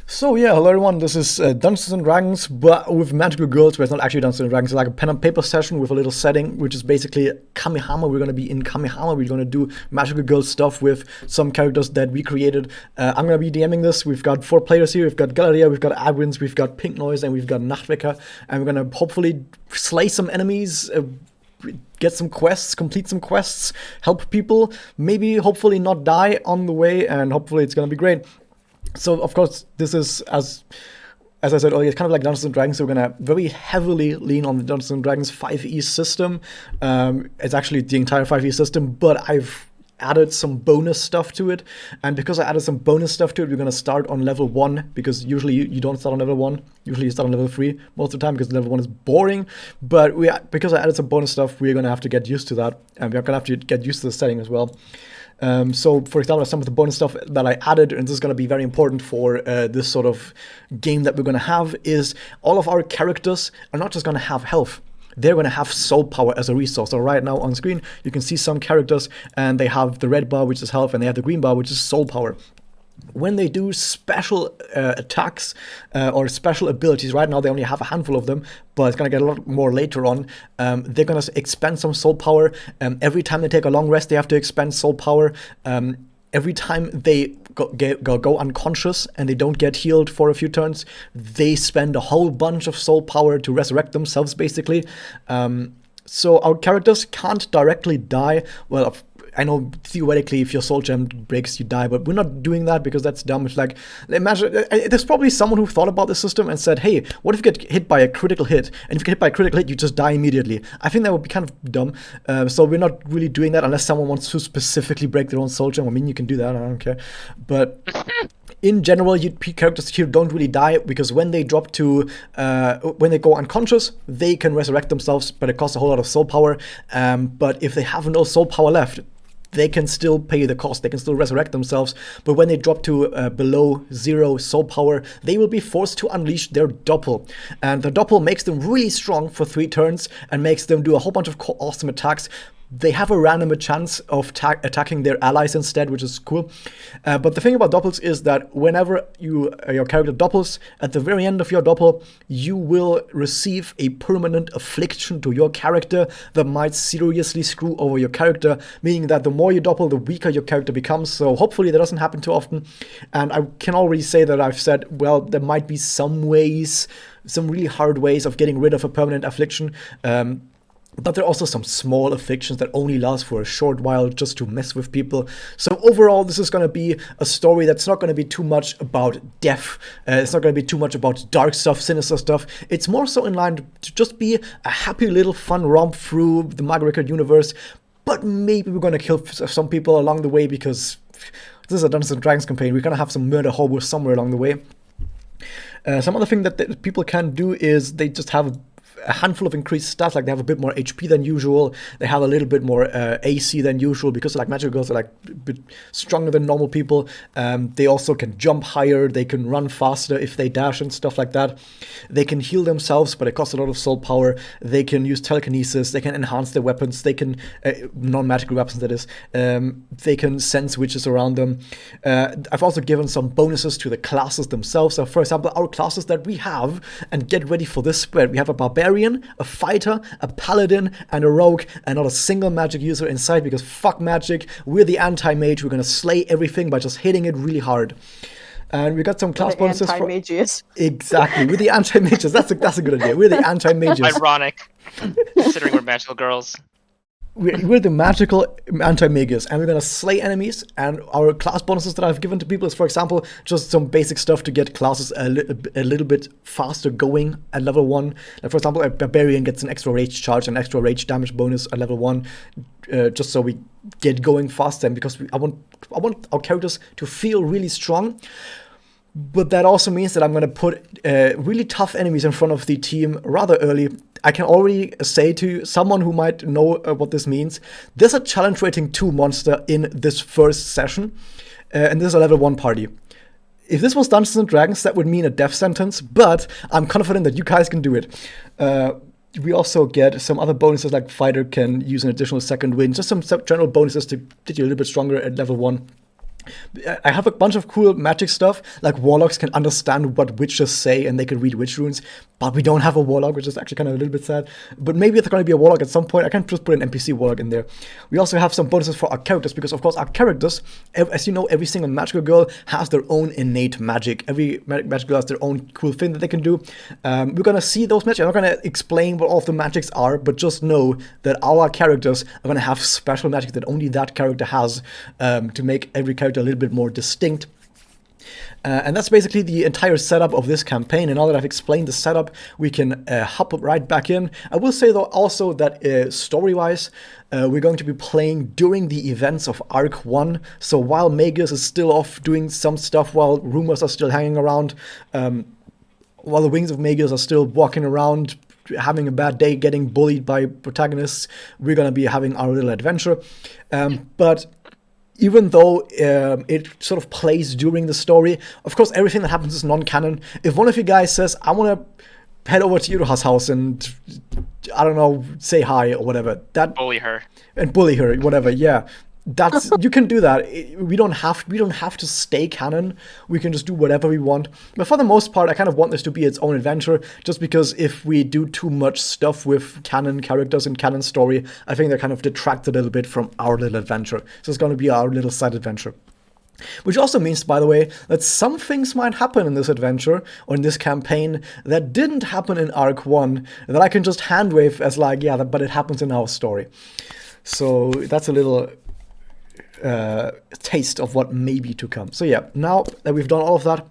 So yeah, hello everyone. This is Dungeons and Dragons, but with magical girls. But it's not actually Dungeons and Dragons. It's like a pen and paper session with a little setting, which is basically Kamehama. We're gonna be in Kamehama. We're gonna do magical girl stuff with some characters that we created. I'm gonna be DMing this. We've got 4 players here. We've got Galeria, we've got Agwins, we've got Pink Noise, and we've got Nachtwecker. And we're gonna hopefully slay some enemies. Get some quests, complete some quests, help people, maybe hopefully not die on the way, and hopefully it's gonna be great. So of course, this is as I said earlier, it's kind of like Dungeons and Dragons. So we're gonna very heavily lean on the Dungeons and Dragons 5e system. It's actually the entire 5e system, but I've added some bonus stuff to it. And because I added some bonus stuff to it, we're gonna start on level 1, because usually you don't start on level 1. Usually you start on level 3 most of the time, because level 1 is boring. But because I added some bonus stuff, we're gonna have to get used to that, and we're gonna have to get used to the setting as well. So, for example, some of the bonus stuff that I added, and this is going to be very important for this sort of game that we're going to have, is all of our characters are not just going to have health. They're going to have soul power as a resource. So right now on screen, you can see some characters, and they have the red bar, which is health, and they have the green bar, which is soul power. When they do special attacks or special abilities, right now they only have a handful of them, but it's going to get a lot more later on. They're going to expend some soul power. Every time they take a long rest, they have to expend soul power. Every time they go unconscious and they don't get healed for a few turns, they spend a whole bunch of soul power to resurrect themselves, basically. So our characters can't directly die. Well, I know theoretically if your soul gem breaks, you die, but we're not doing that because that's dumb. It's like, imagine, there's probably someone who thought about the system and said, hey, what if you get hit by a critical hit? And if you get hit by a critical hit, you just die immediately. I think that would be kind of dumb. So we're not really doing that unless someone wants to specifically break their own soul gem. I mean, you can do that, I don't care. But in general, characters here don't really die, because when they drop to, when they go unconscious, they can resurrect themselves, but it costs a whole lot of soul power. But if they have no soul power left, they can still pay the cost, they can still resurrect themselves, but when they drop to below 0 soul power, they will be forced to unleash their doppel. And the doppel makes them really strong for 3 turns and makes them do a whole bunch of awesome attacks. They have a random chance of attacking their allies instead, which is cool. But the thing about doppels is that whenever your character doppels, at the very end of your doppel, you will receive a permanent affliction to your character that might seriously screw over your character, meaning that the more you doppel, the weaker your character becomes. So hopefully that doesn't happen too often. And I can already say that I've said, well, there might be some ways, some really hard ways of getting rid of a permanent affliction. But there are also some small afflictions that only last for a short while just to mess with people. So overall, this is going to be a story that's not going to be too much about death. It's not going to be too much about dark stuff, sinister stuff. It's more so in line to just be a happy little fun romp through the Magia universe. But maybe we're going to kill some people along the way, because this is a Dungeons & Dragons campaign. We're going to have some murder hobos somewhere along the way. Some other thing that people can do is they just have a handful of increased stats, like they have a bit more HP than usual, they have a little bit more AC than usual, because like magical girls are like a bit stronger than normal people. They also can jump higher, they can run faster if they dash and stuff like that. They can heal themselves, but it costs a lot of soul power. They can use telekinesis, they can enhance their weapons, they can, non-magical weapons that is, they can sense witches around them. I've also given some bonuses to the classes themselves. So for example, our classes that we have, and get ready for this spread, we have a barbarian, a fighter, a paladin, and a rogue, and not a single magic user inside, because fuck magic. We're the anti-mage. We're gonna slay everything by just hitting it really hard. And we got some class bonuses for anti-mages. Exactly, we're the anti-mages. That's a good idea. We're the anti-mages. Ironic, considering we're magical girls. We're the magical anti-magus, and we're gonna slay enemies. And our class bonuses that I've given to people is, for example, just some basic stuff to get classes a little bit faster going at level 1. Like for example, a barbarian gets an extra rage charge, an extra rage damage bonus at level 1, just so we get going faster. And because I want our characters to feel really strong. But that also means that I'm going to put really tough enemies in front of the team rather early. I can already say to someone who might know what this means, there's a challenge rating 2 monster in this first session, and this is a level 1 party. If this was Dungeons & Dragons, that would mean a death sentence, but I'm confident that you guys can do it. We also get some other bonuses, like Fighter can use an additional second wind, just some general bonuses to get you a little bit stronger at level 1. I have a bunch of cool magic stuff, like warlocks can understand what witches say and they can read witch runes, but we don't have a warlock, which is actually kind of a little bit sad. But maybe there's going to be a warlock at some point. I can just put an NPC warlock in there. We also have some bonuses for our characters, because of course our characters, as you know, every single magical girl has their own innate magic. Every magical girl has their own cool thing that they can do. We're going to see those magic. I'm not going to explain what all of the magics are, but just know that our characters are going to have special magic that only that character has, to make every character a little bit more distinct. And that's basically the entire setup of this campaign. And now that I've explained the setup, we can hop right back in. I will say, though, also that story-wise, we're going to be playing during the events of Arc 1. So while Magus is still off doing some stuff, while rumors are still hanging around, while the wings of Magus are still walking around, having a bad day, getting bullied by protagonists, we're going to be having our little adventure. But even though it sort of plays during the story, of course, everything that happens is non-canon. If one of you guys says, I want to head over to Yuruha's house and, I don't know, say hi or whatever, that Bully her. and bully her, whatever, yeah, that's you can do that. We don't have to stay canon. We can just do whatever we want. But for the most part, I kind of want this to be its own adventure, just because if we do too much stuff with canon characters and canon story, I think they kind of detract a little bit from our little adventure. So it's going to be our little side adventure. Which also means, by the way, that some things might happen in this adventure or in this campaign that didn't happen in Arc 1 that I can just hand wave as like, yeah, but it happens in our story. So that's a little taste of what may be to come. So yeah, now that we've done all of that,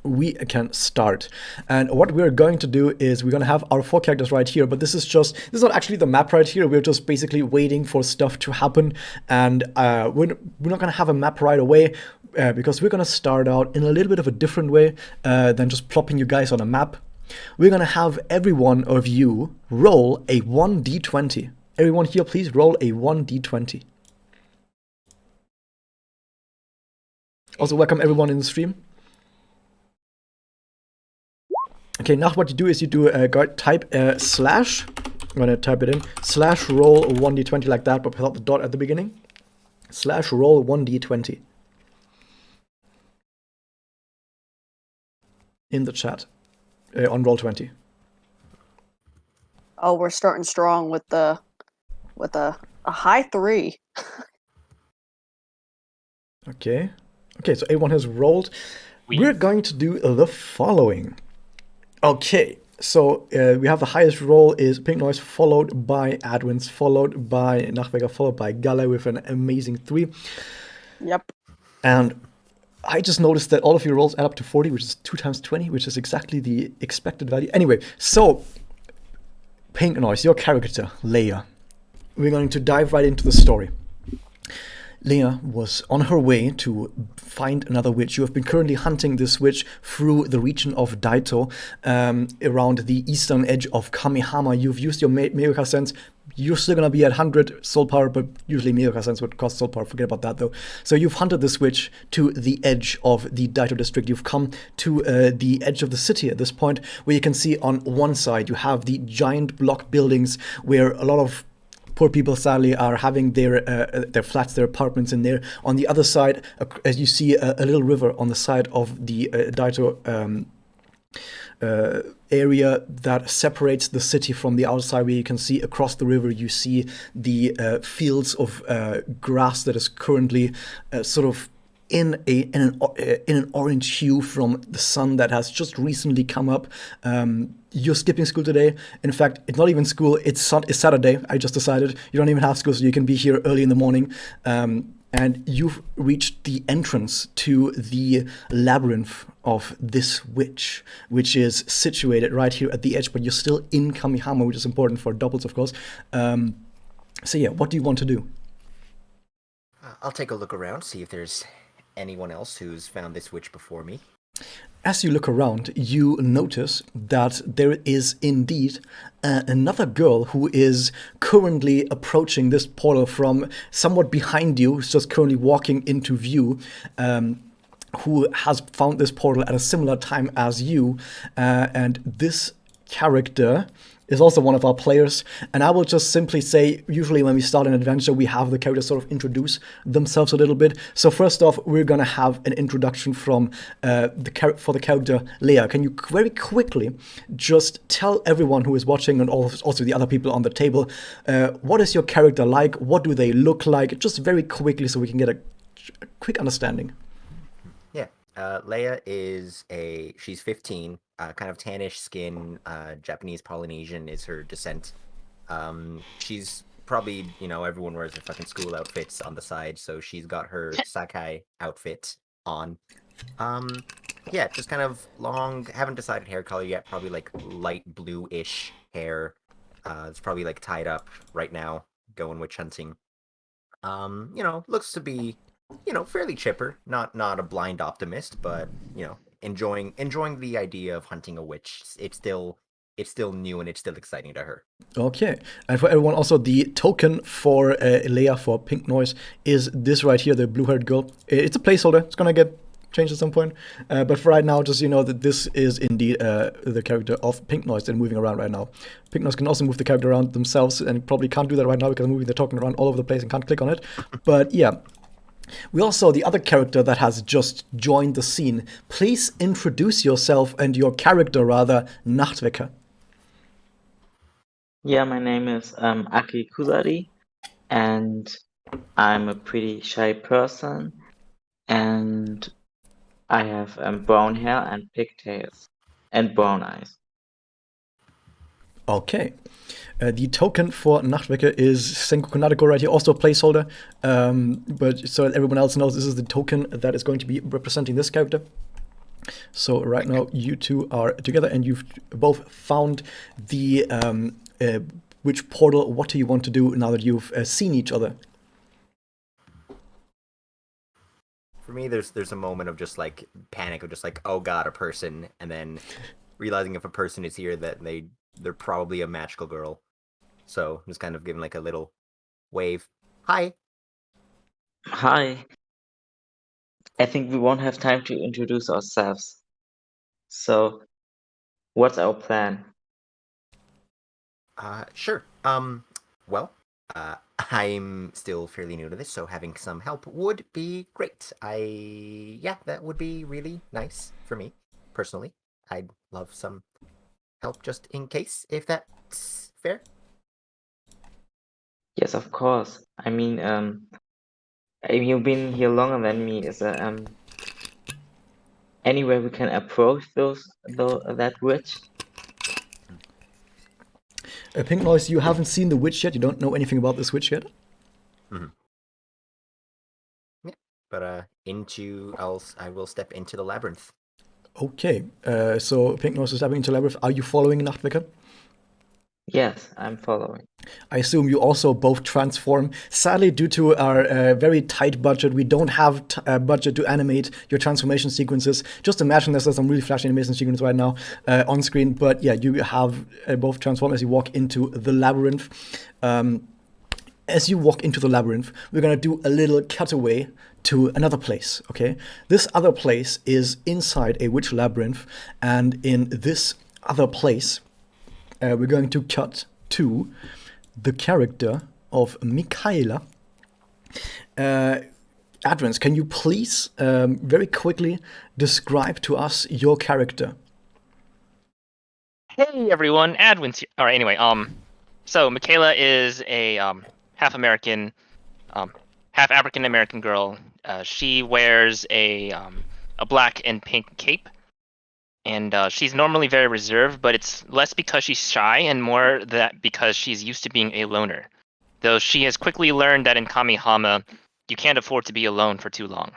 we can start. And what we're going to do is we're going to have our 4 characters right here, but this is not actually the map right here. We're just basically waiting for stuff to happen, and we're not going to have a map right away, because we're going to start out in a little bit of a different way than just plopping you guys on a map. We're going to have every one of you roll a 1d20. Everyone here, please roll a 1d20. Also, welcome everyone in the stream. Okay, now what you do is you do type slash. I'm gonna type it in /roll 1d20 like that, but without the dot at the beginning. /roll 1d20 in the chat on Roll20. Oh, we're starting strong with a high 3. Okay, so everyone has rolled. We're going to do the following. Okay, so we have the highest roll is Pink Noise, followed by Adwins, followed by Nachweger, followed by Galle with an amazing 3. Yep. And I just noticed that all of your rolls add up to 40, which is 2 times 20, which is exactly the expected value. Anyway, so Pink Noise, your character, Leia. We're going to dive right into the story. Leia was on her way to find another witch. You have been currently hunting this witch through the region of Daito, around the eastern edge of Kamihama. You've used your Meioka sense. You're still going to be at 100 soul power, but usually Meioka sense would cost soul power. Forget about that, though. So you've hunted this witch to the edge of the Daito district. You've come to the edge of the city at this point, where you can see on one side you have the giant block buildings where a lot of poor people, sadly, are having their flats, their apartments in there. On the other side, as you see a little river on the side of the Daito area that separates the city from the outside, where you can see across the river, you see the fields of grass that is currently sort of in an orange hue from the sun that has just recently come up. You're skipping school today. In fact, it's not even school. It's Saturday. I just decided you don't even have school, so you can be here early in the morning. And you've reached the entrance to the labyrinth of this witch, which is situated right here at the edge, but you're still in Kamihama, which is important for doubles, of course. So yeah, what do you want to do? I'll take a look around, see if there's anyone else who's found this witch before me. As you look around, you notice that there is indeed another girl who is currently approaching this portal from somewhat behind you, who's just currently walking into view, who has found this portal at a similar time as you, and this character is also one of our players, and I will just simply say, usually when we start an adventure, we have the characters sort of introduce themselves a little bit. So first off, we're gonna have an introduction from for the character Leia. Can you very quickly just tell everyone who is watching and also the other people on the table, what is your character like? What do they look like? Just very quickly, so we can get a quick understanding. Yeah. Leia she's 15, kind of tannish skin, Japanese Polynesian is her descent. She's probably, everyone wears their fucking school outfits on the side, so she's got her Sakai outfit on. Yeah, just kind of long, haven't decided hair color yet, probably like light blue-ish hair. It's probably like tied up right now, going witch hunting. Looks to be, fairly chipper, not a blind optimist, but, enjoying the idea of hunting a witch. It's still new and it's still exciting to her. Okay, and for everyone, also the token for Leia for Pink Noise is this right here, the blue-haired girl. It's a placeholder. It's gonna get changed at some point, but for right now, just that this is indeed the character of Pink Noise and moving around right now. Pink Noise can also move the character around themselves, and probably can't do that right now because moving the token around all over the place and can't click on it. But yeah. We also, the other character that has just joined the scene, please introduce yourself and your character rather, Nachtwecker. Yeah, my name is Aki Kuzari, and I'm a pretty shy person, and I have brown hair and pigtails and brown eyes. Okay. The token for Nachtwecker is Sengoku Nadeko right here, also a placeholder. But so everyone else knows, this is the token that is going to be representing this character. So right now you two are together and you've both found the which portal. What do you want to do now that you've seen each other? For me, there's a moment of just like panic, of just like, oh god, a person, and then realizing if a person is here that they're probably a magical girl. So just kind of giving like a little wave. Hi. Hi. I think we won't have time to introduce ourselves. So, what's our plan? Sure. Well, I'm still fairly new to this, so having some help would be great. That would be really nice for me, personally. I'd love some help just in case, if that's fair. Yes, of course. I mean, you've been here longer than me. Is there any way we can approach that witch? Pink Noise, you haven't seen the witch yet. You don't know anything about this witch yet. Mm-hmm. Yeah, but I will step into the labyrinth. Okay, so Pink Noise is stepping into labyrinth. Are you following Nachtwecker? Yes, I'm following. I assume you also both transform. Sadly, due to our very tight budget, we don't have budget to animate your transformation sequences. Just imagine there's some really flashy animation sequences right now on screen. But yeah, you have both transform as you walk into the labyrinth. As you walk into the labyrinth, we're going to do a little cutaway to another place, okay? This other place is inside a witch labyrinth, and in this other place, we're going to cut to the character of Michaela. Advance, can you please very quickly describe to us your character? Hey everyone, Adwin's here. All right, anyway, so Michaela is a half American, half African American girl. She wears a black and pink cape. And she's normally very reserved, but it's less because she's shy and more that because she's used to being a loner. Though she has quickly learned that in Kamihama, you can't afford to be alone for too long.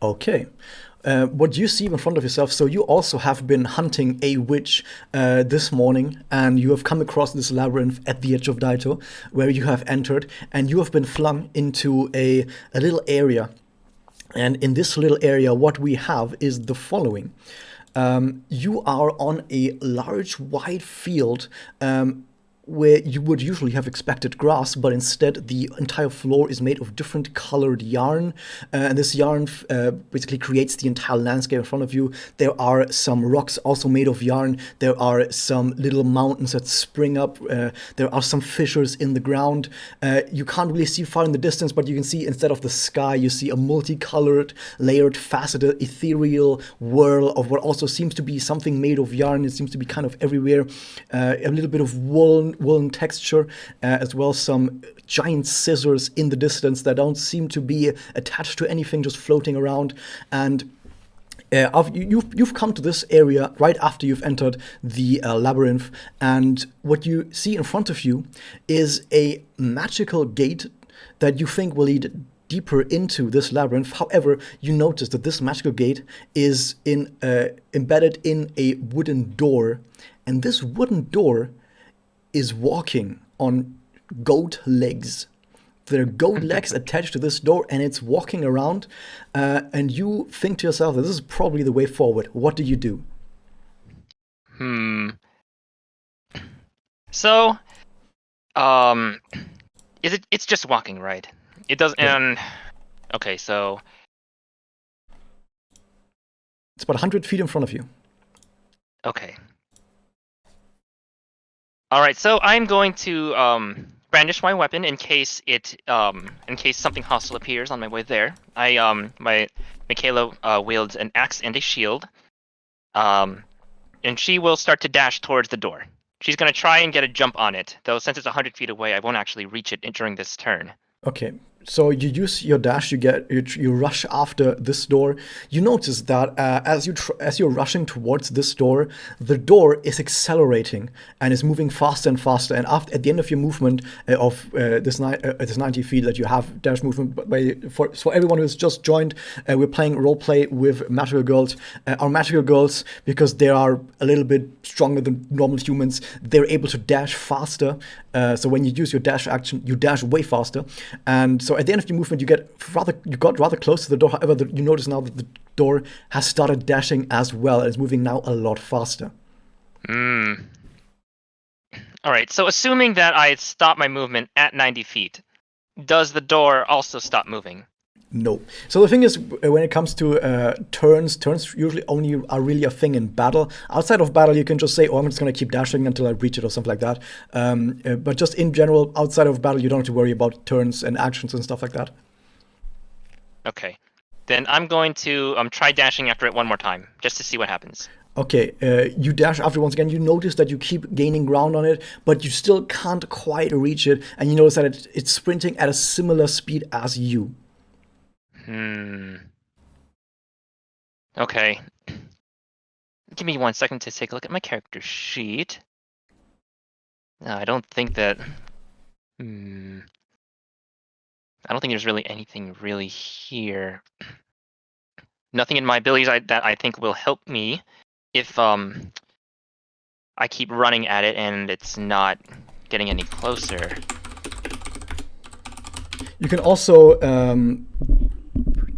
Okay. What you see in front of yourself, so you also have been hunting a witch this morning, and you have come across this labyrinth at the edge of Daito, where you have entered, and you have been flung into a little area. And in this little area, what we have is the following. You are on a large, wide field where you would usually have expected grass, but instead the entire floor is made of different colored yarn, and this yarn basically creates the entire landscape in front of you. There are some rocks also made of yarn. There are some little mountains that spring up. There are some fissures in the ground. You can't really see far in the distance, but you can see instead of the sky, you see a multicolored, layered, faceted, ethereal whirl of what also seems to be something made of yarn. It seems to be kind of everywhere. A little bit of woolen texture, as well as some giant scissors in the distance that don't seem to be attached to anything, just floating around. And you've come to this area right after you've entered the labyrinth, and what you see in front of you is a magical gate that you think will lead deeper into this labyrinth. However, you notice that this magical gate is embedded in a wooden door, and this wooden door is walking on goat legs. There are goat legs attached to this door, and it's walking around, and you think to yourself that this is probably the way forward. What do you do? So, it's just walking, right? It doesn't. Yeah. Okay, so It's about 100 feet in front of you. okay. All right, so I'm going to brandish my weapon in case something hostile appears on my way there. Michaela wields an axe and a shield, and she will start to dash towards the door. She's gonna try and get a jump on it, though since it's 100 feet away, I won't actually reach it during this turn. Okay, so you use your dash. You rush after this door. You notice that as you're rushing towards this door, the door is accelerating and is moving faster and faster. And at the end of your movement of this 90 feet that you have dash movement, for everyone who's just joined, we're playing roleplay with magical girls. Our magical girls, because they are a little bit stronger than normal humans, they're able to dash faster. So when you use your dash action, you dash way faster. And so at the end of your movement, you got rather close to the door. However, you notice now that the door has started dashing as well, and is moving now a lot faster. All right, so assuming that I stop my movement at 90 feet, does the door also stop moving? No. So the thing is, when it comes to turns usually only are really a thing in battle. Outside of battle, you can just say, oh, I'm just going to keep dashing until I reach it or something like that. But just in general, outside of battle, you don't have to worry about turns and actions and stuff like that. Okay. Then I'm going to try dashing after it one more time, just to see what happens. Okay, you dash after once again. You notice that you keep gaining ground on it, but you still can't quite reach it. And you notice that it's sprinting at a similar speed as you. Okay. Give me 1 second to take a look at my character sheet. No, I don't think that... I don't think there's really anything really here. Nothing in my abilities that I think will help me if I keep running at it and it's not getting any closer. You can also...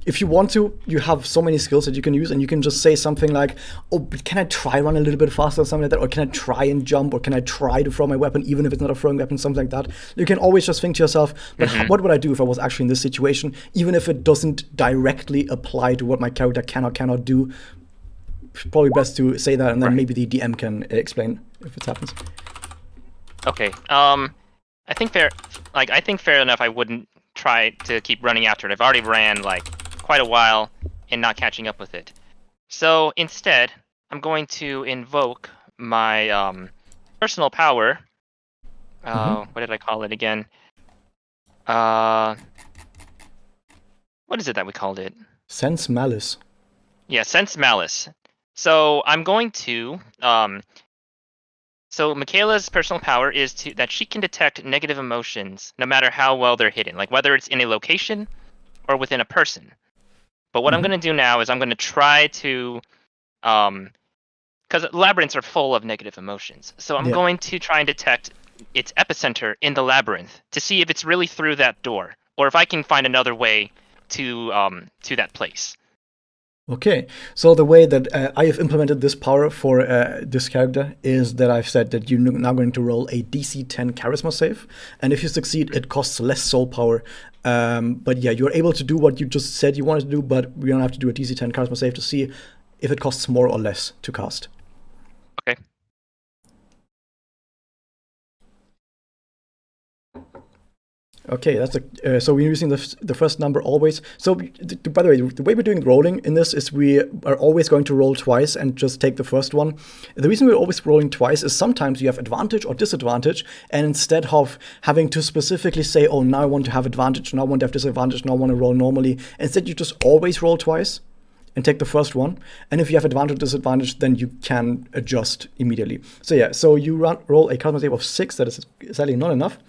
if you want to, you have so many skills that you can use, and you can just say something like, oh, but can I try run a little bit faster or something like that? Or can I try and jump? Or can I try to throw my weapon even if it's not a throwing weapon, something like that? You can always just think to yourself, but what would I do if I was actually in this situation, even if it doesn't directly apply to what my character cannot do? Probably best to say that, and then maybe the DM can explain if it happens. Okay. I think fair enough. I wouldn't try to keep running after it. I've already ran quite a while and not catching up with it. So instead, I'm going to invoke my personal power. What did I call it again? What is it that we called it? Sense Malice. Yeah, Sense Malice. So I'm going to so Michaela's personal power is that she can detect negative emotions no matter how well they're hidden, like whether it's in a location or within a person. But what I'm going to do now is I'm going to try to, because labyrinths are full of negative emotions. So I'm going to try and detect its epicenter in the labyrinth to see if it's really through that door, or if I can find another way to that place. Okay, so the way that I have implemented this power for this character is that I've said that you're now going to roll a DC 10 Charisma save, and if you succeed, it costs less soul power. But yeah, you're able to do what you just said you wanted to do, but we're gonna have to do a DC 10 Charisma save to see if it costs more or less to cast. Okay. Okay, that's so we're using the first number always. So by the way, the way we're doing rolling in this is we are always going to roll twice and just take the first one. The reason we're always rolling twice is sometimes you have advantage or disadvantage, and instead of having to specifically say, oh, now I want to have advantage, now I want to have disadvantage, now I want to roll normally, instead you just always roll twice and take the first one. And if you have advantage or disadvantage, then you can adjust immediately. So yeah, so you roll a charisma save of 6, that is sadly not enough.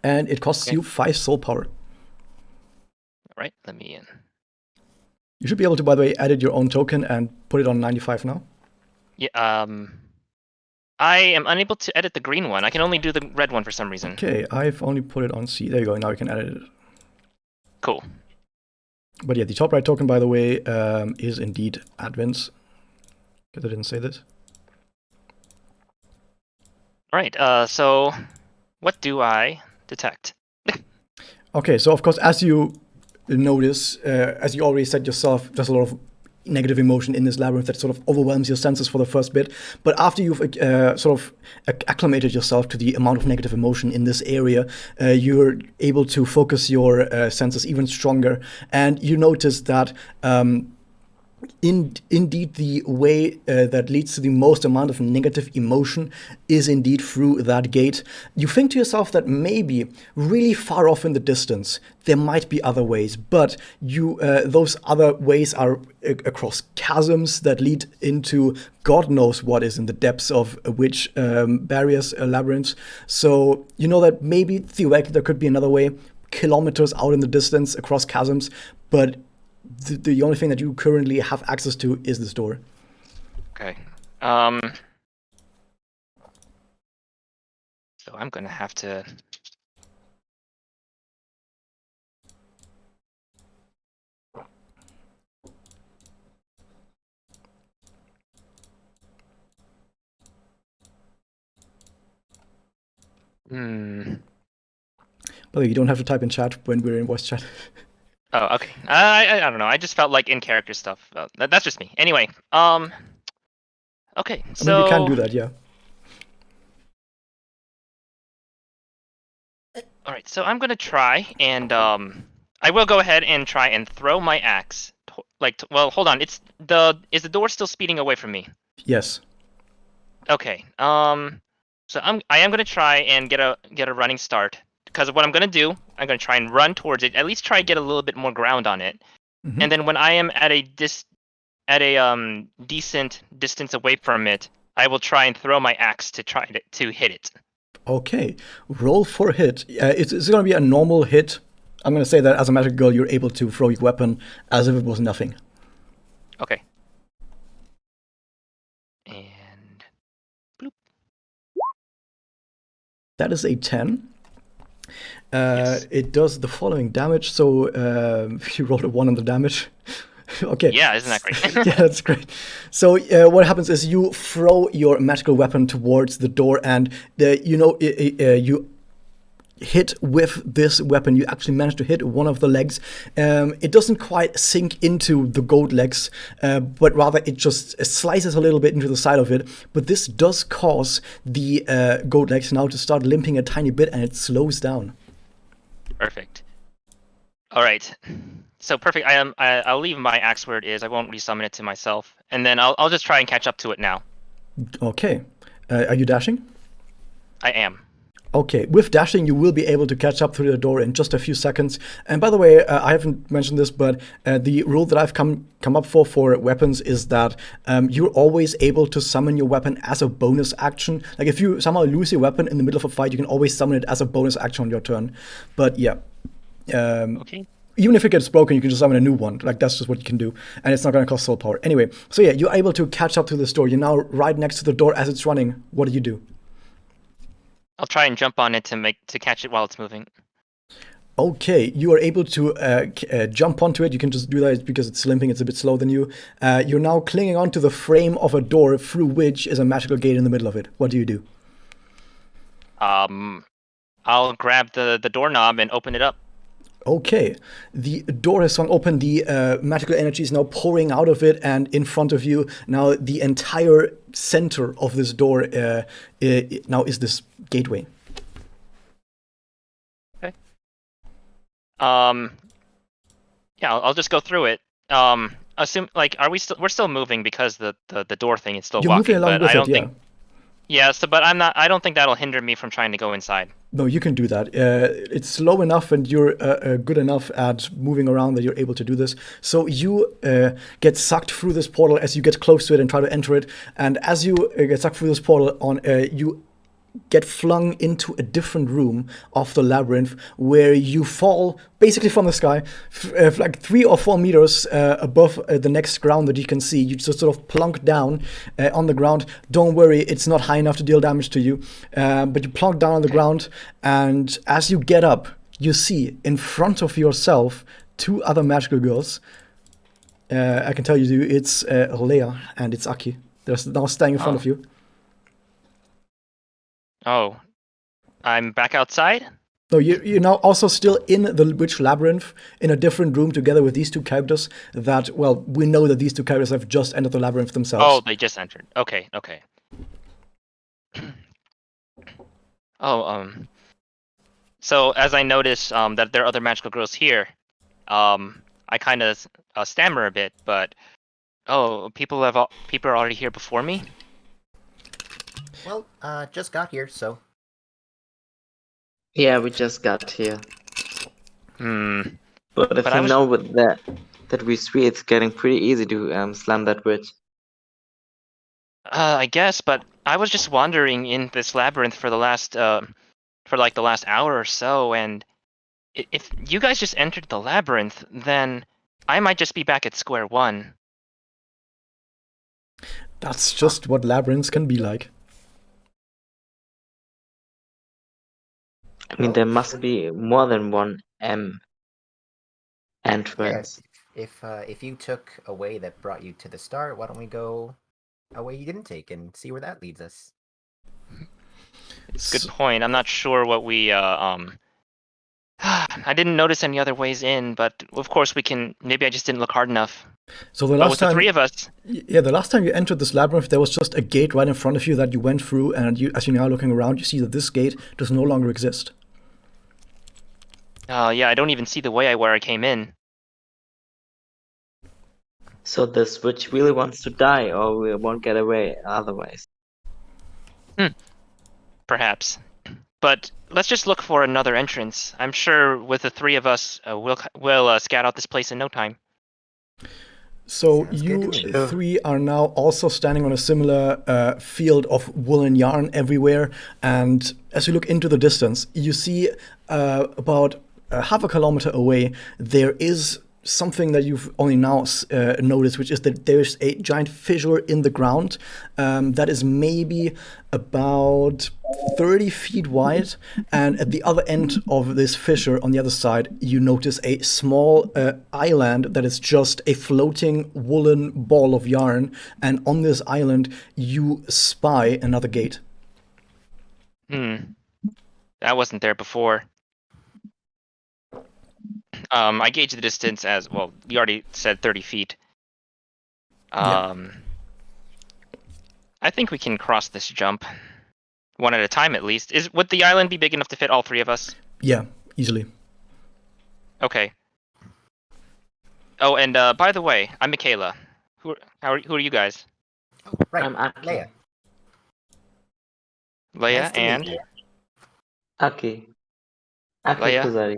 And it costs you 5 soul power. All right, let me in. You should be able to, by the way, edit your own token and put it on 95 now. Yeah. I am unable to edit the green one. I can only do the red one for some reason. Okay, I've only put it on C. There you go. Now you can edit it. Cool. But yeah, the top right token, by the way, is indeed Advent's. Because I didn't say this. All right. So, what do I detect? Okay, so of course, as you notice, as you already said yourself, there's a lot of negative emotion in this labyrinth that sort of overwhelms your senses for the first bit. But after you've sort of acclimated yourself to the amount of negative emotion in this area, you're able to focus your senses even stronger. And you notice that indeed the way that leads to the most amount of negative emotion is indeed through that gate. You think to yourself that maybe really far off in the distance there might be other ways, but those other ways are across chasms that lead into God knows what is in the depths of which barriers, labyrinths. So you know that maybe theoretically there could be another way kilometers out in the distance across chasms, but the only thing that you currently have access to is this door. Okay. So I'm gonna have to. By the way, you don't have to type in chat when we're in voice chat. Oh, okay. I don't know. I just felt like in character stuff. That's just me. Anyway. Okay. So. I mean, you can do that, yeah. All right. So I'm gonna try, and I will go ahead and try and throw my axe. Well, hold on. Is the door still speeding away from me? Yes. Okay. So I am gonna try and get a running start. Because what I'm going to do, I'm going to try and run towards it, at least try and get a little bit more ground on it. Mm-hmm. And then when I am at a decent distance away from it, I will try and throw my axe to try to hit it. Okay, roll for hit. It's going to be a normal hit. I'm going to say that as a magic girl, you're able to throw your weapon as if it was nothing. Okay. And bloop. That is a 10. Yes. It does the following damage, so you rolled a 1 on the damage. Okay. Yeah, isn't that great? Yeah, that's great. So what happens is you throw your magical weapon towards the door, and you hit with this weapon. You actually manage to hit one of the legs. It doesn't quite sink into the goat legs, but rather it just slices a little bit into the side of it. But this does cause the goat legs now to start limping a tiny bit, and it slows down. Perfect. All right. So perfect. I'll leave my axe where it is. I won't resummon it to myself, and then I'll just try and catch up to it now. Okay. Are you dashing? I am. Okay, with dashing, you will be able to catch up through the door in just a few seconds. And by the way, I haven't mentioned this, but the rule that I've come up for weapons is that you're always able to summon your weapon as a bonus action. Like if you somehow lose your weapon in the middle of a fight, you can always summon it as a bonus action on your turn. But yeah. Okay. Even if it gets broken, you can just summon a new one. Like, that's just what you can do. And it's not going to cost soul power. Anyway, so yeah, you're able to catch up to this door. You're now right next to the door as it's running. What do you do? I'll try and jump on it to catch it while it's moving. Okay, you are able to jump onto it. You can just do that because it's limping. It's a bit slower than you. You're now clinging onto the frame of a door through which is a magical gate in the middle of it. What do you do? I'll grab the doorknob and open it up. Okay, the door has swung open. The magical energy is now pouring out of it, and in front of you now the entire center of this door now is this gateway. Okay. Yeah, I'll just go through it. Assume we're still moving because the door thing is still You're walking, moving along but with I don't it, yeah. think. Yeah, so but I don't think that'll hinder me from trying to go inside. No, you can do that. It's slow enough, and you're good enough at moving around that you're able to do this. So you get sucked through this portal as you get close to it and try to enter it. And as you get sucked through this portal, you get flung into a different room of the labyrinth where you fall basically from the sky, like 3 or 4 meters above the next ground that you can see. You just sort of plunk down on the ground. Don't worry, it's not high enough to deal damage to you, but you plunk down on the ground, and as you get up, you see in front of yourself 2 other magical girls. I can tell you, it's Leia and it's Aki. They're now standing in front of you. Oh, I'm back outside? No, you're now also still in the Witch Labyrinth in a different room together with these 2 characters that, well, we know that these 2 characters have just entered the labyrinth themselves. Oh, they just entered. Okay. So as I notice that there are other magical girls here, I kind of stammer a bit, but people are already here before me? Well, just got here, so. Yeah, we just got here. But if But you know with that we 3, it's getting pretty easy to slam that witch. I guess, but I was just wandering in this labyrinth for the last hour or so, and if you guys just entered the labyrinth, then I might just be back at square one. That's just what labyrinths can be like. I mean, there must be more than one entrance. Yes. If you took a way that brought you to the start, why don't we go a way you didn't take and see where that leads us? It's a good point. I'm not sure what we I didn't notice any other ways in, but of course we can. Maybe I just didn't look hard enough. So the But last with the time, 3 of us, yeah, the last time you entered this labyrinth, there was just a gate right in front of you that you went through, and as you're now looking around, you see that this gate does no longer exist. yeah, I don't even see the way where I came in. So this witch really wants to die, or we won't get away otherwise. Perhaps. But let's just look for another entrance. I'm sure with the 3 of us, we'll scout out this place in no time. So Sounds you good to me. 3 are now also standing on a similar field of woolen yarn everywhere, and as you look into the distance, you see about half a kilometer away there is something that you've only now noticed, which is that there's a giant fissure in the ground that is maybe about 30 feet wide, and at the other end of this fissure on the other side you notice a small island that is just a floating woolen ball of yarn, and on this island you spy another gate. That wasn't there before. I gauge the distance as, well, you already said 30 feet. Yeah. I think we can cross this jump. One at a time, at least. Would the island be big enough to fit all 3 of us? Yeah, easily. Okay. Oh, and by the way, I'm Michaela. Who are you guys? Oh, right. I'm Aki. Leia. Leia Nice to meet and you. Aki Leia. Kuzari.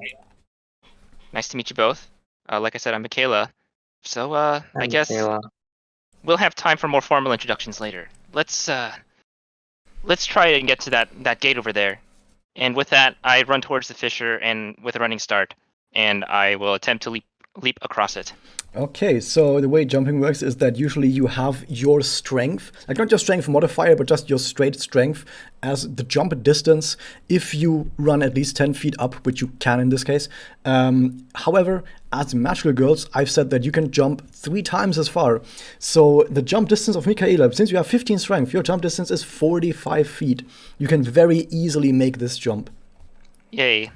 Nice to meet you both. Like I said, I'm Michaela. So, I And guess Michaela. we'll have time for more formal introductions later. Let's try and get to that gate over there. And with that, I run towards the fissure and with a running start, and I will attempt to leap across it. Okay, so the way jumping works is that usually you have your strength, like not your strength modifier, but just your straight strength as the jump distance if you run at least 10 feet up, which you can in this case. However, as magical girls, I've said that you can jump 3 times as far. So the jump distance of Michaela, since you have 15 strength, your jump distance is 45 feet. You can very easily make this jump. Yay.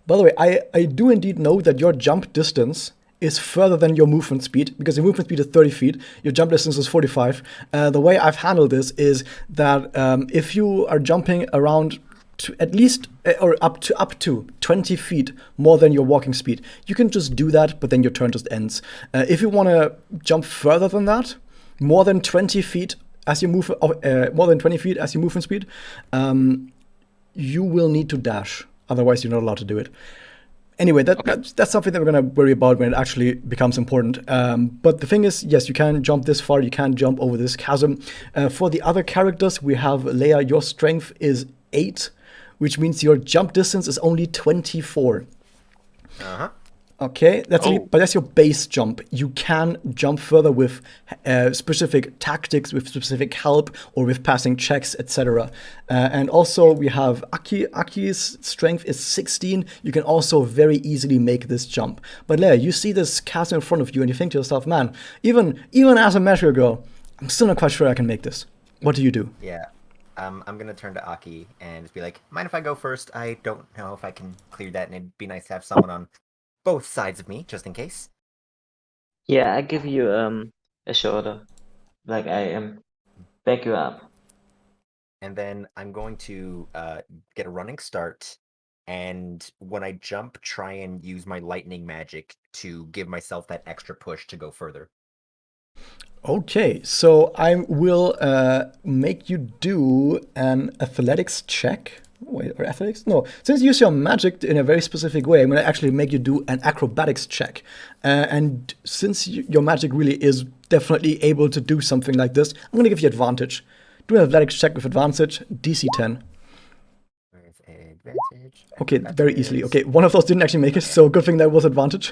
By the way, I do indeed know that your jump distance is further than your movement speed, because your movement speed is 30 feet, your jump distance is 45. The way I've handled this is that if you are jumping around to at least or up to 20 feet more than your walking speed, you can just do that, but then your turn just ends. If you want to jump further than that, more than 20 feet as you move, more than 20 feet as your movement speed, you will need to dash. Otherwise, you're not allowed to do it. Anyway, that's something that we're going to worry about when it actually becomes important. But the thing is, yes, you can jump this far. You can jump over this chasm. For the other characters, we have Leia. Your strength is 8, which means your jump distance is only 24. Uh-huh. Okay, but that's your base jump. You can jump further with specific tactics, with specific help, or with passing checks, etc. And also we have Aki. Aki's strength is 16. You can also very easily make this jump. But Leia, you see this chasm in front of you, and you think to yourself, "Man, even as a magical girl, I'm still not quite sure I can make this." What do you do? Yeah. I'm gonna turn to Aki and just be like, "Mind if I go first? I don't know if I can clear that, and it'd be nice to have someone on both sides of me, just in case." Yeah, I give you a shoulder, like I back you up. And then I'm going to get a running start, and when I jump, try and use my lightning magic to give myself that extra push to go further. Okay, so I will make you do an athletics check. Wait, or athletics? No, since you use your magic in a very specific way, I'm going to actually make you do an acrobatics check. And since your magic really is definitely able to do something like this, I'm going to give you advantage. Do an athletics check with advantage, DC 10. With advantage. Okay, That very is- easily. Okay, one of those didn't actually make it, so good thing that was advantage.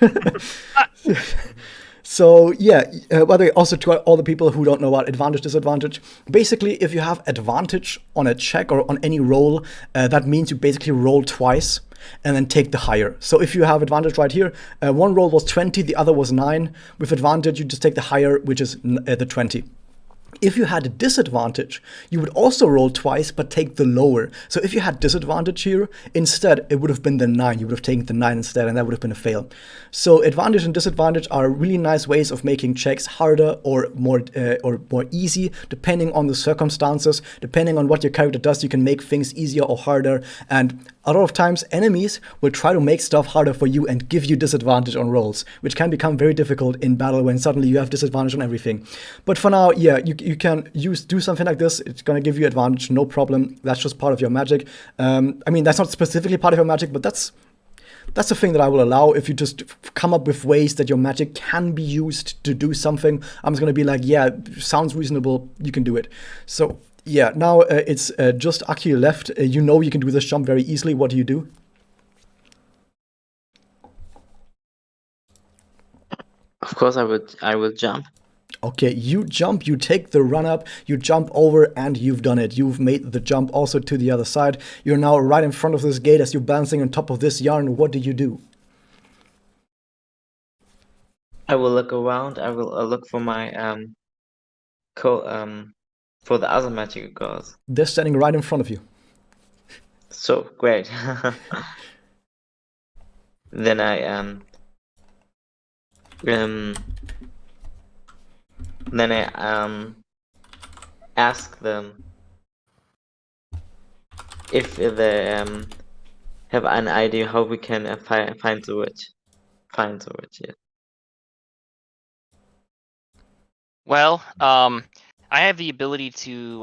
So yeah, by the way, also to all the people who don't know about advantage, disadvantage, basically if you have advantage on a check or on any roll, that means you basically roll twice and then take the higher. So if you have advantage right here, one roll was 20, the other was 9. With advantage, you just take the higher, which is the 20. If you had a disadvantage, you would also roll twice, but take the lower. So if you had disadvantage here, instead, it would have been the 9. You would have taken the 9 instead, and that would have been a fail. So advantage and disadvantage are really nice ways of making checks harder or more easy, depending on the circumstances. Depending on what your character does, you can make things easier or harder. And a lot of times, enemies will try to make stuff harder for you and give you disadvantage on rolls, which can become very difficult in battle when suddenly you have disadvantage on everything. But for now, yeah, you can do something like this. It's going to give you advantage, no problem. That's just part of your magic. I mean, that's not specifically part of your magic, but that's the thing that I will allow. If you just come up with ways that your magic can be used to do something, I'm just going to be like, yeah, sounds reasonable, you can do it. So yeah, now it's just Aki left. You know you can do this jump very easily. What do you do? Of course, I will jump. Okay, you jump, you take the run up, you jump over, and you've done it. You've made the jump also to the other side. You're now right in front of this gate as you're bouncing on top of this yarn. What do you do? I will look around. I will look for my for the other magical girls. They're standing right in front of you. So great. Then I ask them if they have an idea how we can find the witch. Find the witch, yeah. Well, I have the ability to,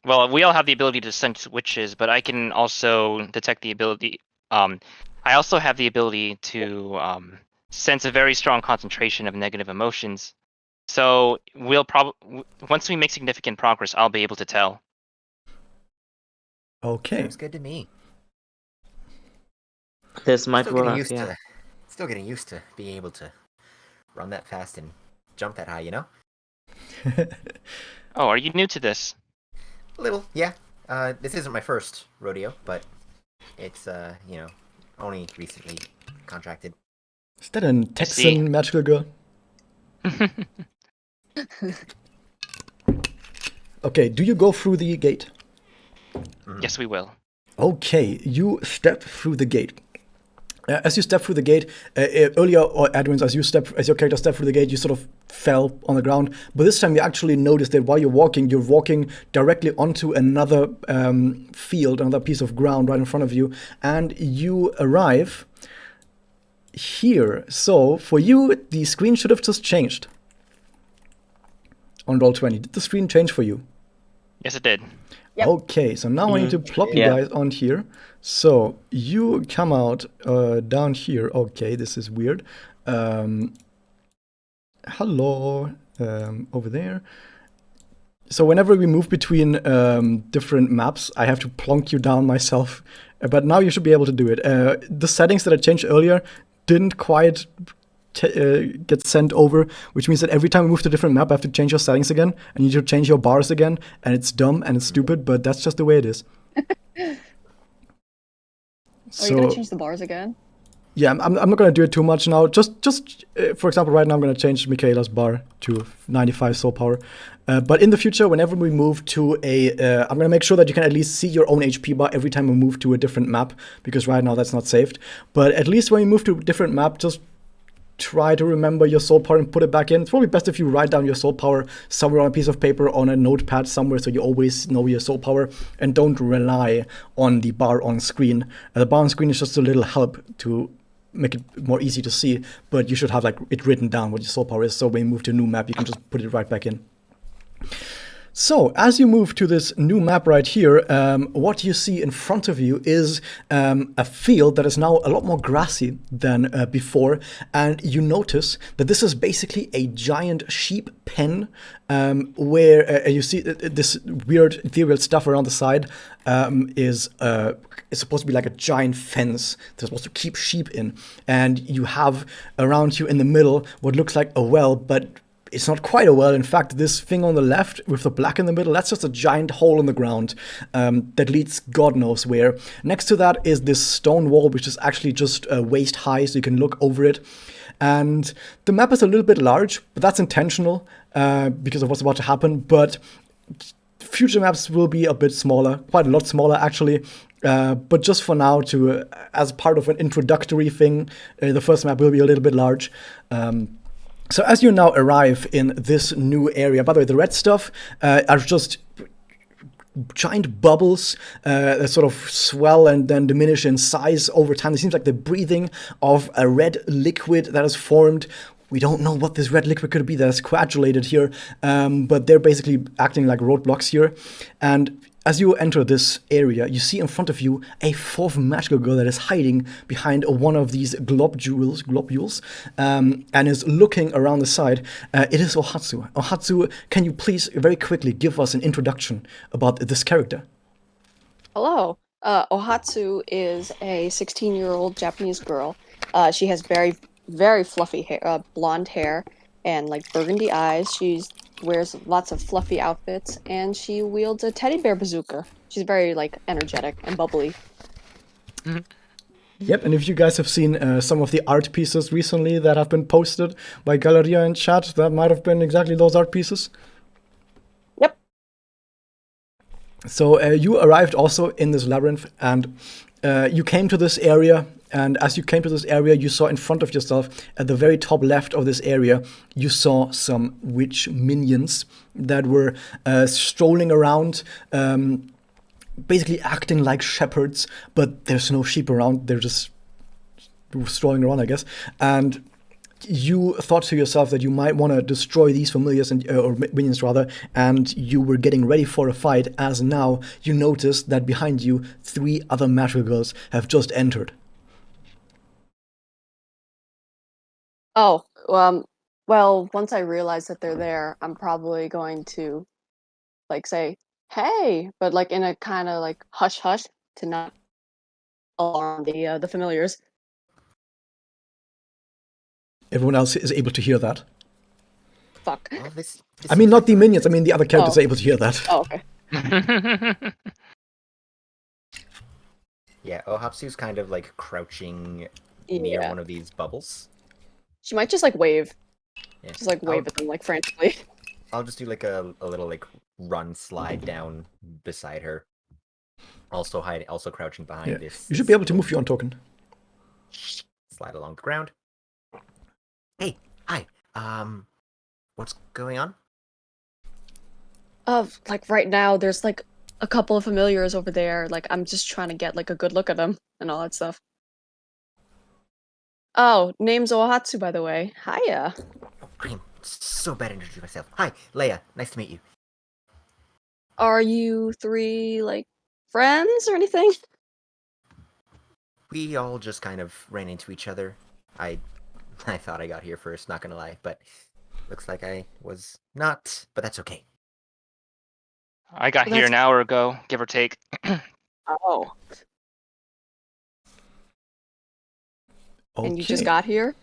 well, we all have the ability to sense witches, but I can also detect the ability. I also have the ability to sense a very strong concentration of negative emotions. So we'll probably, once we make significant progress, I'll be able to tell. Okay. Sounds good to me. This might Still getting work, used yeah. to Still getting used to being able to run that fast and jump that high, you know? Oh, are you new to this? A little, yeah. This isn't my first rodeo, but it's, only recently contracted. Is that a Texan magical girl? Okay, do you go through the gate? Yes, we will. Okay, you step through the gate. As you step through the gate, earlier, or Edwin, as your character stepped through the gate, you sort of fell on the ground. But this time, you actually notice that while you're walking directly onto another field, another piece of ground right in front of you, and you arrive here. So for you, the screen should have just changed on Roll20. Did the screen change for you? Yes, it did. Yep. Okay, so now I need to plop you Yeah. guys on here. So you come out down here. Okay, this is weird. Hello, over there. So whenever we move between different maps, I have to plonk you down myself. But now you should be able to do it. The settings that I changed earlier didn't quite get sent over, which means that every time we move to a different map, I have to change your settings again, and you need to change your bars again, and it's dumb and it's stupid, but that's just the way it is. Are you gonna change the bars again? Yeah, I'm not gonna do it too much now. Just for example, right now I'm gonna change Michaela's bar to 95 soul power. But in the future, whenever we move to I'm gonna make sure that you can at least see your own HP bar every time we move to a different map, because right now that's not saved. But at least when you move to a different map, just try to remember your soul power and put it back in. It's probably best if you write down your soul power somewhere on a piece of paper, on a notepad somewhere, so you always know your soul power and don't rely on the bar on screen. The bar on screen is just a little help to make it more easy to see, but you should have like it written down what your soul power is, so when you move to a new map, you can just put it right back in. So, as you move to this new map right here, what you see in front of you is a field that is now a lot more grassy than before, and you notice that this is basically a giant sheep pen, where you see this weird ethereal stuff around the side is supposed to be like a giant fence that's supposed to keep sheep in, and you have around you in the middle what looks like a well, but it's not quite a well. In fact, this thing on the left with the black in the middle, that's just a giant hole in the ground that leads God knows where. Next to that is this stone wall, which is actually just waist high, so you can look over it. And the map is a little bit large, but that's intentional because of what's about to happen. But future maps will be a bit smaller, quite a lot smaller actually. But just for now, as part of an introductory thing, the first map will be a little bit large. So as you now arrive in this new area, by the way, the red stuff are just giant bubbles that sort of swell and then diminish in size over time. It seems like the breathing of a red liquid that has formed. We don't know what this red liquid could be that is coagulated here, but they're basically acting like roadblocks here. And as you enter this area, you see in front of you a fourth magical girl that is hiding behind one of these globules, and is looking around the side. It is Ohatsu. Ohatsu, can you please very quickly give us an introduction about this character? Hello. Ohatsu is a 16-year-old Japanese girl. She has very, very fluffy hair, blonde hair, and like burgundy eyes. She wears lots of fluffy outfits, and she wields a teddy bear bazooka. She's very like energetic and bubbly. Yep, and if you guys have seen some of the art pieces recently that have been posted by Galleria in chat, that might have been exactly those art pieces. Yep. So you arrived also in this labyrinth, and you came to this area. And as you came to this area, you saw in front of yourself, at the very top left of this area, you saw some witch minions that were strolling around, basically acting like shepherds, but there's no sheep around. They're just strolling around, I guess. And you thought to yourself that you might want to destroy these familiars or minions rather, and you were getting ready for a fight. As now you notice that behind you, 3 other magical girls have just entered. Oh, well, once I realize that they're there, I'm probably going to like say, "Hey," but like in a kind of like hush hush to not alarm the familiars. Everyone else is able to hear that. Fuck. Well, this I mean, seems not like the right minions. I place. mean, the other characters Oh. are able to hear that. Oh, okay. Yeah, Ohatsu's kind of like crouching near Yeah. one of these bubbles. She might just like wave. Yeah. Just like wave at them like frantically. I'll just do like a little like run slide down beside her. Also crouching behind Yeah. this. You should this be able to little- move your own token. Slide along the ground. Hey, hi. What's going on? Like right now, there's like a couple of familiars over there. Like I'm just trying to get like a good look at them and all that stuff. Oh, name's Ohatsu, by the way. Hiya. I'm so bad at introducing myself. Hi, Leia. Nice to meet you. Are you three like friends or anything? We all just kind of ran into each other. I thought I got here first, not gonna lie, but looks like I was not, but that's okay. I got Well, here that's- an hour ago, give or take. Oh, Okay. and you just got here?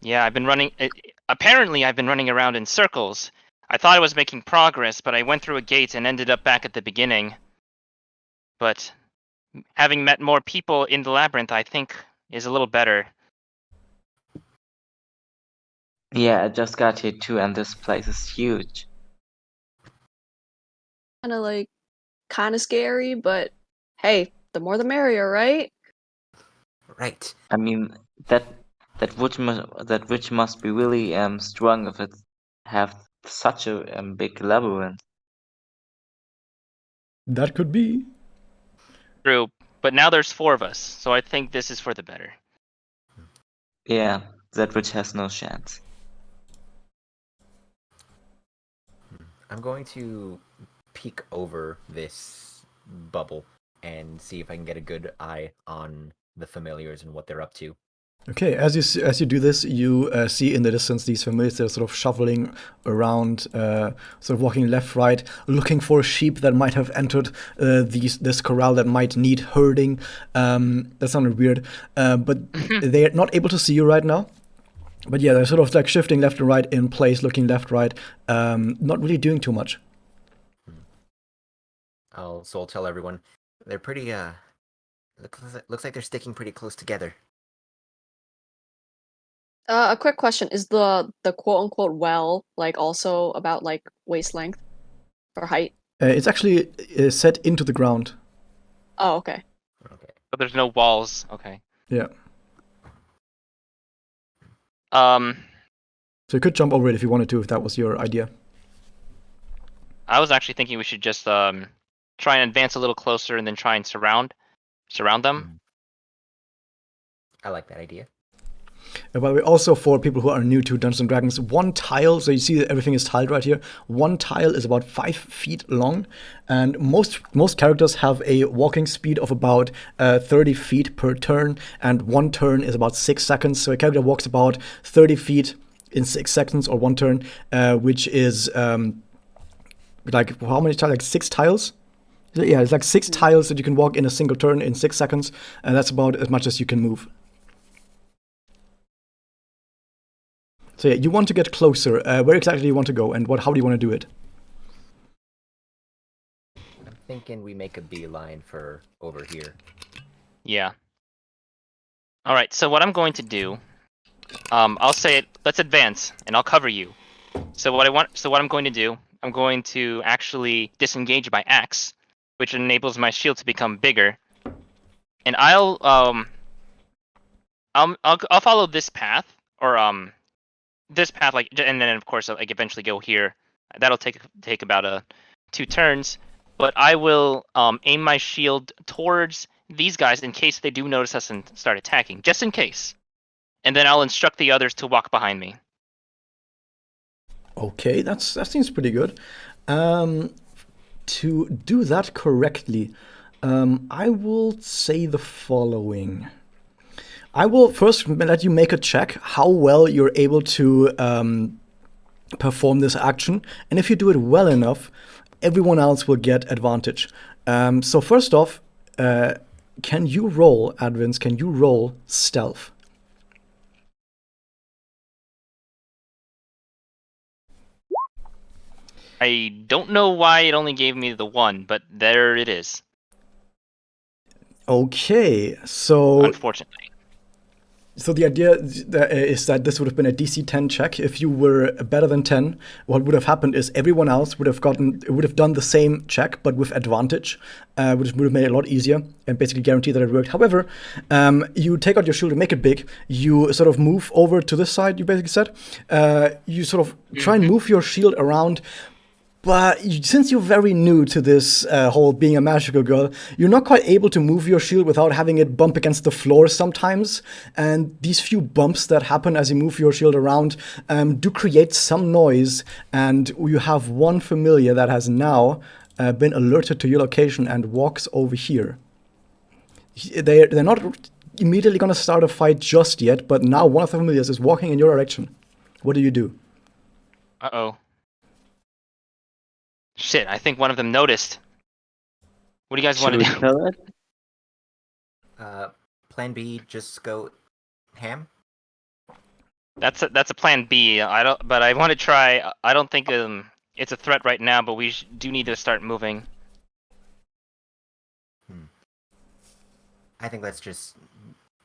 Yeah, I've been running. Apparently, I've been running around in circles. I thought I was making progress, but I went through a gate and ended up back at the beginning. But having met more people in the labyrinth, I think, is a little better. Yeah, I just got here too, and this place is huge. Kind of scary, but hey, the more the merrier, right? Right. I mean, that witch must be really strong if it have such a big labyrinth. That could be. True, but now there's 4 of us, so I think this is for the better. Yeah, that witch has no chance. I'm going to peek over this bubble and see if I can get a good eye on the familiars and what they're up to. Okay, as you do this, you see in the distance these familiars. They're sort of shuffling around, sort of walking left, right, looking for sheep that might have entered this corral that might need herding. That sounded weird, but they're not able to see you right now. But yeah, they're sort of like shifting left and right in place, looking left, right, not really doing too much. I'll tell everyone they're pretty looks like they're sticking pretty close together. A quick question: is the quote unquote well like also about like waist length or height? It's actually set into the ground. Oh, okay. Okay. But there's no walls. Okay. Yeah. Um, So you could jump over it if you wanted to, if that was your idea. I was actually thinking we should just try and advance a little closer and then try and surround them. I like that idea. By the way, also for people who are new to Dungeons and Dragons, one tile, so you see that everything is tiled right here, one tile is about 5 feet long, and most characters have a walking speed of about 30 feet per turn, and one turn is about 6 seconds, so a character walks about 30 feet in 6 seconds, or one turn, which is like, how many tiles? Like 6 tiles? Yeah, it's like 6 tiles that you can walk in a single turn in 6 seconds, and that's about as much as you can move. So yeah, you want to get closer. Where exactly do you want to go, and how do you want to do it? I'm thinking we make a beeline for over here. Yeah. All right. So what I'm going to do, I'll say it. Let's advance, and I'll cover you. So what I'm going to do, I'm going to actually disengage my axe, which enables my shield to become bigger, and I'll follow this path, or this path, like, and then of course like eventually go here. That'll take about 2 turns, but I will aim my shield towards these guys in case they do notice us and start attacking, just in case. And then I'll instruct the others to walk behind me. Okay, that seems pretty good. To do that correctly, I will say the following. I will first let you make a check how well you're able to perform this action, and if you do it well enough, everyone else will get advantage. So first off, can you roll, Advins, can you roll stealth? I don't know why it only gave me the 1, but there it is. Okay, so Unfortunately. the idea is that this would have been a DC 10 check. If you were better than 10, what would have happened is everyone else would have done the same check, but with advantage, which would have made it a lot easier and basically guaranteed that it worked. However, you take out your shield and make it big. You sort of move over to this side, you basically said. You sort of try and move your shield around. But since you're very new to this whole being a magical girl, you're not quite able to move your shield without having it bump against the floor sometimes. And these few bumps that happen as you move your shield around do create some noise. And you have one familiar that has now been alerted to your location and walks over here. They're not immediately going to start a fight just yet, but now one of the familiars is walking in your direction. What do you do? Uh-oh. Shit, I think one of them noticed. What do you guys want Should to we do? kill it? Plan B, just go ham. That's a plan B. But I want to try. I don't think it's a threat right now, but we do need to start moving. I think let's just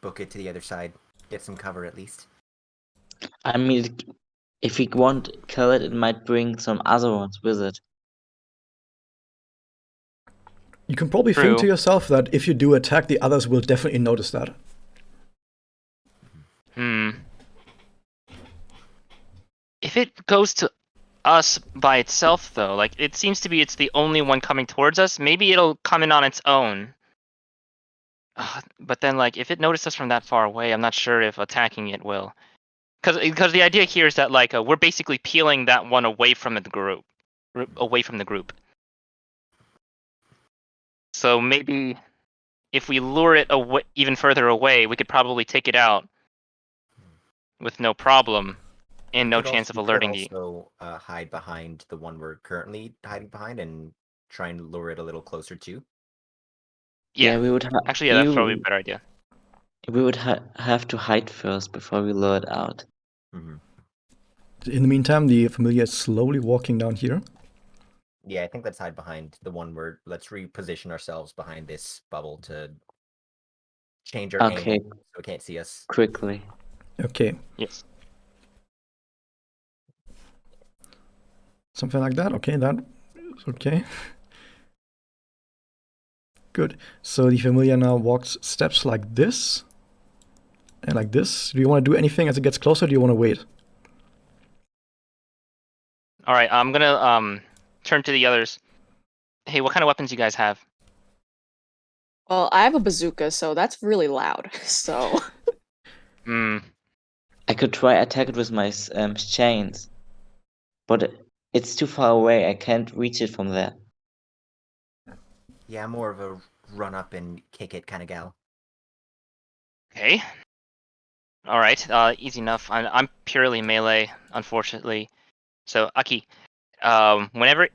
book it to the other side. Get some cover at least. I mean, if we won't kill it, it might bring some other ones with it. You can probably True. think to yourself that if you do attack, the others will definitely notice that. If it goes to us by itself, though, like it seems to be it's the only one coming towards us, maybe it'll come in on its own. But then, like, if it noticed us from that far away, I'm not sure if attacking it will. Because the idea here is that, like, we're basically peeling that one away from the group. So maybe if we lure it away, even further away, we could probably take it out with no problem and no chance of alerting the... also hide behind the one we're currently hiding behind and try and lure it a little closer too. Yeah, we would actually, yeah, that's probably a better idea. We would have to hide first before we lure it out. Mm-hmm. In the meantime, the familiar is slowly walking down here. Yeah, I think let's hide behind the one where let's reposition ourselves behind this bubble to change our angle so it can't see us. Quickly. Okay. Yes. Something like that. Okay, that is okay. Good. So the familiar now walks steps like this and like this. Do you want to do anything as it gets closer? Or do you want to wait? All right, I'm gonna turn to the others. Hey, what kind of weapons you guys have? Well, I have a bazooka, so that's really loud. So. I could try attack it with my chains, but it's too far away. I can't reach it from there. Yeah, I'm more of a run up and kick it kind of gal. Okay. All right. Easy enough. I'm purely melee, unfortunately. So Aki, whenever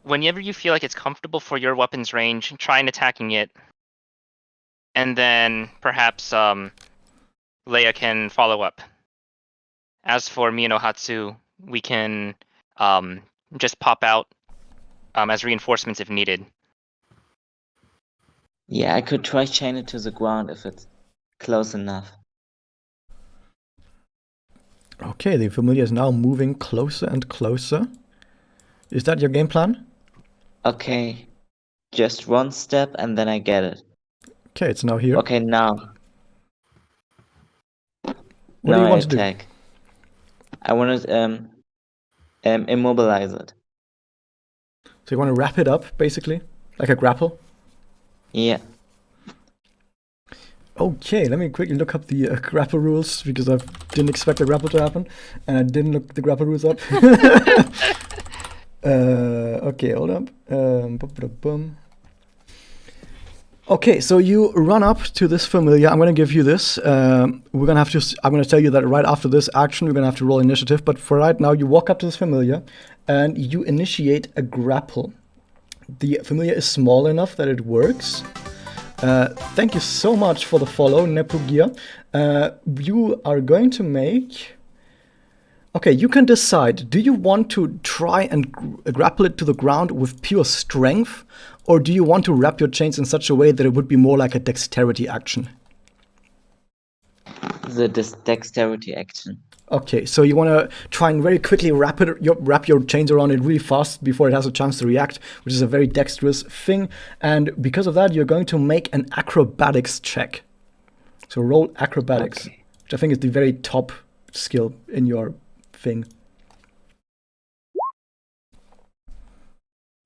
you feel like it's comfortable for your weapon's range, try and attacking it, and then perhaps Leia can follow up. As for me and Ohatsu, we can just pop out as reinforcements if needed. Yeah, I could try chain it to the ground if it's close enough. Okay, the familiar is now moving closer and closer. Is that your game plan? Okay, just one step and then I get it. Okay, it's now here. Okay, now. What do you want to do? I want to immobilize it. So you want to wrap it up, basically? Like a grapple? Yeah. Okay, let me quickly look up the grapple rules, because I didn't expect the grapple to happen, and I didn't look the grapple rules up. Okay, hold up. Okay, so you run up to this familiar. I'm going to give you this. I'm going to tell you that right after this action, we're going to have to roll initiative. But for right now, you walk up to this familiar, and you initiate a grapple. The familiar is small enough that it works. Thank you so much for the follow, Nepugia. You are going to make Okay, you can decide. Do you want to try and grapple it to the ground with pure strength, or do you want to wrap your chains in such a way that it would be more like a dexterity action? The dexterity action. Okay, so you want to try and very quickly wrap your chains around it really fast before it has a chance to react, which is a very dexterous thing. And because of that, you're going to make an acrobatics check. So roll acrobatics, Okay. which I think is the very top skill in your thing.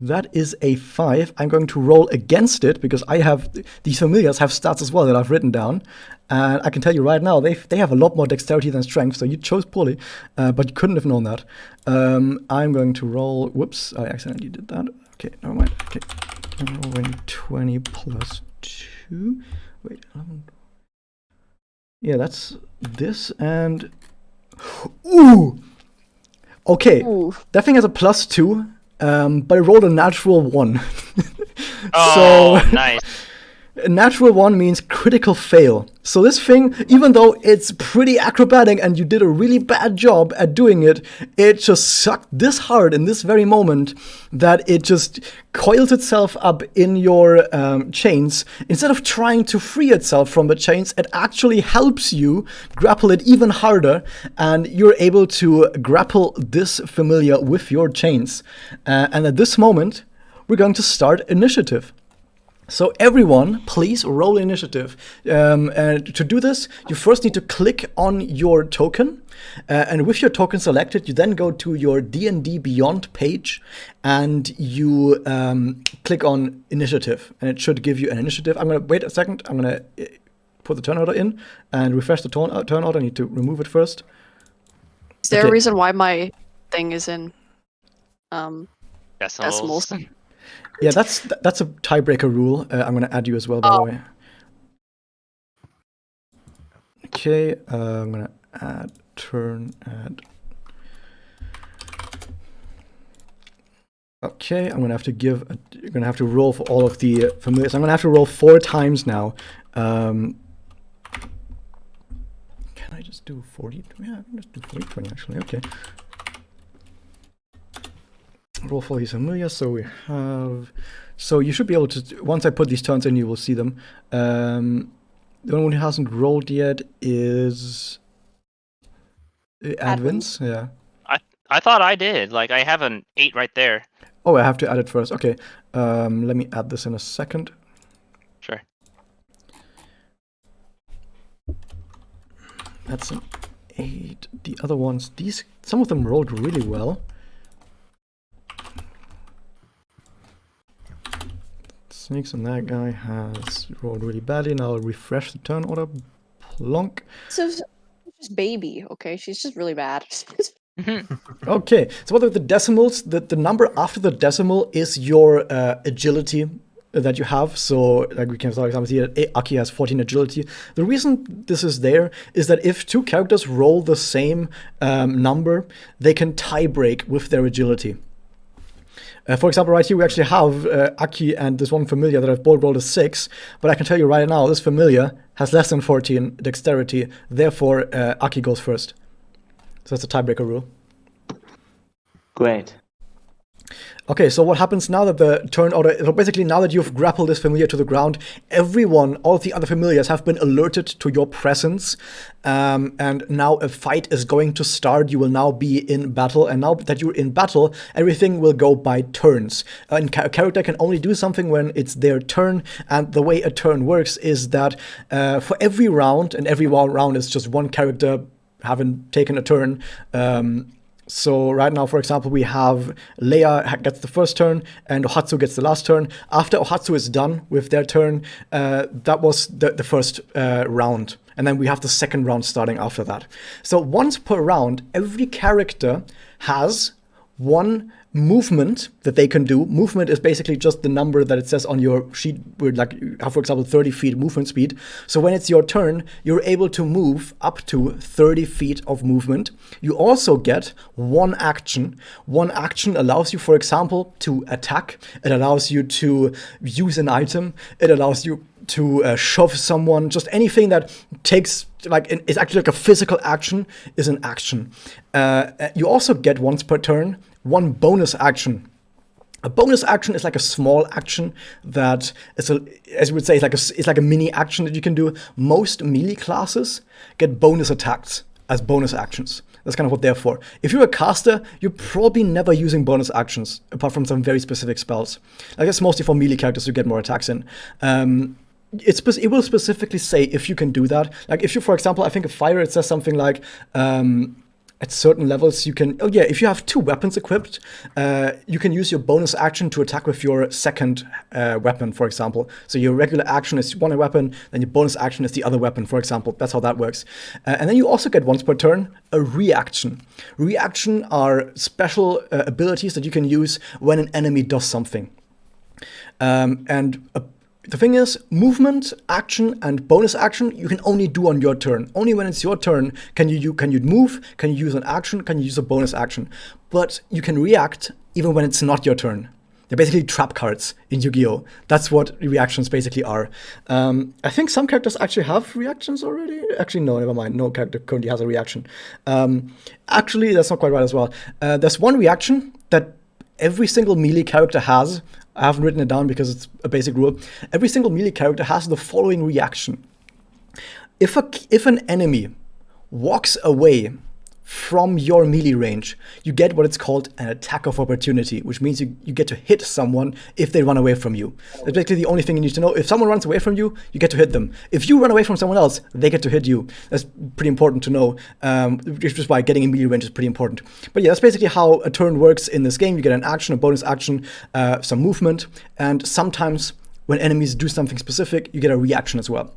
That is a 5. I'm going to roll against it because these familiars have stats as well that I've written down. And I can tell you right now, they have a lot more dexterity than strength, so you chose poorly, but you couldn't have known that. I'm going to roll, whoops, I accidentally did that. Okay, never mind. Okay, I'm rolling 20 plus 2. Wait, 11. Yeah, that's this, and ooh! Okay, Ooh. that thing has a plus 2. But I rolled a natural 1. Oh, So nice. a natural 1 means critical fail. So this thing, even though it's pretty acrobatic and you did a really bad job at doing it, it just sucked this hard in this very moment that it just coils itself up in your chains. Instead of trying to free itself from the chains, it actually helps you grapple it even harder, and you're able to grapple this familiar with your chains. And at this moment, we're going to start initiative. So everyone, please roll initiative. And to do this, you first need to click on your token. And with your token selected, you then go to your D&D Beyond page and you click on initiative. And it should give you an initiative. I'm going to wait a second. I'm going to put the turn order in and refresh the turn order. I need to remove it first. Is there Okay. a reason why my thing is in Decimals. decimals? Yeah, that's a tiebreaker rule. I'm going to add you as well, by the way. Okay, I'm going to add turn add. Okay, I'm going to have to you're going to have to roll for all of the familiars. I'm going to have to roll 4 times now. Can I just do 40? Yeah, I can just do 40, 20 actually. Okay. Roll for these familiars. So we have. So you should be able to. Once I put these turns in, you will see them. The only one who hasn't rolled yet is Advins. Yeah. I thought I did. Like, I have an 8 right there. Oh, I have to add it first. Okay. Let me add this in a second. Sure. That's an 8. The other ones, some of them rolled really well. Sneaks, and that guy has rolled really badly. Now I'll refresh the turn order. Plonk. So she's just baby, okay? She's just really bad. Okay, so what are the decimals? The number after the decimal is your agility that you have. So, like we can, for example, see that Aki has 14 agility. The reason this is there is that if 2 characters roll the same number, they can tie break with their agility. For example, right here we actually have Aki and this one familiar that have both rolled a 6, but I can tell you right now, this familiar has less than 14 dexterity, therefore Aki goes first. So that's a tiebreaker rule. Great. Okay, so what happens now that the turn order, so basically now that you've grappled this familiar to the ground, all of the other familiars have been alerted to your presence, and now a fight is going to start. You will now be in battle, and now that you're in battle, everything will go by turns. A character can only do something when it's their turn, and the way a turn works is that for every round, and every round is just one character having taken a turn, so right now, for example, we have Leia gets the first turn and Ohatsu gets the last turn. After Ohatsu is done with their turn, that was the first round. And then we have the second round starting after that. So once per round, every character has one movement that they can do. Movement is basically just the number that it says on your sheet, where like you have, for example, 30 feet movement speed. So when it's your turn, you're able to move up to 30 feet of movement. You also get one action. One action allows you, for example, to attack. It allows you to use an item. It allows you to shove someone, just anything that takes is actually like a physical action is an action. You also get once per turn one bonus action. A bonus action is like a small action that is, as we would say, it's like a mini action that you can do. Most melee classes get bonus attacks as bonus actions. That's kind of what they're for. If you're a caster, you're probably never using bonus actions, apart from some very specific spells. I guess mostly for melee characters to get more attacks in. It will specifically say if you can do that. Like if you, for example, I think a fire, it says something like, at certain levels you can, if you have 2 weapons equipped, you can use your bonus action to attack with your second weapon, for example. So your regular action is one weapon, then your bonus action is the other weapon, for example. That's how that works. And then you also get once per turn a reaction. Reaction are special abilities that you can use when an enemy does something. The thing is, movement, action, and bonus action you can only do on your turn. Only when it's your turn can you move, can you use an action, can you use a bonus action. But you can react even when it's not your turn. They're basically trap cards in Yu-Gi-Oh! That's what reactions basically are. I think some characters actually have reactions already. Actually, no, never mind. No character currently has a reaction. Actually, that's not quite right as well. There's one reaction that every single melee character has. I haven't written it down because it's a basic rule. Every single melee character has the following reaction. If an enemy walks away from your melee range, you get what it's called an attack of opportunity, which means you get to hit someone if they run away from you. That's basically the only thing you need to know. If someone runs away from you, you get to hit them. If you run away from someone else, they get to hit you. That's pretty important to know, which is why getting in melee range is pretty important. But yeah, that's basically how a turn works in this game. You get an action, a bonus action, some movement, and sometimes when enemies do something specific, you get a reaction as well.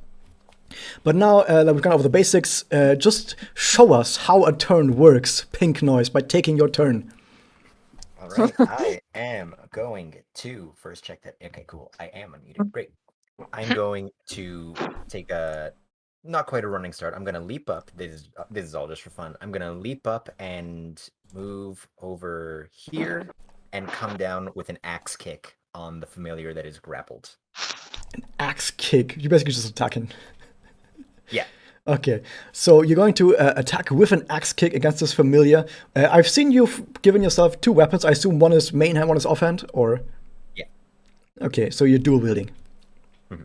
But now that we've gone over the basics, just show us how a turn works, Pink Noise, by taking your turn. All right, I am going to first check that. Okay, cool. I am unmuted. Great. I'm going to take a not quite a running start. I'm going to leap up. This is all just for fun. I'm going to leap up and move over here and come down with an axe kick on the familiar that is grappled. An axe kick? You're basically just attacking. Yeah. Okay, so you're going to attack with an axe kick against this familiar. I've seen you've given yourself 2 weapons. I assume one is main hand, one is offhand, or? Yeah. Okay, so you're dual wielding. Mm-hmm.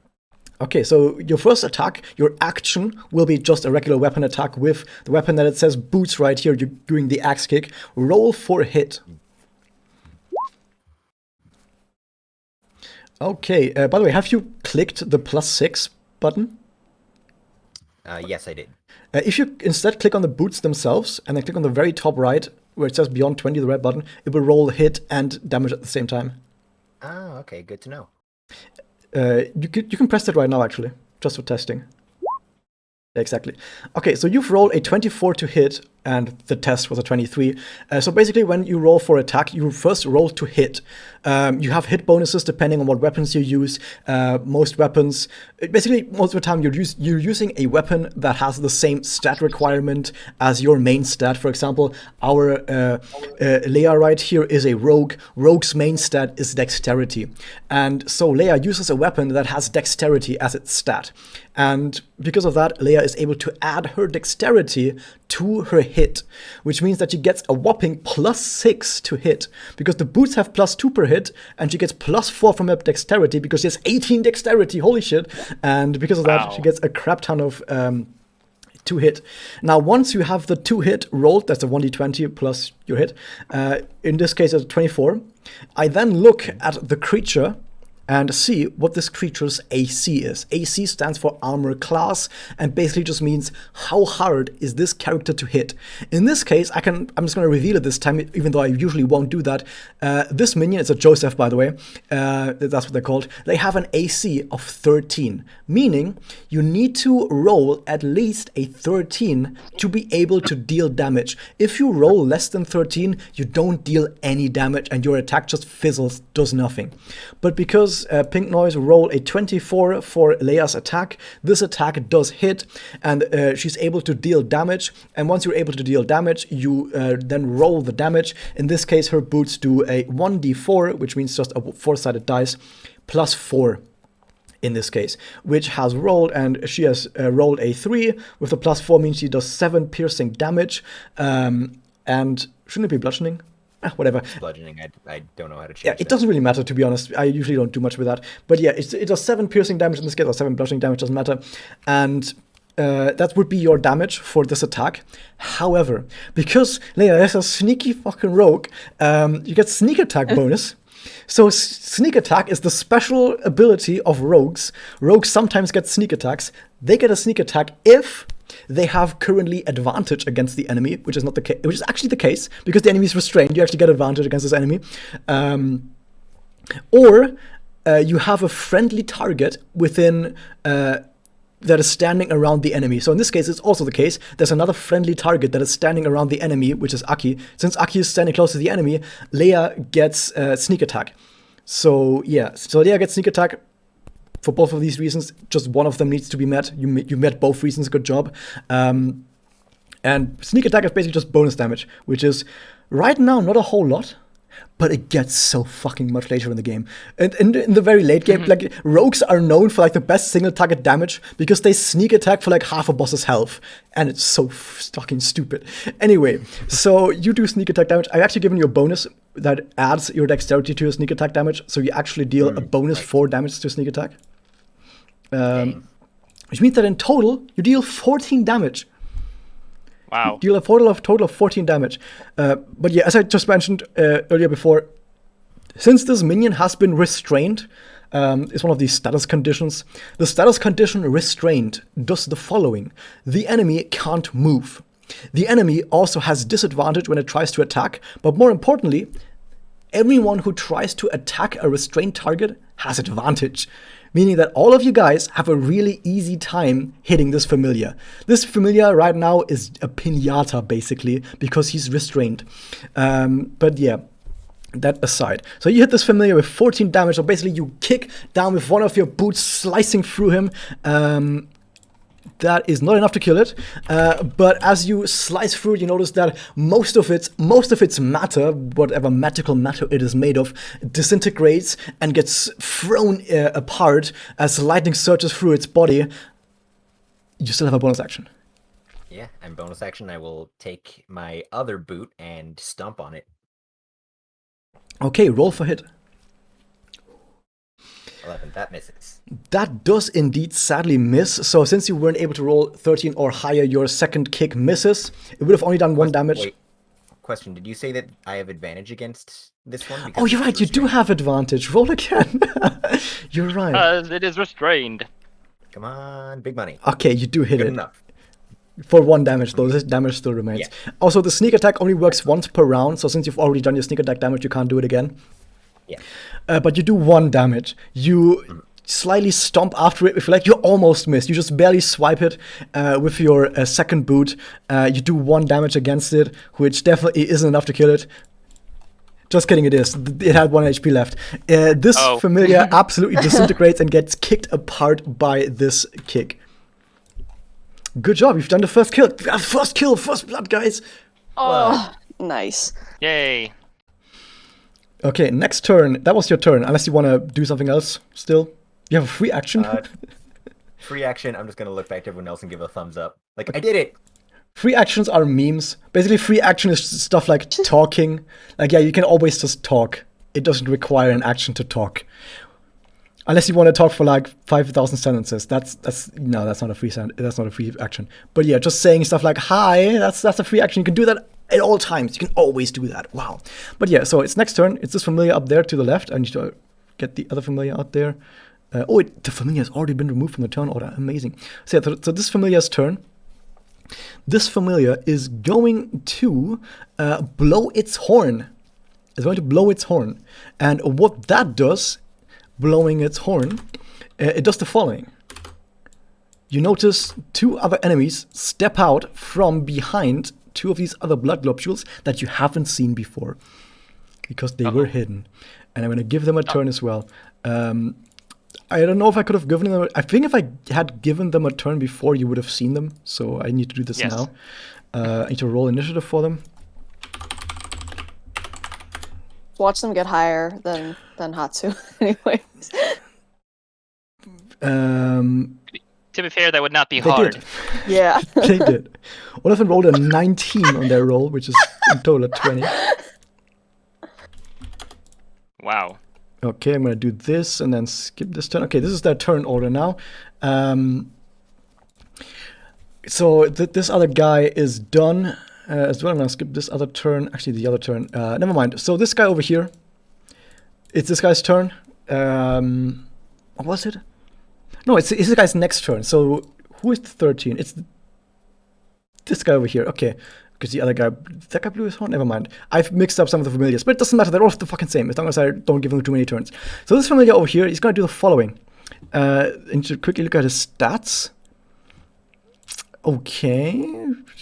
Okay, so your first attack, your action, will be just a regular weapon attack with the weapon that it says boots right here. You're doing the axe kick. Roll for hit. Okay, by the way, have you clicked the +6 button? Yes, I did. If you instead click on the boots themselves and then click on the very top right where it says beyond 20, the red button, it will roll hit and damage at the same time. Ah, okay, good to know. You can press that right now, actually, just for testing. Exactly. Okay, so you've rolled a 24 to hit, and the test was a 23. So basically, when you roll for attack, you first roll to hit. You have hit bonuses depending on what weapons you use. Most weapons, basically, most of the time, you're using a weapon that has the same stat requirement as your main stat. For example, our Leia right here is a rogue. Rogue's main stat is dexterity. And so Leia uses a weapon that has dexterity as its stat. And because of that, Leia is able to add her dexterity to her hit, which means that she gets a whopping +6 to hit, because the boots have +2 per hit, and she gets +4 from her dexterity because she has 18 dexterity. Holy shit! And because of that, she gets a crap ton of 2 hit. Now, once you have the 2 hit rolled, that's a 1d20 plus your hit. In this case, it's a 24. I then look at the creature and see what this creature's AC is. AC stands for armor class, and basically just means how hard is this character to hit. In this case, I'm just going to reveal it this time, even though I usually won't do that. This minion, it's a Joseph, by the way, that's what they're called. They have an AC of 13, meaning you need to roll at least a 13 to be able to deal damage. If you roll less than 13, you don't deal any damage, and your attack just fizzles, does nothing. But because Pink Noise rolled a 24 for Leia's attack, this attack does hit, and she's able to deal damage. And once you're able to deal damage, you then roll the damage. In this case, her boots do a 1d4, which means just a 4-sided dice, +4. in this case, which has rolled, and she has rolled a 3 with a +4 means she does 7 piercing damage. And shouldn't it be bludgeoning? Whatever. Bludgeoning, I don't know how to change Yeah, it doesn't really matter, to be honest. I usually don't do much with that. But yeah, it does 7 piercing damage in this case, or 7 bludgeoning damage, doesn't matter. And that would be your damage for this attack. However, because Leia is a sneaky fucking rogue, you get sneak attack bonus. So sneak attack is the special ability of rogues. Rogues sometimes get sneak attacks. They get a sneak attack if they have currently advantage against the enemy, which is not the case, which is actually the case because the enemy is restrained. You actually get advantage against this enemy, or you have a friendly target within that is standing around the enemy. So in this case, it's also the case. There's another friendly target that is standing around the enemy, which is Aki. Since Aki is standing close to the enemy, Leia gets sneak attack. So yeah, so Leia gets sneak attack. For both of these reasons, just one of them needs to be met. You met both reasons, good job. And sneak attack is basically just bonus damage, which is right now not a whole lot, but it gets so fucking much later in the game. And in the very late game, like rogues are known for like the best single target damage because they sneak attack for like half a boss's health, and it's so fucking stupid. Anyway, so you do sneak attack damage. I've actually given you a bonus that adds your dexterity to your sneak attack damage, so you actually deal a bonus 4 damage to sneak attack. Which means that in total, you deal 14 damage. Wow. You deal a total of 14 damage. But yeah, as I just mentioned earlier before, since this minion has been restrained, it's one of these status conditions. The status condition restrained does the following. The enemy can't move. The enemy also has disadvantage when it tries to attack, but more importantly, everyone who tries to attack a restrained target has advantage. Meaning that all of you guys have a really easy time hitting this familiar. This familiar right now is a piñata, basically, because he's restrained. But yeah, that aside. So you hit this familiar with 14 damage, so basically you kick down with one of your boots, slicing through him. That is not enough to kill it, but as you slice through it, you notice that most of its matter, whatever magical matter it is made of, disintegrates and gets thrown apart as lightning surges through its body. You still have a bonus action. Yeah, and bonus action, I will take my other boot and stomp on it. Okay, roll for hit. 11, that misses. That does indeed sadly miss. So since you weren't able to roll 13 or higher, your second kick misses. It would have only done 1 damage. Wait, question, did you say that I have advantage against this one? Oh, you're right, you do have advantage. Roll again. You're right. It is restrained. Come on, big money. Okay, you do hit Good it. enough. For 1 damage, though. This damage still remains. Yeah. Also, the sneak attack only works once per round, so since you've already done your sneak attack damage, you can't do it again. Yeah. But you do 1 damage. You slightly stomp after it. If you like, you almost miss. You just barely swipe it with your second boot. You do 1 damage against it, which definitely isn't enough to kill it. Just kidding, it is. It had 1 HP left. This familiar absolutely disintegrates and gets kicked apart by this kick. Good job, you've done the first kill. First kill, first blood, guys. Oh, nice. Yay. Okay, next turn. That was your turn, unless you want to do something else still. You have a free action. Free action, I'm just going to look back to everyone else and give a thumbs up. Like, I did it! Free actions are memes. Basically, free action is stuff like talking. Like, yeah, you can always just talk. It doesn't require an action to talk. Unless you want to talk for like 5,000 sentences. That's not a free action. But yeah, just saying stuff like hi, that's a free action. You can do that at all times. You can always do that. Wow. But yeah, so it's next turn. It's this familiar up there to the left. I need to get the other familiar out there. The familiar has already been removed from the turn order. Amazing. So yeah, so this familiar's turn. This familiar is going to blow its horn. It's going to blow its horn. And what that does, blowing its horn, it does the following. You notice 2 other enemies step out from behind 2 of these other blood globules that you haven't seen before because they were hidden. And I'm going to give them a turn as well. I don't know if I could have given them. I think if I had given them a turn before, you would have seen them. So I need to do this now. I need to roll initiative for them. Watch them get higher than Hatsu. Anyways. To be fair, that would not be They hard. did. Yeah. They did. One of them rolled a 19 on their roll, which is in total a 20. Wow. Okay, I'm gonna do this and then skip this turn. Okay, this is their turn order now. So this other guy is done as well. I'm gonna skip this other turn. Actually, the other turn. Never mind. So this guy over here, it's this guy's turn. What was it? No, it's this guy's next turn. So who is the 13? It's this guy over here. Okay. Because the other guy, that guy blew his horn? Never mind. I've mixed up some of the familiars, but it doesn't matter. They're all the fucking same, as long as I don't give them too many turns. So this familiar over here, he's going to do the following. And to quickly look at his stats. Okay.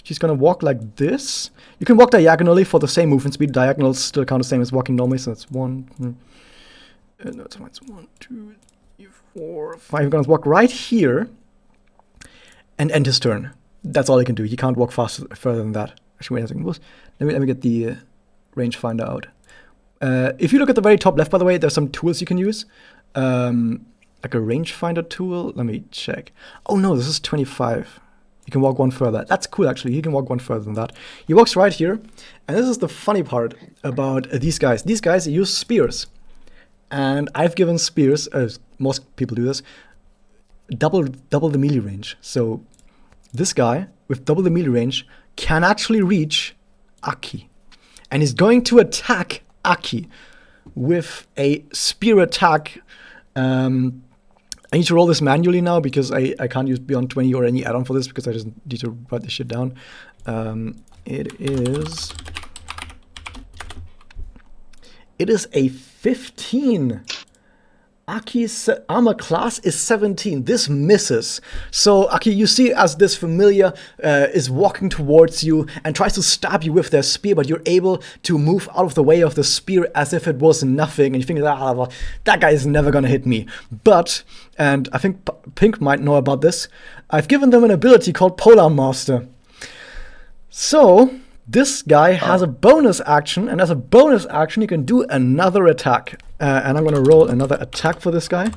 He's going to walk like this. You can walk diagonally for the same movement speed. Diagonals still count the same as walking normally, so that's 1. No, it's 1, 2, 3, 4, 5. He's going to walk right here and end his turn. That's all he can do. He can't walk further than that. Actually, wait a second. Let me get the rangefinder out. If you look at the very top left, by the way, there's some tools you can use. Like a rangefinder tool. Let me check. Oh no, this is 25. You can walk one further. That's cool, actually. He can walk one further than that. He walks right here. And this is the funny part about these guys. These guys use spears. And I've given spears, as most people do this, double the melee range. So this guy, with double the melee range, can actually reach Aki. And he's going to attack Aki with a spear attack. I need to roll this manually now because I can't use Beyond 20 or any add-on for this because I just need to write this shit down. It is a 15. Aki's armor class is 17. This misses. So, Aki, you see as this familiar is walking towards you and tries to stab you with their spear, but you're able to move out of the way of the spear as if it was nothing. And you think, well, that guy is never going to hit me. But, and I think Pink might know about this, I've given them an ability called Polar Master. So, this guy has a bonus action, and as a bonus action, you can do another attack. And I'm going to roll another attack for this guy.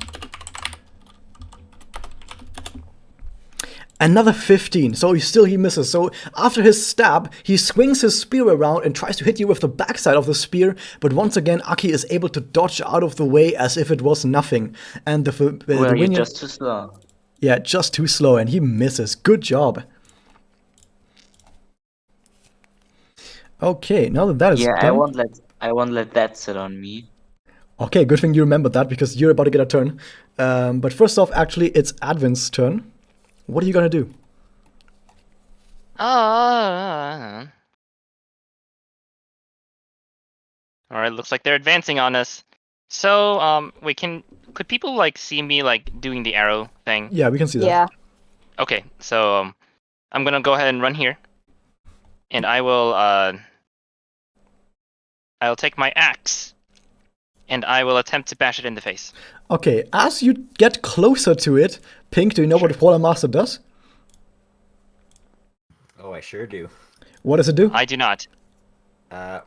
Another 15, so he misses. So after his stab, he swings his spear around and tries to hit you with the backside of the spear. But once again, Aki is able to dodge out of the way as if it was nothing. And Well, you're just too slow. Yeah, just too slow, and he misses. Good job. Okay, now that is Yeah, done. I won't let that sit on me. Okay, good thing you remembered that because you're about to get a turn. But first off, actually, it's Advin's turn. What are you gonna do? Alright, looks like they're advancing on us. So, wait, could people like see me like doing the arrow thing? Yeah, we can see that. Yeah. Okay, so I'm gonna go ahead and run here, and I will I'll take my axe, and I will attempt to bash it in the face. Okay, as you get closer to it, Pink, do you know what Polar Master does? Oh, I sure do. What does it do? I do not.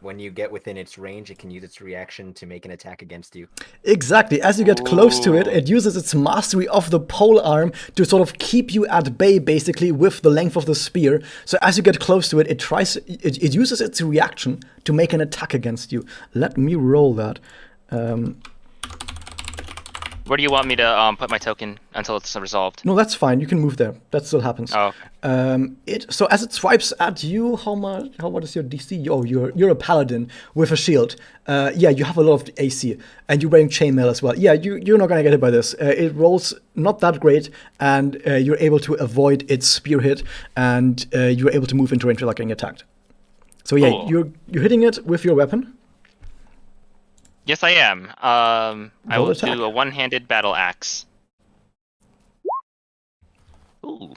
When you get within its range, it can use its reaction to make an attack against you. Exactly. As you get close to it, Ooh. it uses its mastery of the pole arm to sort of keep you at bay, basically, with the length of the spear. So as you get close to it, it uses its reaction to make an attack against you. Let me roll that. Where do you want me to put my token until it's resolved? No, that's fine. You can move there. That still happens. Oh, okay. So as it swipes at you, what is your DC? Oh, you're a paladin with a shield. Yeah, you have a lot of AC, and you're wearing chainmail as well. Yeah, you're not gonna get hit by this. It rolls not that great, and you're able to avoid its spear hit, and you're able to move into range without getting attacked. So yeah, Cool. you're hitting it with your weapon. Yes, I am. I Roll will attack. do a one-handed battle axe. Ooh, Ooh,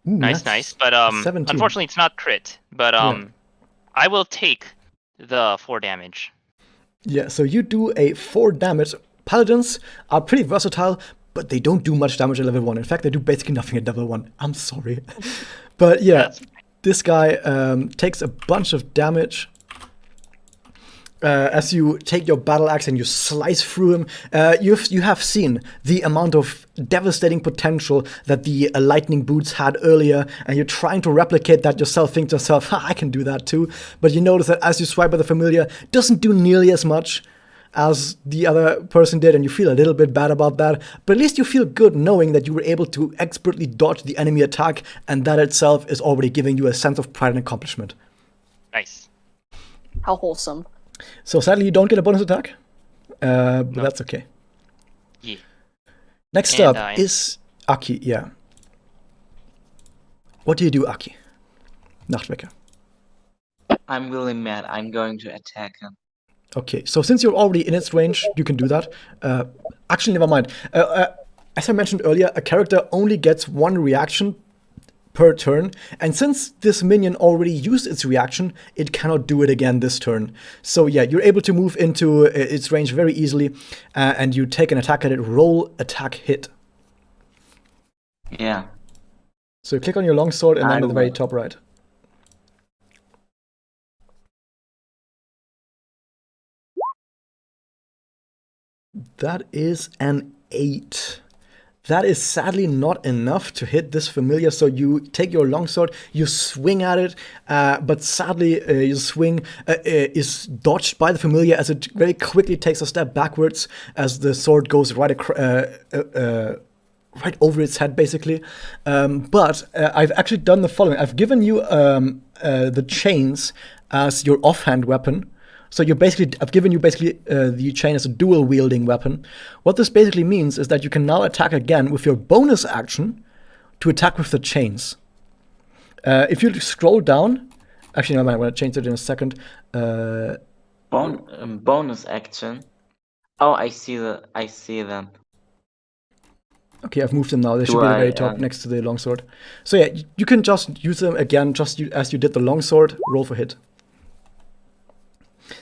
nice, that's nice. But 17. unfortunately, it's not crit. But Yeah. I will take the 4 damage. Yeah, so you do a 4 damage. Paladins are pretty versatile, but they don't do much damage at level 1. In fact, they do basically nothing at level 1. I'm sorry. But yeah, That's- this guy takes a bunch of damage. as you take your battle axe and you slice through him, you have seen the amount of devastating potential that the lightning boots had earlier, and you're trying to replicate that yourself, think to yourself, ha, I can do that too. But you notice that as you swipe at the familiar, it doesn't do nearly as much as the other person did, and you feel a little bit bad about that. But at least you feel good knowing that you were able to expertly dodge the enemy attack, and that itself is already giving you a sense of pride and accomplishment. Nice. How wholesome. So sadly, you don't get a bonus attack, but No. that's okay. Yeah. Next And, up is Aki, yeah. What do you do, Aki? Nachtwecker. I'm really mad. I'm going to attack him. Okay, so since you're already in its range, you can do that. Actually, never mind. As I mentioned earlier, a character only gets one reaction per turn, and since this minion already used its reaction, it cannot do it again this turn. So yeah, you're able to move into its range very easily, and you take an attack at it. Roll attack hit. Yeah. So you click on your longsword and then I at the very will. top right. That is an 8. That is sadly not enough to hit this familiar, so you take your longsword, you swing at it, but sadly your swing is dodged by the familiar as it very quickly takes a step backwards as the sword goes right over its head, basically. But I've actually done the following. I've given you the chains as your offhand weapon. So I've given you basically the chain as a dual wielding weapon. What this basically means is that you can now attack again with your bonus action to attack with the chains. If you scroll down, actually, no, I'm going to change it in a second. Bonus action. Oh, I see them. Okay, I've moved them now. They should Do be at the I, very top next to the longsword. So yeah, you can just use them again, as you did the longsword. Roll for hit.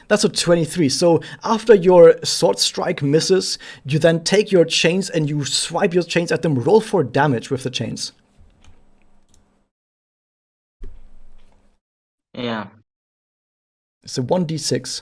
That's a 23. So after your sword strike misses, you then take your chains and you swipe your chains at them. Roll for damage with the chains. Yeah. It's a 1d6.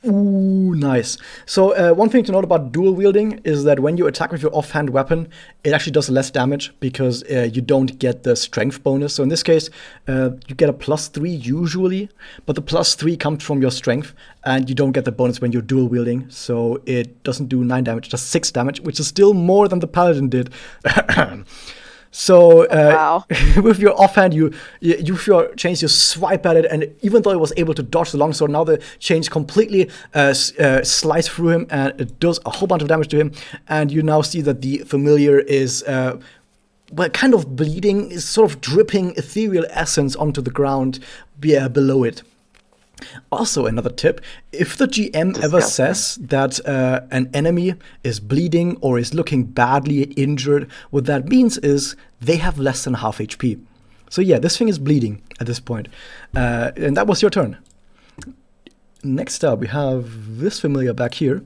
Ooh, nice. So one thing to note about dual wielding is that when you attack with your offhand weapon, it actually does less damage because you don't get the strength bonus. So in this case, you get a +3 usually, but the +3 comes from your strength, and you don't get the bonus when you're dual wielding. So it doesn't do 9 damage, just 6 damage, which is still more than the paladin did. So Wow. with your offhand, you with your chains, you swipe at it, and even though it was able to dodge the longsword, now the chains completely slice through him, and it does a whole bunch of damage to him. And you now see that the familiar is kind of bleeding, is sort of dripping ethereal essence onto the ground below it. Also, another tip, if the GM ever Disgusting. says that an enemy is bleeding or is looking badly injured, what that means is they have less than half HP. So yeah, this thing is bleeding at this point. And that was your turn. Next up, we have this familiar back here.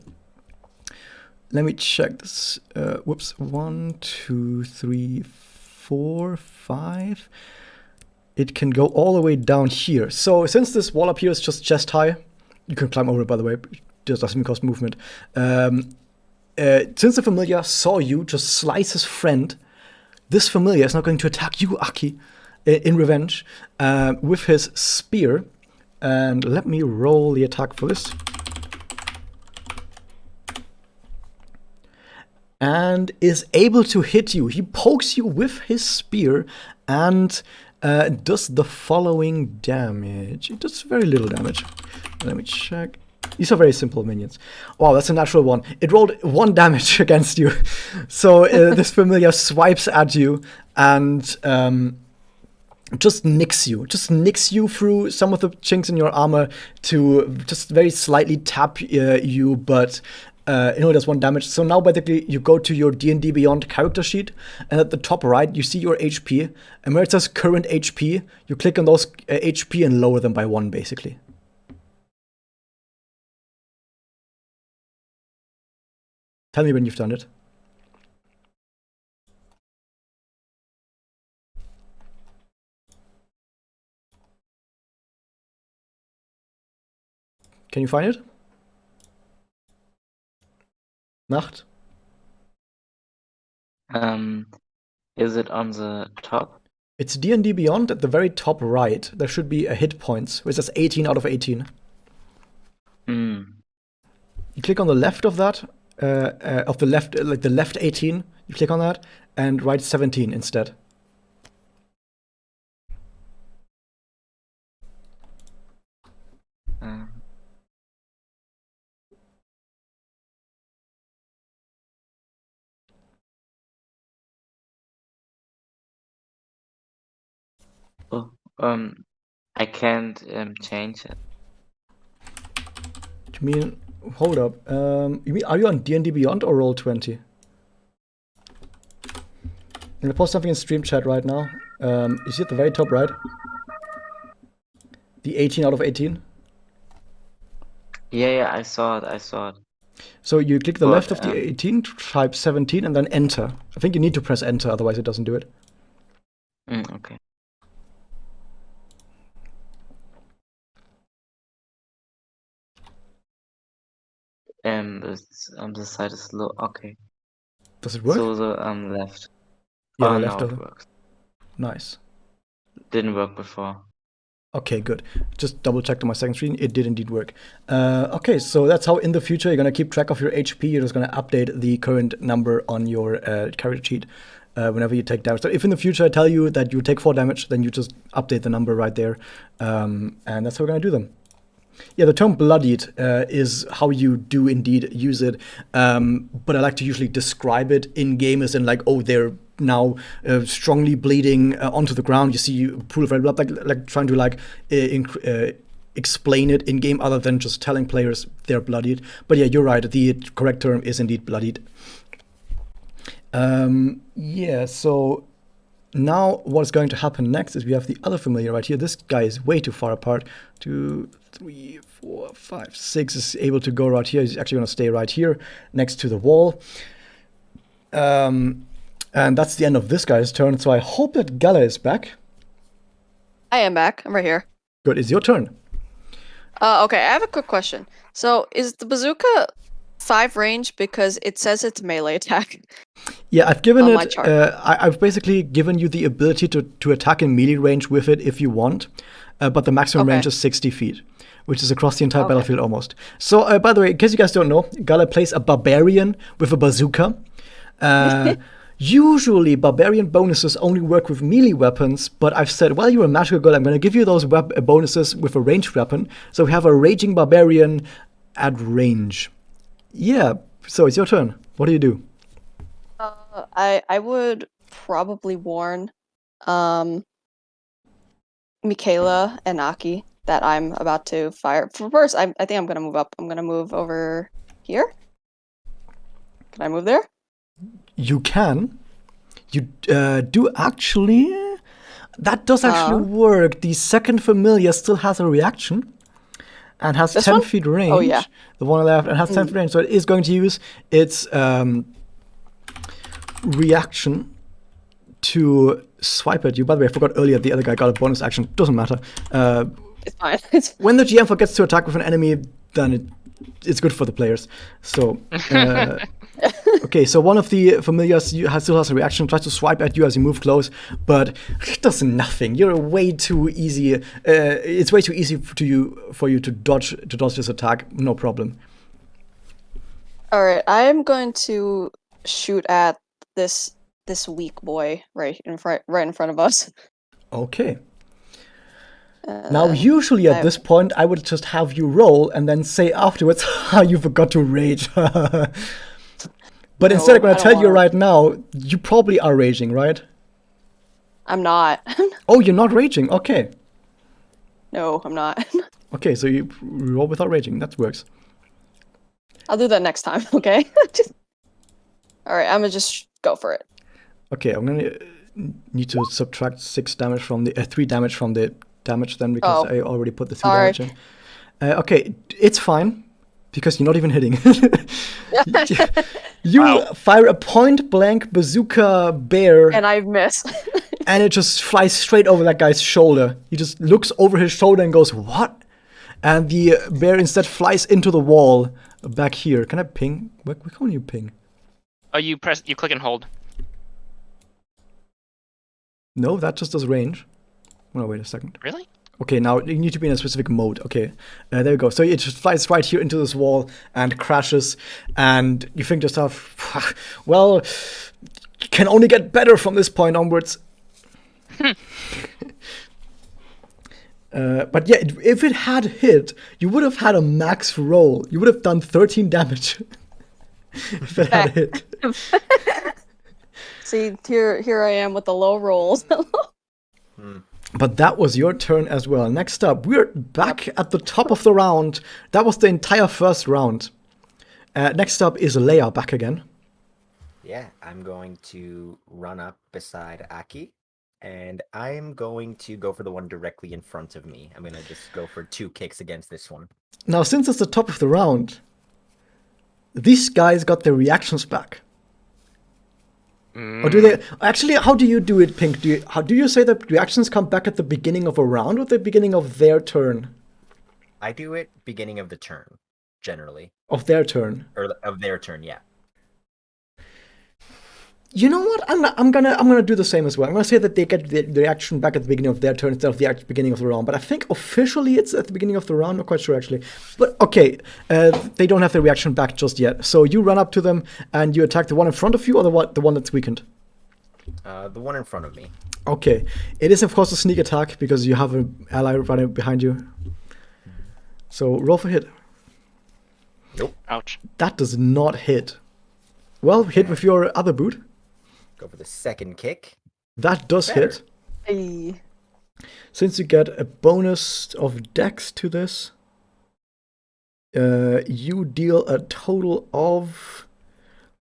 Let me check this. Whoops. 1, 2, 3, 4, 5. It can go all the way down here. So since this wall up here is just chest high, you can climb over it, by the way. It just doesn't cost movement. Since the familiar saw you just slice his friend, this familiar is now going to attack you, Aki, in revenge with his spear. And let me roll the attack for this. And is able to hit you. He pokes you with his spear and does the following damage. It does very little damage. Let me check. These are very simple minions. Wow, that's a natural 1. It rolled 1 damage against you. So this familiar swipes at you and just nicks you through some of the chinks in your armor to just very slightly tap you, but it only does 1 damage. So now basically you go to your D&D Beyond character sheet, and at the top right you see your HP, and where it says current HP, you click on those HP and lower them by 1 basically. Tell me when you've done it. Can you find it? Nacht? Is it on the top? It's D&D Beyond at the very top right. There should be a hit points, which says 18 out of 18. Hmm. You click on the left of that, of the left, like the left 18. You click on that and write 17 instead. Oh, I can't change it. You mean, hold up. You mean, are you on D&D Beyond or Roll20? I'm gonna post something in stream chat right now. You see at the very top right? The 18 out of 18. Yeah, I saw it. So you click the But, left of the 18, type 17, and then enter. I think you need to press enter, otherwise it doesn't do it. Okay. The side is low. Okay. Does it work? So the left. Yeah, the Oh, left now of it it. works. Nice. Didn't work before. Okay, good. Just double checked on my second screen. It did indeed work. Okay, so that's how in the future you're going to keep track of your HP. You're just going to update the current number on your character sheet whenever you take damage. So if in the future I tell you that you take 4 damage, then you just update the number right there. And that's how we're going to do them. Yeah, the term bloodied is how you do indeed use it. But I like to usually describe it in game as in like, oh, they're now strongly bleeding onto the ground. You see a pool of red blood, like trying to explain it in game other than just telling players they're bloodied. But yeah, you're right. The correct term is indeed bloodied. Yeah, so now what's going to happen next is we have the other familiar right here. This guy is way too far apart. 2, 3, 4, 5, 6 is able to go right here. He's actually going to stay right here next to the wall. And that's the end of this guy's turn. So I hope that Gala is back. I am back. I'm right here. Good, it's your turn. Okay, I have a quick question. So, is the bazooka 5 range because it says it's melee attack? Yeah, I've given On my it. chart. I've basically given you the ability to attack in melee range with it if you want, but the maximum Okay. range is 60 feet, which is across the entire Okay. battlefield almost. So, by the way, in case you guys don't know, Gala plays a barbarian with a bazooka. Usually, barbarian bonuses only work with melee weapons, but I've said, well, you're a magical girl, I'm going to give you those bonuses with a ranged weapon. So we have a raging barbarian at range. Yeah, so it's your turn. What do you do? I would probably warn Michaela and Aki that I'm about to fire. First, I think I'm gonna move up. I'm gonna move over here. Can I move there? You can. You do actually. That does actually work. The second familiar still has a reaction and has This 10 one? feet range. Oh, yeah. The one on the left and has 10 feet range. So it is going to use its reaction to swipe at you. By the way, I forgot earlier the other guy got a bonus action. Doesn't matter. It's fine. It's When the GM forgets to attack with an enemy, then it's good for the players. So, okay, so one of the familiars still has a reaction, tries to swipe at you as you move close, but it does nothing. You're way too easy. It's way too easy for you to dodge this attack. No problem. all right. I am going to shoot at this weak boy right in front of us. Okay. Now, usually at this point, I would just have you roll and then say afterwards, you forgot to rage. But instead, I'm going I to don't tell you wanna. right now, you probably are raging, right? I'm not. Oh, you're not raging. Okay. No, I'm not. Okay, so you roll without raging. That works. I'll do that next time. Okay. All right. I'm gonna just go for it. Okay, I'm going to need to subtract 6 damage from the 3 damage from the damage then because Oh. I already put the 3 Sorry. damage in. Okay, it's fine because you're not even hitting. You Wow. fire a point blank bazooka bear And I miss. and it just flies straight over that guy's shoulder. He just looks over his shoulder and goes, "What?" and the bear instead flies into the wall back here. Can I ping? Where can you ping? Oh, you click and hold. No, that just does range. Oh, wait a second. Really? Okay, now you need to be in a specific mode. Okay, there we go. So it just flies right here into this wall and crashes, and you think to yourself, well, can only get better from this point onwards. But yeah, if it had hit, you would have had a max roll. You would have done 13 damage if it had hit. See, here I am with the low rolls. But that was your turn as well. Next up, we're back at the top of the round. That was the entire first round. Next up is Leia back again. Yeah, I'm going to run up beside Aki, and I'm going to go for the one directly in front of me. I'm going to just go for 2 kicks against this one. Now, since it's the top of the round, these guys got their reactions back. Or do they actually? How do you do it, Pink? Do you say that reactions come back at the beginning of a round or the beginning of their turn? I do it beginning of the turn, generally. Of their turn. Or of their turn, yeah. You know what? I'm gonna do the same as well. I'm gonna say that they get the reaction back at the beginning of their turn instead of the beginning of the round. But I think officially it's at the beginning of the round. Not quite sure actually. But okay, they don't have the reaction back just yet. So you run up to them and you attack the one in front of you or the one that's weakened. The one in front of me. Okay, it is of course a sneak attack because you have an ally running behind you. So roll for hit. Nope. Ouch. That does not hit. Well, hit with your other boot. Go for the second kick. That does Better. hit. Hey. Since you get a bonus of dex to this, you deal a total of...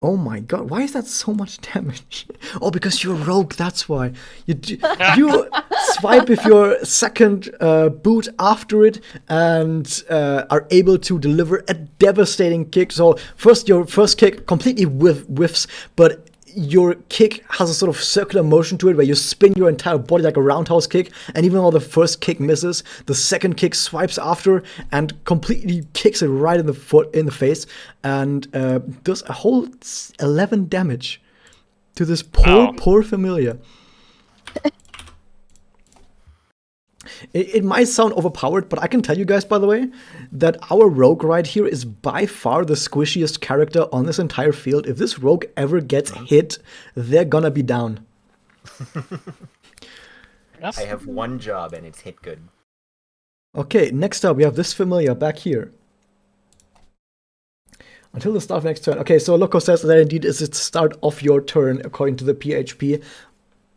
Oh my god, why is that so much damage? Oh, because you're rogue, that's why. You swipe with your second boot after it and are able to deliver a devastating kick. So first, your first kick completely whiffs, but your kick has a sort of circular motion to it where you spin your entire body like a roundhouse kick, and even though the first kick misses, the second kick swipes after and completely kicks it right in the face, and does a whole 11 damage to this poor familiar. It might sound overpowered, but I can tell you guys, by the way, that our rogue right here is by far the squishiest character on this entire field. If this rogue ever gets hit, they're gonna be down. I have one job and it's hit good. Okay, next up we have this familiar back here. Until the start of next turn. Okay, so Loco says that indeed is the start of your turn according to the PHP.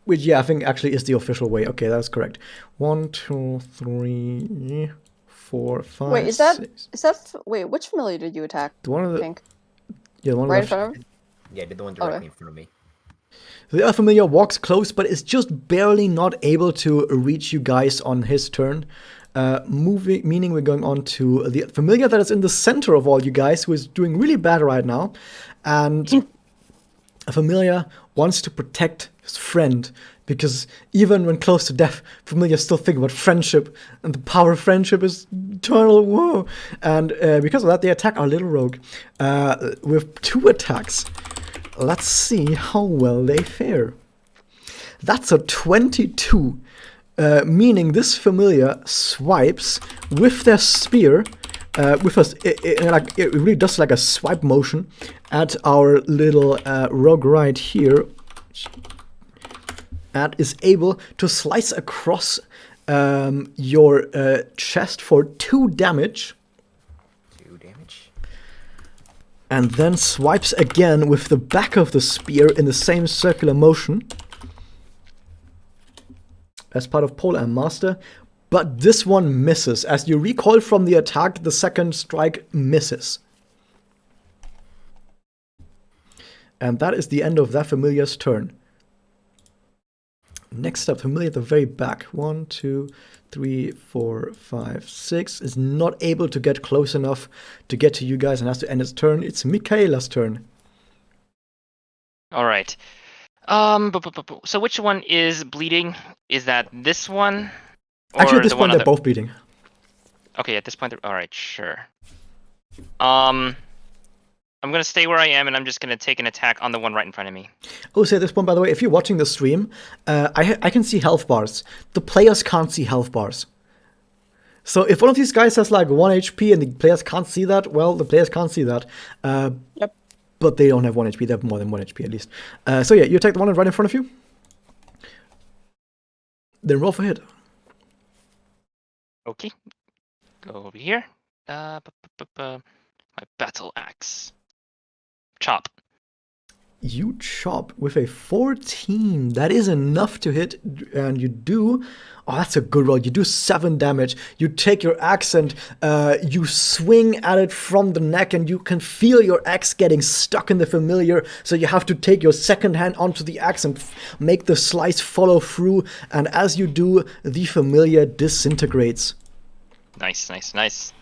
Which, yeah, I think actually is the official way. Okay, that's correct. 1, 2, 3, 4, 5. Wait, is that wait? Which familiar did you attack? The one of the Pink. Yeah, the one Right in left. front of him. Yeah, I did the one directly in front of me. The other familiar walks close, but is just barely not able to reach you guys on his turn. Meaning we're going on to the familiar that is in the center of all you guys, who is doing really bad right now, and a familiar wants to protect his friend, because even when close to death, familiar still think about friendship, and the power of friendship is eternal. Whoa! And because of that, they attack our little rogue with 2 attacks. Let's see how well they fare. That's a 22, meaning this familiar swipes with their spear. It really does like a swipe motion at our little rogue right here, and is able to slice across your chest for 2 damage. 2 damage. And then swipes again with the back of the spear in the same circular motion as part of Polar and Master. But this one misses. As you recoil from the attack, the second strike misses. And that is the end of that familiar's turn. Next up, familiar at the very back. 1, 2, 3, 4, 5, 6. Is not able to get close enough to get to you guys and has to end its turn. It's Michaela's turn. All right. So which one is bleeding? Is that this one? Or Actually, at this the one point, they're on both bleeding. Okay, at this point, all right, sure. I'm gonna stay where I am, and I'm just gonna take an attack on the one right in front of me. Oh, say at this point, by the way, if you're watching the stream, I can see health bars. The players can't see health bars. So if one of these guys has like 1 HP and the players can't see that, well, the players can't see that. Yep. But they don't have 1 HP. They have more than 1 HP at least. So yeah, you attack the one right in front of you. Then roll for hit. Okay. Go over here. My battle axe. Chop. You chop with a 14. That is enough to hit, and you do. Oh, that's a good roll. You do 7 damage. You take your axe and you swing at it from the neck, and you can feel your axe getting stuck in the familiar. So you have to take your second hand onto the axe and make the slice follow through. And as you do, the familiar disintegrates. Nice, nice, nice.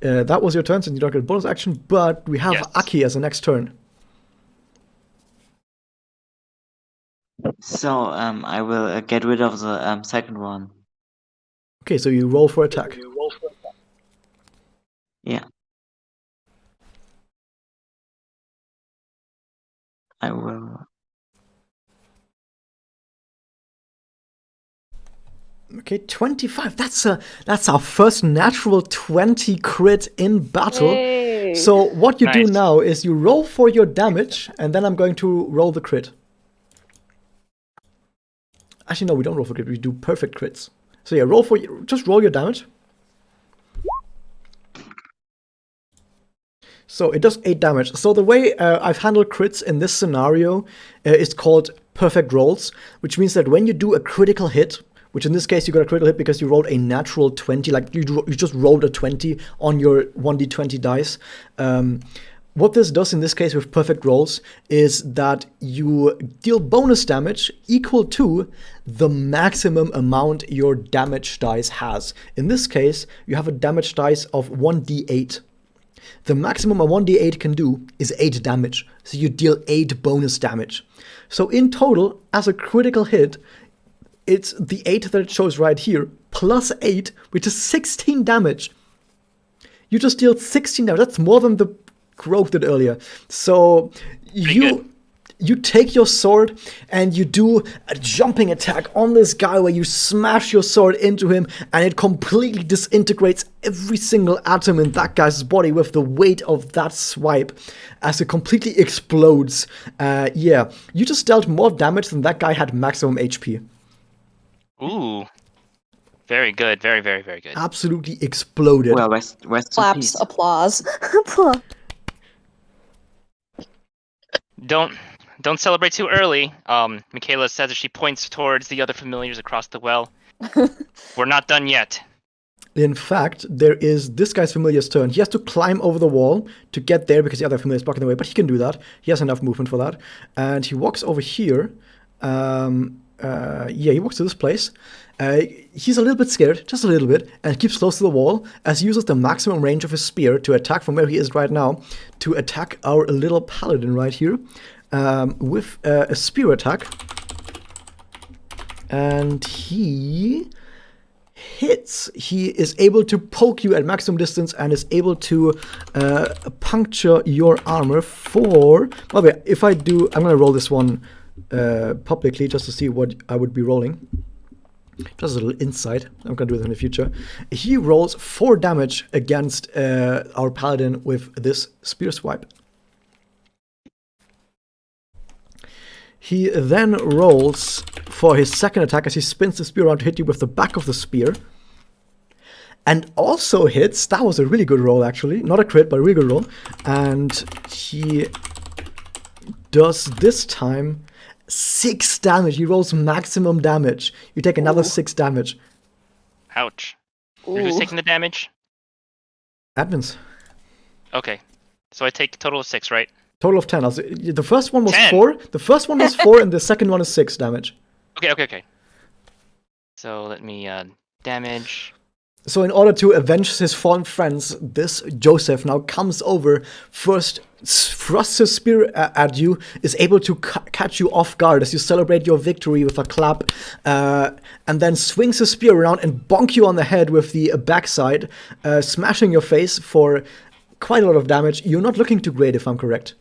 That was your turn, so you don't get a bonus action. But we have Yes. Aki as the next turn. So I will get rid of the second one. Okay, so you roll for attack. Yeah. I will. Okay, 25. That's our first natural 20 crit in battle. Yay. So what you do Nice. now is you roll for your damage, and then I'm going to roll the crit. Actually, no, we don't roll for crit. We do perfect crits. So yeah, just roll your damage. So it does 8 damage. So the way I've handled crits in this scenario is called perfect rolls, which means that when you do a critical hit, which in this case you got a critical hit because you rolled a natural 20, like you just rolled a 20 on your 1d20 dice. What this does in this case with perfect rolls is that you deal bonus damage equal to the maximum amount your damage dice has. In this case, you have a damage dice of 1d8. The maximum a 1d8 can do is 8 damage, so you deal 8 bonus damage. So in total, as a critical hit, it's the 8 that it shows right here, plus 8, which is 16 damage. You just deal 16 damage. That's more than the Grove did earlier. So you take your sword and you do a jumping attack on this guy where you smash your sword into him, and it completely disintegrates every single atom in that guy's body with the weight of that swipe as it completely explodes. Yeah, you just dealt more damage than that guy had maximum HP. Ooh. Very good. Very, very, very good. Absolutely exploded. Well, rest in Claps, peace. applause. Don't celebrate too early. Michaela says as she points towards the other familiars across the well. We're not done yet. In fact, there is this guy's familiar's turn. He has to climb over the wall to get there because the other familiar is blocking the way, but he can do that. He has enough movement for that. And he walks over here. He walks to this place. He's a little bit scared, just a little bit, and keeps close to the wall as he uses the maximum range of his spear to attack from where he is right now, to attack our little paladin right here with a spear attack. And he hits. He is able to poke you at maximum distance and is able to puncture your armor for... Well, wait, if I do... I'm going to roll this one publicly just to see what I would be rolling. Just a little insight. I'm going to do this in the future. He rolls 4 damage against our paladin with this spear swipe. He then rolls for his second attack as he spins the spear around to hit you with the back of the spear. And also hits. That was a really good roll, actually. Not a crit, but a really good roll. And he does this time 6 damage. He rolls maximum damage. You take another 6 damage. Ouch. Ooh. Who's taking the damage? Admins. Okay. So I take a total of 6, right? Total of 10. Also, the first one was 10. 4. The first one was 4, and the second one is 6 damage. Okay. So let me damage. So in order to avenge his fallen friends, this Joseph now comes over, first thrusts his spear at you, is able to catch you off guard as you celebrate your victory with a clap, and then swings his spear around and bonk you on the head with the backside, smashing your face for quite a lot of damage. You're not looking too great, if I'm correct.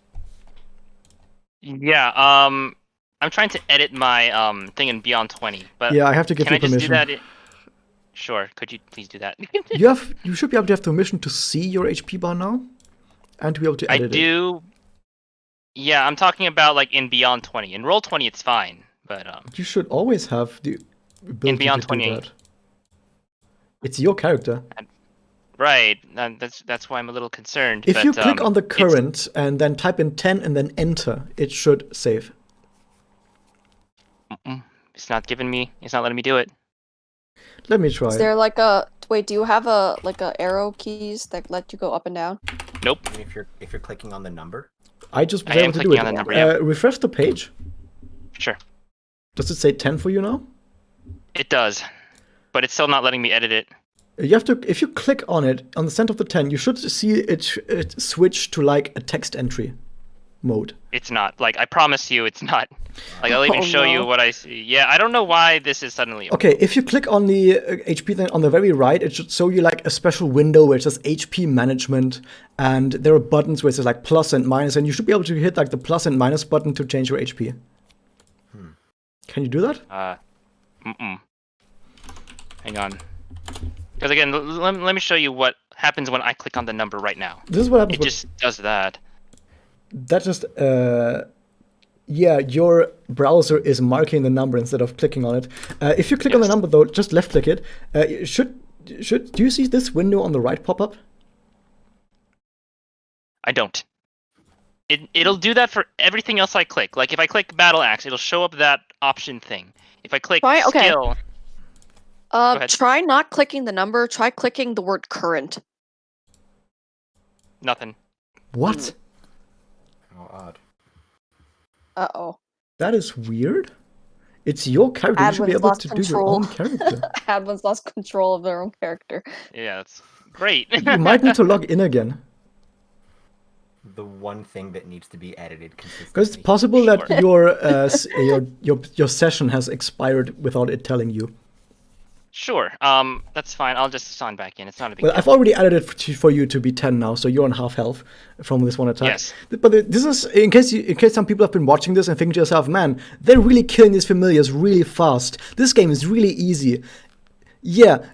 Yeah. I'm trying to edit my thing in Beyond 20, but Yeah, I have to give can you I just permission. do that? Sure. Could you please do that? You should be able to have permission to see your HP bar now, and to be able to I edit it. do. Yeah, I'm talking about like in Beyond 20. In Roll 20, it's fine, but You should always have the ability Beyond to 20. do that. It's your character. right. That's why I'm a little concerned. If but, you click on the it's- current and then type in 10 and then enter, it should save. It's not giving me. It's not letting me do it. Let me try. Is there like a wait? Do you have a arrow keys that let you go up and down? Nope. And if you're clicking on the number, I just was I am able to do clicking it. on the number, yeah. Refresh the page. Sure. Does it say 10 for you now? It does, but it's still not letting me edit it. You have to, if you click on it, on the center of the 10, you should see it switch to like a text entry mode. It's not. Like, I promise you, it's not. Like, I'll even Oh, show you no. what I see. Yeah, I don't know why this is suddenly. Okay, if you click on the HP thing on the very right, it should show you like a special window where it says HP management, and there are buttons where it says like plus and minus, and you should be able to hit like the plus and minus button to change your HP. Can you do that? Hang on. Because again, let me show you what happens when I click on the number right now. This is what happens. It just does that. That just yeah, your browser is marking the number instead of clicking on it. If you click on the Yes. number though, just left click it. Do you see this window on the right pop up? I don't. It'll do that for everything else I click. Like if I click Battle Axe, it'll show up that option thing. If I click Right, okay. Skill, ahead. Try not clicking the number. Try clicking the word current. nothing. What? oh odd. Uh-oh. That is weird. It's your character. You should be Adwin's able lost to do your own control. character. Adwin's lost control of their own character. Yeah, that's great. You might need to log in again. The one thing that needs to be edited consistently. Because it's possible that Sure. your session has expired without it telling you. Sure. That's fine. I'll just sign back in. It's not a big Well, deal. I've already added it for you to be 10 now, so you're on half health from this one attack. Yes. But this is in case some people have been watching this and thinking to yourself, man, they're really killing these familiars really fast. This game is really easy. Yeah,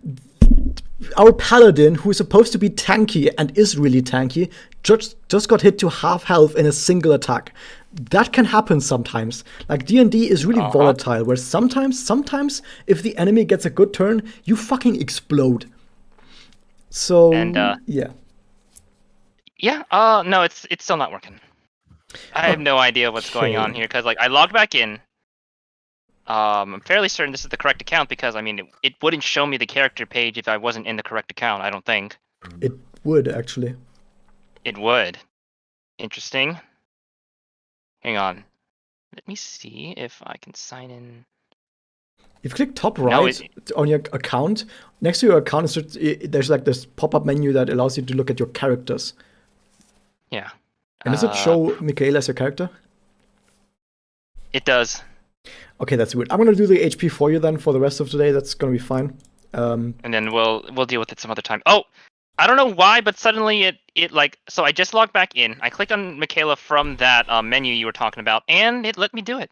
our paladin, who is supposed to be tanky and is really tanky, just got hit to half health in a single attack. That can happen sometimes. Like D&D is really volatile, where sometimes if the enemy gets a good turn, you fucking explode. So And, yeah. Yeah. No, it's still not working. I have no idea what's going on Okay. here because like I logged back in. I'm fairly certain this is the correct account because I mean it wouldn't show me the character page if I wasn't in the correct account. I don't think It would actually. it would. Interesting. Hang on. Let me see if I can sign in. If you click top No, right on your account, next to your account, there's like this pop-up menu that allows you to look at your characters. Yeah. And does it show Michaela as your character? It does. Okay, that's weird. I'm gonna do the HP for you then for the rest of today. That's gonna be fine. And then we'll deal with it some other time. Oh, I don't know why, but suddenly it like so I just logged back in. I clicked on Michaela from that menu you were talking about, and it let me do it.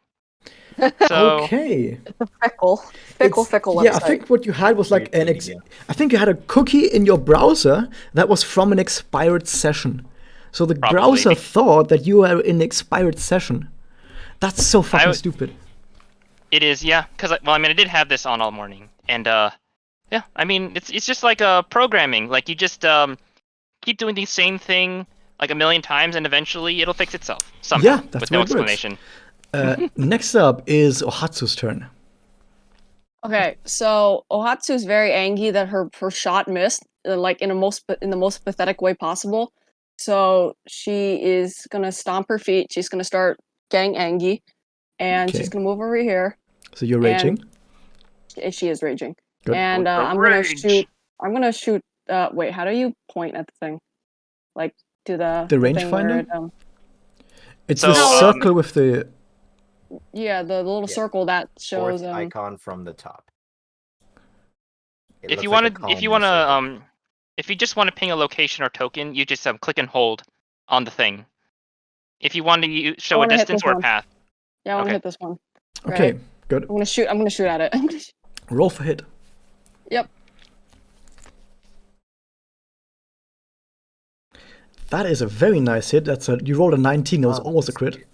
So Okay. Fickle It's- website. Yeah, I think what you had was like Weird an thing, yeah. I think you had a cookie in your browser that was from an expired session. So the Probably. browser thought that you were in an expired session. That's so fucking would- stupid. it is, yeah. Because well, I mean, I did have this on all morning, and yeah. I mean, it's just like programming. Like you just keep doing the same thing like a million times, and eventually it'll fix itself somehow Yeah, that's with no how it works. explanation. Next up is Ohatsu's turn. Okay, so Ohatsu is very angry that her shot missed, like in the most pathetic way possible. So she is gonna stomp her feet. She's gonna start getting angry, and she's Okay. gonna move over here. So you're raging. She is raging. Good. And The I'm gonna rage. shoot I'm gonna shoot. Wait, how do you point at the thing? Like to the The thing rangefinder? where it, It's So, the circle with the. yeah, the little Yeah. circle that shows Fourth icon from the top. It if looks you like a want to, cone in a circle. if you just want to ping a location or token, you just click and hold on the thing. If you want to show a wanna hit distance this or a one. path. Yeah, I want to Okay. hit this one. Okay, Right? good. I'm gonna shoot. I'm gonna shoot at it. Roll for hit. Yep. That is a very nice hit. You rolled a 19. That was almost a crit.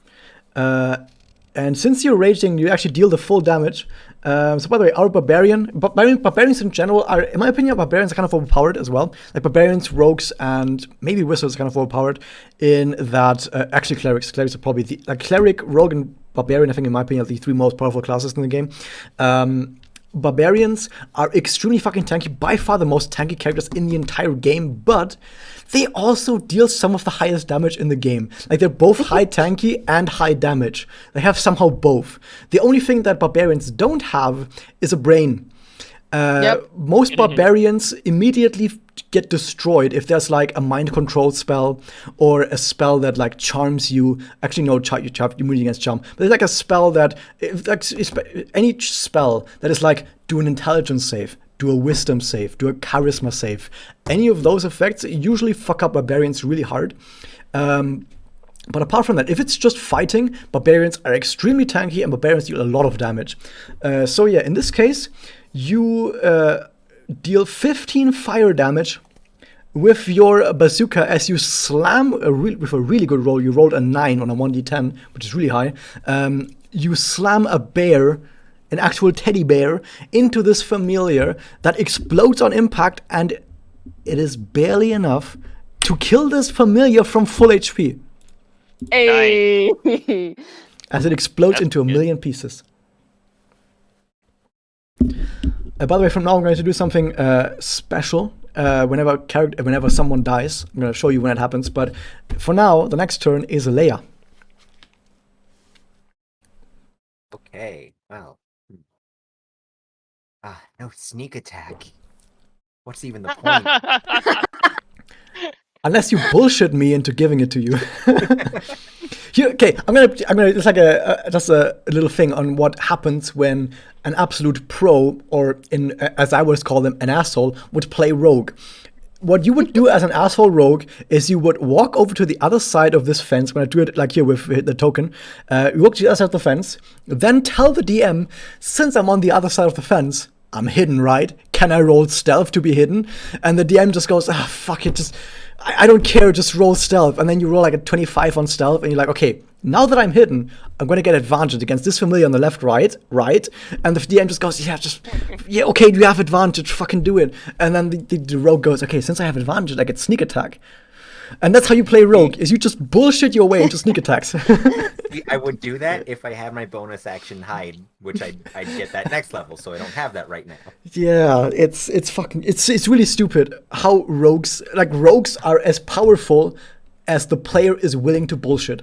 And since you're raging, you actually deal the full damage. So by the way, our barbarians in general are, in my opinion, barbarians are kind of overpowered as well. Like barbarians, rogues, and maybe wizards are kind of overpowered in that. Actually, clerics. Clerics are probably cleric, rogue, and barbarian. I think, in my opinion, are the three most powerful classes in the game. Barbarians are extremely fucking tanky, by far the most tanky characters in the entire game, but they also deal some of the highest damage in the game. Like, they're both high tanky and high damage. They have somehow both. The only thing that barbarians don't have is a brain. Most barbarians immediately get destroyed if there's like a mind control spell or a spell that like charms you. Actually, no, you have immunity against charm, but there's like a spell that, any spell that is like, do an intelligence save, do a wisdom save, do a charisma save. Any of those effects usually fuck up barbarians really hard. But apart from that, if it's just fighting, barbarians are extremely tanky and barbarians deal a lot of damage. So yeah, in this case, you deal 15 fire damage with your bazooka as you slam with a really good roll. You rolled a 9 on a 1d10, which is really high. You slam a bear, an actual teddy bear, into this familiar that explodes on impact, and it is barely enough to kill this familiar from full HP. Hey. As it explodes into a million pieces. By the way, from now I'm going to do something special. Whenever someone dies, I'm going to show you when it happens. But for now, the next turn is Leia. Okay, wow. No sneak attack. What's even the point? Unless you bullshit me into giving it to you. Okay, I'm gonna. It's like just a little thing on what happens when an absolute pro, or as I always call them, an asshole, would play rogue. What you would do as an asshole rogue is you would walk over to the other side of this fence. When I do it like here with the token, you walk to the other side of the fence, then tell the DM, since I'm on the other side of the fence, I'm hidden, right? Can I roll stealth to be hidden? And the DM just goes, fuck it, I don't care, just roll stealth. And then you roll like a 25 on stealth, and you're like, okay, now that I'm hidden, I'm going to get advantage against this familiar on the left, right? And the DM just goes, yeah, okay, you have advantage, fucking do it. And then the rogue goes, okay, since I have advantage, I get sneak attack. And that's how you play rogue, is you just bullshit your way into sneak attacks. I would do that if I had my bonus action hide, which I'd get that next level, so I don't have that right now. Yeah, it's really stupid how rogues are as powerful as the player is willing to bullshit.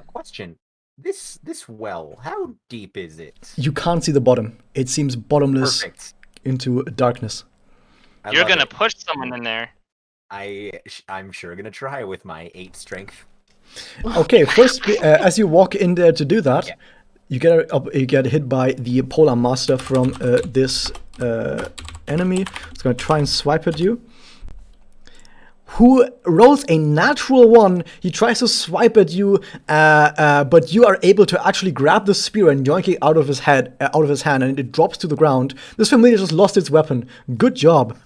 Question. This well, how deep is it? You can't see the bottom. It seems bottomless. Perfect. Into darkness. You're gonna push someone in there. I'm sure gonna try with my 8 strength. Okay, first, as you walk in there to do that, you get hit by the Polar Master from this enemy. It's gonna try and swipe at you. Who rolls a natural 1. He tries to swipe at you, but you are able to actually grab the spear and yoink it out of his hand, and it drops to the ground. This familiar just lost its weapon. Good job.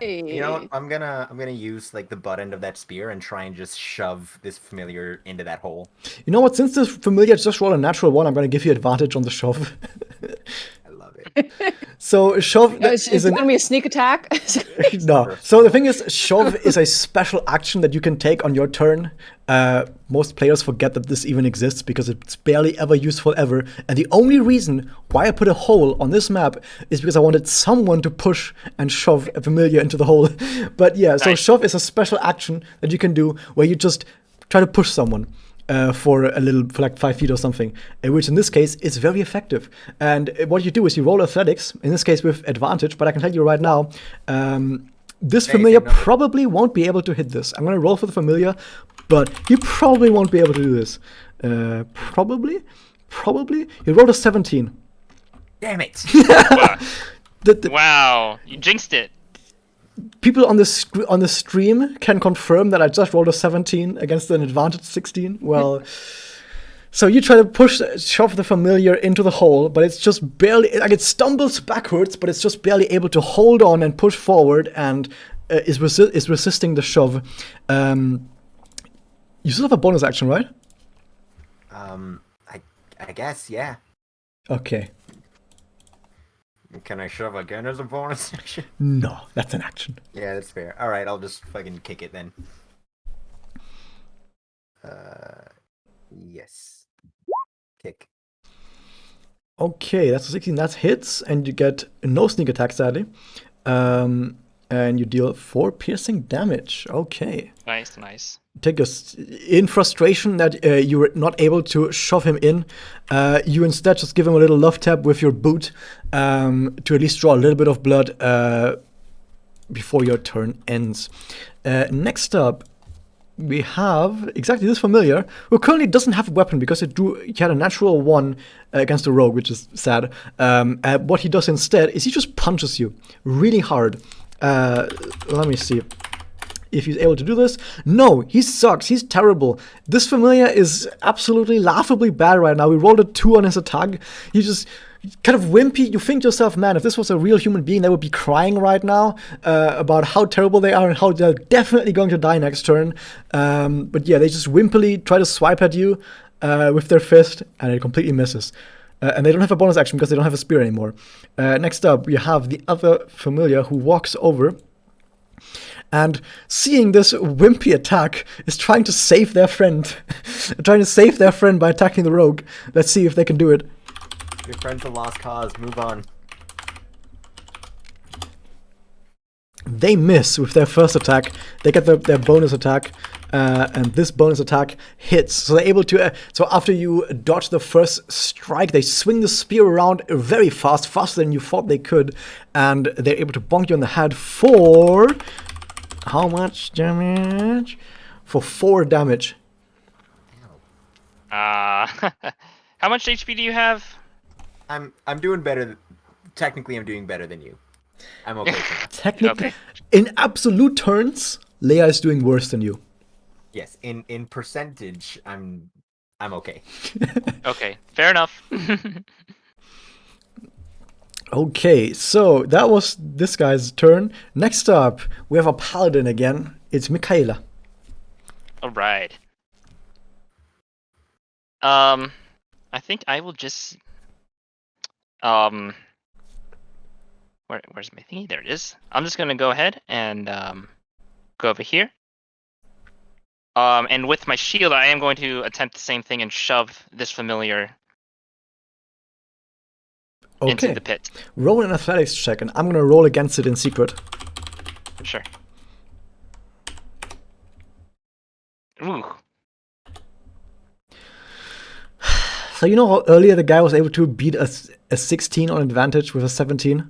You know what? I'm gonna use like the butt end of that spear and try and just shove this familiar into that hole. You know what? Since this familiar just rolled a natural 1, I'm gonna give you advantage on the shove. I love it. So shove is it gonna be a sneak attack? No. So the thing is, shove is a special action that you can take on your turn. Most players forget that this even exists because it's barely ever useful ever. And the only reason why I put a hole on this map is because I wanted someone to push and shove a familiar into the hole. But yeah, so shove is a special action that you can do where you just try to push someone. for like 5 feet or something, which in this case is very effective. And what you do is you roll athletics, in this case with advantage, but I can tell you right now, this familiar probably won't be able to hit this. I'm going to roll for the familiar, but he probably won't be able to do this. Probably. You rolled a 17. Damn it! Wow, you jinxed it. People on the stream can confirm that I just rolled a 17 against an advantage 16. Well, so you try to shove the familiar into the hole, but it's just barely, like it stumbles backwards, but it's just barely able to hold on and push forward, and is resisting the shove. You still have a bonus action, right? I guess, yeah. Okay. Can I shove again as a bonus action? No, that's an action. Yeah, that's fair. All right, I'll just fucking kick it then. Yes. Kick. Okay, that's a 16. That hits, and you get no sneak attack, sadly. And you deal 4 piercing damage. Okay. Nice. Take us in frustration that you were not able to shove him in. You instead just give him a little love tap with your boot to at least draw a little bit of blood before your turn ends. Next up, we have exactly this familiar, who currently doesn't have a weapon because he had a natural 1 against a rogue, which is sad. What he does instead is he just punches you really hard. Let me see if he's able to do this. No, he sucks. He's terrible. This familiar is absolutely laughably bad right now. We rolled a 2 on his attack. He's just kind of wimpy. You think to yourself, man, if this was a real human being, they would be crying right now about how terrible they are and how they're definitely going to die next turn. But yeah, they just wimpily try to swipe at you with their fist, and it completely misses. And they don't have a bonus action because they don't have a spear anymore. Next up, we have the other familiar who walks over, and seeing this wimpy attack is trying to save their friend. Trying to save their friend by attacking the rogue. Let's see if they can do it. Your friend's a lost cause. Move on. They miss with their first attack. They get their bonus attack. And this bonus attack hits. So they're able to. So after you dodge the first strike, they swing the spear around very fast, faster than you thought they could, and they're able to bonk you on the head for how much damage? For 4 damage. How much HP do you have? I'm doing better. Technically, I'm doing better than you. I'm okay. Technically, Okay. in absolute terms, Leia is doing worse than you. Yes, in percentage, I'm okay. Okay, fair enough. Okay, so that was this guy's turn. Next up, we have a paladin again. It's Michaela. All right. I think I will just where's my thingy? There it is. I'm just gonna go ahead and go over here. And with my shield, I am going to attempt the same thing and shove this familiar into the pit. Roll an athletics check, and I'm gonna roll against it in secret. Sure. Ooh. So you know how earlier the guy was able to beat a 16 on advantage with a 17?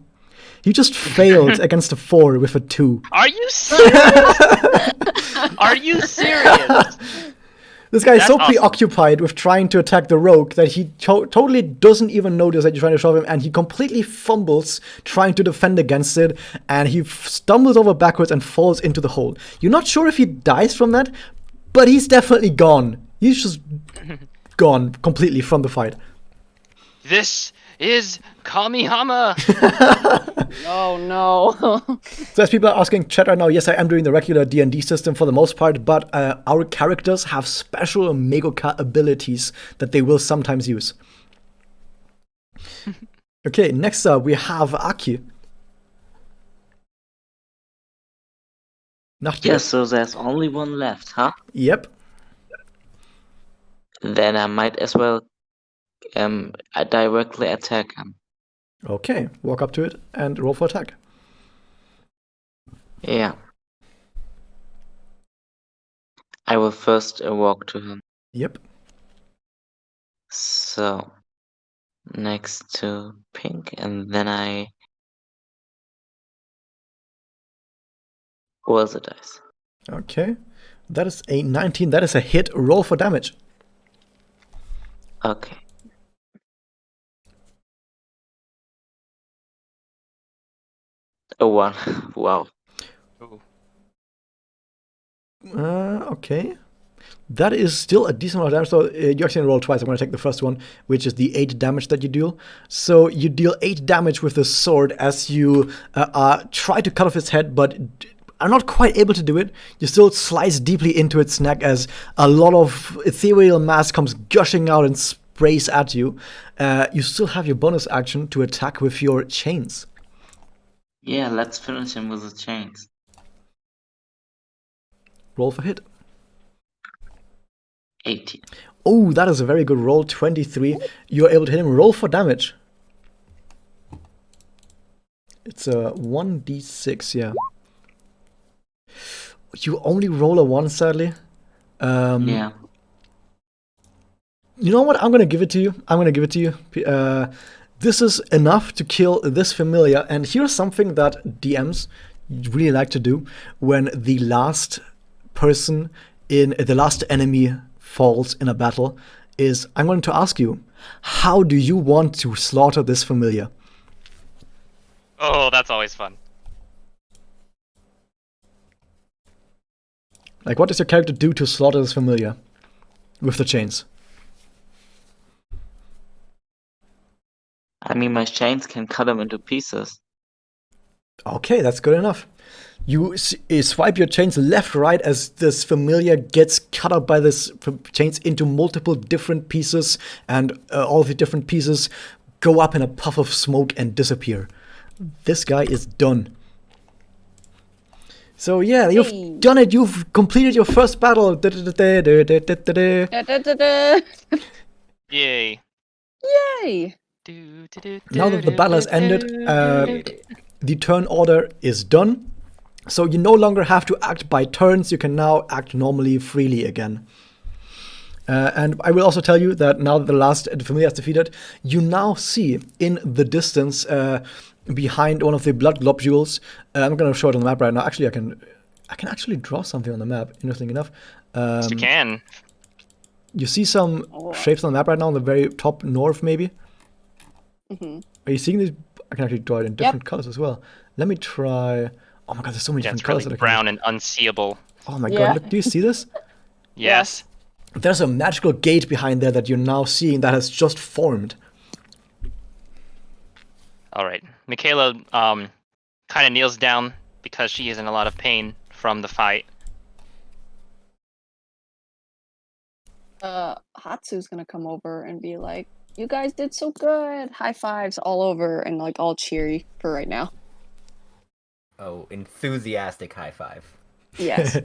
He just failed against a 4 with a 2. Are you serious? Are you serious? This guy is That's so awesome. preoccupied with trying to attack the rogue that he totally doesn't even notice that you're trying to shove him, and he completely fumbles trying to defend against it, and he stumbles over backwards and falls into the hole. You're not sure if he dies from that, but he's definitely gone. He's just gone completely from the fight. This is Kamihama. Oh no. So as people are asking chat right now, yes, I am doing the regular D&D system for the most part, but our characters have special Magoka abilities that they will sometimes use. Okay, next up we have Aki. Yes, so there's only one left, huh? Yep. Then I might as well directly attack him. Okay, walk up to it and roll for attack. Yeah. I will first walk to him. Yep. So next to pink, and then I roll the dice. Okay. That is a 19. That is a hit. Roll for damage. Okay. A 1. Wow. Ooh. Okay. That is still a decent amount of damage. So you actually roll twice. I'm going to take the first one, which is the 8 damage that you deal. So you deal 8 damage with the sword as you try to cut off its head, but are not quite able to do it. You still slice deeply into its neck as a lot of ethereal mass comes gushing out and sprays at you. You still have your bonus action to attack with your chains. Yeah, let's finish him with the chains. Roll for hit. 18. Oh, that is a very good roll. 23. You're able to hit him. Roll for damage. It's a 1d6, yeah. You only roll a 1, sadly. Yeah. You know what? I'm going to give it to you. I'm going to give it to you. This is enough to kill this familiar. And here's something that DMs really like to do when the last person in the last enemy falls in a battle is I'm going to ask you, how do you want to slaughter this familiar? Oh, that's always fun. Like, what does your character do to slaughter this familiar with the chains? I mean, my chains can cut him into pieces. Okay, that's good enough. You swipe your chains left, right as this familiar gets cut up by this chains into multiple different pieces, and all the different pieces go up in a puff of smoke and disappear. This guy is done. So yeah, you've done it. You've completed your first battle. Yay. Yay! Now that the battle has ended, the turn order is done. So you no longer have to act by turns. You can now act normally, freely again. And I will also tell you that now that the last familiar is defeated, you now see in the distance behind one of the blood globules. I'm going to show it on the map right now. Actually, I can actually draw something on the map. Interesting enough. Yes, you can. You see some shapes on the map right now on the very top north, maybe. Mm-hmm. Are you seeing these? I can actually draw it in different colors as well. Let me try. Oh my god, there's so many Yeah, different it's colors really that I can brown and unseeable. Oh my Yeah. god, look, do you see this? Yes. There's a magical gate behind there that you're now seeing that has just formed. All right. Michaela kind of kneels down because she is in a lot of pain from the fight. Hatsu's gonna come over and be like, "You guys did so good! High fives all over and like all cheery for right now." Oh, enthusiastic high five. Yes.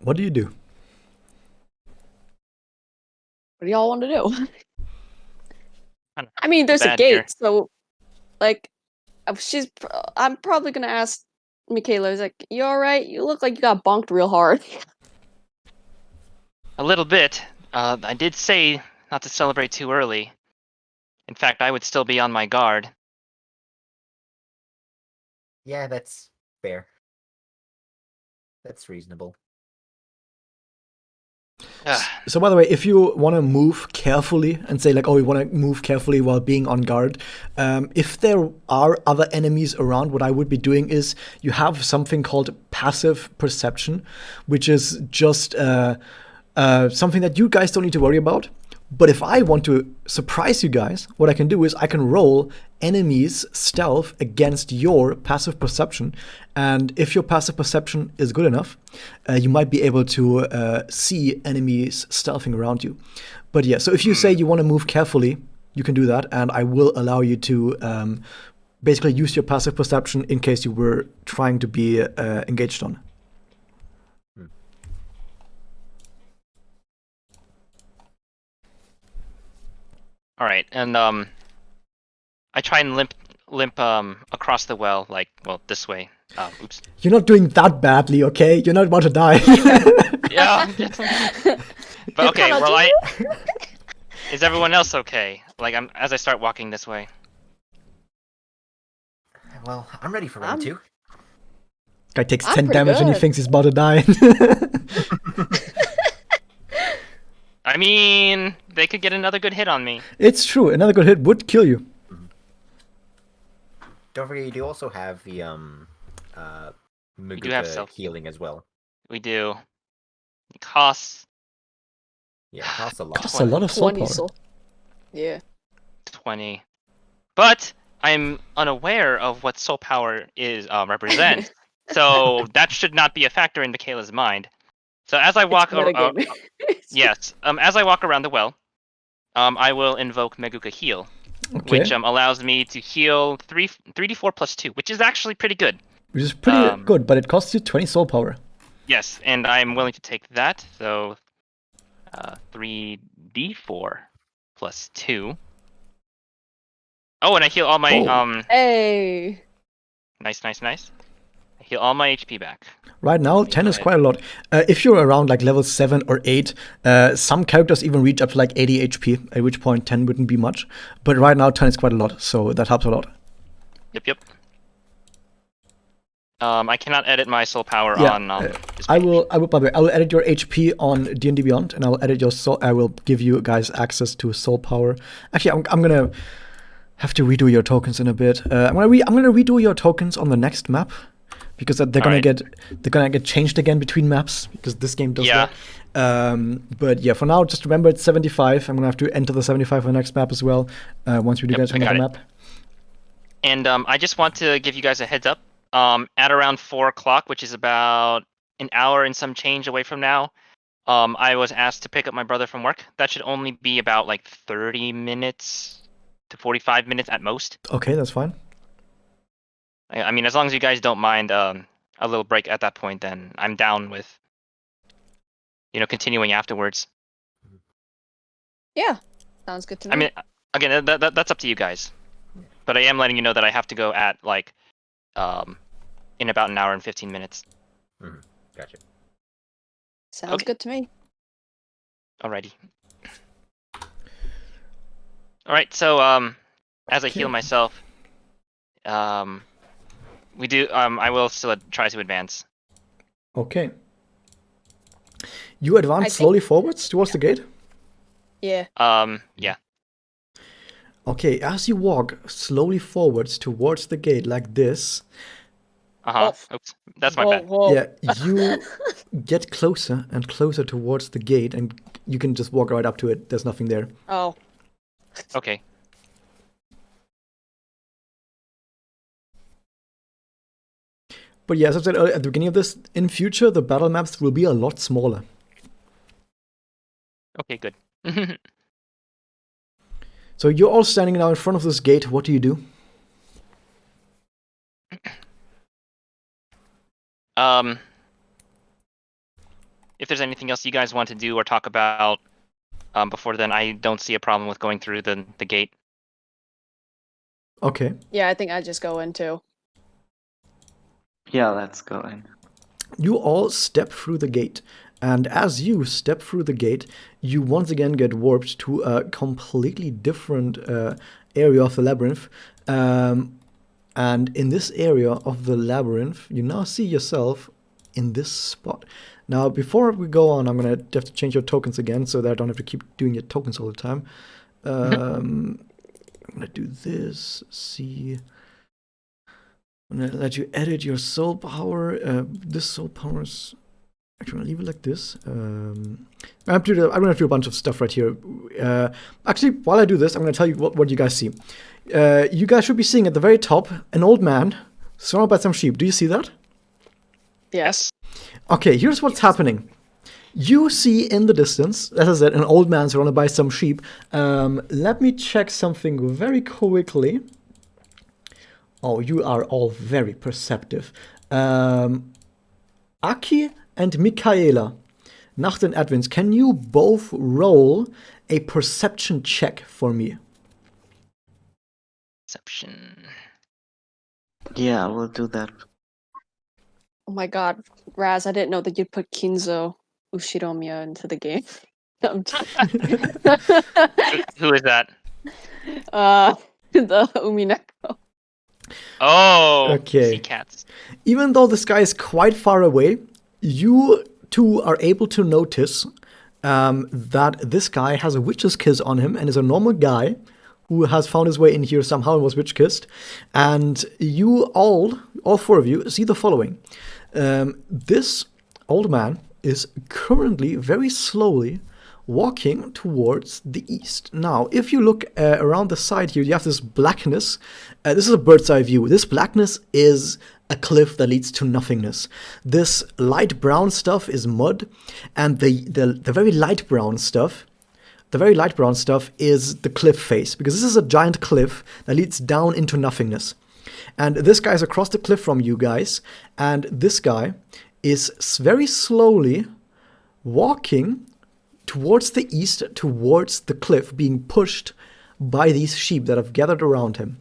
What do you do? What do y'all want to do? I don't I mean, there's a bad gate, here. so like, I'm probably gonna ask Michaela. Like, "You all right? You look like you got bonked real hard." A little bit. I did say not to celebrate too early. In fact, I would still be on my guard. Yeah, that's fair. That's reasonable. So by the way, if you want to move carefully and say like, oh, you want to move carefully while being on guard, if there are other enemies around, what I would be doing is you have something called passive perception, which is just something that you guys don't need to worry about. But if I want to surprise you guys, what I can do is I can roll enemies' stealth against your passive perception. And if your passive perception is good enough, you might be able to see enemies stealthing around you. But yeah, so if you say you want to move carefully, you can do that. And I will allow you to basically use your passive perception in case you were trying to be engaged on. All right, and I try and limp across the well, like, well, this way. Oops. You're not doing that badly, okay? You're not about to die. Yeah. But okay, Cannot well, do is everyone else okay? Like, as I start walking this way. Well, I'm ready for round 2. Guy takes I'm 10 pretty damage and he good. thinks he's about to die. I mean, they could get another good hit on me. It's true. Another good hit would kill you. Don't forget, you do also have the do have Maguka self- healing as well. We do. It costs Yeah, it costs a lot. Costs a lot of soul 20 power. soul. Yeah. 20. But I'm unaware of what soul power is represents. So that should not be a factor in Michaela's mind. So as I walk metagaming. yes, as I walk around the well, I will invoke Maguka Heal, Okay. which allows me to heal 3d4 plus 2, which is actually pretty good. Which is pretty good, but it costs you 20 soul power. Yes, and I'm willing to take that. So 3d4 plus 2. Oh, and I heal all my Hey. Nice. I heal all my HP back. Right now, 10 is quite a lot. If you're around like level 7 or 8, some characters even reach up to like 80 HP, at which point 10 wouldn't be much. But right now, 10 is quite a lot, so that helps a lot. Yep. I cannot edit my soul power Yeah, on this I page. will. By the way, I will edit your HP on D&D Beyond, and I will edit your soul. I will give you guys access to soul power. Actually, I'm gonna have to redo your tokens in a bit. I'm gonna redo your tokens on the next map because they're gonna get changed again between maps because this game does that. But yeah, for now, just remember it's 75. I'm gonna have to enter the 75 on the next map as well. Once we do get another map. And I just want to give you guys a heads up. At around 4 o'clock, which is about an hour and some change away from now, I was asked to pick up my brother from work. That should only be about like 30 minutes to 45 minutes at most. Okay, that's fine. I mean, as long as you guys don't mind a little break at that point, then I'm down with, continuing afterwards. Yeah. Sounds good to me. I mean, again, that's up to you guys. But I am letting you know that I have to go at like in about an hour and 15 minutes. Gotcha. Sounds good to me. Alrighty. Alright, so as I heal myself, I will still try to advance. Okay. You advance slowly forwards towards the gate? Yeah. Yeah. Okay, as you walk slowly forwards towards the gate like this. Oops, that's my bad. Yeah, you get closer and closer towards the gate, and you can just walk right up to it. There's nothing there. Oh. Okay. But yeah, as I said earlier, at the beginning of this, in future, the battle maps will be a lot smaller. Okay, good. So you're all standing now in front of this gate. What do you do? If there's anything else you guys want to do or talk about before then, I don't see a problem with going through the gate. Okay. Yeah, I think I just go in too. Yeah, let's go in. You all step through the gate. And as you step through the gate, you once again get warped to a completely different area of the labyrinth. And in this area of the labyrinth, you now see yourself in this spot. Now, before we go on, I'm going to have to change your tokens again so that I don't have to keep doing your tokens all the time. I'm going to do this. See. I'm going to let you edit your soul power. This soul power is... Actually, I'm going to leave it like this. I'm going to do a bunch of stuff right here. Actually, while I do this, I'm going to tell you what you guys see. You guys should be seeing at the very top an old man surrounded by some sheep. Do you see that? Yes. Okay, here's what's happening. You see in the distance, as I said, an old man surrounded by some sheep. Let me check something very quickly. Oh, you are all very perceptive. Aki and Michaela, Nacht and Advents, can you both roll a perception check for me? Perception. Yeah, I will do that. Oh my god, Raz, I didn't know that you'd put Kinzo Ushiromiya into the game. I'm Who is that? the Umineko. Oh, Okay. sea cats. Even though this guy is quite far away, you two are able to notice that this guy has a witch's kiss on him and is a normal guy who has found his way in here somehow and was witch kissed. And you all four of you, see the following. This old man is currently very slowly walking towards the east. Now, if you look around the side here, you have this blackness. This is a bird's eye view. This blackness is a cliff that leads to nothingness. This light brown stuff is mud, and the very light brown stuff, is the cliff face, because this is a giant cliff that leads down into nothingness. And this guy is across the cliff from you guys, and this guy is very slowly walking towards the east, towards the cliff, being pushed by these sheep that have gathered around him.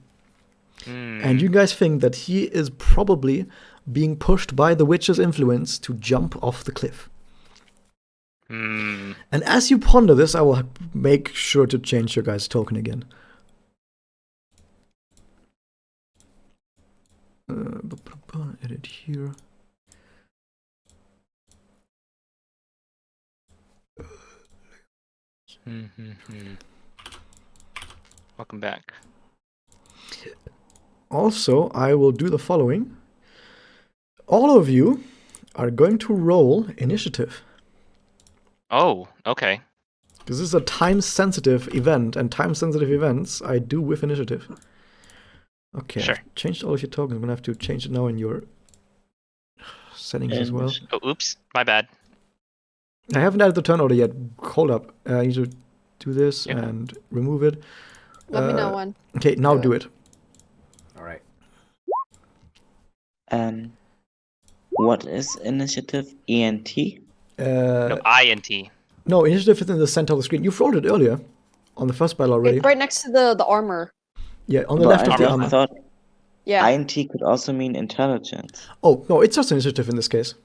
And you guys think that he is probably being pushed by the witch's influence to jump off the cliff. And as you ponder this, I will make sure to change your guys' token again. Edit here. Welcome back. Also, I will do the following. All of you are going to roll initiative. Oh, okay. Because this is a time-sensitive event, and time-sensitive events I do with initiative. Okay, Sure. I've changed all of your tokens. I'm going to have to change it now in your settings as well. Oh, oops. My bad. I haven't added the turn order yet. Hold up. I need to do this Yeah. and remove it. Let me know when. Okay, now do it. All right. What is initiative? ENT? No, INT. No, initiative is in the center of the screen. You've rolled it earlier on the first battle already. It's right next to the armor. Yeah, on the But left of the I armor. thought Yeah. INT could also mean intelligence. Oh, no, it's just initiative in this case.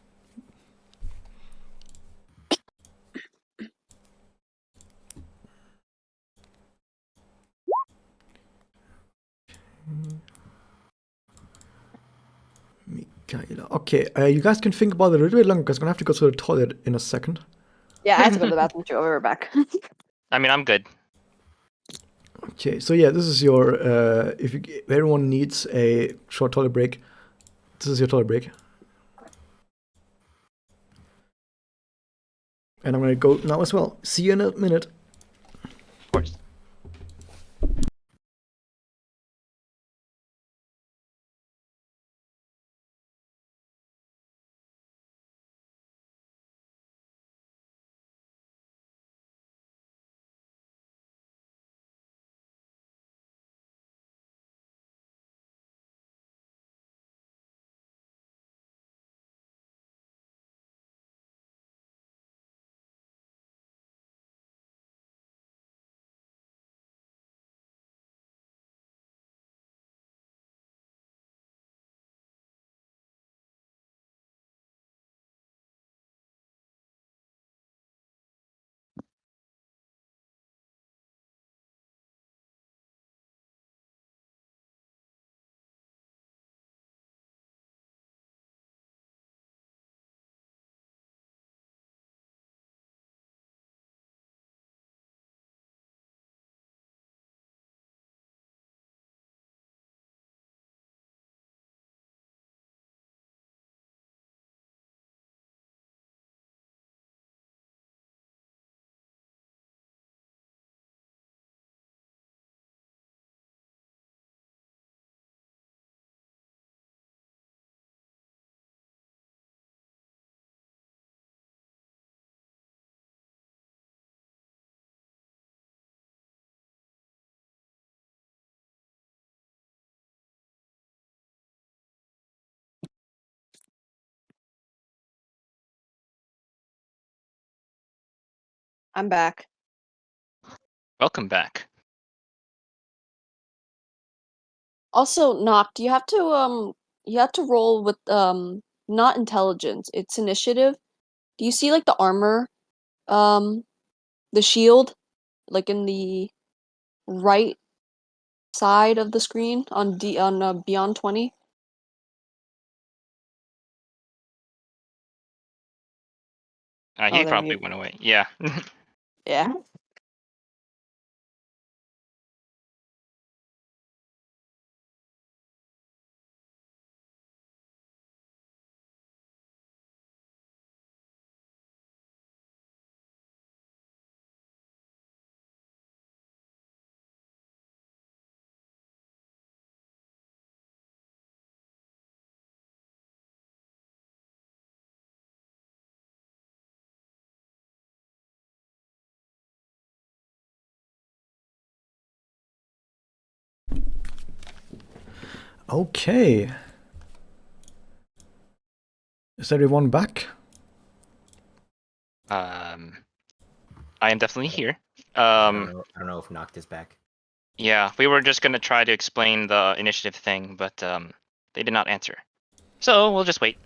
Mikaela. Okay, you guys can think about it a little bit longer because I'm going to have to go to the toilet in a second. Yeah, I have to go to the bathroom too. I'll be right back. I mean, I'm good. Okay, so yeah, this is your, if everyone needs a short toilet break, this is your toilet break. And I'm going to go now as well. See you in a minute. Of course. I'm back. Welcome back. Also, Noct, you have to roll with not intelligence, it's initiative. Do you see like the armor, the shield, like in the right side of the screen on Beyond 20? He there probably you went away. Yeah. Yeah. Okay. Is everyone back? I am definitely here. I don't know if Noct is back. Yeah, we were just gonna try to explain the initiative thing, but they did not answer. So we'll just wait.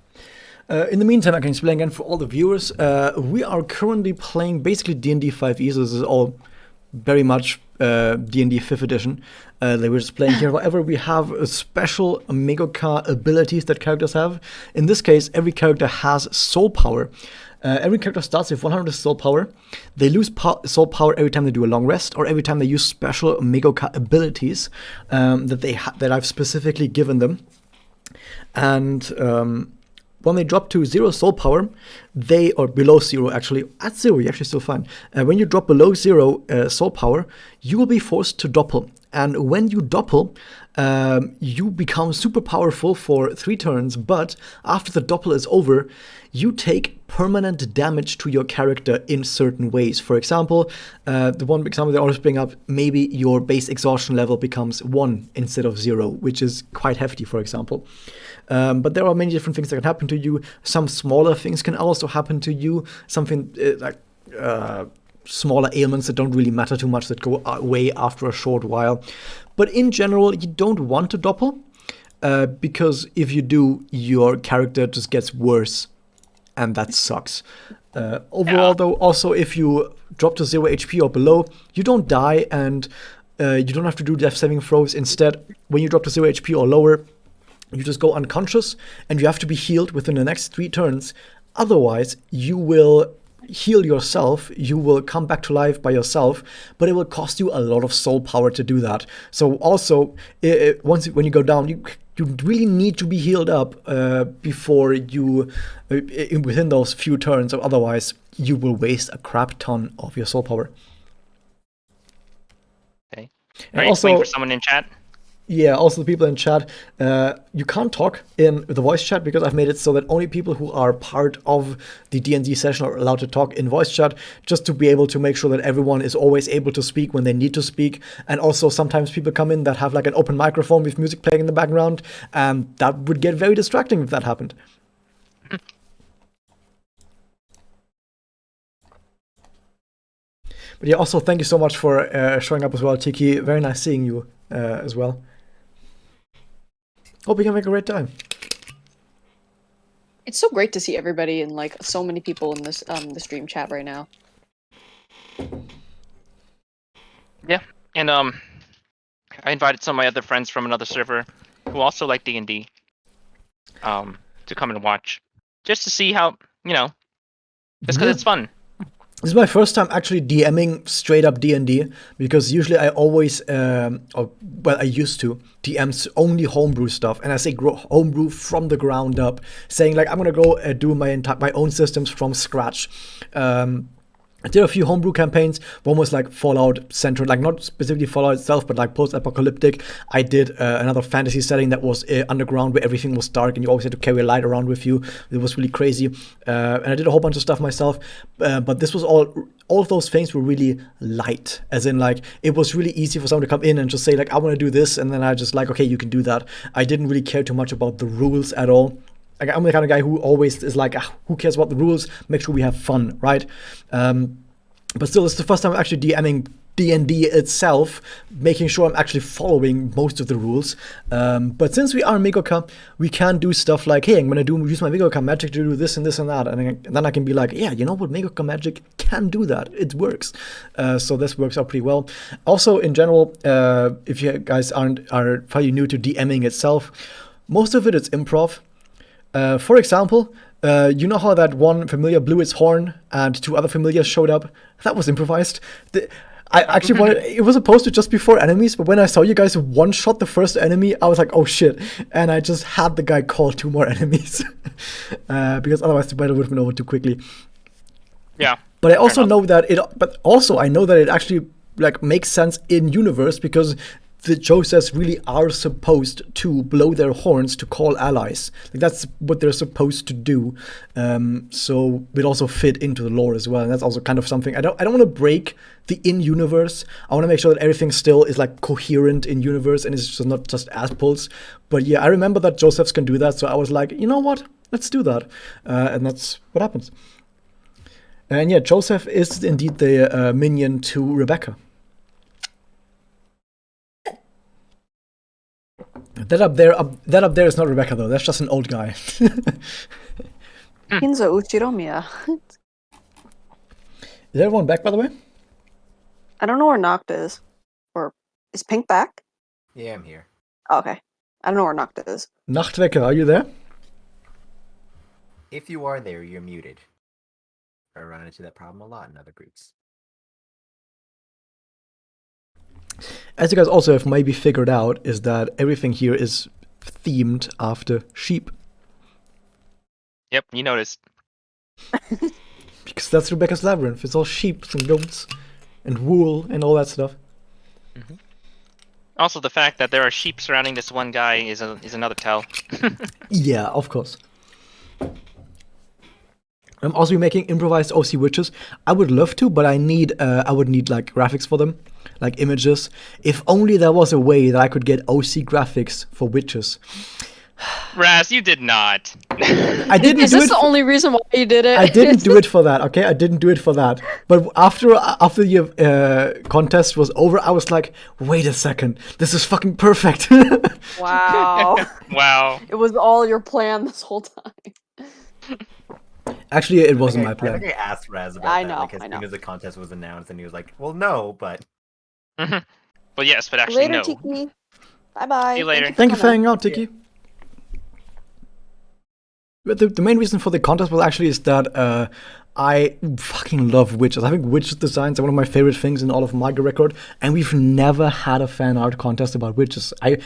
In the meantime, I can explain again for all the viewers. We are currently playing basically D&D 5e, so this is all very much D&D 5th edition that we're just playing here. However, we have special Megoka abilities that characters have. In this case, every character has soul power. Every character starts with 100 soul power. They lose soul power every time they do a long rest, or every time they use special Megoka abilities that I've specifically given them. And when they drop to 0 soul power, or below 0 actually, at 0 you're actually still fine. When you drop below 0 soul power, you will be forced to doppel. And when you doppel, you become super powerful for 3 turns, but after the doppel is over, you take permanent damage to your character in certain ways. For example, the one example they always bring up, maybe your base exhaustion level becomes 1 instead of 0, which is quite hefty, for example. But there are many different things that can happen to you. Some smaller things can also happen to you. Something like smaller ailments that don't really matter too much, that go away after a short while. But in general, you don't want to doppel, because if you do, your character just gets worse, and that sucks. Overall, though, also if you drop to 0 HP or below, you don't die, and you don't have to do death saving throws. Instead, when you drop to 0 HP or lower, you just go unconscious, and you have to be healed within the next 3 turns. Otherwise, you will heal yourself, you will come back to life by yourself, but it will cost you a lot of soul power to do that. So also, when you go down, you really need to be healed up before you, within those few turns, or otherwise you will waste a crap ton of your soul power. Okay. And Right, also, waiting for someone in chat. Yeah, also the people in chat, you can't talk in the voice chat because I've made it so that only people who are part of the D&D session are allowed to talk in voice chat, just to be able to make sure that everyone is always able to speak when they need to speak. And also sometimes people come in that have like an open microphone with music playing in the background, and that would get very distracting if that happened. But yeah, also thank you so much for showing up as well, Tiki. Very nice seeing you as well. Hope you can make a great time. It's so great to see everybody and like so many people in this the stream chat right now. Yeah, and I invited some of my other friends from another server who also like D&D to come and watch, just to see how, just because it's fun. This is my first time actually DMing straight up D&D, because usually I always, I used to DM only homebrew stuff, and I say homebrew from the ground up, saying like I'm gonna go do my own systems from scratch. I did a few homebrew campaigns. One was like Fallout centered, like not specifically Fallout itself, but like post-apocalyptic. I did another fantasy setting that was underground, where everything was dark and you always had to carry a light around with you. It was really crazy. And I did a whole bunch of stuff myself. But this was all of those things were really light, as in like it was really easy for someone to come in and just say like I want to do this, and then I just like, okay, you can do that. I didn't really care too much about the rules at all. Like, I'm the kind of guy who always is like, who cares about the rules? Make sure we have fun, right? But still, it's the first time I'm actually DMing D&D itself, making sure I'm actually following most of the rules. But since we are Megoka, we can do stuff like, hey, I'm going to use my Megoka magic to do this and this and that. And then I can be like, yeah, you know what? Megoka magic can do that. It works. So this works out pretty well. Also, in general, if you guys are probably new to DMing itself, most of it is improv. For example, you know how that one familiar blew its horn and 2 other familiars showed up? That was improvised. I actually wanted, it was supposed to just be 4 enemies, but when I saw you guys one-shot the first enemy, I was like, oh shit. And I just had the guy call 2 more enemies. Because otherwise the battle would have been over too quickly. Yeah. But I also know that I know that it actually like makes sense in universe, because the Josephs really are supposed to blow their horns to call allies. Like that's what they're supposed to do. So it also fit into the lore as well, and that's also kind of something I don't want to break the in-universe. I want to make sure that everything still is like coherent in universe and it's just not just ass-pulls. But yeah, I remember that Josephs can do that, so I was like, you know what? Let's do that, and that's what happens. And yeah, Joseph is indeed the minion to Rebecca. That up there is not Rebecca though. That's just an old guy. Hinza Uchiromiya. Is everyone back, by the way? I don't know where Noct is. Or is Pink back? Yeah, I'm here. Oh, okay. I don't know where Noct is. Nachtwecker, are you there? If you are there, you're muted. I run into that problem a lot in other groups. As you guys also have maybe figured out, is that everything here is themed after sheep. Yep, you noticed. Because that's Rebecca's Labyrinth. It's all sheep and goats and wool and all that stuff. Mm-hmm. Also, the fact that there are sheep surrounding this one guy is another tell. Yeah, of course. I'm also making improvised OC witches. I would love to, but I would need like graphics for them, like images. If only there was a way that I could get OC graphics for witches. Raz, you did not. I didn't Is do this it. the only reason why you did it? I didn't do it for that. Okay, I didn't do it for that. But after the contest was over, I was like, wait a second, this is fucking perfect. Wow. Wow. It was all your plan this whole time. Actually, it wasn't my I plan. think I asked Raz about I that, know, like, as I soon know. as the contest was announced, and he was like, well, no, but... Well, yes, but actually Later, no. Tiki. Bye-bye. See you later. Thank you for coming. hanging out, Tiki. But the main reason for the contest was actually is that I fucking love witches. I think witch designs are one of my favorite things in all of Magia Record, and we've never had a fan art contest about witches. I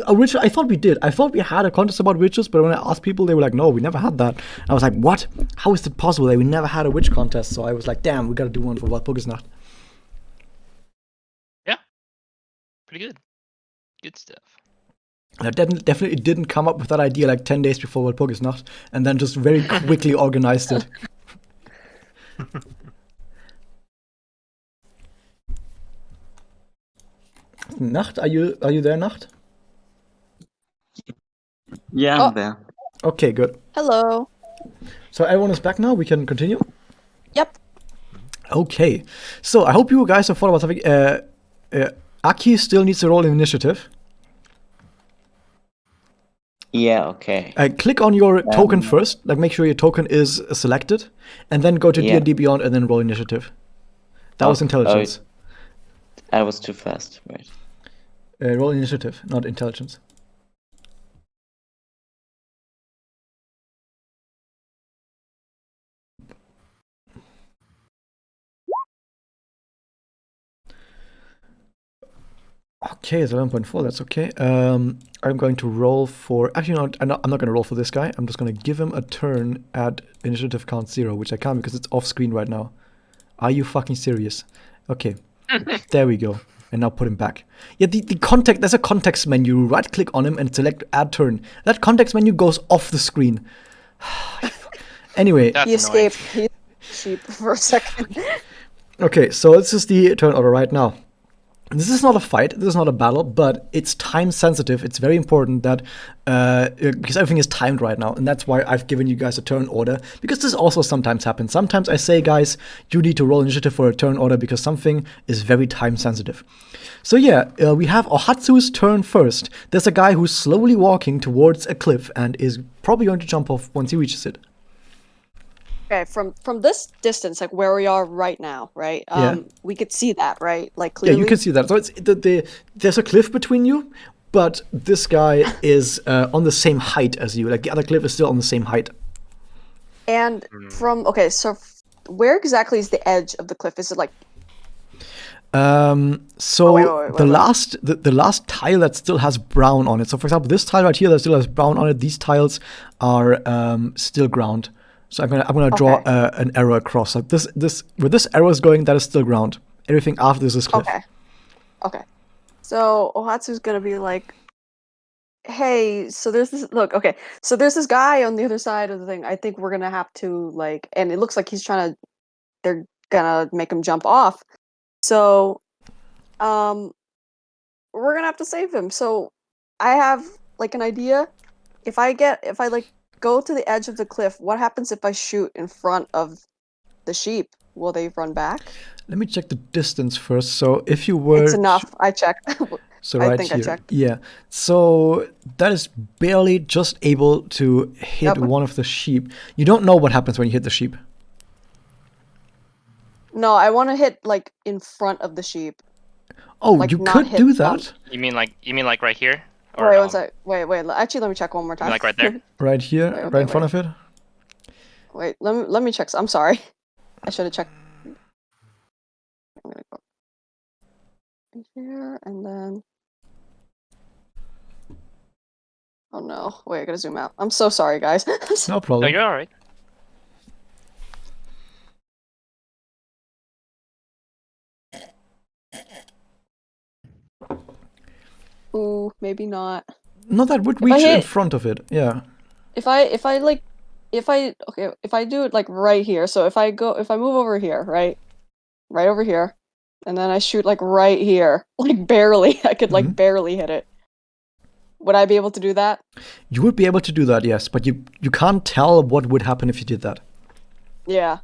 originally I thought we did. I thought we had a contest about witches, but when I asked people, they were like, "No, we never had that." And I was like, "What? How is it possible that we never had a witch contest?" So I was like, "Damn, we gotta do one for Walpurgisnacht." Yeah. Pretty good. Good stuff. I definitely didn't come up with that idea like 10 days before Walpurgisnacht, and then just very quickly organized it. Nacht, are you there, Nacht? Yeah, Oh. I'm there. Okay, good. Hello. So everyone is back now. We can continue. Yep. Okay. So I hope you guys have thought about something. Aki still needs to roll in initiative. Yeah, okay. Click on your token first. Like, make sure your token is selected, and then go to Yeah. D&D Beyond, and then roll initiative. That was intelligence. I was too fast, right? Roll initiative, not intelligence. Okay, it's 11.4. That's okay. I'm going to roll for. Actually, no, I'm not going to roll for this guy. I'm just going to give him a turn at initiative count 0, which I can't because it's off screen right now. Are you fucking serious? Okay, there we go. And now put him back. Yeah, the context. There's a context menu. Right click on him and select add turn. That context menu goes off the screen. Anyway. That's He annoying. escaped. He sheep for a second. Okay, so this is the turn order right now. This is not a fight, this is not a battle, but it's time sensitive. It's very important that, because everything is timed right now, and that's why I've given you guys a turn order, because this also sometimes happens. Sometimes I say, guys, you need to roll initiative for a turn order because something is very time sensitive. So yeah, we have Ohatsu's turn first. There's a guy who's slowly walking towards a cliff and is probably going to jump off once he reaches it. Okay, from this distance, like where we are right now, right? Yeah. We could see that, right? Like Yeah, clearly. you can see that. So it's there's a cliff between you, but this guy is on the same height as you. Like the other cliff is still on the same height. And where exactly is the edge of the cliff? Is it like? So wait. the last tile that still has brown on it. So for example, this tile right here that still has brown on it. These tiles are still ground. So I'm gonna draw an arrow across. Like this where this arrow is going, that is still ground. Everything after this is cliff. Okay. So Ohatsu's gonna be like, hey, so there's this so there's this guy on the other side of the thing. I think we're gonna have to like, and it looks like they're gonna make him jump off. So, we're gonna have to save him. So, I have like an idea. If I like go to the edge of the cliff, what happens if I shoot in front of the sheep? Will they run back? Let me check the distance first. So if you were It's enough. I checked. So right I think here. I checked. Yeah. So that is barely just able to hit Yep. one of the sheep. You don't know what happens when you hit the sheep. No, I want to hit like in front of the sheep. Oh, Like, you not could hit do front. that. You mean like right here? Wait, one sec. Wait. Actually, let me check one more time. Like right there? Right here, Okay, right in front of it. Wait, let me check. I'm sorry. I should have checked. I'm gonna go here and then. Oh no! Wait, I gotta zoom out. I'm so sorry, guys. No No, problem. you're all right. Ooh, maybe not. No, that would If I reach in hit- front of it. Yeah. If I do it like right here. So if I move over here, right over here, and then I shoot like right here, like barely. I could like barely hit it. Would I be able to do that? You would be able to do that, yes, but you can't tell what would happen if you did that. Yeah.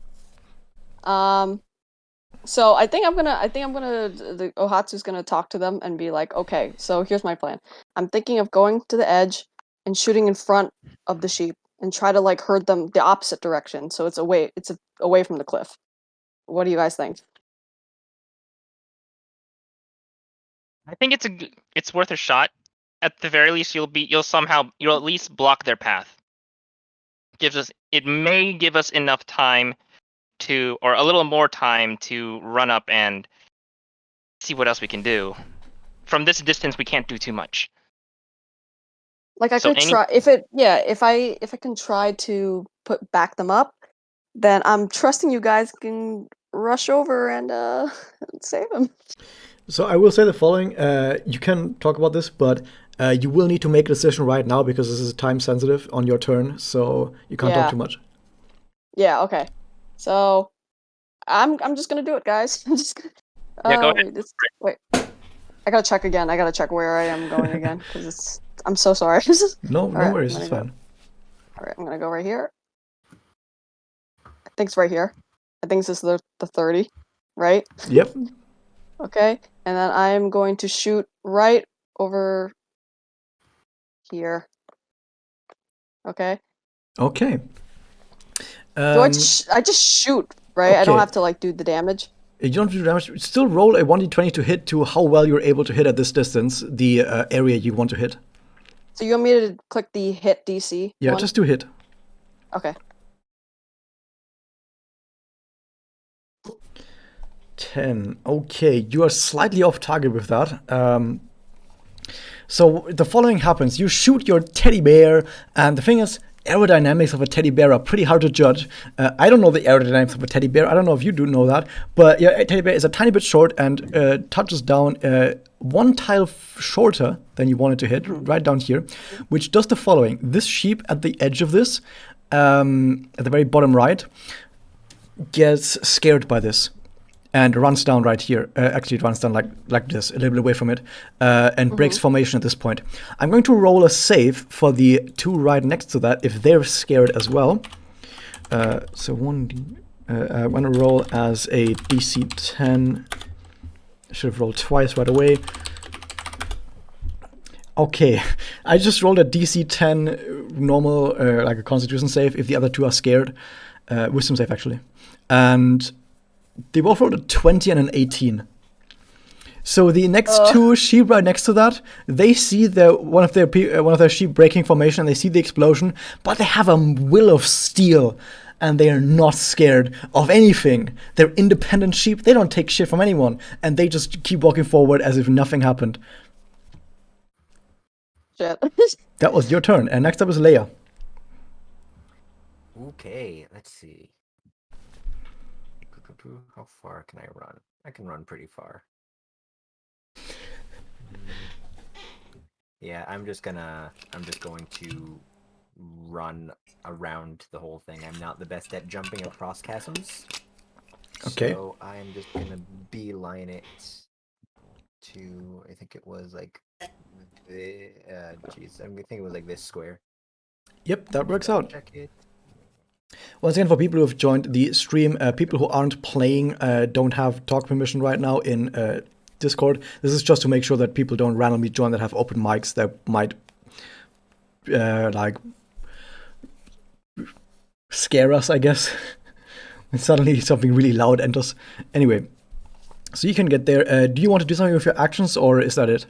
So I think I'm gonna the Ohatsu's gonna talk to them and be like, okay, so here's my plan. I'm thinking of going to the edge and shooting in front of the sheep and try to like herd them the opposite direction, so it's away from the cliff. What do you guys think? I think it's worth a shot. At the very least, you'll at least block their path. It may give us enough time or a little more time to run up and see what else we can do. From this distance, we can't do too much. Like I So could try if I can try to back them up, then I'm trusting you guys can rush over and save them. So I will say the following. You can talk about this, but you will need to make a decision right now because this is time sensitive on your turn, so you can't talk too much. Yeah, okay. So I'm just gonna do it, guys. I'm just gonna Yeah, go ahead. wait. I gotta check again. I gotta check where I am going again because I'm so sorry. No Alright, worries, I'm it's gonna fine. Alright, I'm gonna go right here. I think it's right here. I think this is the 30, right? Yep. Okay, and then I'm going to shoot right over here. Okay. Okay. Do I just shoot, right? I don't okay. have to like do the damage. You don't have to do damage. Still roll a 1d20 to hit to how well you're able to hit at this distance, the area you want to hit. So you want me to click the hit DC? Yeah, one? just do hit. Okay. 10. Okay, you are slightly off target with that. So the following happens. You shoot your teddy bear, and the thing is, aerodynamics of a teddy bear are pretty hard to judge. I don't know the aerodynamics of a teddy bear. I don't know if you do know that. But yeah, a teddy bear is a tiny bit short and touches down one tile shorter than you wanted to hit, right down here, which does the following. This sheep at the edge of this, at the very bottom right, gets scared by this. and runs down right here. Actually, it runs down like this, a little bit away from it, and breaks formation at this point. I'm going to roll a save for the two right next to that if they're scared as well. So 1d. I'm going to roll as a DC 10. I should have rolled twice right away. Okay, I just rolled a DC 10 normal, like a Constitution save if the other two are scared. Wisdom save, actually. And they both rolled a 20 and an 18. So the next two sheep right next to that, they see one of their sheep breaking formation, and they see the explosion, but they have a will of steel, and they are not scared of anything. They're independent sheep. They don't take shit from anyone, and they just keep walking forward as if nothing happened. Shit. That was your turn, and next up is Leia. Okay, let's see. How far can I run? I can run pretty far. Yeah, I'm just going to run around the whole thing. I'm not the best at jumping across chasms. Okay. So I'm just gonna beeline it to, I think it was like the I think it was like this square. Yep, that works out. Check it. Once again, for people who have joined the stream, people who aren't playing don't have talk permission right now in Discord. This is just to make sure that people don't randomly join that have open mics that might like scare us, I guess. And suddenly something really loud enters. Anyway, so you can get there. Do you want to do something with your actions, or is that it?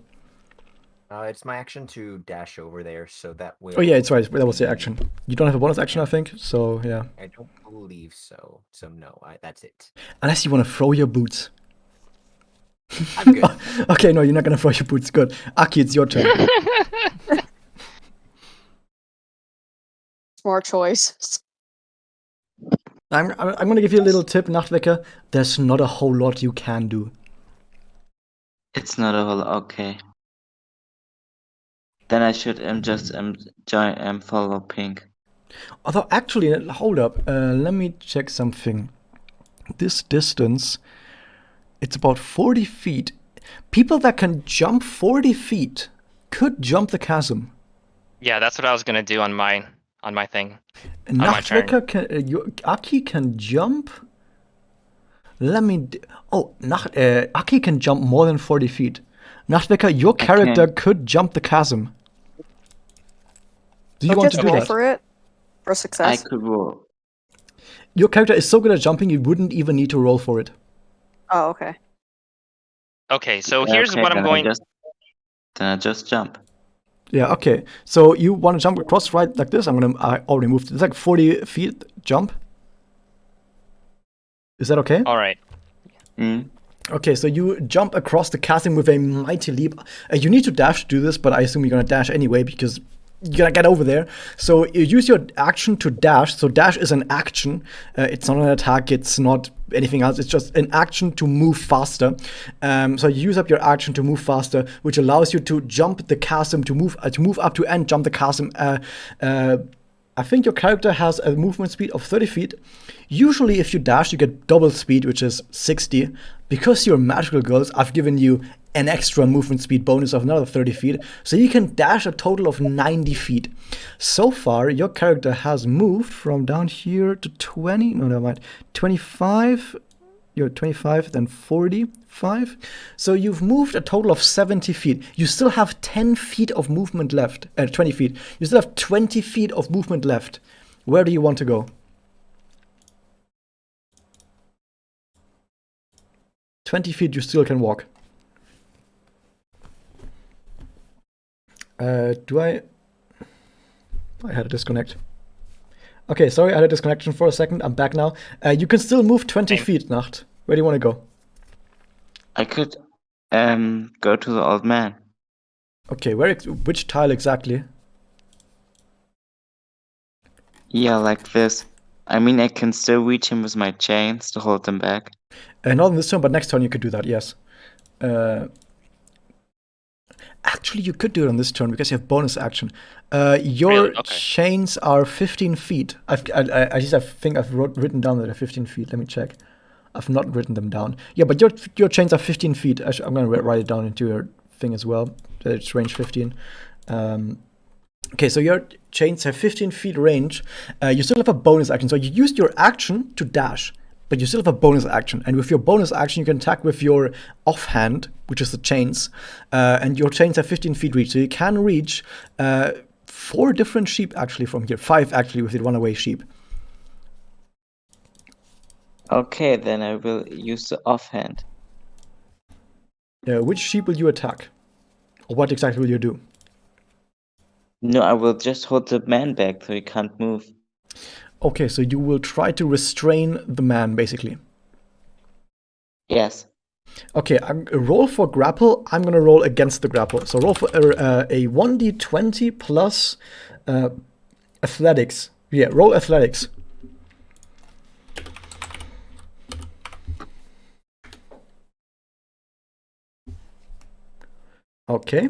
It's my action to dash over there, so that will... Oh yeah, it's right. That was the action. You don't have a bonus action, I think. So yeah. I don't believe so. So no, that's it. Unless you want to throw your boots. I'm good. Okay, no, you're not gonna throw your boots. Good. Aki, it's your turn. Smart choice. I'm gonna give you a little tip, Nachtwecker. There's not a whole lot you can do. It's not a whole. Okay. Then I should just join follow pink. Although actually, hold up. Let me check something. This distance, it's about 40 feet. People that can jump 40 feet could jump the chasm. Yeah, that's what I was gonna do on my thing. Nachtwecker can. Aki can jump. Let me. Aki can jump more than 40 feet. Nachtwecker, your character could jump the chasm. Do you want to do roll that? for it? For I success? could roll. Your character is so good at jumping, you wouldn't even need to roll for it. Oh, okay. Okay, so here's what I'm going. Then I just jump. Yeah, okay. So you want to jump across right like this? I already moved. It's like 40 feet jump. Is that okay? All right. Mm. Okay, so you jump across the chasm with a mighty leap. You need to dash to do this, but I assume you're gonna dash anyway because you're gonna get over there. So you use your action to dash. So dash is an action. It's not an attack. It's not anything else. It's just an action to move faster. So you use up your action to move faster, which allows you to jump the chasm, to move up to and jump the chasm. I think your character has a movement speed of 30 feet. Usually, if you dash, you get double speed, which is 60. Because you're magical girls, I've given you an extra movement speed bonus of another 30 feet. So you can dash a total of 90 feet. So far, your character has moved from down here to 20. No, never mind. 25. You're 25, then 45. So you've moved a total of 70 feet. You still have 10 feet of movement left. 20 feet. You still have 20 feet of movement left. Where do you want to go? 20 feet you still can walk. I had a disconnect. Okay, sorry, I had a disconnection for a second. I'm back now. You can still move 20 feet, Nacht. Where do you want to go? I could go to the old man. Okay, which tile exactly? Yeah, like this. I mean, I can still reach him with my chains to hold them back. Not on this turn, but next turn you could do that, yes. Actually, you could do it on this turn because you have bonus action. Your Really? Okay. chains are 15 feet. I think I've written down that they're 15 feet. Let me check. I've not written them down. Yeah, but your chains are 15 feet. I'm going to write it down into your thing as well. It's range 15. Okay, so your chains have 15 feet range. You still have a bonus action. So you used your action to dash, but you still have a bonus action. And with your bonus action, you can attack with your offhand, which is the chains. And your chains have 15 feet reach. So you can reach 4 different sheep actually from here. 5 actually with the runaway sheep. Okay, then I will use the offhand. Which sheep will you attack? Or what exactly will you do? No, I will just hold the man back so he can't move. Okay, so you will try to restrain the man, basically. Yes. Okay, roll for grapple. I'm going to roll against the grapple. So roll for a 1d20 plus athletics. Yeah, roll athletics. Okay.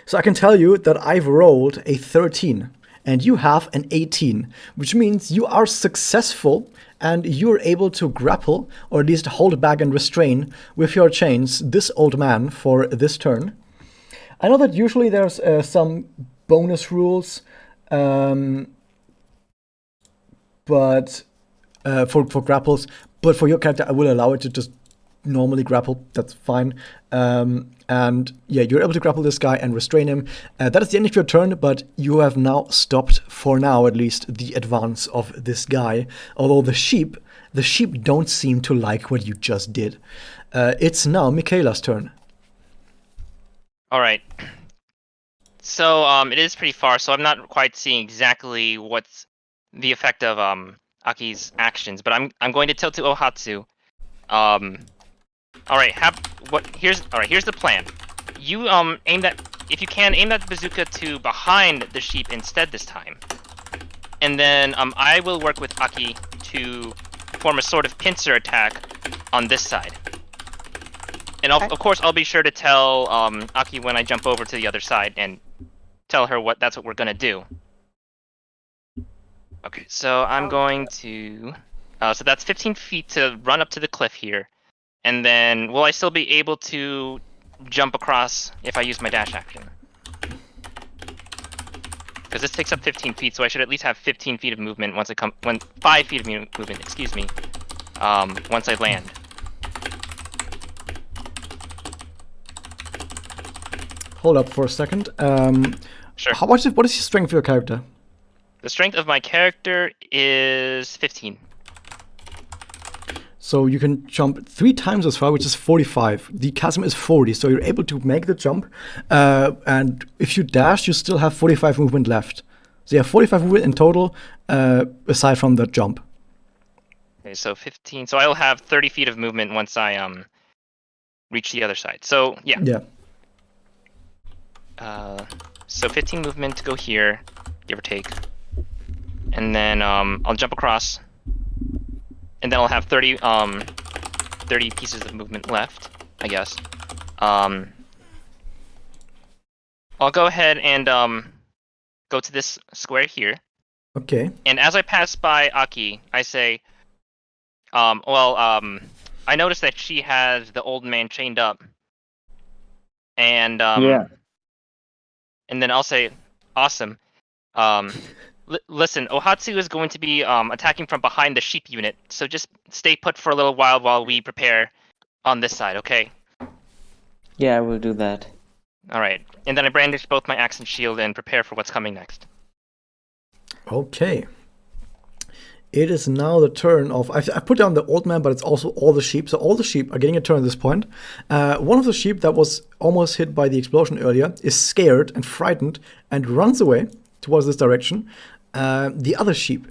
So I can tell you that I've rolled a 13 and you have an 18, which means you are successful and you're able to grapple or at least hold back and restrain with your chains this old man for this turn. I know that usually there's some bonus rules, but for grapples, but for your character, I will allow it to just normally grapple. That's fine. And yeah, you're able to grapple this guy and restrain him. That is the end of your turn, but you have now stopped, for now at least, the advance of this guy. Although the sheep don't seem to like what you just did. It's now Michaela's turn. All right. So it is pretty far, so I'm not quite seeing exactly what's the effect of Aki's actions, but I'm going to tilt to Ohatsu. All right, here's the plan. You aim that, if you can, aim that bazooka to behind the sheep instead this time. And then I will work with Aki to form a sort of pincer attack on this side. And of course I'll be sure to tell Aki when I jump over to the other side and tell her that's what we're gonna do. Okay, so I'm going to so that's 15 feet to run up to the cliff here. And then, will I still be able to jump across if I use my dash action? Because this takes up 15 feet, so I should at least have 15 feet of movement once 5 feet of movement, excuse me, once I land. Hold up for a second. Sure. What is your strength of your character? The strength of my character is 15. So you can jump 3 times as far, which is 45. The chasm is 40, so you're able to make the jump. And if you dash, you still have 45 movement left. So you have 45 movement in total, aside from the jump. Okay, so 15. So I'll have 30 feet of movement once I reach the other side. So yeah. Yeah. So 15 movement to go here, give or take. And then I'll jump across. And then I'll have 30 pieces of movement left, I guess. I'll go ahead and go to this square here. Okay. And as I pass by Aki, I say, I noticed that she has the old man chained up. And Yeah. And then I'll say, awesome. Listen, Ohatsu is going to be attacking from behind the sheep unit, so just stay put for a little while we prepare on this side, okay? Yeah, I will do that. Alright, and then I brandish both my axe and shield and prepare for what's coming next. Okay. It is now the turn of... I put down the old man, but it's also all the sheep. So all the sheep are getting a turn at this point. One of the sheep that was almost hit by the explosion earlier is scared and frightened and runs away towards this direction. The other sheep,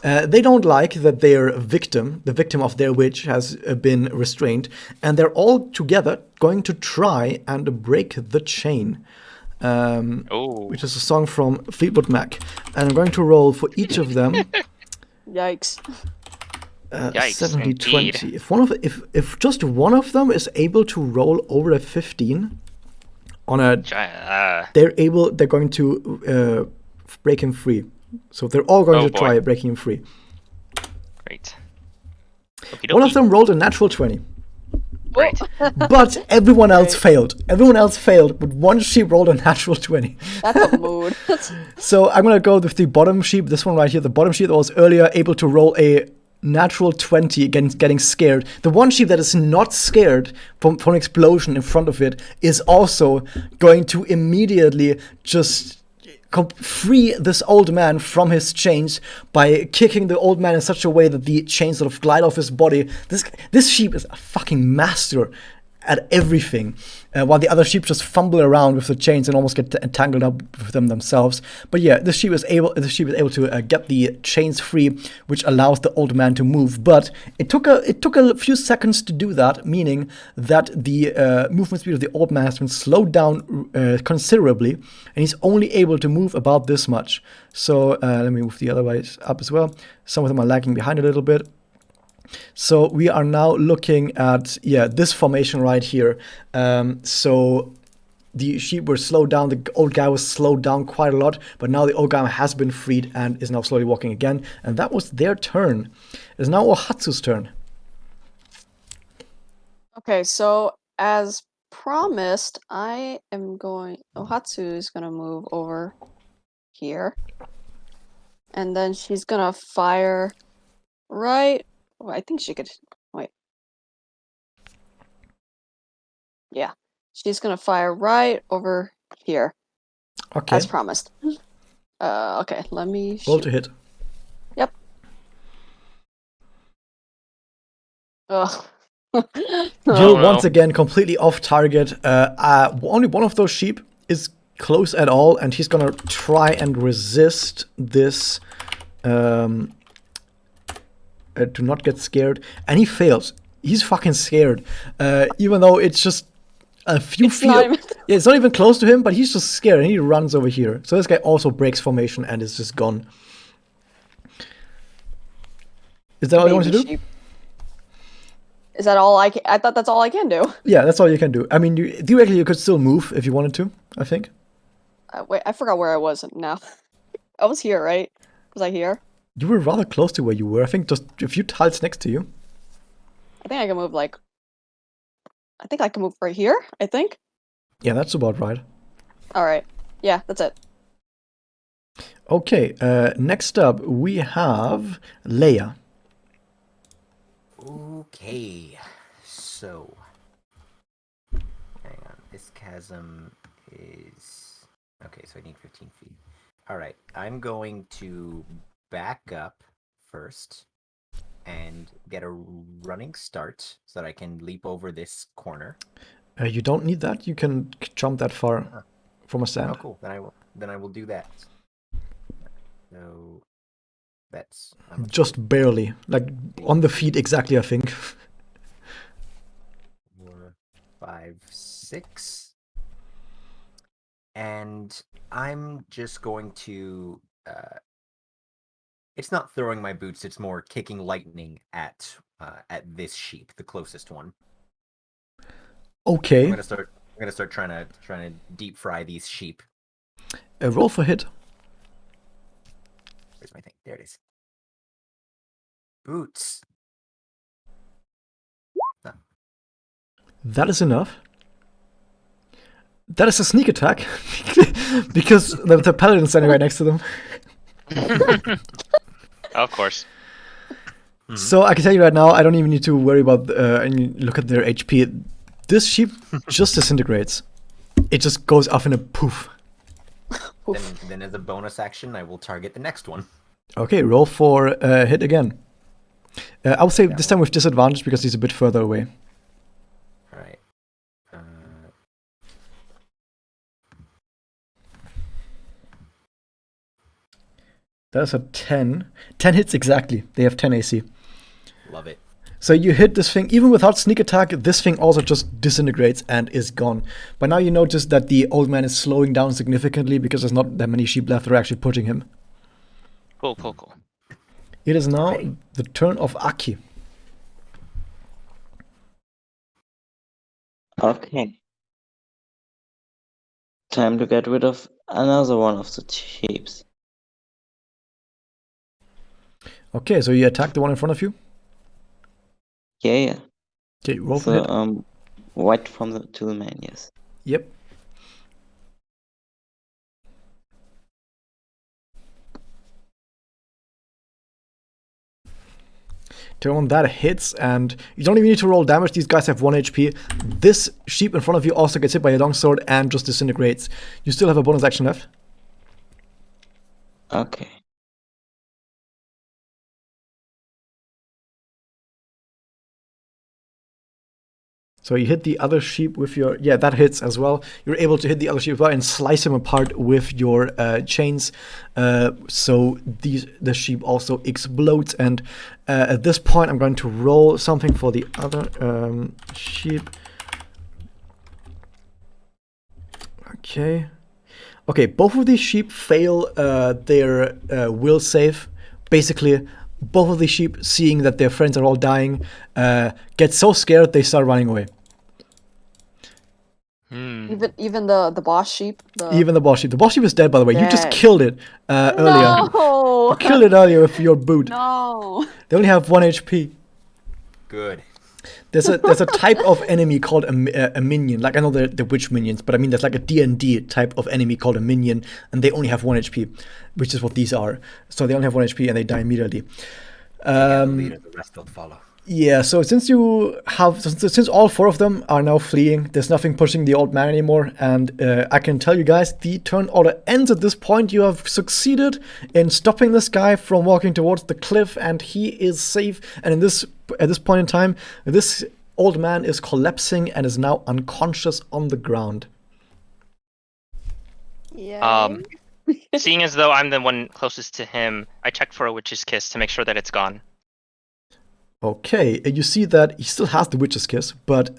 they don't like that their victim, the victim of their witch, has been restrained, and they're all together going to try and break the chain, which is a song from Fleetwood Mac. And I'm going to roll for each of them. Yikes. 70, indeed. 20. If just one of them is able to roll over a 15 on a, they're going to break him free. So they're all going to try breaking him free. Great. Okie One of dokie. them rolled a natural 20. Great. But everyone else Great. failed. Everyone else failed, but one sheep rolled a natural 20. That's a mood. So I'm gonna go with the bottom sheep, this one right here. The bottom sheep that was earlier able to roll a natural 20 against getting scared. The one sheep that is not scared from an explosion in front of it is also going to immediately just free this old man from his chains by kicking the old man in such a way that the chains sort of glide off his body. This sheep is a fucking master at everything, while the other sheep just fumble around with the chains and almost get entangled up with them themselves. But yeah, this sheep is able to get the chains free, which allows the old man to move. But it took a few seconds to do that, meaning that the movement speed of the old man has been slowed down considerably, and he's only able to move about this much. So let me move the other ways up as well. Some of them are lagging behind a little bit. So we are now looking at, this formation right here. So the sheep were slowed down. The old guy was slowed down quite a lot, but now the old guy has been freed and is now slowly walking again. And that was their turn. It's now Ohatsu's turn. Okay, so as promised, Ohatsu is gonna move over here. And then she's gonna fire right. Oh, I think she could. Wait. Yeah. She's gonna fire right over here, Okay. as promised. Okay, let me Roll shoot. to hit. Yep. Ugh. You're Oh, no. once again completely off target. Only one of those sheep is close at all, and he's gonna try and resist this. To not get scared, and he fails. He's fucking scared, even though it's just a few feet. Yeah, it's not even close to him, but he's just scared, and he runs over here. So this guy also breaks formation and is just gone. Is that all you want to do? Sheep. Is that all I can? I thought that's all I can do. Yeah, that's all you can do. I mean, theoretically, you could still move if you wanted to, I think. Wait, I forgot where I was now. I was here, right? Was I here? You were rather close to where you were. I think just a few tiles next to you. I think I can move right here, I think. Yeah, that's about right. Alright. Yeah, that's it. Okay, next up we have Leia. Okay, so hang on. This chasm is okay. So I need 15 feet. All right, I'm going to back up first and get a running start so that I can leap over this corner. You don't need that. You can jump that far from a stand. Oh, cool. Then I will do that. So that's just barely, like on the feet exactly, I think. 4, 5, 6, and I'm just going to. It's not throwing my boots; it's more kicking lightning at this sheep, the closest one. Okay. I'm gonna start trying to deep fry these sheep. Roll for hit. Where's my thing? There it is. Boots. Oh. That is enough. That is a sneak attack because the paladin's standing right next to them. Of course. So I can tell you right now, I don't even need to worry about and look at their HP. This sheep just disintegrates. It just goes off in a poof. Then as a bonus action, I will target the next one. Okay, roll for hit again. I would say this time with disadvantage because he's a bit further away. All right. That's a 10. 10 hits exactly. They have 10 AC. Love it. So you hit this thing, even without sneak attack, this thing also just disintegrates and is gone. But now you notice that the old man is slowing down significantly because there's not that many sheep left that are actually pushing him. Cool. It is now the turn of Aki. Okay. Time to get rid of another one of the sheeps. Okay, so you attack the one in front of you? Yeah. Okay, roll for So hit. right to the man. Yes. Yep. Turn that hits, and you don't even need to roll damage. These guys have 1 HP. This sheep in front of you also gets hit by a longsword and just disintegrates. You still have a bonus action left. Okay. So you hit the other sheep with your... Yeah, that hits as well. You're able to hit the other sheep as well and slice him apart with your chains. So the sheep also explodes. And at this point, I'm going to roll something for the other sheep. Okay. Okay, both of these sheep fail their will save. Basically, both of these sheep, seeing that their friends are all dying, get so scared they start running away. Even the boss sheep. Even the boss sheep. The boss sheep is dead, by the way. You just Dead. killed it earlier. No. You killed it earlier with your boot. No. They only have 1 HP. Good. There's a type of enemy called a minion. Like, I know the witch minions, but I mean there's like a D&D type of enemy called a minion, and they only have 1 HP, which is what these are. So they only have 1 HP and they die immediately. The rest will follow. Yeah, so since all 4 of them are now fleeing, there's nothing pushing the old man anymore, and I can tell you guys, the turn order ends at this point. You have succeeded in stopping this guy from walking towards the cliff, and he is safe. And at this point in time, this old man is collapsing and is now unconscious on the ground. Yeah. Seeing as though I'm the one closest to him, I check for a witch's kiss to make sure that it's gone. Okay, you see that he still has the witch's kiss, but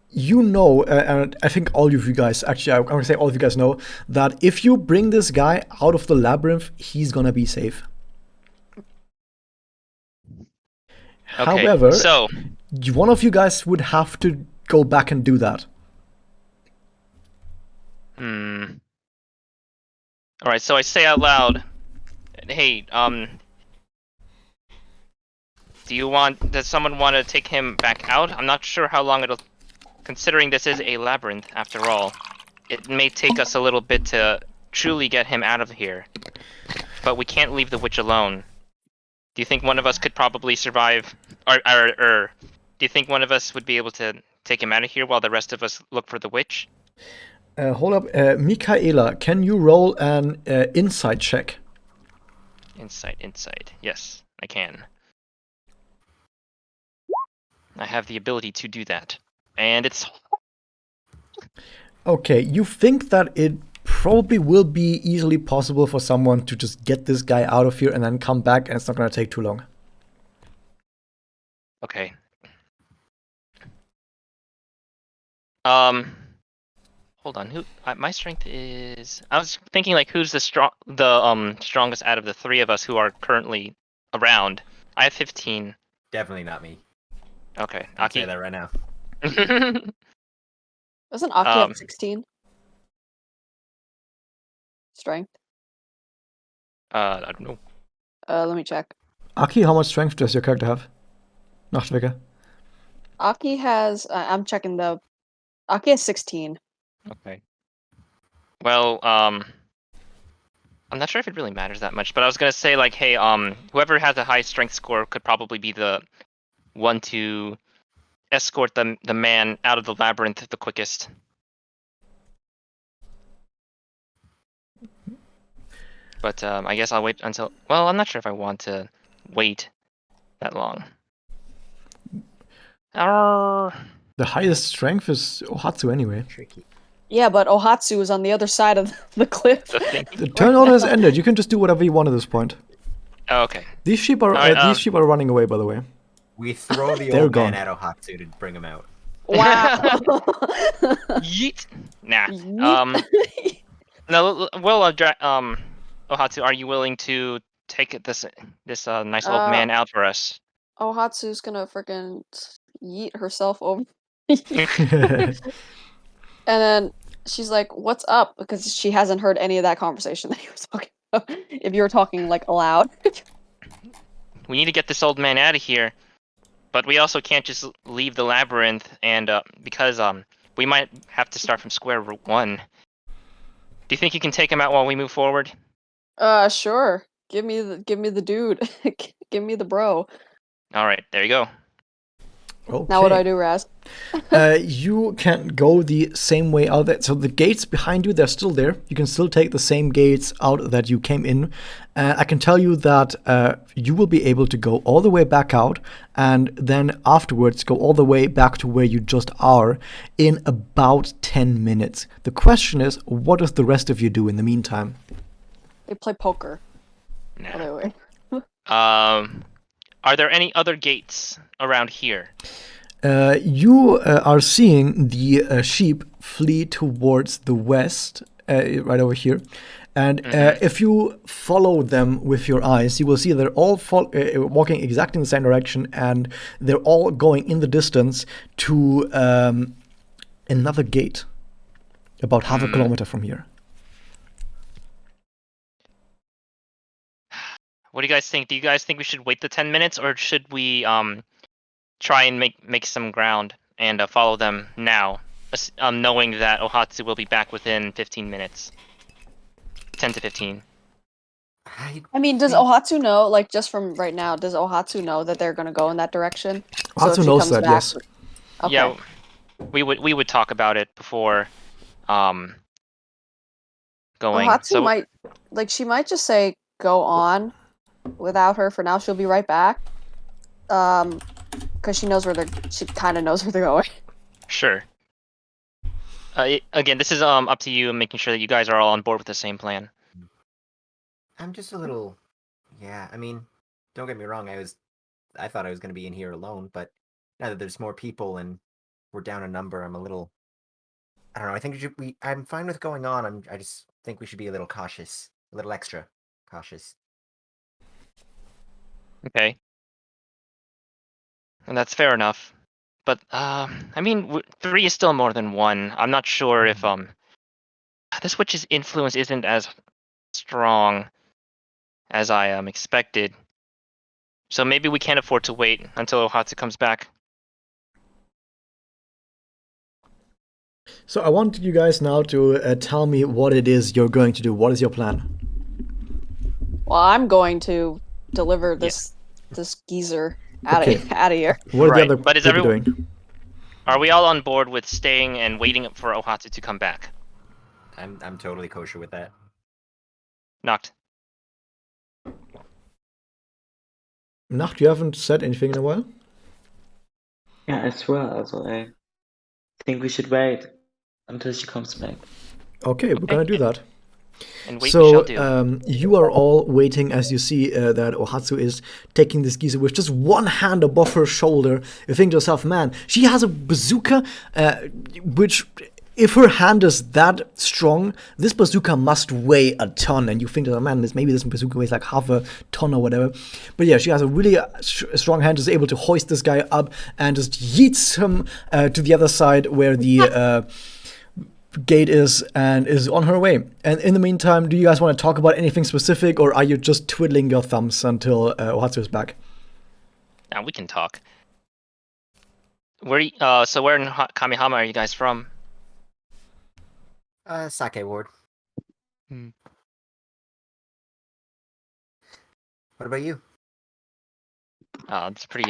you know, and I think all of you guys, actually, I'm going to say all of you guys know, that if you bring this guy out of the labyrinth, he's going to be safe. Okay, However, so one of you guys would have to go back and do that. All right, so I say out loud, hey, does someone want to take him back out? I'm not sure how long considering this is a labyrinth after all, it may take us a little bit to truly get him out of here. But we can't leave the witch alone. Do you think one of us could probably survive? Or do you think one of us would be able to take him out of here while the rest of us look for the witch? Hold up, Michaela, can you roll an insight check? Insight. Yes, I can. I have the ability to do that. And it's... Okay, you think that it probably will be easily possible for someone to just get this guy out of here and then come back, and it's not going to take too long. Okay. Hold on. My strength is... I was thinking, like, who's the strongest out of the 3 of us who are currently around. I have 15. Definitely not me. Okay, I'll Aki. say that right now. Doesn't Aki have 16? Strength? I don't know. Let me check. Aki, how much strength does your character have? Nachtwecker. Aki has... I'm checking the... Aki has 16. Okay. Well, I'm not sure if it really matters that much, but I was gonna say, like, hey, whoever has a high strength score could probably be the one to escort the man out of the labyrinth the quickest. But I guess I'll wait until... Well, I'm not sure if I want to wait that long. The highest strength is Ohatsu anyway. Tricky. Yeah, but Ohatsu is on the other side of the cliff. The turn order has ended. You can just do whatever you want at this point. Oh, okay. These sheep are running away, by the way. We throw the They're old gone. man at Ohatsu to bring him out. Wow. Yeet. Nah. Yeet. No. Well, Ohatsu, are you willing to take this nice old man out for us? Ohatsu's gonna frickin' yeet herself over. And then she's like, "What's up?" Because she hasn't heard any of that conversation that he was talking about. If you were talking like aloud. We need to get this old man out of here. but we also can't just leave the labyrinth, and because we might have to start from square one. Do you think you can take him out while we move forward? Sure. Give me the dude. Give me the bro. All right, there you go. Okay. Now what do I do, Raz? You can go the same way out there. So the gates behind you, they're still there. You can still take the same gates out that you came in. I can tell you that you will be able to go all the way back out and then afterwards go all the way back to where you just are in about 10 minutes. The question is, what does the rest of you do in the meantime? They play poker. Nah. By the way. Are there any other gates around here? You are seeing the sheep flee towards the west, right over here. And if you follow them with your eyes, you will see they're all walking exactly in the same direction, and they're all going in the distance to another gate, about half a kilometer from here. What do you guys think? Do you guys think we should wait the 10 minutes, or should we try and make some ground and follow them now, knowing that Ohatsu will be back within 15 minutes? 10 to 15. I mean, does Ohatsu know, like, just from right now, does Ohatsu know that they're gonna go in that direction? Ohatsu knows that, yes. Okay. Yeah, we would talk about it before going. Ohatsu So might, like, she might just say, go on without her for now. She'll be right back. Because she kind of knows where they're going. sure. Again, this is up to you and making sure that you guys are all on board with the same plan. I'm just a little, yeah. I mean, don't get me wrong. I thought I was going to be in here alone, but now that there's more people and we're down a number, I'm a little. I don't know. I think I'm fine with going on. I just think we should be a little cautious, a little extra cautious. Okay. And that's fair enough. But I mean, 3 is still more than 1. I'm not sure if this witch's influence isn't as strong as I expected. So maybe we can't afford to wait until Ohatsu comes back. So I want you guys now to tell me what it is you're going to do. What is your plan? Well, I'm going to deliver this geezer out Okay. of here. What are Right, the other but is people everyone- doing? Are we all on board with staying and waiting for Ohatsu to come back? I'm totally kosher with that. Knocked. Nacht, you haven't said anything in a while? Yeah, as well. Also, I think we should wait until she comes back. Okay, we're gonna do that. And wait, we shall do. You are all waiting as you see that Ohatsu is taking this geezer with just one hand above her shoulder. You think to yourself, man, she has a bazooka, which, if her hand is that strong, this bazooka must weigh a ton. And you think to yourself, man, maybe this bazooka weighs like half a ton or whatever. But yeah, she has a really strong hand, is able to hoist this guy up and just yeets him to the other side where the gate is, and is on her way. And in the meantime, do you guys want to talk about anything specific, or are you just twiddling your thumbs until Ohatsu is back? Now we can talk. Where in Kamihama are you guys from? Sake Ward. Hmm. What about you? It's pretty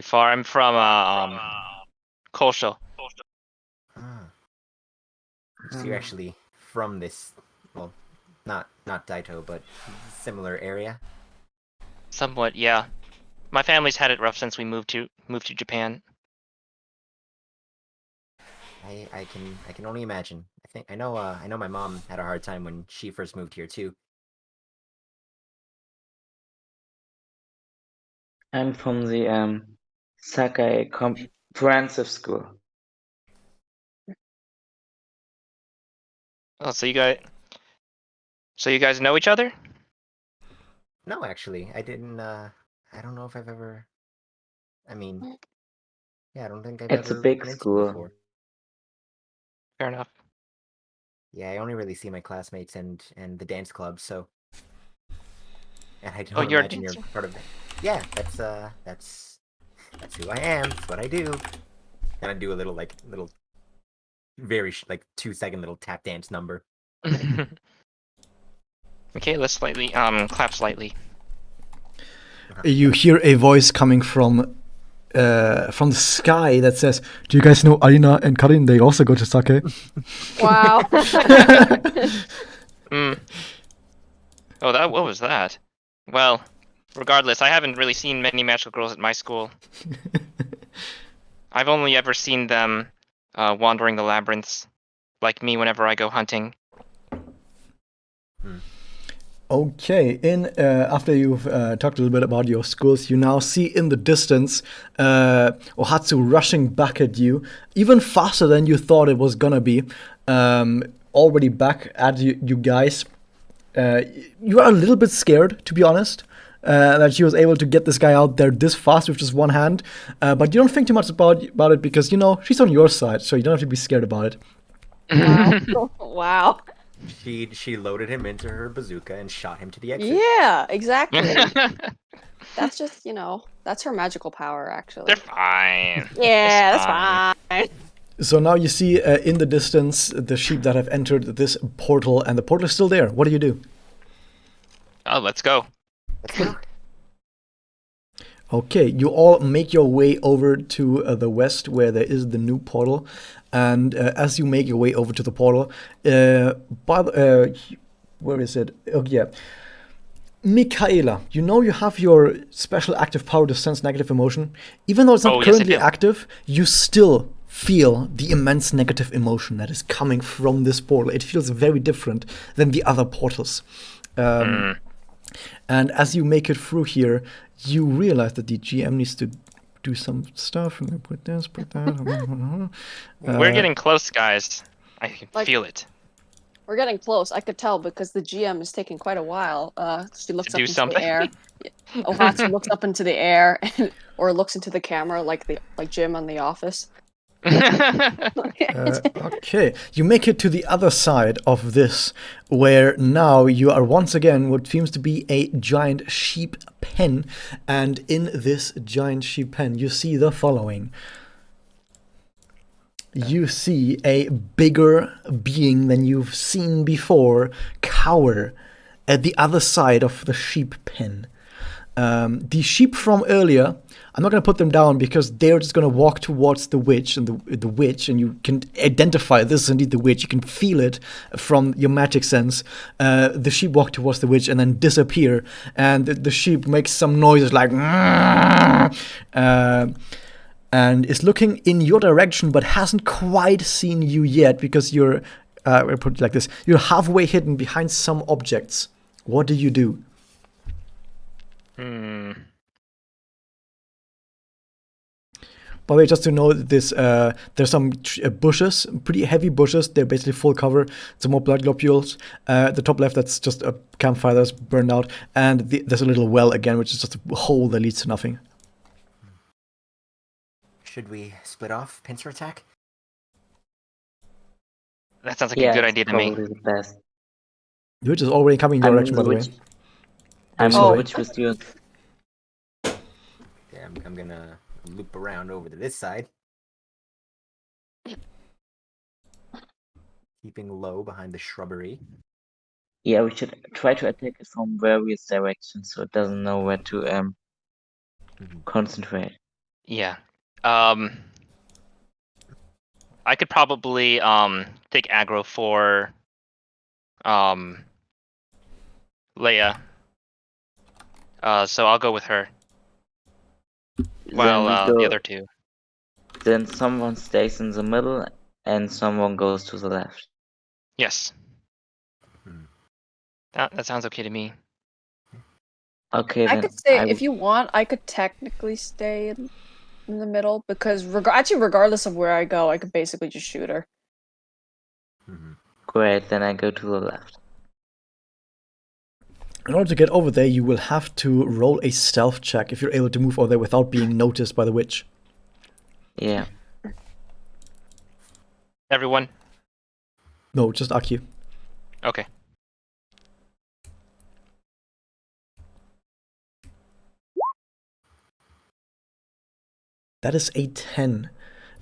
far. I'm from Kosho. Ah. So you're actually from this, well, not Daito, but similar area. Somewhat, yeah. My family's had it rough since we moved to Japan. I can only imagine. I know my mom had a hard time when she first moved here too. I'm from the Sakai Comprehensive School. Oh, so you guys know each other? No, actually, I didn't. I don't know if I've ever. I mean, yeah, I don't think I've It's a ever big run into school. you before. Fair enough. Yeah, I only really see my classmates and the dance club, so. And I Oh, don't you're a imagine you're dancer? part of that. Yeah, that's That's who I am. That's what I do. And I do a little very like 2-second little tap dance number. Michaela slightly claps lightly. You hear a voice coming from the sky that says, "Do you guys know Alina and Karin? They also go to sake." Wow. Oh, what was that? Well, regardless, I haven't really seen many magical girls at my school. I've only ever seen them wandering the labyrinths, like me whenever I go hunting. Okay, after you've talked a little bit about your schools, you now see in the distance Ohatsu rushing back at you, even faster than you thought it was gonna be. Already back at you guys. You are a little bit scared, to be honest, that she was able to get this guy out there this fast with just one hand. But you don't think too much about it because, you know, she's on your side, so you don't have to be scared about it. Wow. Wow. She loaded him into her bazooka and shot him to the exit. Yeah, exactly. That's just, that's her magical power, actually. They're fine. Yeah, It's that's fine. So now you see in the distance the sheep that have entered this portal, and the portal is still there. What do? Oh, let's go. Let's go. Okay, you all make your way over to the west where there is the new portal. And as you make your way over to the portal, where is it? Oh, yeah. Michaela, you know you have your special active power to sense negative emotion. Even though it's not currently active, you still feel the immense negative emotion that is coming from this portal. It feels very different than the other portals. And as you make it through here, you realize that the GM needs to do some stuff. I'm gonna put this, put that. We're getting close, guys. I can feel it. We're getting close. I could tell because the GM is taking quite a while. She looks up into the air. Ohatsu looks up into the air, or looks into the camera like Jim on The Office. Okay, you make it to the other side of this, where now you are once again what seems to be a giant sheep pen, and in this giant sheep pen you see the following. You see a bigger being than you've seen before cower at the other side of the sheep pen. The sheep from earlier, I'm not going to put them down because they're just going to walk towards the witch, and the witch, and you can identify this is indeed the witch. You can feel it from your magic sense. The sheep walk towards the witch and then disappear, and the sheep makes some noises like and is looking in your direction but hasn't quite seen you yet because you're, I'll put it like this, you're halfway hidden behind some objects. What do you do? By the way, just to know this, there's some bushes, pretty heavy bushes. They're basically full cover. Some more blood globules. The top left, that's just a campfire that's burned out. And there's a little well again, which is just a hole that leads to nothing. Should we split off, pincer attack? That sounds like a good idea to me. Probably the best. The witch is already coming in your direction, by the way. I'm the witch with you. Yeah, I'm gonna loop around over to this side. Keeping low behind the shrubbery. Yeah, we should try to attack it from various directions so it doesn't know where to concentrate. Yeah. I could probably take aggro for Leia. So I'll go with her. While the other two. Then someone stays in the middle and someone goes to the left. Yes. That sounds okay to me. Okay, I then could stay if you want. I could technically stay in the middle because regardless of where I go, I could basically just shoot her. Great, then I go to the left. In order to get over there, you will have to roll a stealth check if you're able to move over there without being noticed by the witch. Yeah. Everyone? No, just Aki. Okay. That is a 10.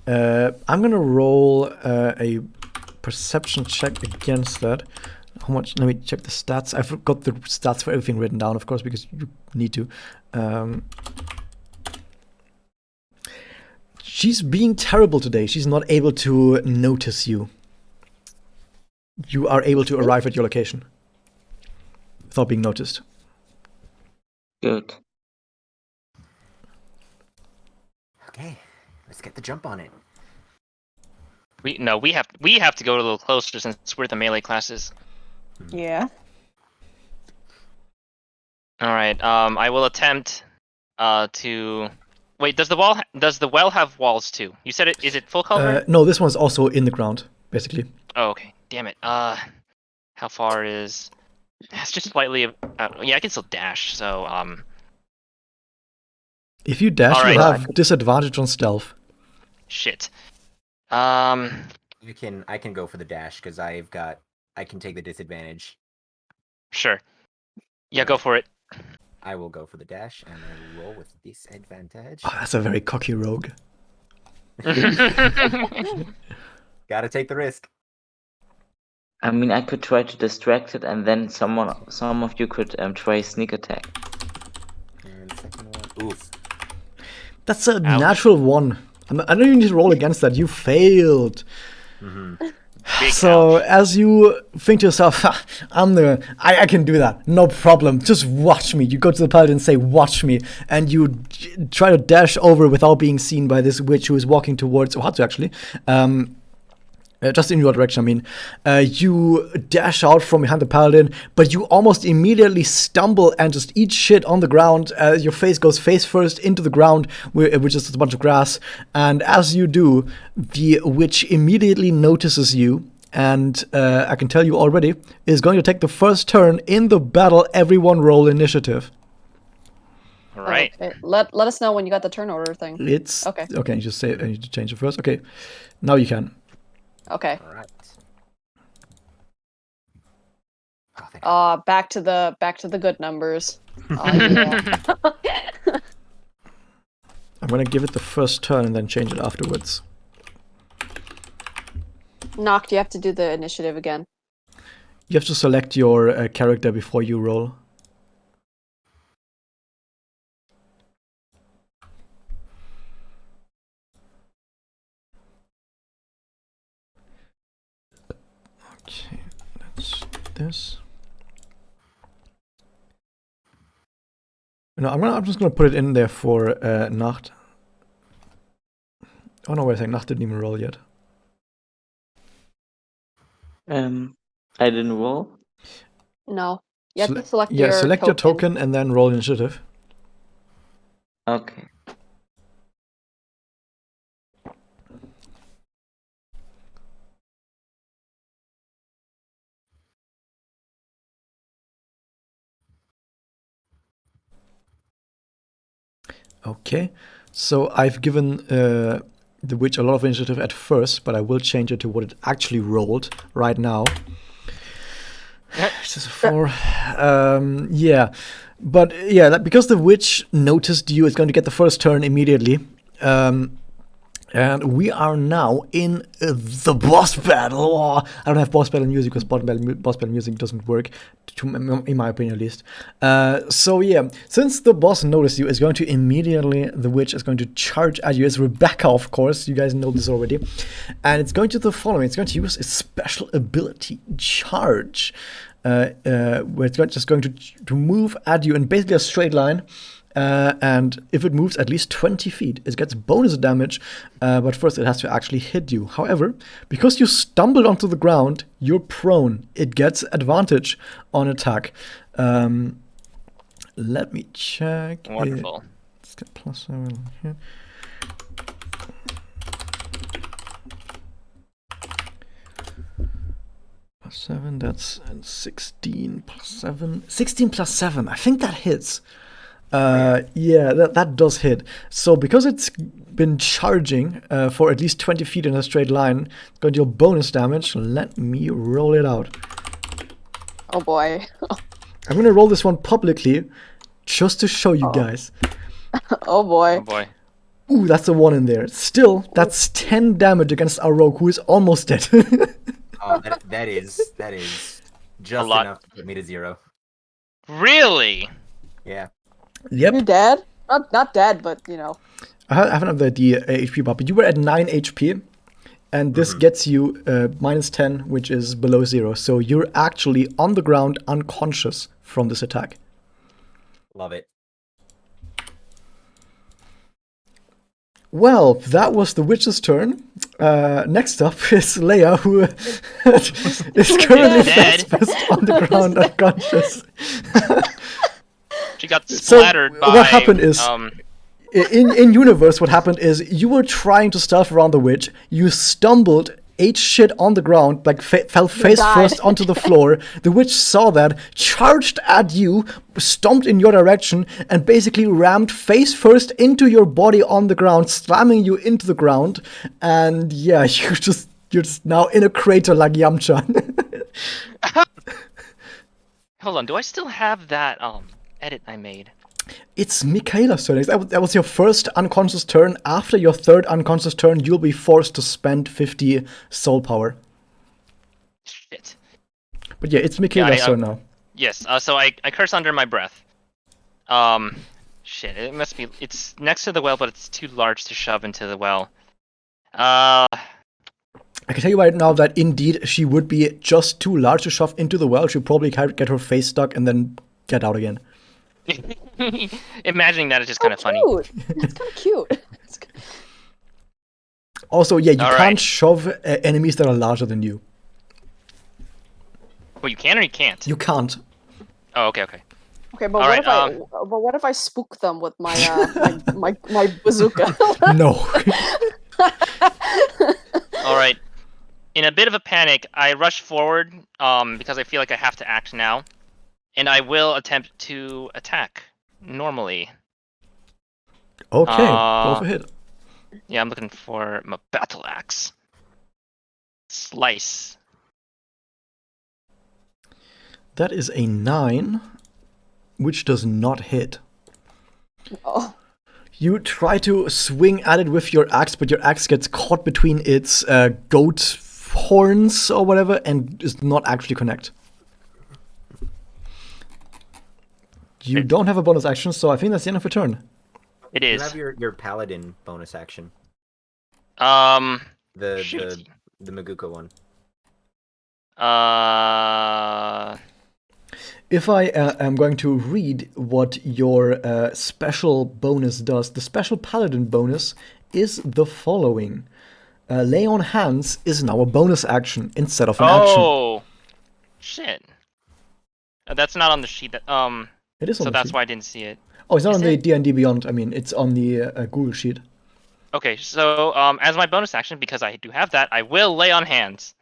I'm gonna roll a perception check against that. How much? Let me check the stats. I've got the stats for everything written down, of course, because you need to. She's being terrible today. She's not able to notice you. You are able to arrive at your location without being noticed. Good. Okay, let's get the jump on it. We have to go a little closer since we're the melee classes. Yeah. All right. I will attempt to. Wait, does the well have walls too? You said it. Is it full cover? No, this one's also in the ground, basically. Oh, okay. Damn it. How far is? It's just slightly. Yeah, I can still dash. So If you dash, All you right. have disadvantage on stealth. Shit. I can go for the dash because I can take the disadvantage. Sure. Yeah, go for it. I will go for the dash and I will roll with disadvantage. Oh, that's a very cocky rogue. Gotta take the risk. I mean, I could try to distract it, and then some of you could try sneak attack. And the second one. Oof. That's a natural 1. I don't even need to roll against that. You failed. Big So ouch. as you think to yourself, ha, I can do that, no problem. Just watch me. You go to the paladin and say, "Watch me," and you try to dash over without being seen by this witch who is walking towards Ohatsu. Actually, just in your direction. I mean, you dash out from behind the paladin, but you almost immediately stumble and just eat shit on the ground. Your face goes face first into the ground, which is just a bunch of grass. And as you do, the witch immediately notices you. And I can tell you already, is going to take the first turn in the battle. Everyone roll initiative. All right. Okay. Let us know when you got the turn order thing. It's Okay. Okay. You just say I need to change it first. Okay, now you can. Okay. All right. Oh, thank God. Back to the good numbers. Yeah. I'm gonna give it the first turn and then change it afterwards. Noct, you have to do the initiative again. You have to select your character before you roll. Okay, that's this. No, I'm just gonna put it in there for Nacht. Oh no, wait a second, Nacht didn't even roll yet. I didn't roll. No. You have to Sele- select yeah, your select your token and then roll initiative. Okay. Okay, so I've given the witch a lot of initiative at first, but I will change it to what it actually rolled right now. This is a 4. Yeah, but yeah, because the witch noticed you, it's going to get the first turn immediately. And we are now in the boss battle. Oh, I don't have boss battle music because boss battle music doesn't work, in my opinion at least. So yeah, since the boss noticed you, the witch is going to charge at you. It's Rebecca, of course. You guys know this already. And it's going to do the following. It's going to use its special ability, Charge. Where it's just going to move at you in basically a straight line. And if it moves at least 20 feet, it gets bonus damage, but first it has to actually hit you. However, because you stumbled onto the ground, you're prone. It gets advantage on attack. Let me check. Wonderful. Let's get +7 here. +7, that's 16 +7. 16 +7, I think that hits. Yeah, that does hit. So because it's been charging for at least 20 feet in a straight line, it's going to deal bonus damage. Let me roll it out. Oh boy. I'm going to roll this one publicly just to show you guys. Oh boy. Oh boy. Ooh, that's a 1 in there. Still, that's 10 damage against our rogue, who is almost dead. That is just lot. enough to put me to 0. Really? Yeah. Yep. You're dead? Not dead, but you know. I haven't have the HP bar, but you were at 9 HP, and this gets you minus 10, which is below 0. So you're actually on the ground, unconscious from this attack. Love it. Well, that was the witch's turn. Next up is Leia, who is currently Dead. fast on the ground, unconscious. She got So, splattered by. what happened is- In universe, what happened is you were trying to stealth around the witch. You stumbled, ate shit on the ground, like fell face died. first onto the floor. The witch saw that, charged at you, stomped in your direction, and basically rammed face first into your body on the ground, slamming you into the ground. And yeah, you're just now in a crater like Yamcha. Hold on, do I still have that edit I made? It's Michaela's turn. That was your first unconscious turn. After your third unconscious turn, you'll be forced to spend 50 soul power. Shit. But yeah, it's Michaela's turn now. Yes. So I curse under my breath. Shit. It must be. It's next to the well, but it's too large to shove into the well. I can tell you right now that indeed she would be just too large to shove into the well. She'll probably get her face stuck and then get out again. Imagining that is just kind of funny. Cute. It's kind of cute. Also, yeah, you All can't right. shove enemies that are larger than you. Well, you can or you can't. You can't. Oh, okay. Okay, but All what right, what if I spook them with my my bazooka? No. All right. In a bit of a panic, I rush forward because I feel like I have to act now, and I will attempt to attack normally. Okay, go for it. Yeah, I'm looking for my battle axe. Slice. That is a 9, which does not hit. Oh, You try to swing at it with your axe, but your axe gets caught between its goat horns or whatever and does not actually connect. You don't have a bonus action, so I think that's the end of your turn. It You is. have your paladin bonus action. The Shoot. the Maguka one. If I am going to read what your special bonus does, the special paladin bonus is the following. Lay on hands is now a bonus action instead of an action. Oh, shit. That's not on the sheet. That It is on So the that's sheet. why I didn't see it. Oh, it's not Is on the it? D&D Beyond. I mean, it's on the Google sheet. Okay, so as my bonus action, because I do have that, I will lay on hands.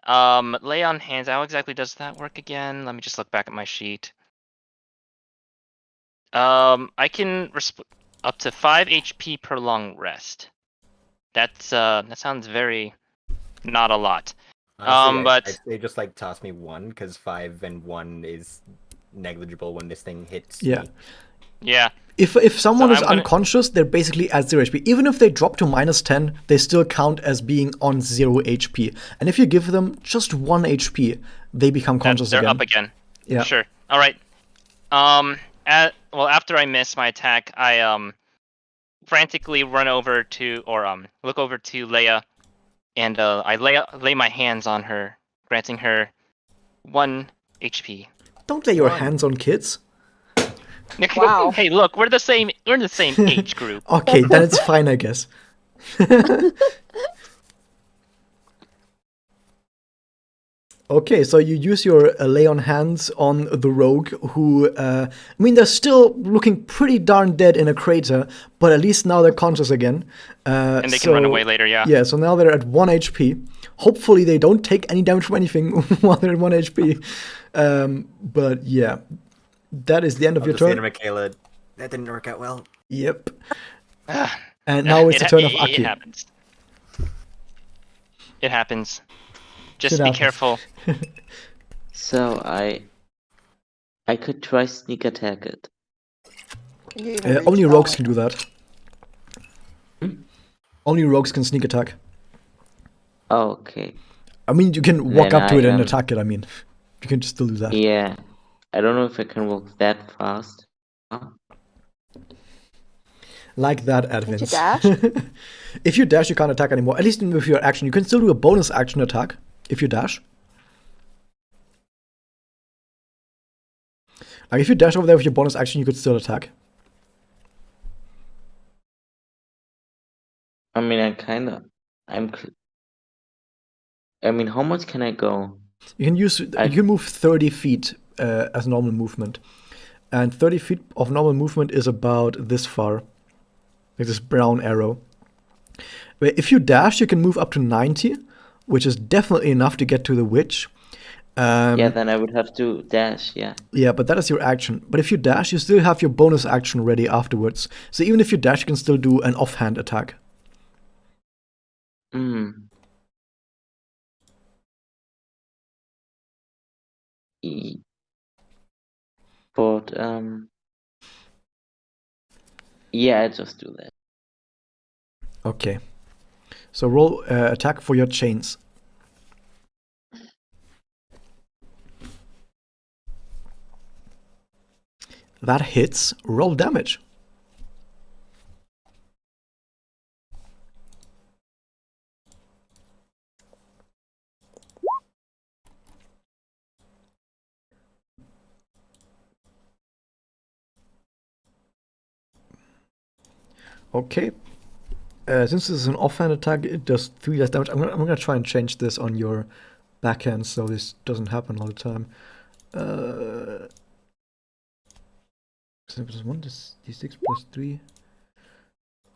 Lay on hands. How exactly does that work again? Let me just look back at my sheet. I can up to 5 HP per long rest. That's that sounds very not a lot. Honestly, But I'd say just like toss me 1 because 5 and 1 is negligible when this thing hits. Yeah. Me. yeah, If someone So is I'm gonna- unconscious, they're basically at 0 HP. Even if they drop to minus 10, they still count as being on 0 HP. And if you give them just 1 HP, they become conscious they're again. up again. Yeah. Sure. All right. After I miss my attack, I frantically run over to look over to Leia, and I lay my hands on her, granting her 1 HP. Don't lay your One. hands on kids. Wow. Hey, look, we're in the same age group. Okay, then it's fine, I guess. Okay, so you use your lay on hands on the rogue, who, I mean, they're still looking pretty darn dead in a crater, but at least now they're conscious again. And they can run away later, yeah. Yeah, so now they're at 1 HP. Hopefully they don't take any damage from anything while they're at 1 HP. But yeah, that is the end of your Just say to turn. Michaela, that didn't work out well. Yep. And now it's the turn of It Aki. happens. It happens. Just Shit be happens. careful. So I could try sneak attack it. You even reach Only that rogues way. can do that. Only rogues can sneak attack. Okay. I mean, you can walk Then up to it I and attack it. I mean, you can still do that. Yeah. I don't know if I can walk that fast. Like that, Can't you Advins. dash? If you dash, you can't attack anymore. At least with your action. You can still do a bonus action attack if you dash. Like if you dash over there with your bonus action, you could still attack. I mean, I mean, how much can I go? You can use. You can move 30 feet as normal movement, and 30 feet of normal movement is about this far, like this brown arrow. But if you dash, you can move up to 90, which is definitely enough to get to the witch. Yeah, then I would have to dash, yeah. Yeah, but that is your action. But if you dash, you still have your bonus action ready afterwards. So even if you dash, you can still do an offhand attack. But yeah, I just do that. Okay. So roll attack for your chains. That hits. Roll damage. Okay. Since this is an offhand attack, it does 3 less damage. I'm gonna try and change this on your backhand so this doesn't happen all the time. So plus 1 d6 plus 3.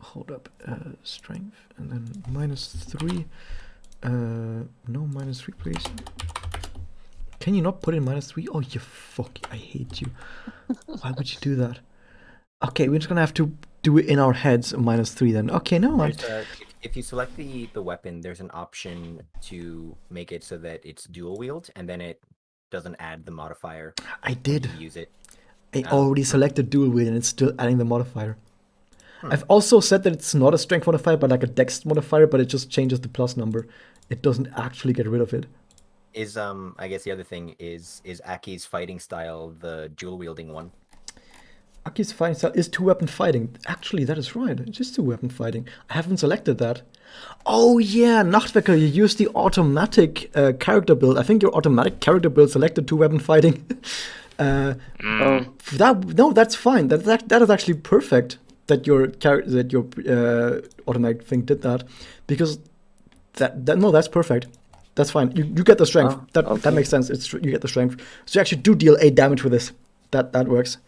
Hold up. Strength. And then minus 3. No, minus 3, please. Can you not put in minus 3? Oh, you fuck. I hate you. Why would you do that? Okay, we're just gonna have to do it in our heads, minus 3 then. Okay, no. If you select the weapon, there's an option to make it so that it's dual wield, and then it doesn't add the modifier. I did. To use it. I already selected dual wield and it's still adding the modifier. I've also said that it's not a strength modifier, but like a dex modifier, but it just changes the plus number. It doesn't actually get rid of it. Is I guess the other thing is Aki's fighting style the dual wielding one? Aki's fighting style is 2-weapon fighting. Actually, that is right. It is 2-weapon fighting. I haven't selected that. Oh yeah, Nachtwecker, you use the automatic character build. I think your automatic character build selected 2-weapon fighting. That's fine. That is actually perfect that your automatic thing did that, because that's perfect. That's fine. You get the strength. That makes sense. You get the strength. So you actually do deal 8 damage with this. That works.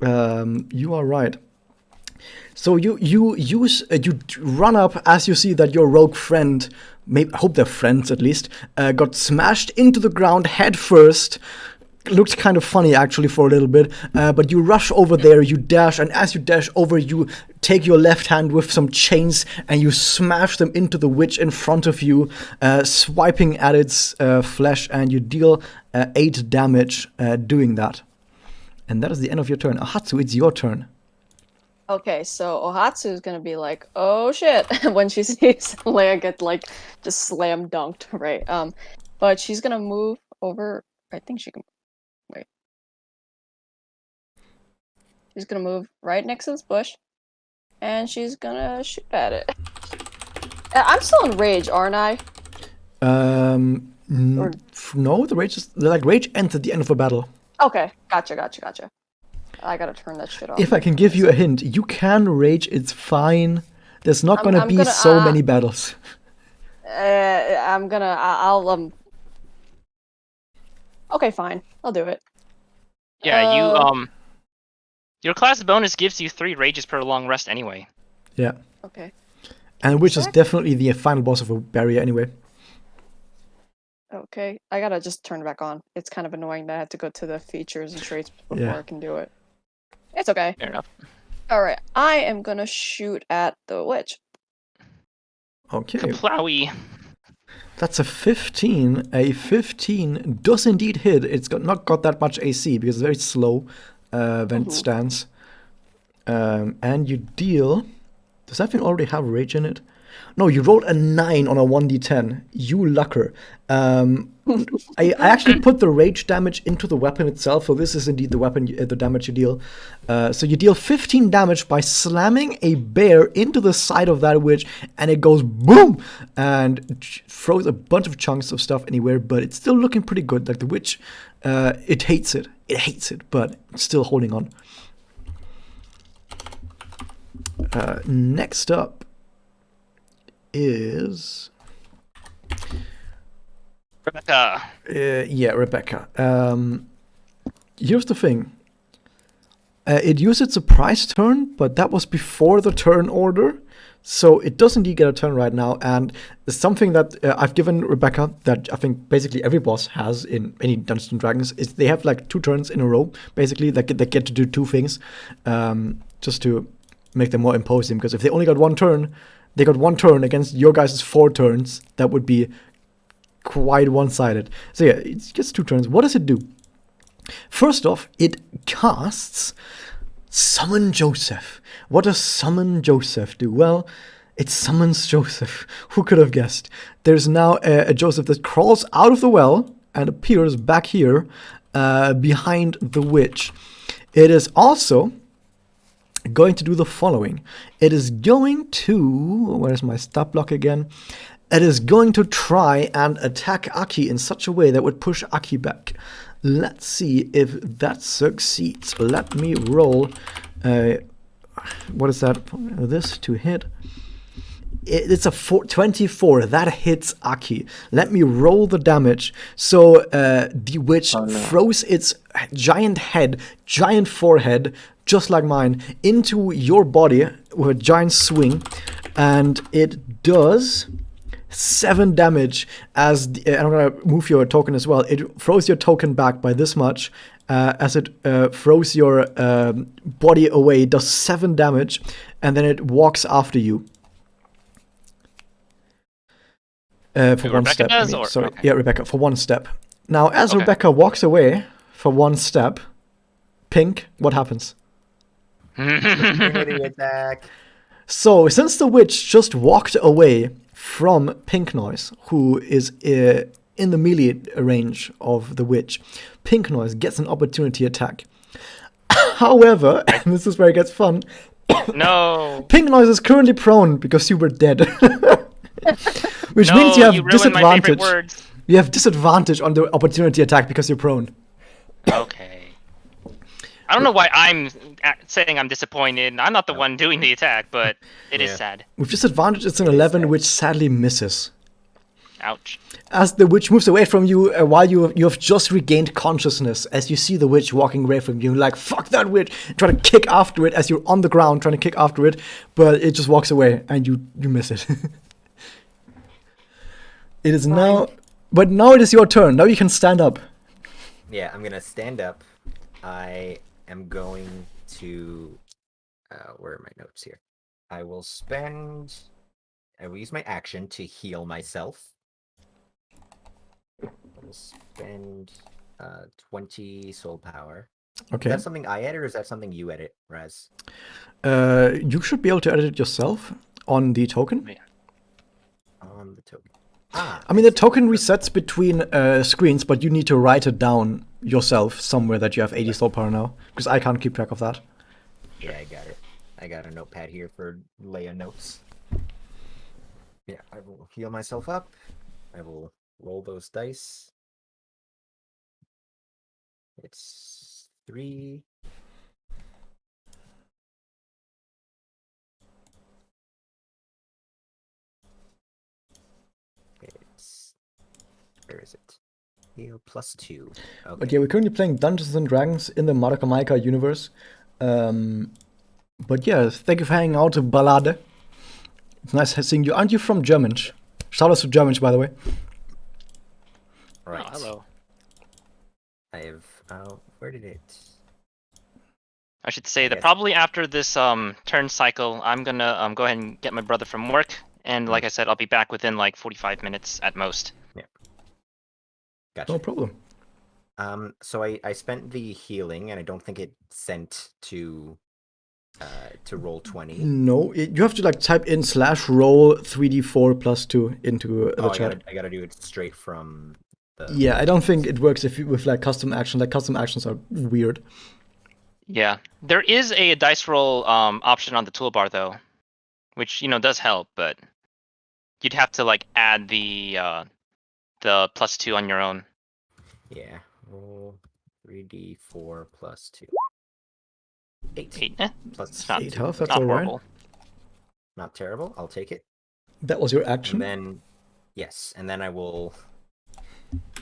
You are right. So you run up as you see that your rogue friend, I hope they're friends at least, got smashed into the ground head first. Looked kind of funny actually for a little bit, but you rush over there, you dash, and as you dash over, you take your left hand with some chains and you smash them into the witch in front of you, swiping at its flesh, and you deal 8 damage doing that. And that is the end of your turn. Ohatsu, it's your turn. Okay, so Ohatsu is gonna be like, "Oh shit!" when she sees Leia get like just slam dunked, right? But she's gonna move over. I think she can. Wait. She's gonna move right next to this bush, and she's gonna shoot at it. I'm still in rage, aren't I? No, the rage ends at the end of a battle. Okay, gotcha. I gotta turn that shit off. If I can give you a hint, you can rage. It's fine. There's not gonna be so many battles. I'll Okay, fine. I'll do it. Yeah, your class bonus gives you 3 rages per long rest anyway. Yeah. Okay. And which is definitely the final boss of a barrier anyway. Okay, I gotta just turn it back on. It's kind of annoying that I have to go to the features and traits before I can do it. It's okay. Fair enough. Alright, I am gonna shoot at the witch. Okay. Plowy. That's a 15. A 15 does indeed hit. It's not got that much AC because it's very slow vent stance. And you deal... Does that thing already have rage in it? No, you rolled a 9 on a 1d10. You lucker. I actually put the rage damage into the weapon itself, so this is indeed the weapon, the damage you deal. So you deal 15 damage by slamming a bear into the side of that witch, and it goes boom and throws a bunch of chunks of stuff anywhere, but it's still looking pretty good. Like the witch, it hates it. It hates it, but it's still holding on. Next up is Rebecca. yeah, Rebecca. Here's the thing. It used its surprise turn, but that was before the turn order, so it does indeed get a turn right now. And something that I've given Rebecca that I think basically every boss has in any Dungeons and Dragons is they have like 2 turns in a row, basically that get to do 2 things, just to make them more imposing. Because if they only got 1 turn, they got 1 turn against your guys' 4 turns. That would be quite one-sided. So yeah, it gets 2 turns. What does it do? First off, it casts Summon Joseph. What does Summon Joseph do? Well, it summons Joseph. Who could have guessed? There's now a Joseph that crawls out of the well and appears back here behind the witch. It is also going to do the following. It is going to... Where's my stat block again? It is going to try and attack Aki in such a way that would push Aki back. Let's see if that succeeds. Let me roll. What is that? This to hit. It's a 24. That hits Aki. Let me roll the damage. So the witch throws its giant head, giant forehead, just like mine, into your body with a giant swing. And it does 7 damage as and I'm gonna move your token as well. It throws your token back by this much as it throws your body away. It does 7 damage, and then it walks after you for 1 Rebecca step. does, Yeah, Rebecca for 1 step. Now, as Okay. Rebecca walks away for 1 step, Pink, what happens? Opportunity attack. So, since the witch just walked away from Pink Noise, who is in the melee range of the witch, Pink Noise gets an opportunity attack. However, and this is where it gets fun, No. Pink Noise is currently prone because you were dead. Which No, means you have ruined my favorite disadvantage. words. You have disadvantage on the opportunity attack because you're prone. Okay. I don't know why I'm saying I'm disappointed. I'm not the one doing the attack, but it is Yeah. sad. With disadvantage, it's an 11, which sadly misses. Ouch. As the witch moves away from you, while you have just regained consciousness, as you see the witch walking away from you, like, fuck that witch, trying to kick after it as you're on the ground trying to kick after it, but it just walks away and you miss it. It is now, but now it is your turn. Now you can stand up. Yeah, I'm gonna stand up. I am going to... where are my notes here? I will use my action to heal myself. I will spend 20 soul power. Okay. Is that something I edit, or is that something you edit, Raz? You should be able to edit it yourself on the token. On the token. Ah, I mean, the token resets between screens, but you need to write it down yourself somewhere that you have 80 soul power now, because I can't keep track of that. yeah, I got it. I got a notepad here for Leia notes. Yeah, I will heal myself up. I will roll those dice. It's 3. It's... Where is it? Heal +2. Okay. But yeah, we're currently playing Dungeons and Dragons in the Madoka universe. But yeah, thank you for hanging out, Ballade. It's nice seeing you. Aren't you from German? Shout out to German, by the way. Right. Oh, hello. I have... where did it... I should say that Yes. probably after this turn cycle, I'm gonna go ahead and get my brother from work, and like I said, I'll be back within like 45 minutes at most. Gotcha. No problem. So I spent the healing, and I don't think it sent to to roll 20? No, you have to like type in /roll 3d4 plus 2 into the chat. I gotta do it straight from the. Yeah, I don't think it works if you, with like custom actions. Like custom actions are weird. Yeah, there is a dice roll option on the toolbar though, which does help, but you'd have to like add the +2 on your own. Yeah, roll 3d4 plus 2. 8. 8. Plus It's not 8 health, that's not all right. horrible. Not terrible. I'll take it. That was your action. And then, yes, and then I will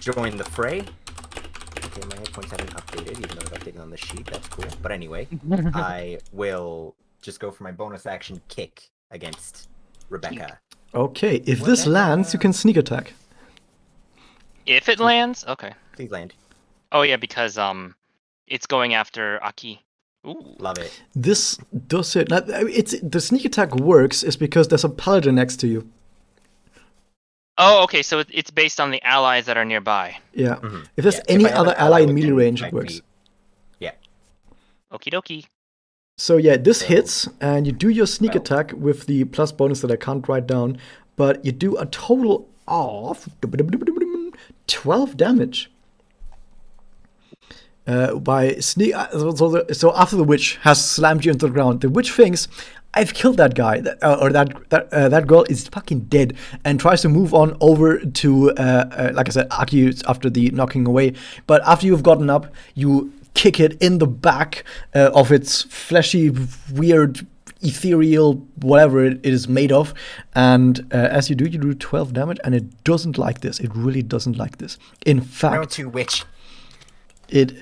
join the fray. Okay, my hit points haven't updated, even though I've updated on the sheet. That's cool. But anyway, I will just go for my bonus action kick against Rebecca. Okay, if this lands, you can sneak attack. If it lands, okay. Please land. Oh yeah, because it's going after Aki. Ooh. Love it. This does it. Now, the sneak attack works is because there's a paladin next to you. Oh, okay. So it's based on the allies that are nearby. Yeah. Mhm. If there's Yeah, any if I have other an ally in within melee range, it 5 works. feet. Yeah. Okie dokie. So yeah, this So- hits, and you do your sneak Well. attack with the plus bonus that I can't write down, but you do a total of 12 damage. By sneak. So after the witch has slammed you into the ground, the witch thinks, "I've killed that guy, that girl is fucking dead," and tries to move on over to, like I said, Aki after the knocking away. But after you've gotten up, you kick it in the back of its fleshy, weird, ethereal, whatever it is made of, and as you do 12 damage, and it doesn't like this. It really doesn't like this. In fact, Round 2 witch. it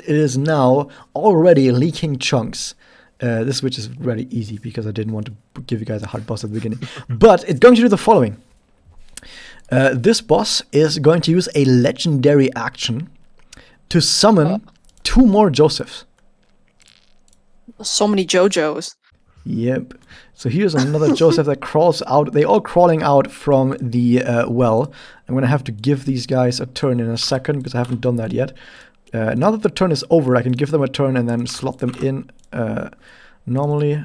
is now already leaking chunks. This which is really easy because I didn't want to give you guys a hard boss at the beginning. But it's going to do the following. This boss is going to use a legendary action to summon 2 more Josephs. So many JoJo's. Yep. So here's another Joseph that crawls out. They're all crawling out from the well. I'm going to have to give these guys a turn in a second because I haven't done that yet. Now that the turn is over, I can give them a turn and then slot them in normally.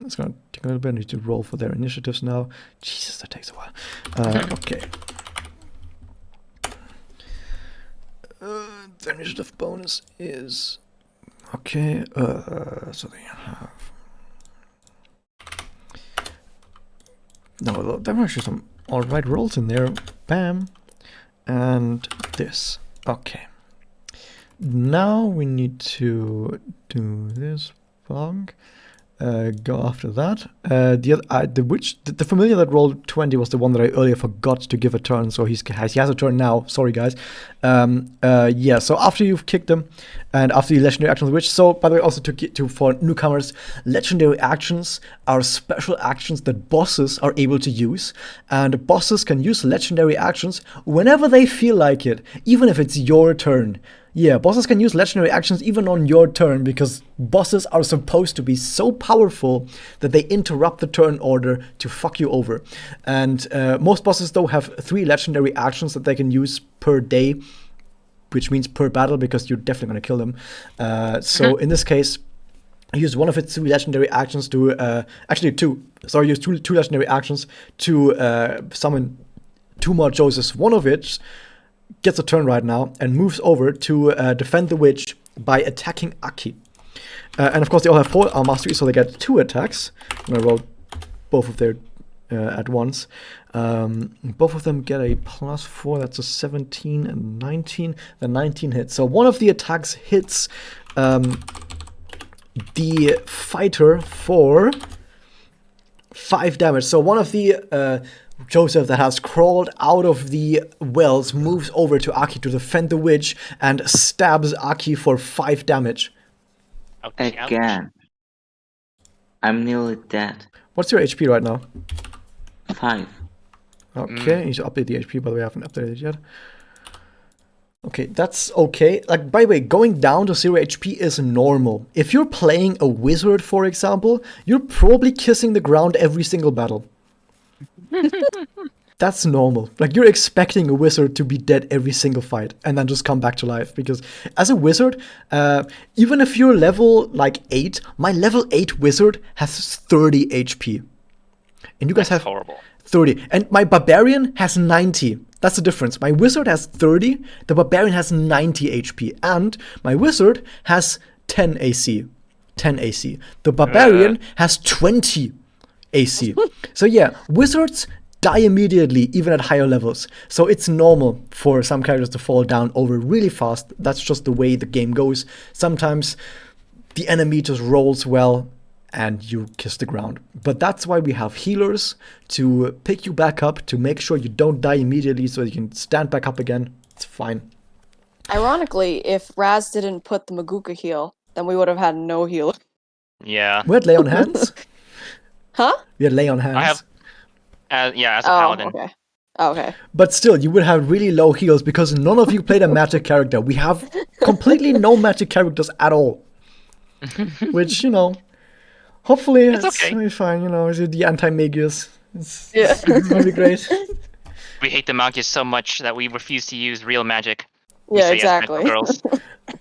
It's going to take a little bit. I need to roll for their initiatives now. Jesus, that takes a while. Okay. Their initiative bonus is... Okay, so they have... No, there are actually some alright rolls in there. Bam. And this. Okay. Now we need to do this. Bong. Go after that. The familiar that rolled 20 was the one that I earlier forgot to give a turn, so he has a turn now. Sorry, guys. Yeah. So after you've kicked them, and after the legendary actions, which by the way also for newcomers, legendary actions are special actions that bosses are able to use, and bosses can use legendary actions whenever they feel like it, even if it's your turn. Yeah, bosses can use legendary actions even on your turn because bosses are supposed to be so powerful that they interrupt the turn order to fuck you over. And most bosses, though, have 3 legendary actions that they can use per day, which means per battle because you're definitely going to kill them. So in this case, I used one of its 3 legendary actions to... actually, 2. Sorry, I used two legendary actions to summon 2 more Josephs. One of which gets a turn right now and moves over to defend the witch by attacking Aki. And of course, they all have 4 mastery, so they get 2 attacks. I'm gonna roll both of their at once. Both of them get a +4. That's a 17 and 19. The 19 hits. So one of the attacks hits the fighter for 5 damage. So one of the Joseph that has crawled out of the wells moves over to Aki to defend the witch and stabs Aki for 5 damage. Ouch, ouch. Again. I'm nearly dead. What's your HP right now? 5. Okay, you should update the HP, by the way, I haven't updated it yet. Okay, that's okay. Like, by the way, going down to 0 HP is normal. If you're playing a wizard, for example, you're probably kissing the ground every single battle. That's normal. Like, you're expecting a wizard to be dead every single fight and then just come back to life. Because as a wizard, even if you're level like 8, my level 8 wizard has 30 HP. And you guys That's have horrible. 30. And my barbarian has 90. That's the difference. My wizard has 30, the barbarian has 90 HP. And my wizard has 10 AC. 10 AC. The barbarian has 20 AC. So yeah, wizards die immediately, even at higher levels. So it's normal for some characters to fall down over really fast. That's just the way the game goes. Sometimes the enemy just rolls well and you kiss the ground. But that's why we have healers to pick you back up, to make sure you don't die immediately so you can stand back up again. It's fine. Ironically, if Raz didn't put the Maguka heal, then we would have had no heal. Yeah. We had lay on hands. Huh? We had lay on hands. I have. As a paladin. Okay. Okay. But still, you would have really low heals because none of you played a magic character. We have completely no magic characters at all. Which, hopefully it's okay. gonna be fine. Is it the anti-Magius? Yeah. It's gonna be great. We hate the Magias so much that we refuse to use real magic. We Yeah, say yes, magical exactly. girls.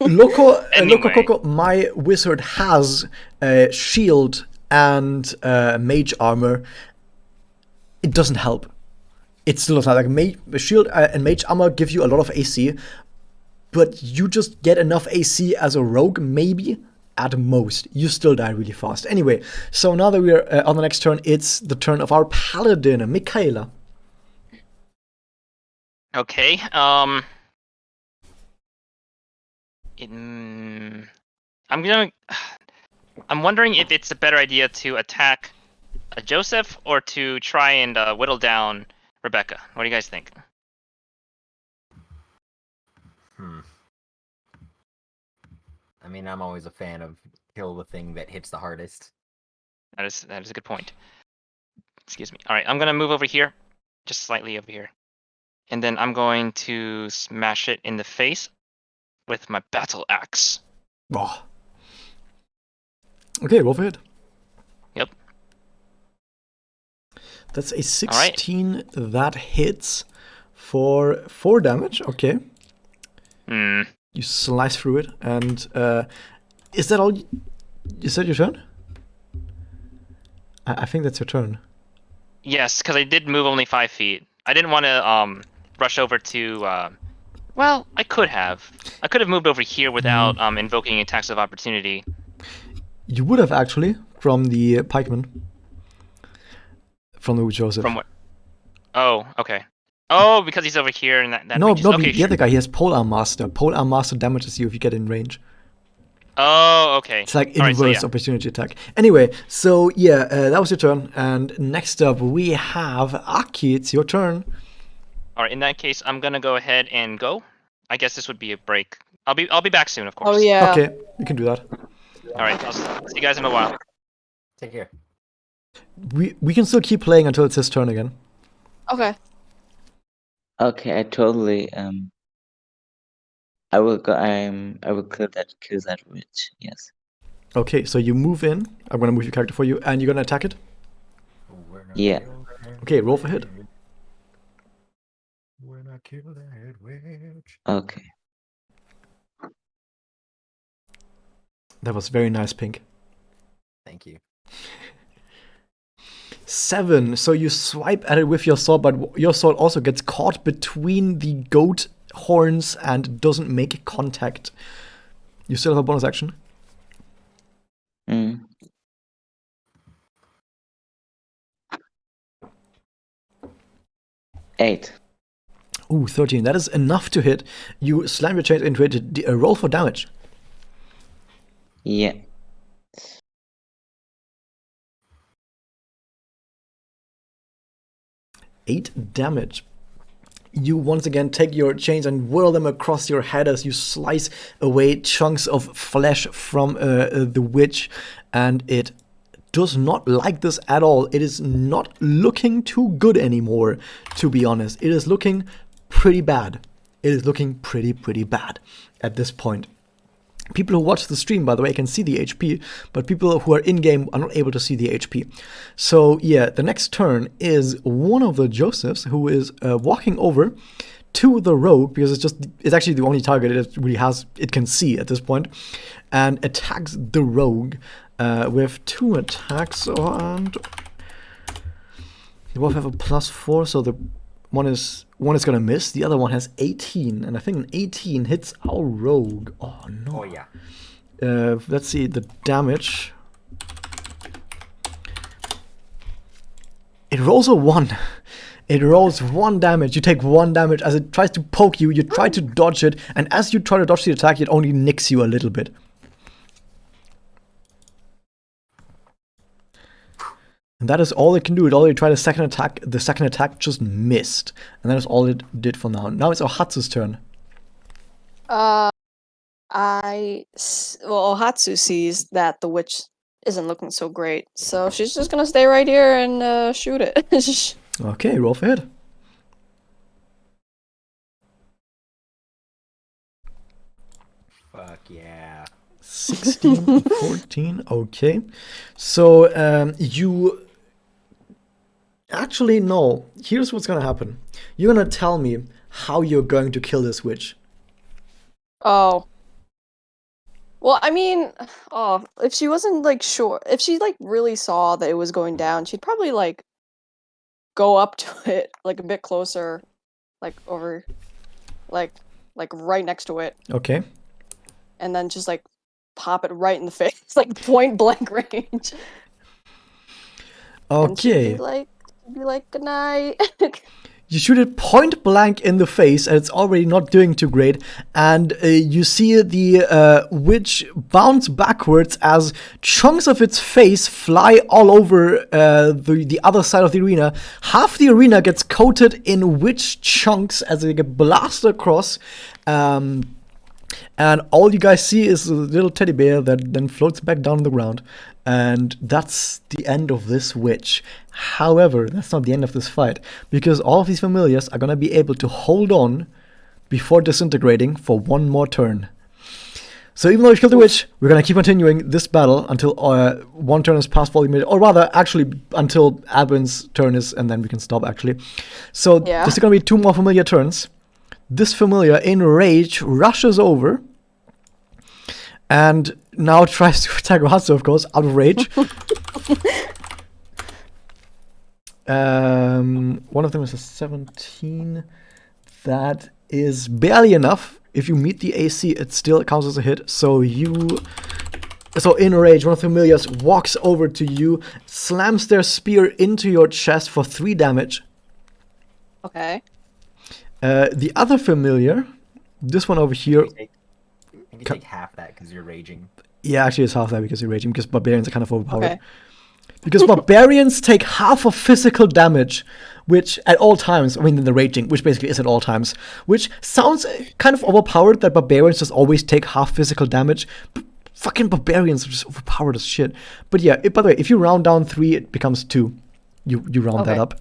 Loco Anyway. Coco, my wizard has shield and mage armor. It doesn't help. It still doesn't help. Like shield and mage armor give you a lot of AC, but you just get enough AC as a rogue, maybe at most. You still die really fast. Anyway, so now that we're on the next turn, it's the turn of our paladin, Michaela. Okay. I'm wondering if it's a better idea to attack Joseph or to try and whittle down Rebecca. What do you guys think? I mean, I'm always a fan of kill the thing that hits the hardest. That is a good point. Excuse me. All right, I'm gonna move over here, just slightly over here, and then I'm going to smash it in the face with my battle axe. Oh. Okay, roll for hit. Yep. That's a 16 that hits for 4 damage. Okay. You slice through it, and is that all? Is that your turn? I think that's your turn. Yes, because I did move only 5 feet. I didn't want to rush over to. Well, I could have. I could have moved over here without invoking attacks of opportunity. You would have actually from the pikeman. From the Joseph. From what? Oh, okay. Oh, because he's over here and that. No, reaches. no, Okay, the other guy, he has Polearm Master. Polearm Master damages you if you get in range. Oh, okay. It's like All right, inverse so yeah. opportunity attack. Anyway, so yeah, that was your turn. And next up, we have Aki. It's your turn. All right, in that case, I'm gonna go ahead and go. I guess this would be a break. I'll be back soon, of course. Oh yeah. Okay, you can do that. All right, I'll see you guys in a while. Take care. We can still keep playing until it's his turn again. Okay. Okay, I totally I will go. I will kill that witch. Yes. Okay, so you move in. I'm gonna move your character for you, and you're gonna attack it. Yeah. Okay, roll for hit. When I kill that witch. Okay. That was very nice, Pink. Thank you. 7. So you swipe at it with your sword, but your sword also gets caught between the goat horns and doesn't make contact. You still have a bonus action. 8. Ooh, 13. That is enough to hit. You slam your chains into it. Roll for damage. Yeah. Eight damage. You once again take your chains and whirl them across your head as you slice away chunks of flesh from the witch, and it does not like this at all. It is not looking too good anymore, to be honest. It is looking pretty bad. It is looking pretty bad at this point. People who watch the stream, by the way, can see the HP, but people who are in-game are not able to see the HP. So yeah, the next turn is one of the Josephs who is walking over to the rogue, because it's actually the only target it really has, it can see at this point, and attacks the rogue with 2 attacks, and they both have a +4, so the one is gonna miss, the other one has 18, and I think an 18 hits our rogue. Oh no. Oh yeah. Let's see the damage. It rolls a 1. It rolls 1 damage. You take 1 damage as it tries to poke you. You try to dodge it, and as you try to dodge the attack, it only nicks you a little bit. And that is all it can do. It already tried a second attack. The second attack just missed. And that is all it did for now. Now it's Ohatsu's turn. Ohatsu sees that the witch isn't looking so great, so she's just gonna stay right here and shoot it. Okay, roll for hit. Fuck yeah. 16, 14, okay. So, you... Actually, no. Here's what's gonna happen. You're gonna tell me how you're going to kill this witch. Oh. Well, I mean, if she wasn't, like, sure, if she, like, really saw that it was going down, she'd probably, like, go up to it, like, a bit closer, like, over, like right next to it, Okay. and then just, like, pop it right in the face, like, point blank range. And Okay. she'd be like, good night. You shoot it point blank in the face, and it's already not doing too great. And you see the witch bounce backwards as chunks of its face fly all over the other side of the arena. Half the arena gets coated in witch chunks as they get blasted across. And all you guys see is a little teddy bear that then floats back down on the ground. And that's the end of this witch. However, that's not the end of this fight, because all of these familiars are going to be able to hold on before disintegrating for 1 more turn. So even though we've killed the witch, we're going to keep continuing this battle until 1 turn is past volume, or rather, actually, until Adwin's turn is, and then we can stop, actually. So Yeah. this is going to be 2 more familiar turns. This familiar, in rage, rushes over and now tries to attack Ohatsu, of course, out of rage. One of them is a 17. That is barely enough. If you meet the AC, it still counts as a hit. So in rage, one of the familiars walks over to you, slams their spear into your chest for 3 damage. Okay. The other familiar, this one over here, You take half that because you're raging. yeah, actually it's half that because you're raging, because barbarians are kind of overpowered. Okay. Because barbarians take half of physical damage, which at all times, I mean in the raging, which basically is at all times, which sounds kind of overpowered that barbarians just always take half physical damage. But fucking barbarians are just overpowered as shit. But yeah, by the way, if you round down 3, it becomes 2. You round that Okay. up.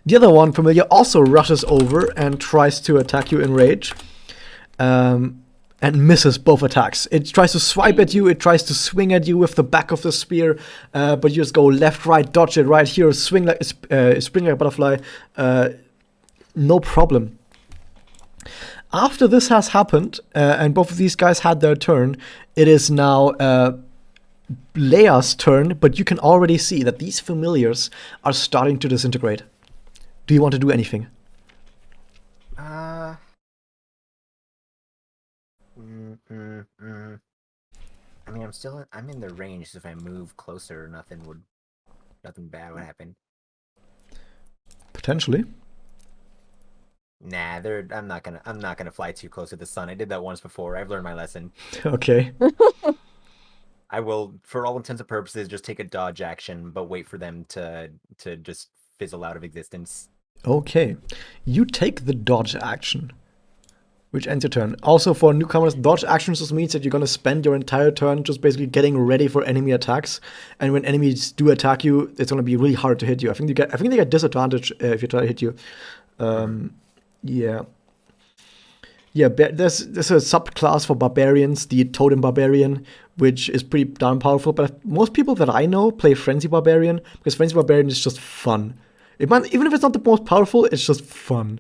The other one, familiar, also rushes over and tries to attack you in rage. And misses both attacks. It tries to swipe at you, it tries to swing at you with the back of the spear, but you just go left, right, dodge it, right here, spring like a butterfly, no problem. After this has happened, and both of these guys had their turn, it is now Leia's turn, but you can already see that these familiars are starting to disintegrate. Do you want to do anything? I mean, I'm in the range, so if I move closer, nothing bad would happen. Potentially. Nah, I'm not gonna fly too close to the sun. I did that once before. I've learned my lesson. Okay. I will, for all intents and purposes, just take a dodge action, but wait for them to just fizzle out of existence. Okay. You take the dodge action, which ends your turn. Also, for newcomers, dodge actions just means that you're going to spend your entire turn just basically getting ready for enemy attacks. And when enemies do attack you, it's going to be really hard to hit you. I think they get disadvantage if you try to hit you. Yeah. Yeah, there's a subclass for barbarians, the totem barbarian, which is pretty darn powerful. But most people that I know play frenzy barbarian because frenzy barbarian is just fun. Even if it's not the most powerful, it's just fun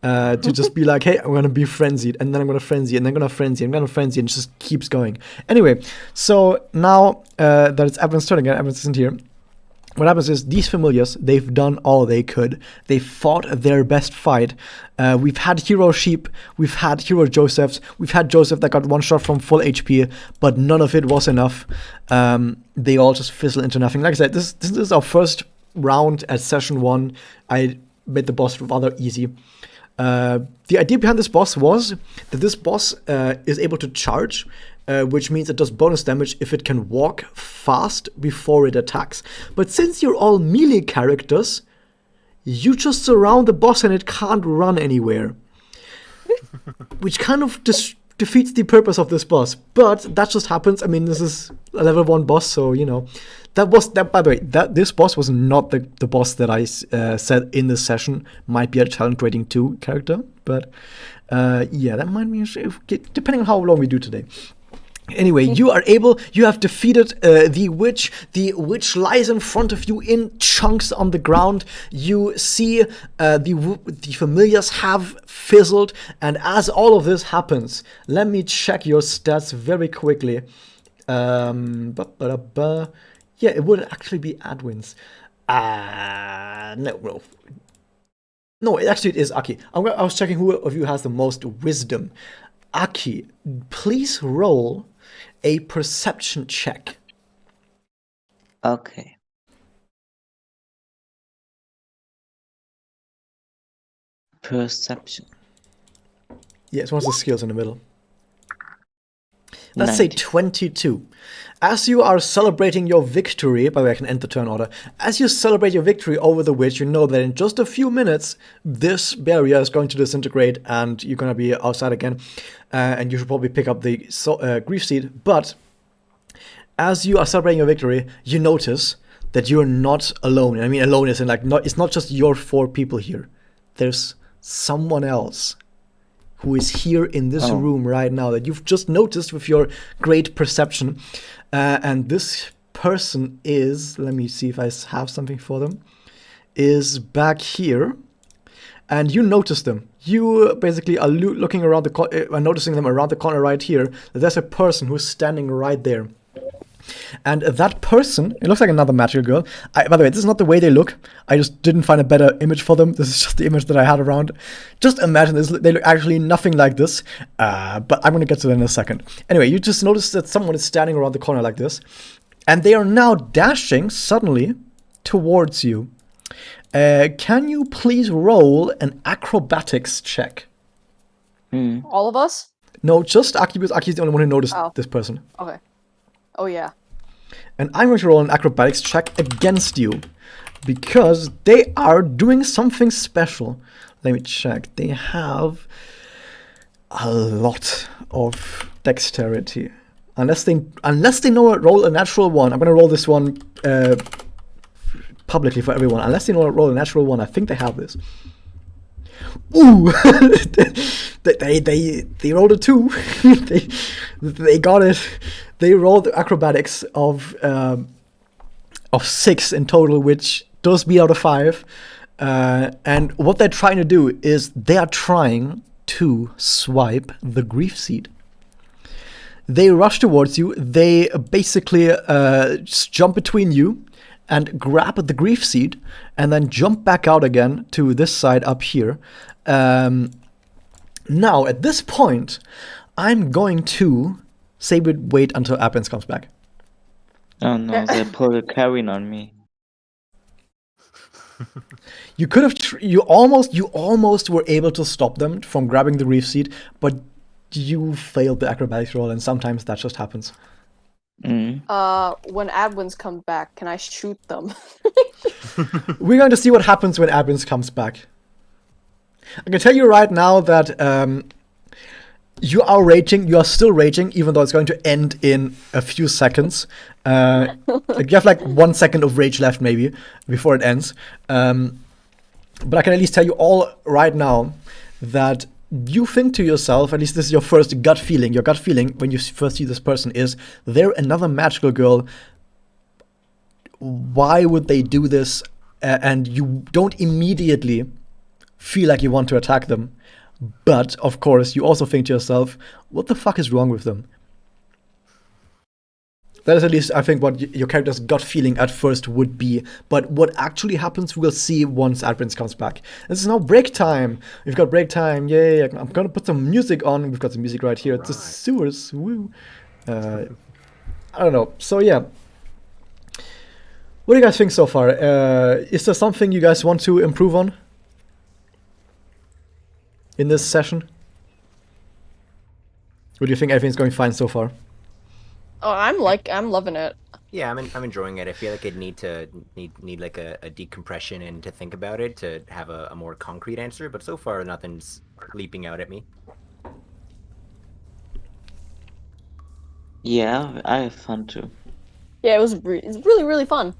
to just be like, hey, I'm gonna be frenzied, and then I'm gonna frenzy, and then I'm gonna frenzy, and I'm gonna frenzy, and it just keeps going. Anyway, so now that it's Evan's turn again, Evans isn't here. What happens is these familiars, they've done all they could. They fought their best fight. We've had Hero Sheep, we've had Hero Josephs, we've had Joseph that got one shot from full HP, but none of it was enough. They all just fizzle into nothing. Like I said, this is our first round at session 1. I made the boss rather easy. The idea behind this boss was that this boss is able to charge, which means it does bonus damage if it can walk fast before it attacks. But since you're all melee characters, you just surround the boss and it can't run anywhere. Which kind of defeats the purpose of this boss. But that just happens. I mean, this is a level 1 boss, so, you know. By the way, this boss was not the boss that I said in this session might be a Talent Rating 2 character. But, yeah, that might be, depending on how long we do today. Anyway, you have defeated the witch. The witch lies in front of you in chunks on the ground. You see the familiars have fizzled, and as all of this happens, let me check your stats very quickly. Yeah, it would actually be Adwin's. No, actually it is Aki. I was checking who of you has the most wisdom. Aki, please roll a perception check. Okay. Perception. Yeah, it's one of the skills in the middle. Let's say 22. As you are celebrating your victory, by the way, I can end the turn order. As you celebrate your victory over the witch, you know that in just a few minutes, this barrier is going to disintegrate and you're going to be outside again. And you should probably pick up the grief seed. But as you are celebrating your victory, you notice that you're not alone. I mean, alone is in like, it's not just your 4 people here. There's someone else who is here in this room right now that you've just noticed with your great perception. And this person is, let me see if I have something for them, is back here. And you notice them. You basically are looking around noticing them around the corner right here. There's a person who's standing right there. And that person, it looks like another magical girl. By the way, this is not the way they look. I just didn't find a better image for them. This is just the image that I had around. Just imagine this. They look actually nothing like this. But I'm going to get to that in a second. Anyway, you just notice that someone is standing around the corner like this. And they are now dashing suddenly towards you. Can you please roll an acrobatics check? All of us? No, just Aki, because Aki's the only one who noticed this person. Okay. Oh, yeah. And I'm going to roll an acrobatics check against you because they are doing something special. Let me check. They have a lot of dexterity. Unless they roll a natural one. I'm going to roll this one publicly for everyone. Unless they roll a natural one, I think they have this. Ooh! they rolled a 2. they got it. They rolled acrobatics of 6 in total, which does beat out of 5. And what they're trying to do is they are trying to swipe the grief seed. They rush towards you. They basically just jump between you and grab the grief seed and then jump back out again to this side up here. Now, at this point, I'm going to say we wait until Appins comes back. Oh no, they pulled a carrying on me. You could have, you almost were able to stop them from grabbing the grief seed, but you failed the acrobatics roll, and sometimes that just happens. When Adwins come back, can I shoot them? We're going to see what happens when Adwins comes back. I can tell you right now that you are raging. You are still raging, even though it's going to end in a few seconds. You have like 1 second of rage left, maybe, before it ends. But I can at least tell you all right now that you think to yourself, at least this is your first gut feeling, your gut feeling when you first see this person is, they're another magical girl. Why would they do this? And you don't immediately feel like you want to attack them. But, of course, you also think to yourself, what the fuck is wrong with them? That is at least, I think, what your character's gut feeling at first would be. But what actually happens, we'll see once Adprince comes back. This is now break time. We've got break time. Yay. I'm gonna put some music on. We've got some music right here. It's the sewers. Woo. I don't know. So, yeah. What do you guys think so far? Is there something you guys want to improve on in this session? Or do you think everything's going fine so far? Oh, I'm loving it. Yeah, I'm enjoying it. I feel like I'd need like a decompression and to think about it to have a more concrete answer. But so far, nothing's leaping out at me. Yeah, I have fun too. Yeah, it's really, really fun.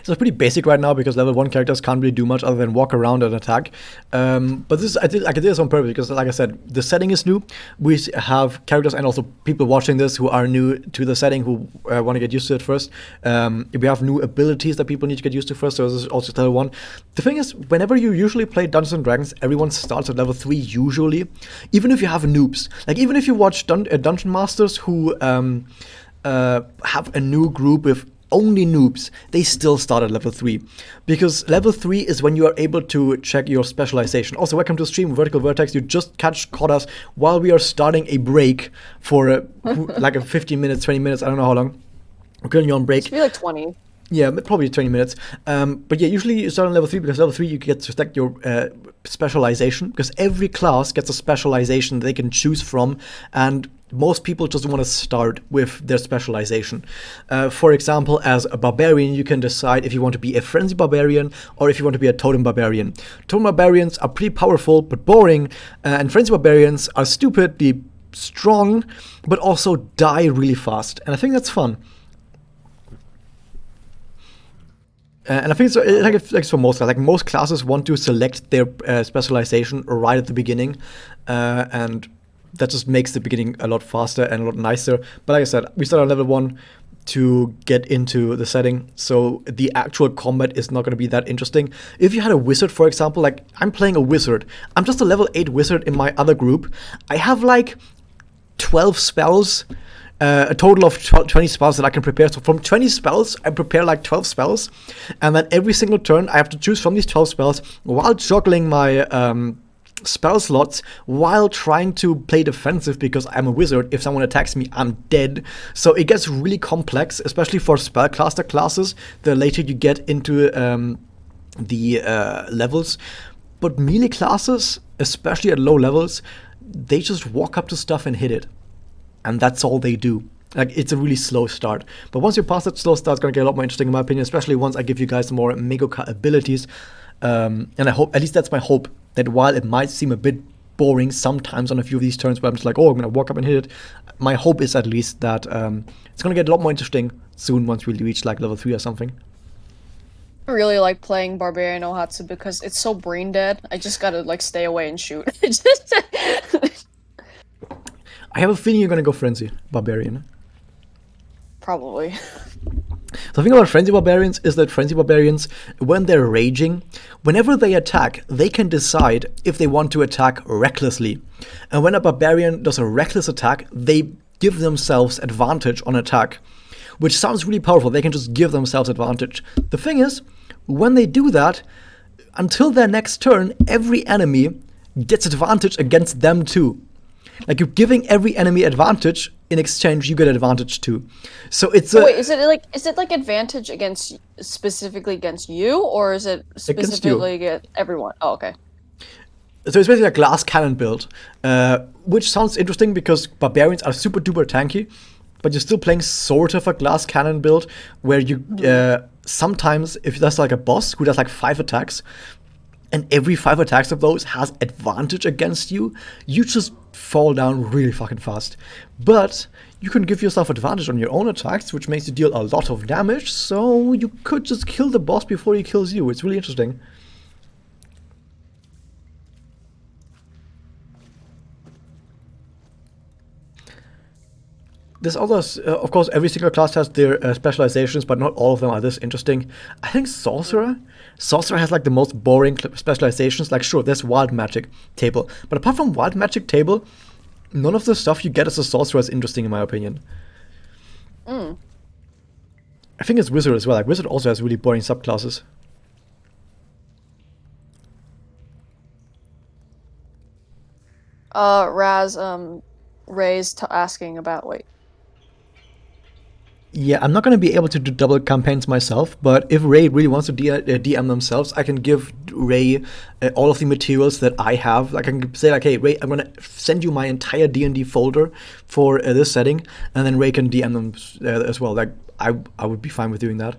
So it's pretty basic right now because level 1 characters can't really do much other than walk around and attack. But this I did this on purpose because, like I said, the setting is new. We have characters and also people watching this who are new to the setting who want to get used to it first. We have new abilities that people need to get used to first, so this is also level 1. The thing is, whenever you usually play Dungeons and Dragons, everyone starts at level 3 usually. Even if you have noobs. Like, even if you watch Dungeon Masters who have a new group with only noobs, they still start at level 3. Because level 3 is when you are able to check your specialization. Also, welcome to the stream, Vertical Vertex. You just caught us while we are starting a break for like a 15 minutes, 20 minutes, I don't know how long. We're currently on break. It should be like 20. Yeah, probably 20 minutes. But yeah, usually you start on level 3 because level 3 you get to select your specialization, because every class gets a specialization they can choose from, and most people just want to start with their specialization. For example, as a barbarian, you can decide if you want to be a frenzy barbarian or if you want to be a totem barbarian. Totem barbarians are pretty powerful but boring, and frenzy barbarians are stupidly strong but also die really fast. And I think that's fun. And I think it's like for most classes. Like, most classes want to select their specialization right at the beginning, and that just makes the beginning a lot faster and a lot nicer. But like I said, we start on level 1 to get into the setting, so the actual combat is not going to be that interesting. If you had a wizard, for example, like I'm playing a wizard. I'm just a level 8 wizard in my other group. I have like 12 spells. A total of 20 spells that I can prepare. So from 20 spells, I prepare like 12 spells. And then every single turn, I have to choose from these 12 spells while juggling my spell slots, while trying to play defensive because I'm a wizard. If someone attacks me, I'm dead. So it gets really complex, especially for spellcaster classes, the later you get into the levels. But melee classes, especially at low levels, they just walk up to stuff and hit it. And that's all they do. Like, it's a really slow start. But once you pass that slow start, it's going to get a lot more interesting in my opinion, especially once I give you guys more Megoka abilities. And I hope, at least that's my hope, that while it might seem a bit boring sometimes on a few of these turns where I'm just like, oh, I'm going to walk up and hit it, my hope is at least that it's going to get a lot more interesting soon once we reach like level 3 or something. I really like playing Barbarian Ohatsu because it's so brain dead. I just gotta like stay away and shoot. I have a feeling you're going to go Frenzy Barbarian. Probably. The thing about Frenzy Barbarians is that Frenzy Barbarians, when they're raging, whenever they attack, they can decide if they want to attack recklessly. And when a Barbarian does a reckless attack, they give themselves advantage on attack, which sounds really powerful. They can just give themselves advantage. The thing is, when they do that, until their next turn, every enemy gets advantage against them too. Like, you're giving every enemy advantage, in exchange you get advantage too. So it's a... Wait, is it like advantage against, specifically against you, or is it specifically against everyone? Oh, okay. So it's basically a glass cannon build, which sounds interesting because barbarians are super duper tanky, but you're still playing sort of a glass cannon build where you sometimes, if there's like a boss who does like 5 attacks, and every 5 attacks of those has advantage against you, you just fall down really fucking fast. But you can give yourself advantage on your own attacks, which makes you deal a lot of damage, so you could just kill the boss before he kills you. It's really interesting. There's others, of course, every single class has their specializations, but not all of them are this interesting. I think Sorcerer has like the most boring specializations. Like, sure, there's Wild Magic table, but apart from Wild Magic table, none of the stuff you get as a Sorcerer is interesting, in my opinion. Mm. I think it's Wizard as well. Like, Wizard also has really boring subclasses. Raz, Ray's asking about, wait. Yeah, I'm not going to be able to do double campaigns myself, but if Ray really wants to DM themselves, I can give Ray all of the materials that I have. Like, I can say, like, hey, Ray, I'm going to send you my entire D&D folder for this setting, and then Ray can DM them as well. Like, I would be fine with doing that.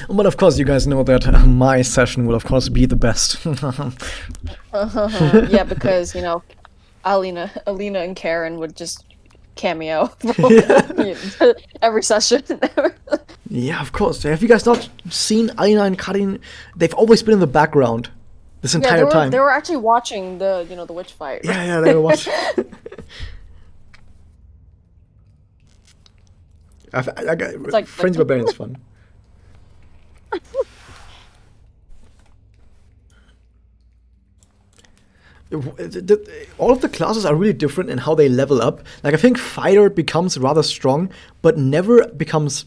But of course, you guys know that my session will, of course, be the best. Yeah, because, you know, Alina and Karen would just cameo every session. Yeah, of course. Have you guys not seen Alina and Karin? They've always been in the background this entire time. They were actually watching the witch fight. Right? Yeah, they were watching. I got like Friends Barbarian's fun. All of the classes are really different in how they level up. Like, I think Fighter becomes rather strong, but never becomes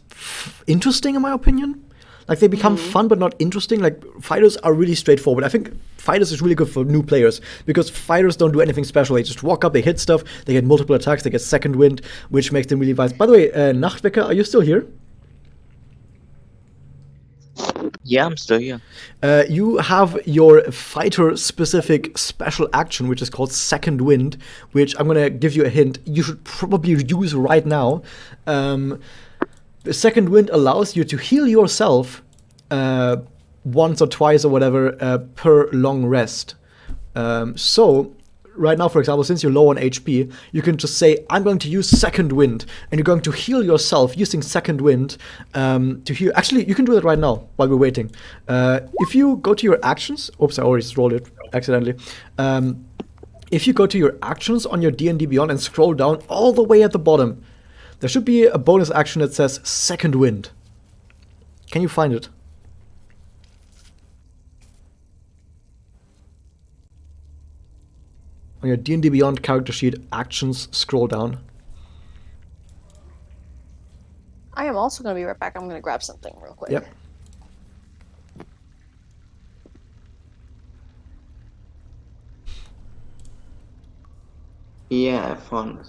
interesting, in my opinion. Like, they become fun, but not interesting. Like, Fighters are really straightforward. I think Fighters is really good for new players, because Fighters don't do anything special. They just walk up, they hit stuff, they get multiple attacks, they get second wind, which makes them really wise. By the way, Nachtwecker, are you still here? Yeah, I'm still here. You have your fighter-specific special action, which is called Second Wind, which I'm going to give you a hint. You should probably use right now. The Second Wind allows you to heal yourself once or twice or whatever per long rest. So, right now, for example, since you're low on HP, you can just say, I'm going to use Second Wind, and you're going to heal yourself using Second Wind to heal. Actually, you can do that right now while we're waiting. If you go to your actions, oops, I already scrolled it accidentally. If you go to your actions on your D&D Beyond and scroll down all the way at the bottom, there should be a bonus action that says Second Wind. Can you find it? On your D&D Beyond character sheet, actions, scroll down. I am also going to be right back. I'm going to grab something real quick. Yep. Yeah, I found it.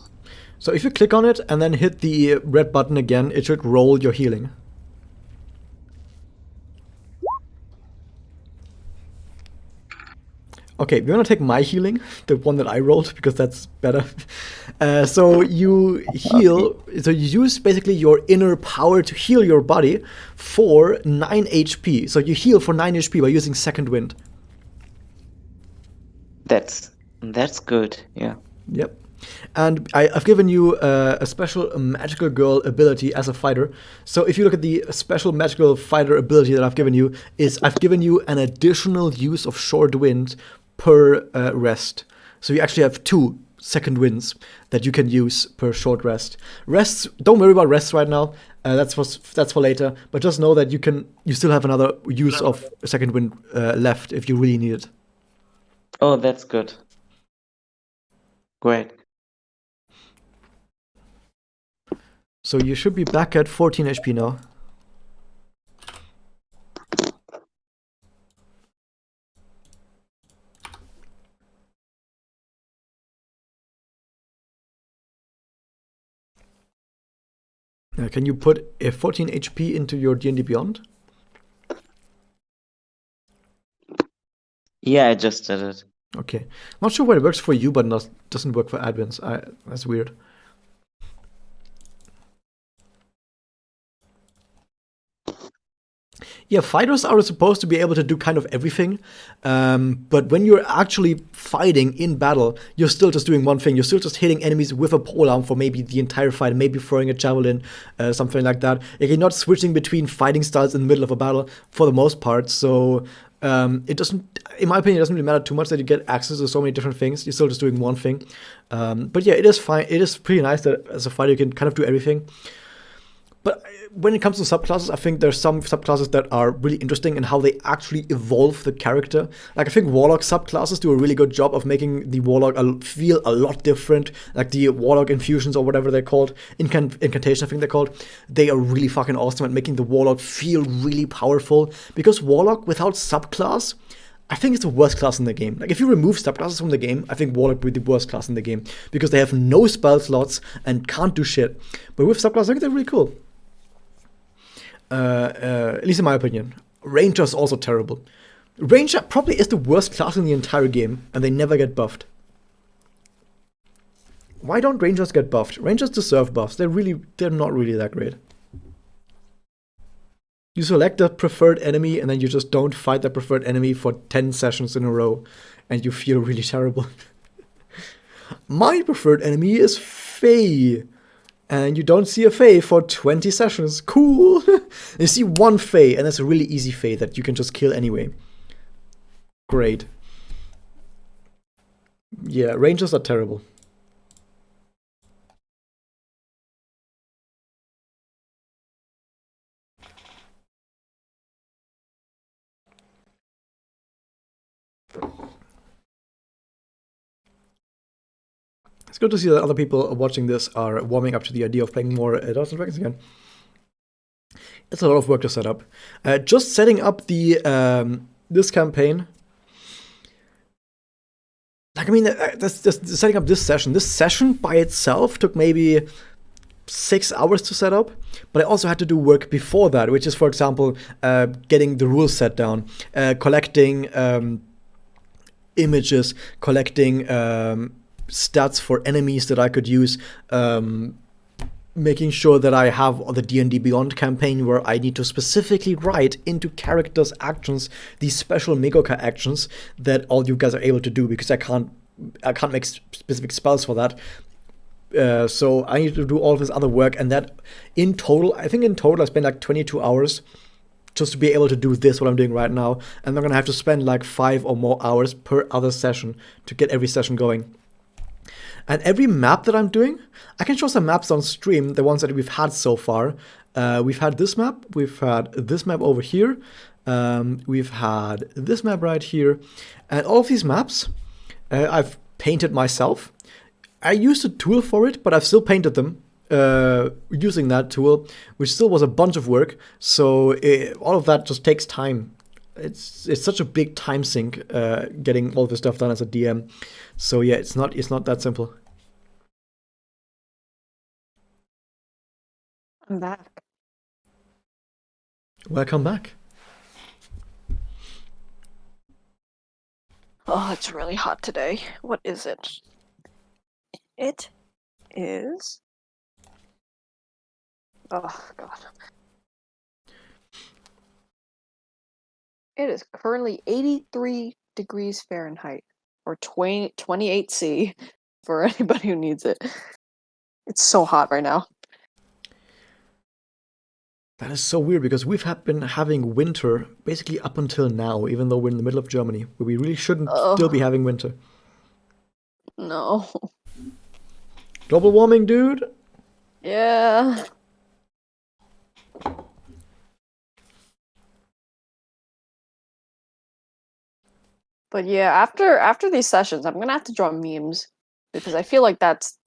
So if you click on it and then hit the red button again, it should roll your healing. Okay, we're gonna take my healing, the one that I rolled, because that's better. So you heal, so you use basically your inner power to heal your body for 9 HP. So you heal for 9 HP by using Second Wind. That's good. Yeah. Yep. And I've given you a special magical girl ability as a fighter. So if you look at the special magical fighter ability that I've given you, is I've given you an additional use of short wind per rest. So you actually have 2 second winds that you can use per short rest. Rests, don't worry about rests right now. That's for later. But just know that you still have another use of second wind left if you really need it. Oh, that's good. Great. So you should be back at 14 HP now. Can you put a 14 HP into your D&D Beyond? Yeah, I just did it. Okay. Not sure why it works for you, but doesn't work for admins. That's weird. Yeah, fighters are supposed to be able to do kind of everything, but when you're actually fighting in battle, you're still just doing one thing. You're still just hitting enemies with a polearm for maybe the entire fight, maybe throwing a javelin, something like that. You're not switching between fighting styles in the middle of a battle for the most part, so It doesn't, in my opinion, it doesn't really matter too much that you get access to so many different things. You're still just doing one thing. But yeah, it is fine. It is pretty nice that as a fighter you can kind of do everything. But when it comes to subclasses, I think there's some subclasses that are really interesting in how they actually evolve the character. Like, I think Warlock subclasses do a really good job of making the Warlock feel a lot different. Like the Warlock infusions or whatever they're called, incantation I think they're called. They are really fucking awesome at making the Warlock feel really powerful. Because Warlock without subclass, I think it's the worst class in the game. Like, if you remove subclasses from the game, I think Warlock would be the worst class in the game. Because they have no spell slots and can't do shit. But with subclasses, I think they're really cool. At least in my opinion. Ranger is also terrible. Ranger probably is the worst class in the entire game, and they never get buffed. Why don't Rangers get buffed? Rangers deserve buffs. They're not really that great. You select a preferred enemy, and then you just don't fight that preferred enemy for 10 sessions in a row, and you feel really terrible. My preferred enemy is Faye. And you don't see a Fae for 20 sessions. Cool! You see one Fae, and that's a really easy Fae that you can just kill anyway. Great. Yeah, Rangers are terrible. It's good to see that other people watching this are warming up to the idea of playing more Dungeons & Dragons again. It's a lot of work to set up. Just setting up the this campaign. Like, I mean, that's just setting up this session. This session by itself took maybe 6 hours to set up, but I also had to do work before that, which is, for example, getting the rules set down, collecting images, collecting stats for enemies that I could use, making sure that I have the D&D Beyond campaign where I need to specifically write into characters' actions these special Megoka actions that all you guys are able to do, because I can't make specific spells for that. So I need to do all of this other work, and that in total, I think I spent like 22 hours just to be able to do this, what I'm doing right now. And I'm gonna have to spend like 5 or more hours per other session to get every session going. And every map that I'm doing, I can show some maps on stream, the ones that we've had so far. We've had this map, we've had this map over here, we've had this map right here, and all of these maps I've painted myself. I used a tool for it, but I've still painted them using that tool, which still was a bunch of work. So all of that just takes time. It's such a big time sink getting all this stuff done as a DM. So yeah, it's not that simple. I'm back. Welcome back. Oh, it's really hot today. What is it? It is. Oh, God. It is currently 83 degrees Fahrenheit, or 28 C for anybody who needs it. It's so hot right now. That is so weird, because we've been having winter basically up until now, even though we're in the middle of Germany, where we really shouldn't still be having winter. No. Global warming, dude. Yeah. But yeah, after these sessions, I'm gonna have to draw memes, because I feel like that's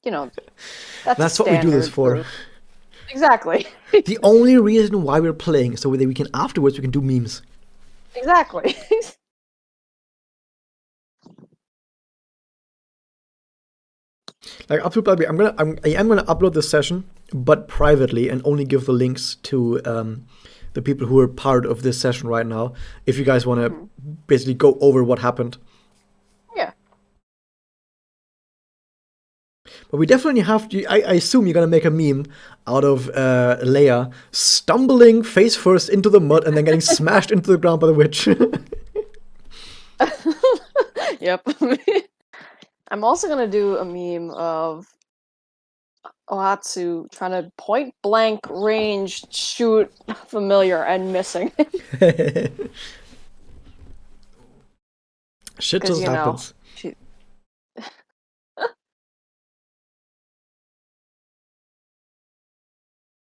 That's what we do this for. Exactly. The only reason why we're playing is so that we can afterwards we can do memes. Exactly. Like, I am gonna upload this session, but privately, and only give the links to the people who are part of this session right now. If you guys want to basically go over what happened. Yeah. But we definitely have to. I assume you're gonna make a meme out of Leia stumbling face first into the mud and then getting smashed into the ground by the witch. Yep. I'm also gonna do a meme of Ohatsu trying to point blank range shoot familiar and missing. Shit 'Cause, just you know, happens. she.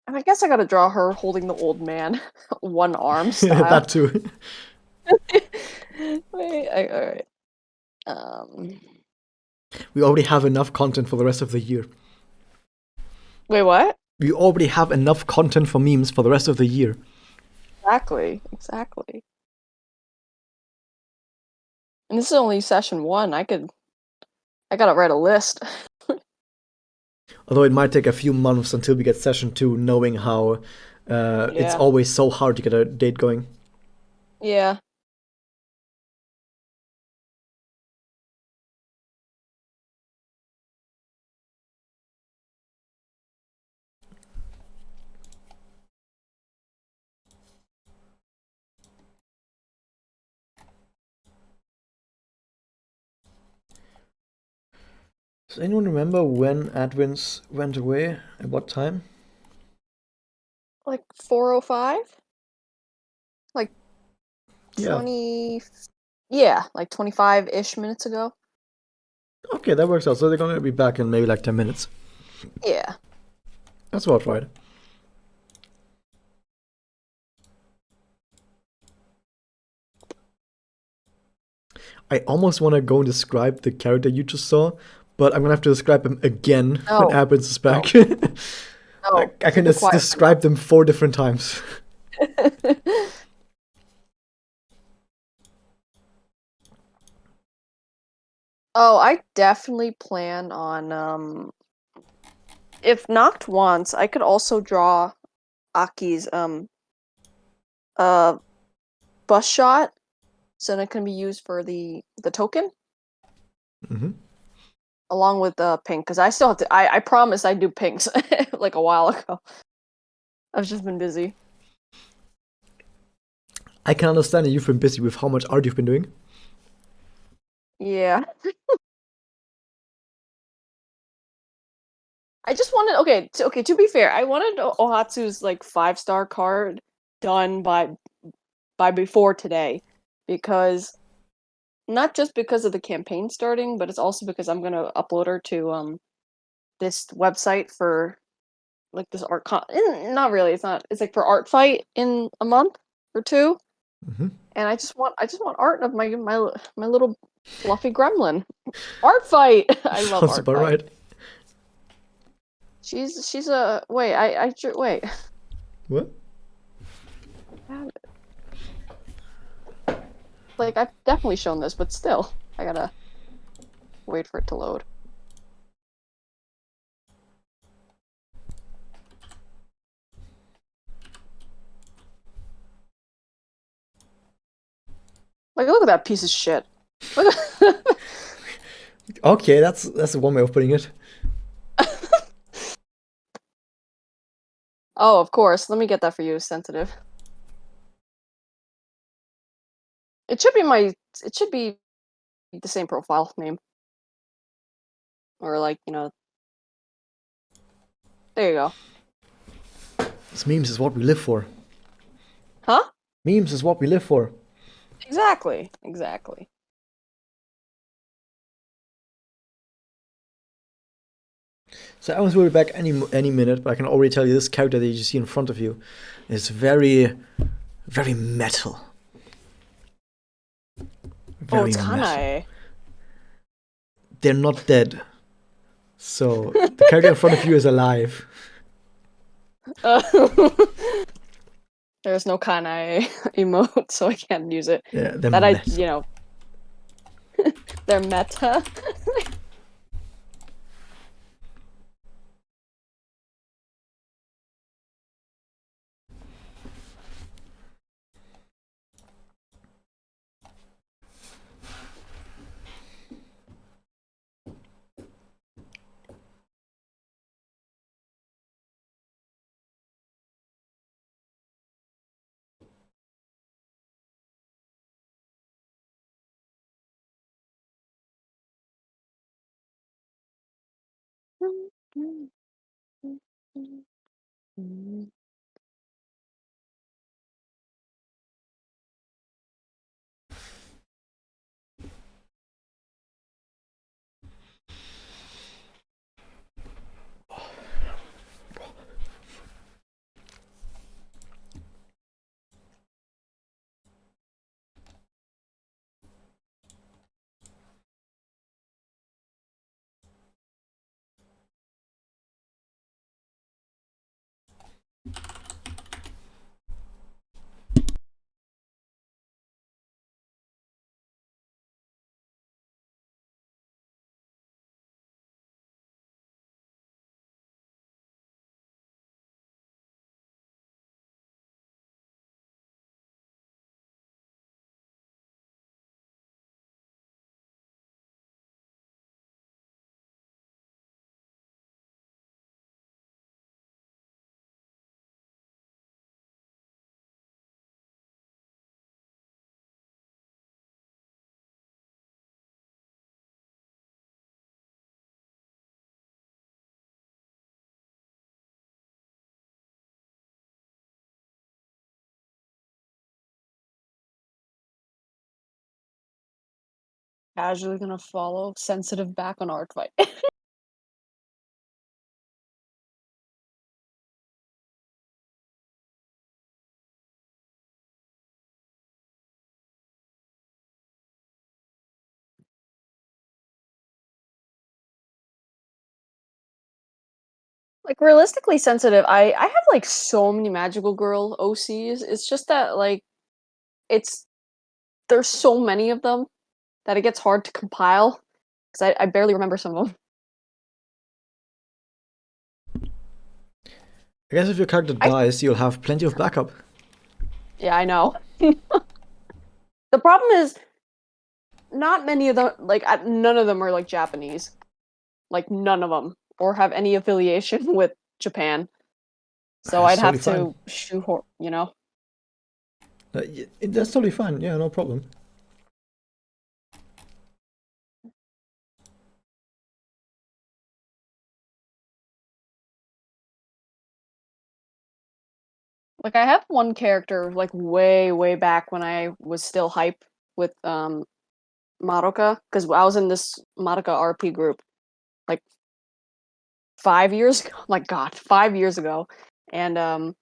And I guess I gotta draw her holding the old man, one arm style. That too. Wait, alright. We already have enough content for the rest of the year. Wait, what? We already have enough content for memes for the rest of the year. Exactly. And this is only session 1. I gotta write a list. Although it might take a few months until we get session 2, knowing how it's Yeah. always so hard to get a date going. Yeah. Does anyone remember when Advins went away? At what time? Like 4:05? Like Yeah. 20. Yeah, like 25-ish minutes ago. Okay, that works out. So they're gonna be back in maybe like 10 minutes. Yeah. That's about right. I almost want to go and describe the character you just saw, but I'm gonna have to describe him again Oh, when Advins is back. No, I can keep it quiet. describe them 4 different times. Oh, I definitely plan on if knocked once, I could also draw Aki's bus shot, so that it can be used for the token. Mm-hmm. Along with pink, because I still have to. I promised I'd do pinks like a while ago. I've just been busy. I can understand that you've been busy with how much art you've been doing. Yeah. I just wanted okay. To be fair, I wanted Ohatsu's like 5-star card done by before today, because not just because of the campaign starting, but it's also because I'm gonna upload her to this website for like this art not really. It's not. It's like for art fight in a month or 2. Mm-hmm. And I just want art of my little fluffy gremlin. Art fight. I love Sounds art about fight. right. She's a wait. Wait. What? Like I've definitely shown this, but still, I gotta wait for it to load. Like look at that piece of shit. Look at Okay, that's one way of putting it. Oh, of course. Let me get that for you, sensitive. It should be the same profile name. Or like, there you go. This memes is what we live for. Huh? Memes is what we live for. Exactly. So Owens will be back any minute, but I can already tell you this character that you see in front of you is very, very metal. Very It's metal. Kanae. They're not dead. So the character in front of you is alive. There's no Kanae emote, so I can't use it. Yeah, they're That metal. they're meta. casually gonna follow sensitive back on art fight. Like realistically sensitive, I have like so many magical girl OCs. It's just that like it's there's so many of them that it gets hard to compile because I barely remember some of them. I guess if your character dies, you'll have plenty of backup. Yeah, I know. The problem is not many of them like none of them are like Japanese. Like none of them or have any affiliation with Japan. So That's I'd have totally to shoehorn, you know. That's totally fine. Yeah, no problem. Like I have one character like way back when I was still hype with Madoka because I was in this Madoka RP group like 5 years ago. My God, 5 years ago, and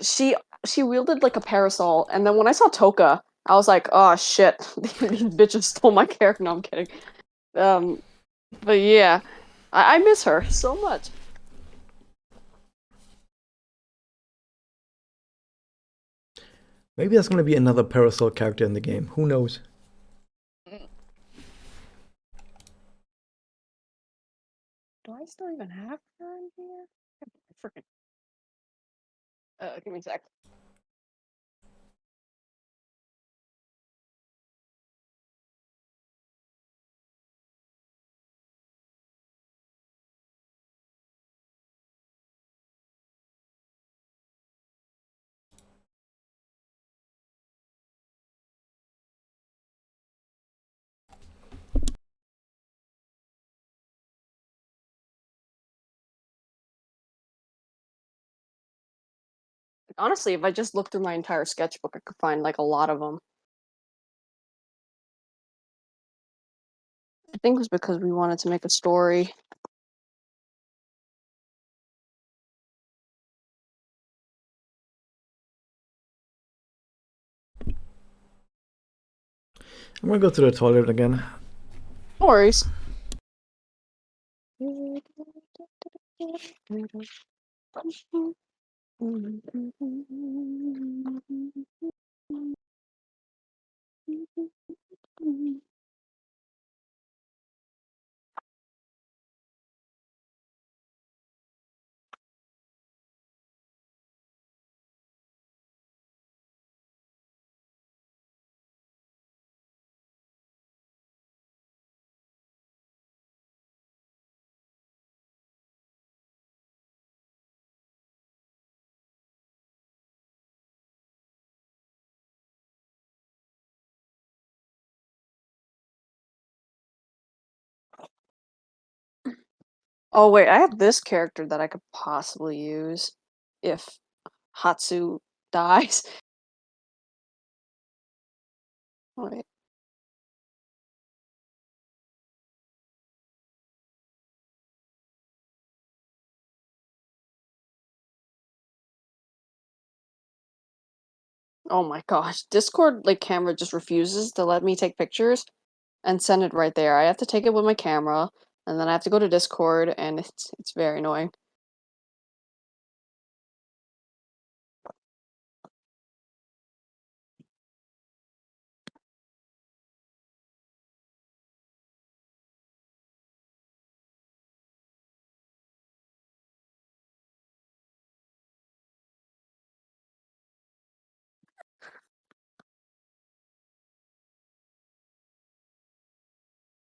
she wielded like a parasol, and then when I saw Toka, I was like, oh shit, these bitches stole my character. No, I'm kidding. But yeah, I miss her so much. Maybe there's gonna be another Parasol character in the game. Who knows? Do I still even have her in here? Freaking. Give me a sec. Honestly, if I just looked through my entire sketchbook, I could find like a lot of them. I think it was because we wanted to make a story. I'm gonna go to the toilet again. No worries. Oh wait, I have this character that I could possibly use if Hatsu dies. Wait. Oh my gosh, Discord like camera just refuses to let me take pictures and send it right there. I have to take it with my camera, and then I have to go to Discord, and it's very annoying.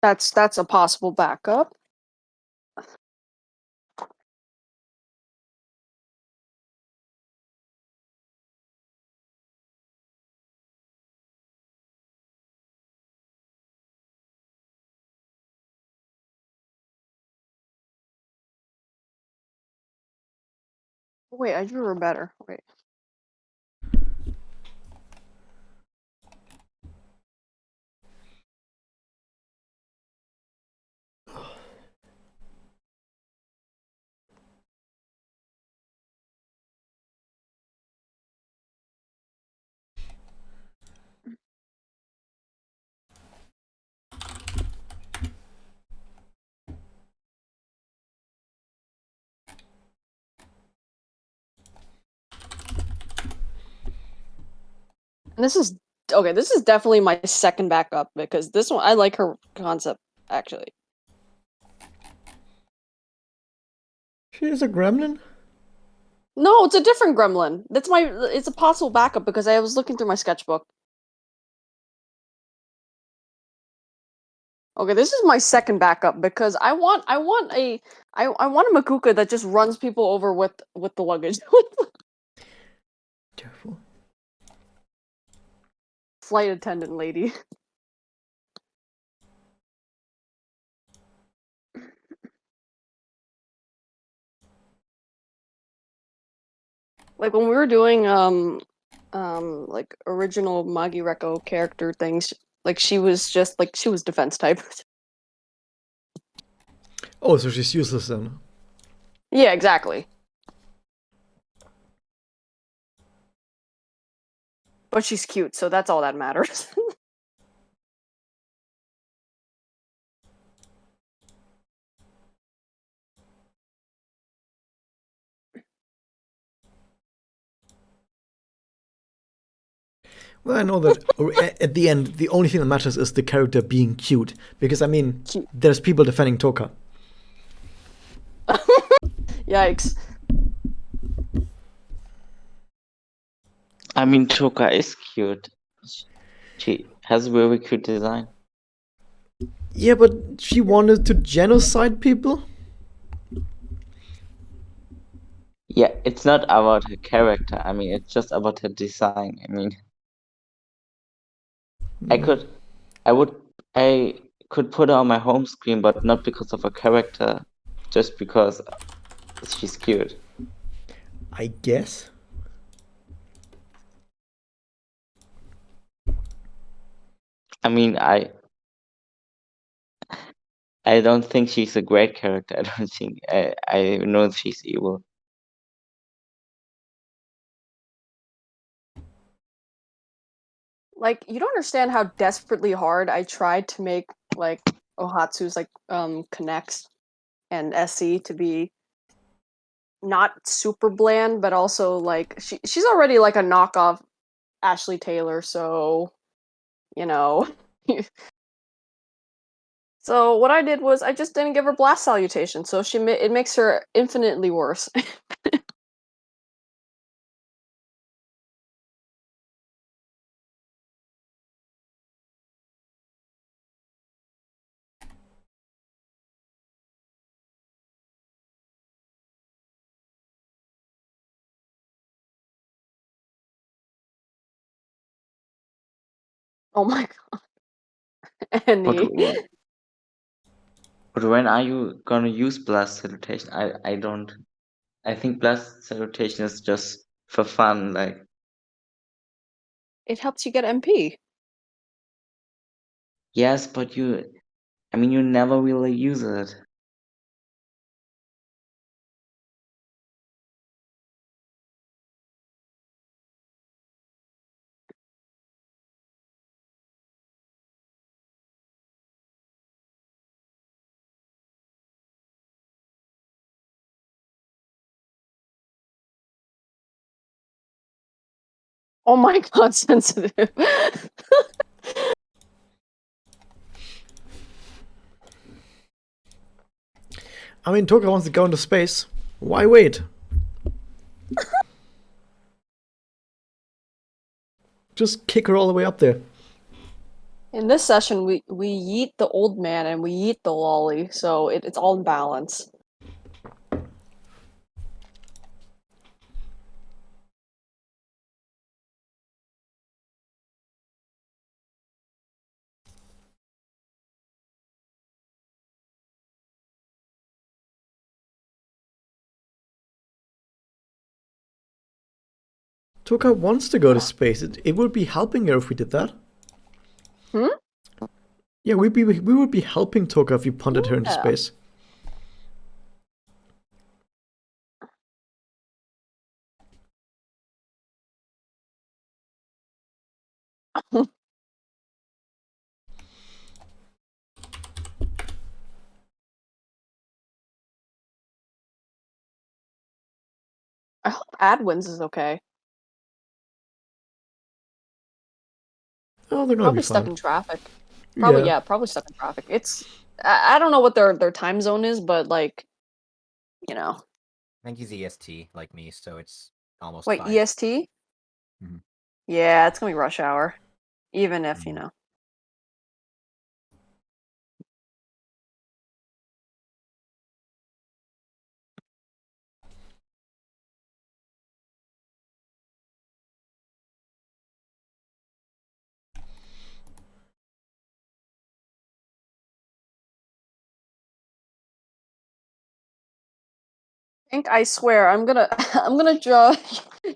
That's a possible backup. Wait, I drew her better. Wait. And this is okay. This is definitely my second backup because this one I like her concept actually. She is a gremlin? No, it's a different gremlin. It's a possible backup because I was looking through my sketchbook. Okay, this is my second backup because I want a Makuka that just runs people over with the luggage. Careful. Flight attendant lady. Like when we were doing like original Magi Reko character things, like she was defense type. Oh, so she's useless then. Yeah, exactly. But she's cute, so that's all that matters. Well, I know that at the end, the only thing that matters is the character being cute. Because, I mean, Cute. there's people defending Toka. Yikes. I mean, Toka is cute. She has a very cute design. Yeah, but she wanted to genocide people? Yeah, it's not about her character. I mean, it's just about her design. I mean, I could put her on my home screen, but not because of her character, just because she's cute. I guess. I mean, I don't think she's a great character. I don't think I know she's evil. Like you don't understand how desperately hard I tried to make like Ohatsu's like connects and SC to be not super bland, but also like she's already like a knockoff Ashley Taylor, so you know. So what I did was I just didn't give her blast salutation, so it makes her infinitely worse. Oh my god, Annie. But when are you gonna use blast salutation? I don't. I think blast salutation is just for fun, like. It helps you get MP. Yes, but you never really use it. Oh my god, sensitive. I mean, Toka wants to go into space. Why wait? Just kick her all the way up there. In this session, we yeet the old man and we yeet the lolly, so it's all in balance. Toka wants to go to space. It would be helping her if we did that. Hmm? Yeah, we would be helping Toka if you punted her into Yeah. space. I hope Adwins is okay. Oh, they're gonna Probably be stuck fine. in traffic. Probably Yeah. probably stuck in traffic. I don't know what their time zone is, but like, you know. I think he's EST like me, so it's almost Wait, 5. EST? Mhm. Yeah, it's gonna be rush hour. Even if, you Mhm. know. I swear, I'm gonna I'm gonna draw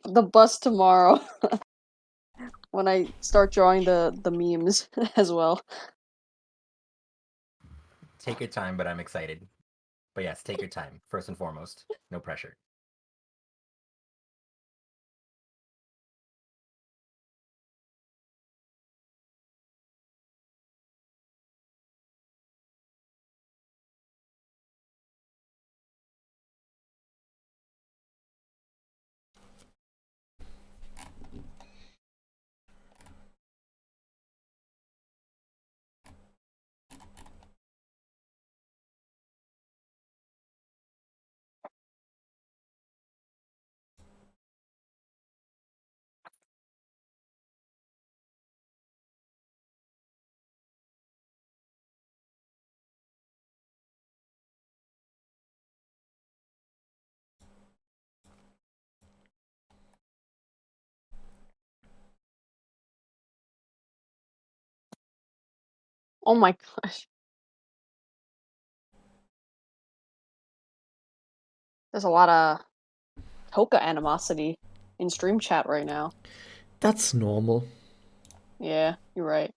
the bus tomorrow when I start drawing the memes as well. Take your time, but I'm excited. But yes, take your time, first and foremost. No pressure. Oh my gosh. There's a lot of Toka animosity in stream chat right now. That's normal. Yeah, you're right.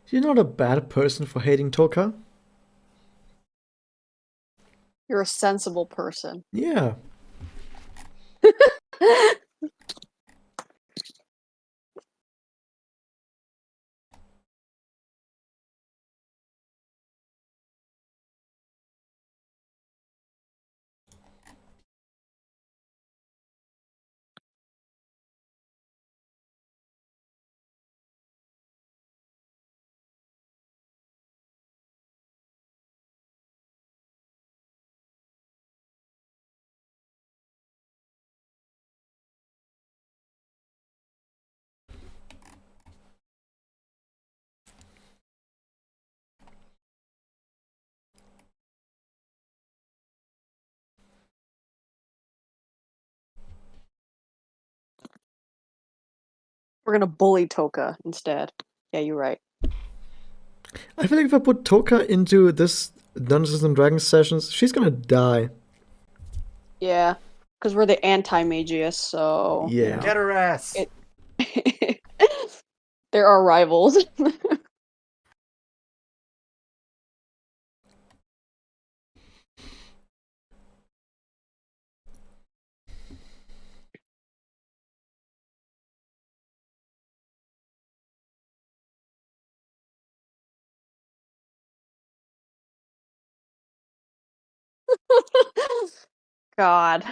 You're not a bad person for hating Toka. You're a sensible person. Yeah. We're gonna bully Toka instead. Yeah, you're right. I feel like if I put Toka into this Dungeons and Dragons sessions, she's gonna die. Yeah, because we're the anti-Magius, so you Yeah. know. Get her ass! It there are rivals. God.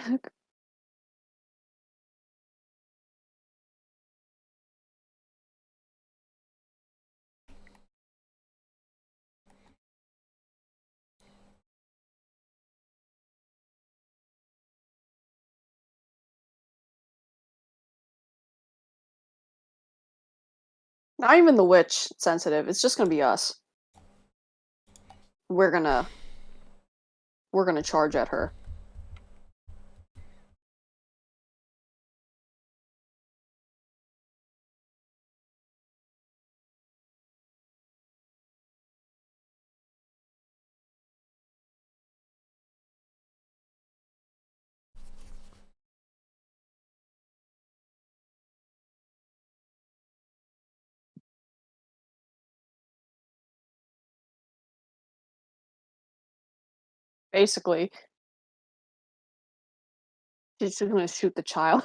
Not even the witch sensitive. It's just gonna be us. We're gonna charge at her. Basically, she's just gonna shoot the child.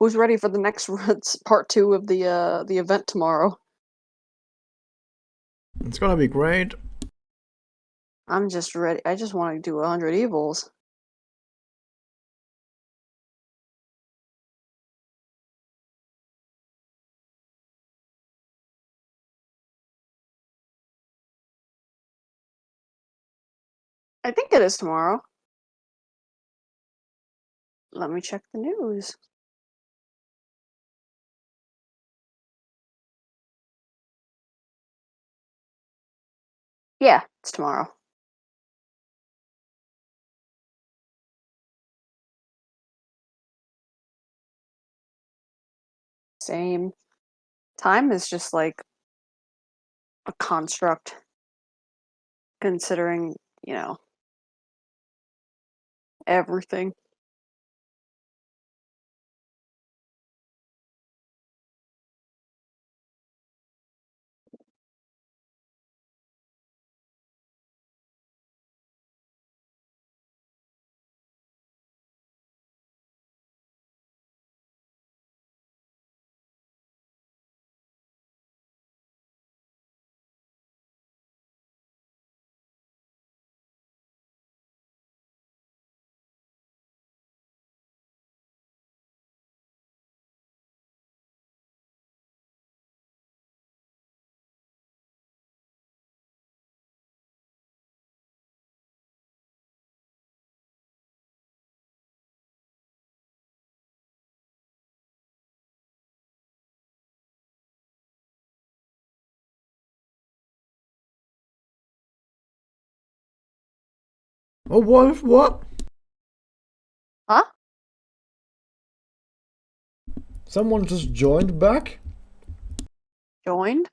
Who's ready for the next part 2 of the event tomorrow? It's gonna be great. I'm just ready. I just want to do 100 evils. I think it is tomorrow. Let me check the news. Yeah, it's tomorrow. Same. Time is just like a construct, considering, everything. Oh, what? Huh? Someone just joined back? Joined?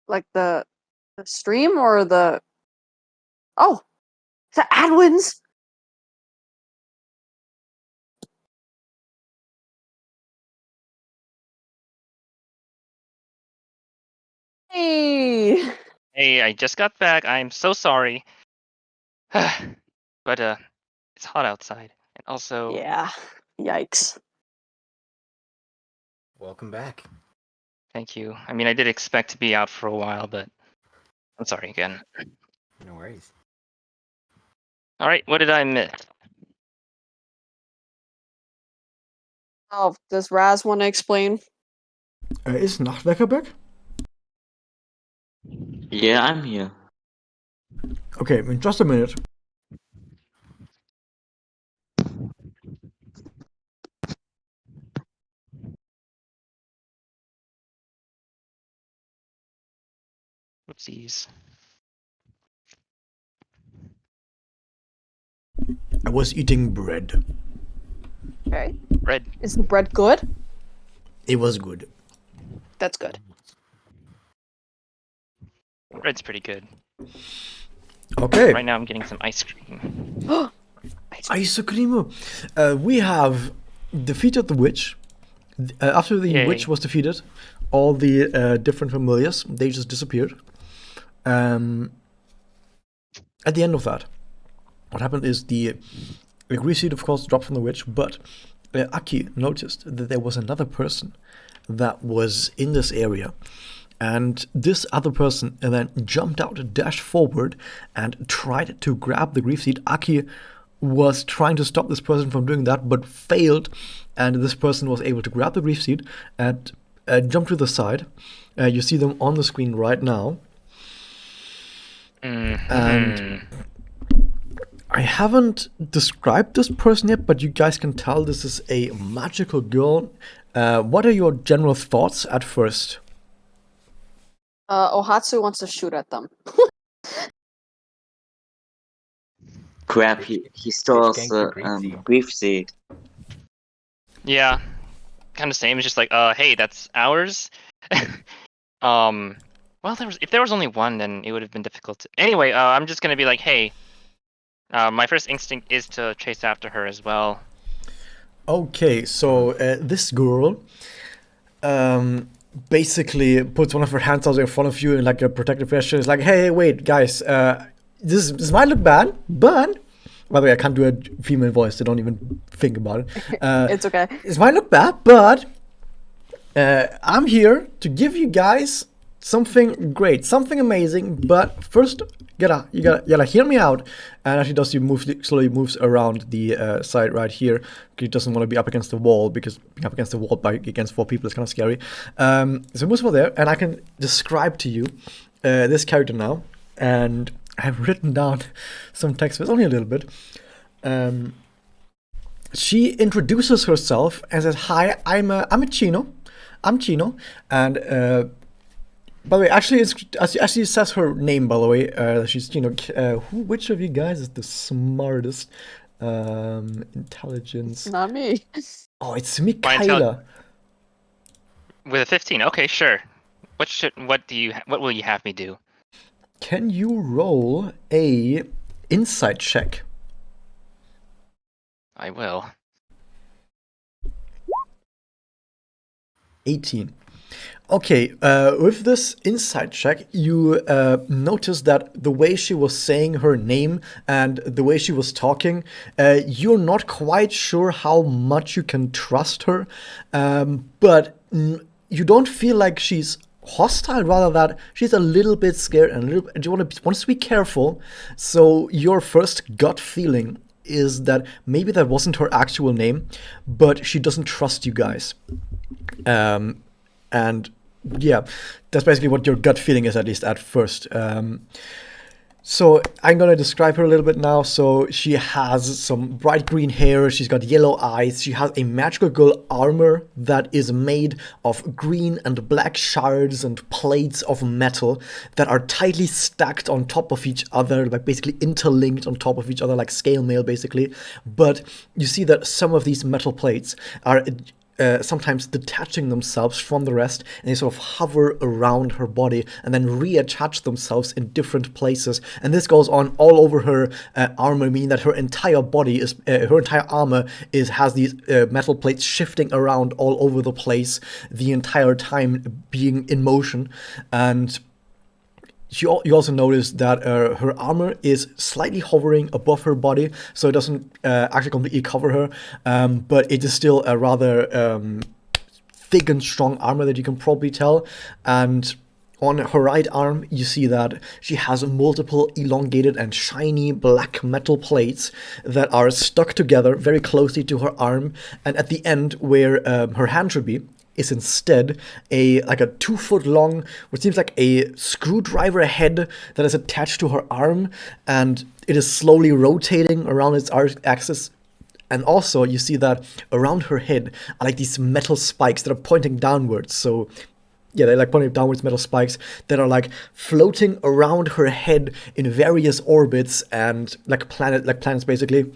Like the stream or the... Oh! Is that Adwins? Hey! Hey, I just got back. I'm so sorry. But it's hot outside, and also Yeah. Yikes. Welcome back. thank you. I mean, I did expect to be out for a while, but I'm sorry again. No worries. All right, what did I miss? Oh, does Raz want to explain? Is Nachtwecker back? Yeah, I'm here. Okay, in just a minute. Oopsies. I was eating bread. Okay. Red. Is the bread good? It was good. That's good. Red's pretty good. Okay. Right now, I'm getting some ice cream. Ice cream. We have defeated the witch. After the Yay. witch was defeated, all the different familiars, they just disappeared. At the end of that, what happened is the grief seed, of course, dropped from the witch, but Aki noticed that there was another person that was in this area. And this other person then jumped out, dashed forward, and tried to grab the grief seed. Aki was trying to stop this person from doing that, but failed. And this person was able to grab the grief seed and jump to the side. You see them on the screen right now. And I haven't described this person yet, but you guys can tell this is a magical girl. What are your general thoughts at first? Ohatsu wants to shoot at them. Crap, he stole Ganked the the grief seed. Yeah, kind of same. It's just like, hey, that's ours. Well, if there was only one, then it would have been difficult. Anyway, I'm just gonna be like, hey, my first instinct is to chase after her as well. Okay, so this girl basically puts one of her hands out in front of you in like a protective gesture. It's like, hey, wait, guys, this might look bad, but By the way, I can't do a female voice, so don't even think about it. It's okay. It might look bad, but I'm here to give you guys something great, something amazing. But first, you gotta hear me out. And as she does, slowly moves around the side right here. He doesn't want to be up against the wall, because being up against the wall against 4 people is kind of scary. So moves over there, and I can describe to you this character now. And I've written down some text, but only a little bit. She introduces herself and says, "Hi, I'm a Chino. I'm Chino." And by the way, actually, she says her name. By the way, she's Chino. Which of you guys is the smartest? Intelligence. Not me. Oh, it's Mikaela. With a 15, okay, sure. What will you have me do? Can you roll a insight check? I will. 18. Okay, with this insight check, you notice that the way she was saying her name and the way she was talking, you're not quite sure how much you can trust her, but you don't feel like she's hostile, rather that she's a little bit scared and you want to be careful. So your first gut feeling is that maybe that wasn't her actual name, but she doesn't trust you guys. And yeah, that's basically what your gut feeling is, at least at first. So I'm gonna describe her a little bit now. So she has some bright green hair, she's got yellow eyes, she has a magical girl armor that is made of green and black shards and plates of metal that are tightly stacked on top of each other, like basically interlinked on top of each other, like scale mail basically. But you see that some of these metal plates are sometimes detaching themselves from the rest, and they sort of hover around her body and then reattach themselves in different places. And this goes on all over her armor, meaning that her entire body is, her entire armor has these metal plates shifting around all over the place the entire time, being in motion. And you also notice that her armor is slightly hovering above her body, so it doesn't actually completely cover her, but it is still a rather thick and strong armor that you can probably tell. And on her right arm, you see that she has multiple elongated and shiny black metal plates that are stuck together very closely to her arm, and at the end where her hand should be is instead a 2-foot long, what seems like a screwdriver head that is attached to her arm, and it is slowly rotating around its axis. And also you see that around her head are like these metal spikes that are pointing downwards. So yeah, they're like pointing downwards metal spikes that are like floating around her head in various orbits, and like planets basically.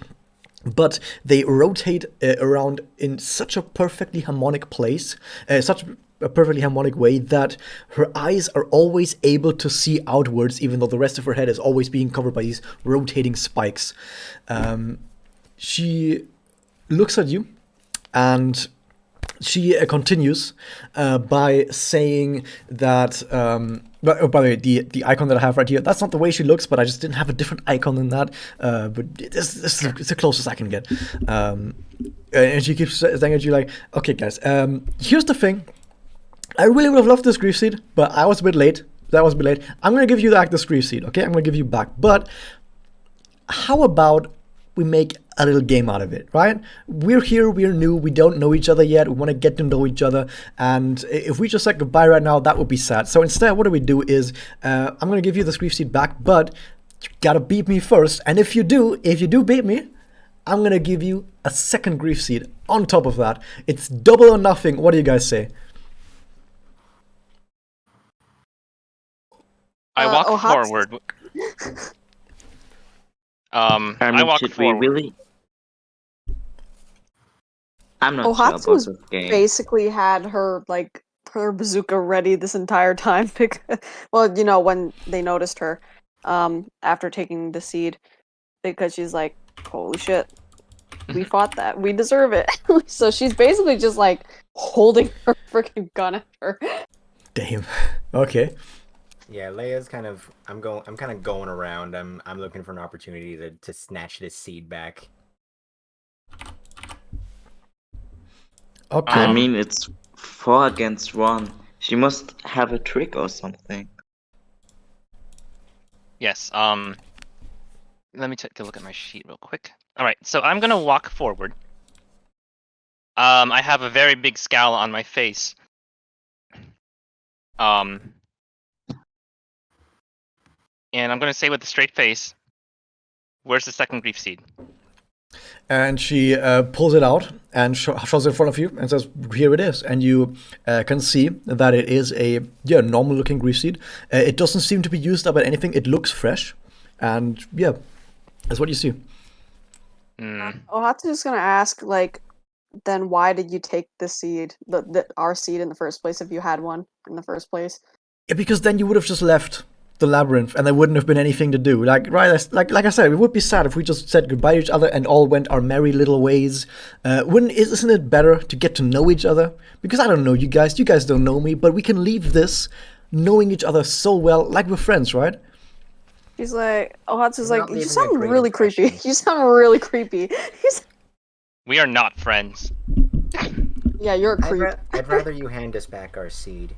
But they rotate around in such a perfectly harmonic place, such a perfectly harmonic way that her eyes are always able to see outwards, even though the rest of her head is always being covered by these rotating spikes. She looks at you, and she continues by saying that, by the way, the icon that I have right here, that's not the way she looks, but I just didn't have a different icon than that. But it's the closest I can get. And she keeps saying at you like, okay, guys, here's the thing. I really would have loved this grief seed, but I was a bit late. That was a bit late. I'm going to give you back this grief seed, okay? I'm going to give you back. But how about we make a little game out of it, right? We're here, we're new, we don't know each other yet, we want to get to know each other, and if we just said goodbye right now, that would be sad. So instead, what we do is, I'm going to give you this grief seed back, but you gotta beat me first, and if you do beat me, I'm going to give you a second grief seed on top of that. It's double or nothing. What do you guys say? I walk Ohatsu. forward. I walk should forward. we really? I'm not sure about Ohatsu's this game. basically had her bazooka ready this entire time because, well, when they noticed her after taking the seed, because she's like, holy shit, we fought that, we deserve it. So she's basically just like holding her freaking gun at her. Damn. Okay. Yeah, Leia's kind of. I'm kind of going around. I'm looking for an opportunity to snatch this seed back. Okay. I mean, it's 4 against 1. She must have a trick or something. Yes. Let me take a look at my sheet real quick. All right. So I'm gonna walk forward. I have a very big scowl on my face. And I'm gonna say with a straight face, "Where's the second grief seed?" And she pulls it out and shows it in front of you and says, "Here it is." And you can see that it is a normal-looking grief seed. It doesn't seem to be used up at anything. It looks fresh, and yeah, that's what you see. Ohatsu's gonna ask, like, then why did you take the seed, our seed in the first place, if you had one in the first place? Yeah, because then you would have just left the labyrinth, and there wouldn't have been anything to do. Like I said, it would be sad if we just said goodbye to each other and all went our merry little ways. Isn't it better to get to know each other? Because I don't know you guys don't know me, but we can leave this knowing each other so well, like we're friends, right? She's like, Ohatsu's You're like, not you leaving a sound great really creepy. impression. You sound really creepy. He's, We are not friends. yeah, you're a creep. I'd rather you hand us back our seed.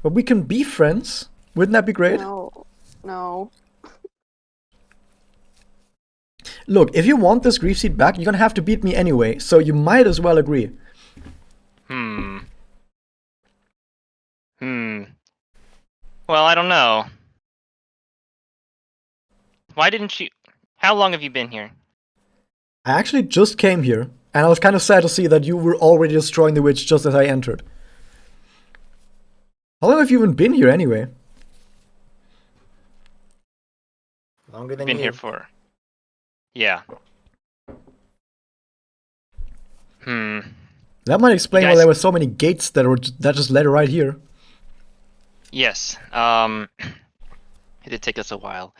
But we can be friends. Wouldn't that be great? No. Look, if you want this grief seed back, you're gonna have to beat me anyway, so you might as well agree. Well, I don't know. Why didn't you? How long have you been here? I actually just came here, and I was kind of sad to see that you were already destroying the witch just as I entered. How long have you even been here anyway? Longer than Been you. here for. Yeah. That might explain why guys- there were so many gates that just led right here. Yes. It did take us a while.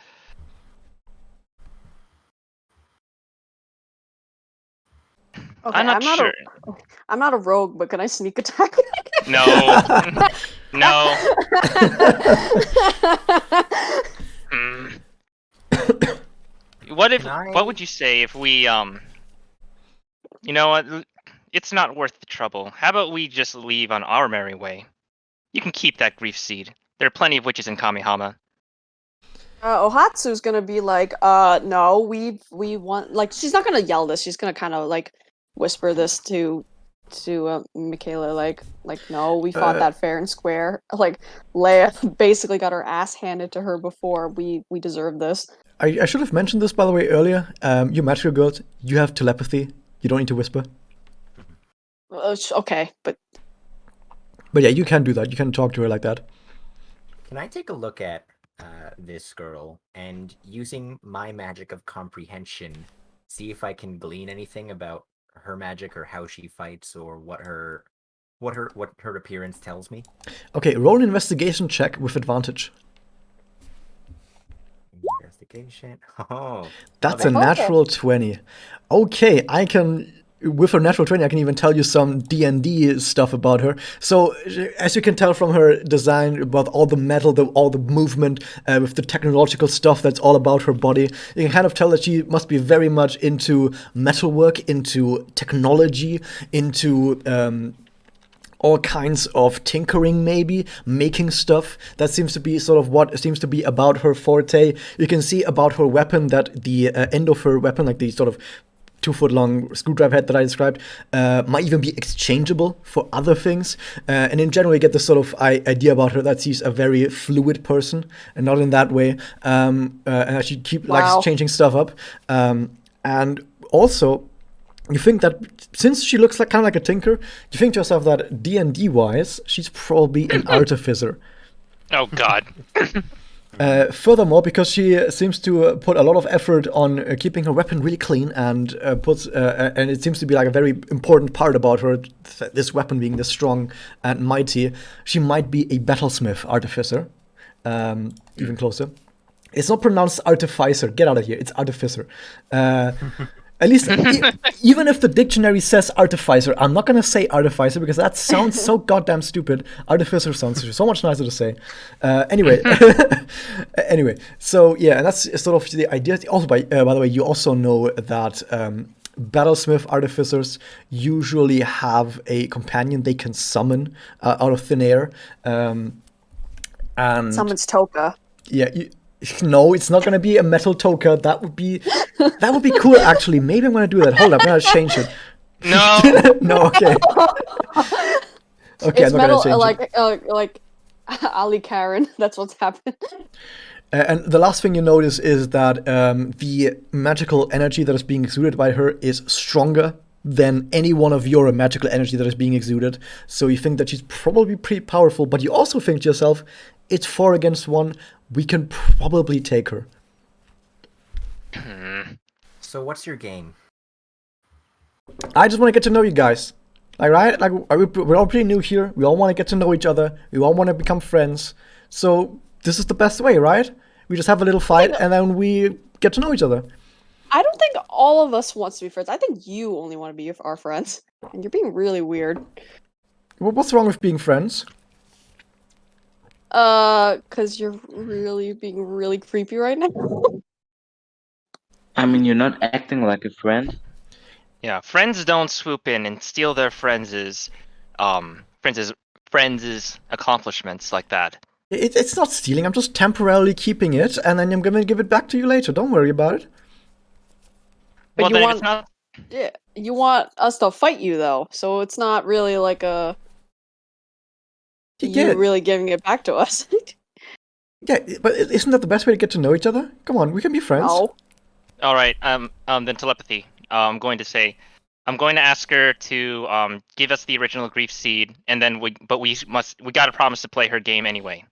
Okay, I'm not sure. I'm not a rogue, but can I sneak attack? No. No. What would you say if we you know what? It's not worth the trouble. How about we just leave on our merry way? You can keep that grief seed. There are plenty of witches in Kamihama. Ohatsu's gonna be like, no, we want, like, she's not gonna yell this. She's gonna kind of like whisper this to Michaela, like, no, we fought that fair and square. Like, Leia basically got her ass handed to her before. We deserve this. I should have mentioned this, by the way, earlier. You magical girls, you have telepathy. You don't need to whisper. Okay, but yeah, you can do that. You can talk to her like that. Can I take a look at this girl and, using my magic of comprehension, see if I can glean anything about her magic or how she fights or what her appearance tells me? Okay, roll an investigation check with advantage. Investigation. Oh, That's a natural 20. Okay, I can. With her natural 20, I can even tell you some D&D stuff about her. So, as you can tell from her design, about all the metal, all the movement, with the technological stuff that's all about her body, you can kind of tell that she must be very much into metalwork, into technology, into all kinds of tinkering, maybe making stuff. That seems to be sort of what seems to be about her forte. You can see about her weapon that the end of her weapon, like the sort of 2-foot-long screwdriver head that I described, might even be exchangeable for other things. And in general, you get this sort of idea about her that she's a very fluid person, and not in that way. And she likes changing stuff up. And also, you think that since she looks like kind of like a tinker, you think to yourself that D&D wise, she's probably an artificer. Oh God. Furthermore, because she seems to put a lot of effort on keeping her weapon really clean, and and it seems to be like a very important part about her, this weapon being this strong and mighty, she might be a battlesmith artificer. Even closer. It's not pronounced artificer. Get out of here. It's artificer. At least, even if the dictionary says artificer, I'm not gonna say artificer because that sounds so goddamn stupid. Artificer sounds so much nicer to say. Anyway, anyway, so yeah, and that's sort of the idea. Also, by the way, you also know that battlesmith artificers usually have a companion they can summon out of thin air. And Summons Toka. yeah, no, it's not gonna be a metal toka. That would be cool. Actually, maybe I'm gonna do that. Hold up, I'm gonna change it. No. No, okay. Okay, It's I'm not metal, gonna change it. like Ali Karen. That's what's happened. And the last thing you notice is that the magical energy that is being exuded by her is stronger than any one of your magical energy that is being exuded. So you think that she's probably pretty powerful, but you also think to yourself, it's 4 against 1. We can probably take her. So what's your game? I just want to get to know you guys. Like, right? Like, we're all pretty new here. We all want to get to know each other. We all want to become friends. So this is the best way, right? We just have a little fight and then we get to know each other. I don't think all of us wants to be friends. I think you only want to be our friends, and you're being really weird. What's wrong with being friends? Cause you're really being really creepy right now. I mean, you're not acting like a friend. Yeah, friends don't swoop in and steal their friends' accomplishments like that. It's not stealing. I'm just temporarily keeping it, and then I'm gonna give it back to you later. Don't worry about it. But Well, you then if want, it's not. yeah, you want us to fight you though, so it's not really like a Yeah, you really giving it back to us. yeah, but isn't that the best way to get to know each other? Come on, we can be friends. No. All right. Then telepathy. I'm going to ask her to give us the original grief seed, and then we gotta promise to play her game anyway.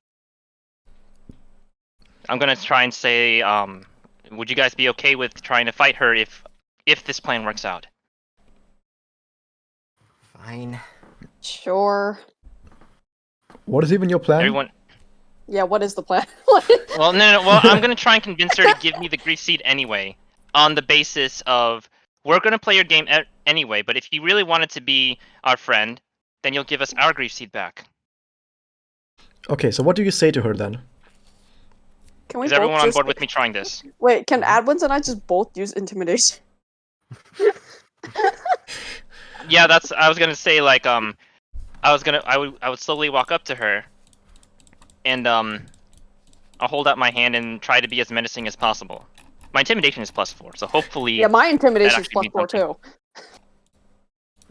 I'm gonna try and say, would you guys be okay with trying to fight her if this plan works out? Fine. Sure. What is even your plan? Everyone. Yeah, what is the plan? Well, no. Well, I'm gonna try and convince her to give me the grief seed anyway, on the basis of we're gonna play your game anyway. But if you really wanted to be our friend, then you'll give us our grief seed back. Okay, so what do you say to her then? Can we Is both everyone on just... board with me trying this? Wait, can Adwins and I just both use intimidation? Yeah, I was gonna say like I would slowly walk up to her, and I'll hold out my hand and try to be as menacing as possible. My intimidation is +4, so hopefully. Yeah, my intimidation is actually means +4 too.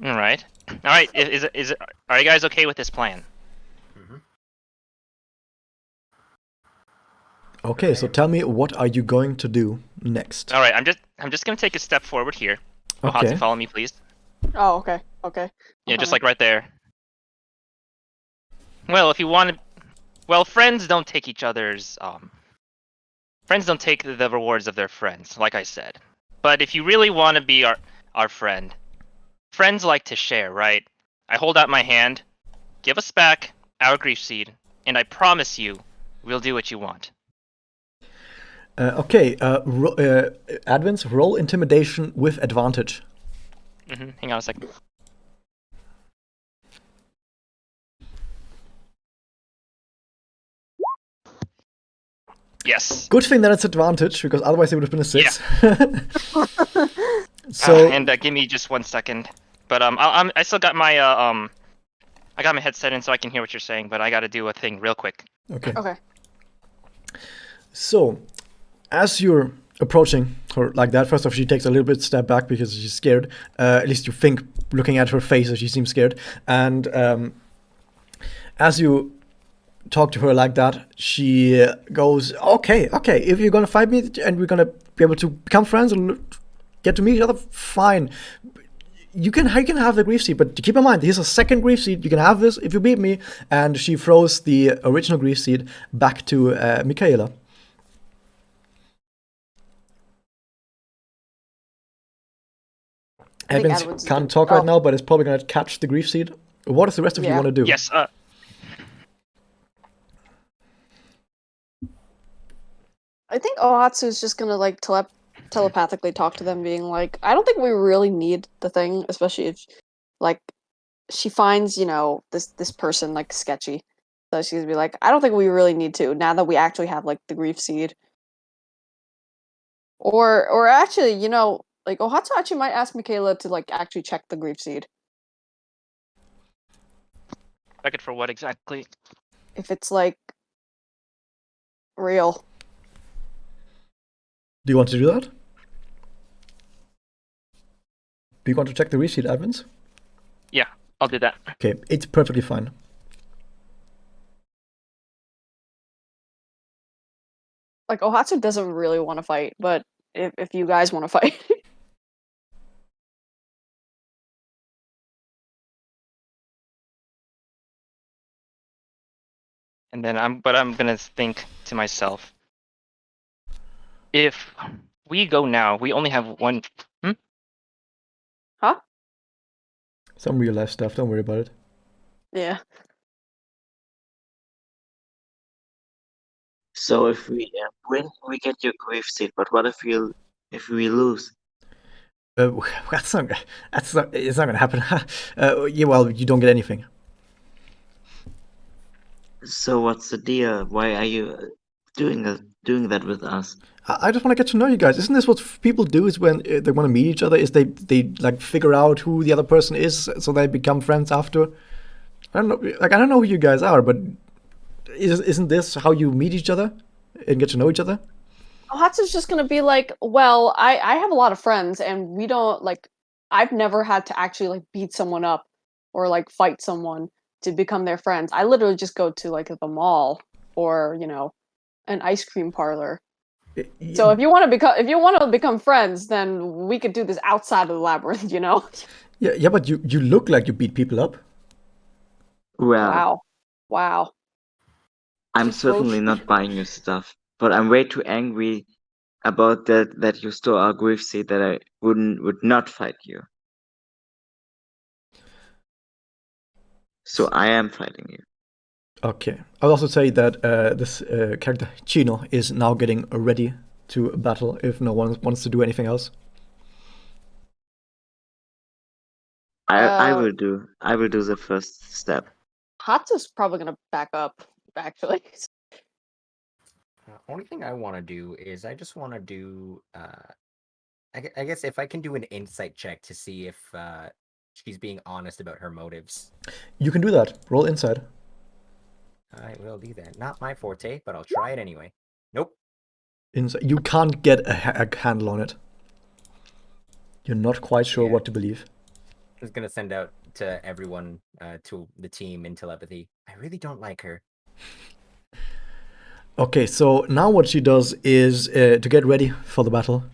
All right. Are you guys okay with this plan? Okay, so tell me, what are you going to do next? All right. I'm just gonna take a step forward here. Okay. Ohatsu, follow me, please. Oh, okay, okay. Yeah, just like right there. Well, if you want to, well, friends don't take each other's friends don't take the rewards of their friends, like I said. But if you really want to be our friend, friends like to share, right? I hold out my hand, give us back our grief seed, and I promise you, we'll do what you want. Okay, Advance, roll intimidation with advantage. Hang on a second. Yes. Good thing that it's advantage, because otherwise it would have been a 6. Yeah. So and give me just 1 second. But I still got my I got my headset in so I can hear what you're saying. But I got to do a thing real quick. okay. Okay. So, as you're approaching her like that, first off, she takes a little bit step back because she's scared. At least you think, looking at her face, that she seems scared. And as you talk to her like that, she goes, okay, if you're gonna fight me and we're gonna be able to become friends and get to meet each other, fine. You can have the grief seed, but keep in mind, here's a second grief seed. You can have this if you beat me. And she throws the original grief seed back to Michaela. Evans can't talk right now, but it's probably going to catch the grief seed. What does the rest of you want to do? Yes. I think Ohatsu is just gonna like telepathically talk to them, being like, I don't think we really need the thing, especially if, like, she finds, this person, like, sketchy. So she's gonna be like, I don't think we really need to, now that we actually have, like, the grief seed. Or actually, like, Ohatsu actually might ask Michaela to, like, actually check the grief seed. Check it for what exactly? If it's, like, real. Do you want to do that? Do you want to check the receipt, Advins? Yeah, I'll do that. Okay, it's perfectly fine. Like, Ohatsu doesn't really want to fight, but if you guys want to fight. And then I'm gonna think to myself, if we go now, we only have one. Huh? Some real life stuff, don't worry about it. Yeah. So if we win, we get your grief seed. But what if we lose? It's not gonna happen. Yeah, well, you don't get anything. So what's the deal? Why are you doing that with us? I just want to get to know you guys. Isn't this what people do? Is when they want to meet each other? Is they like figure out who the other person is, so they become friends after. I don't know. Like, I don't know who you guys are, but isn't this how you meet each other and get to know each other? Ohatsu's just gonna be like, well, I have a lot of friends, and we don't, like, I've never had to actually, like, beat someone up or, like, fight someone to become their friends. I literally just go to, like, the mall or, an ice cream parlor. So if you want to become friends, then we could do this outside of the labyrinth, Yeah, but you look like you beat people up. Well, Wow. I'm certainly not buying your stuff, but I'm way too angry about that you stole our grief seed that I would not fight you. So I am fighting you. Okay. I'll also say that this character Chino is now getting ready to battle if no one wants to do anything else. I will do the first step. Hatsu's probably gonna back up, actually. Only thing I want to do is I just want to do. I guess if I can do an insight check to see if she's being honest about her motives. You can do that. Roll inside. I will do that. Not my forte, but I'll try it anyway. Nope. Inside. You can't get a handle on it. You're not quite sure Yeah. what to believe. I was gonna send out to everyone, to the team in telepathy. I really don't like her. Okay, so now what she does is to get ready for the battle.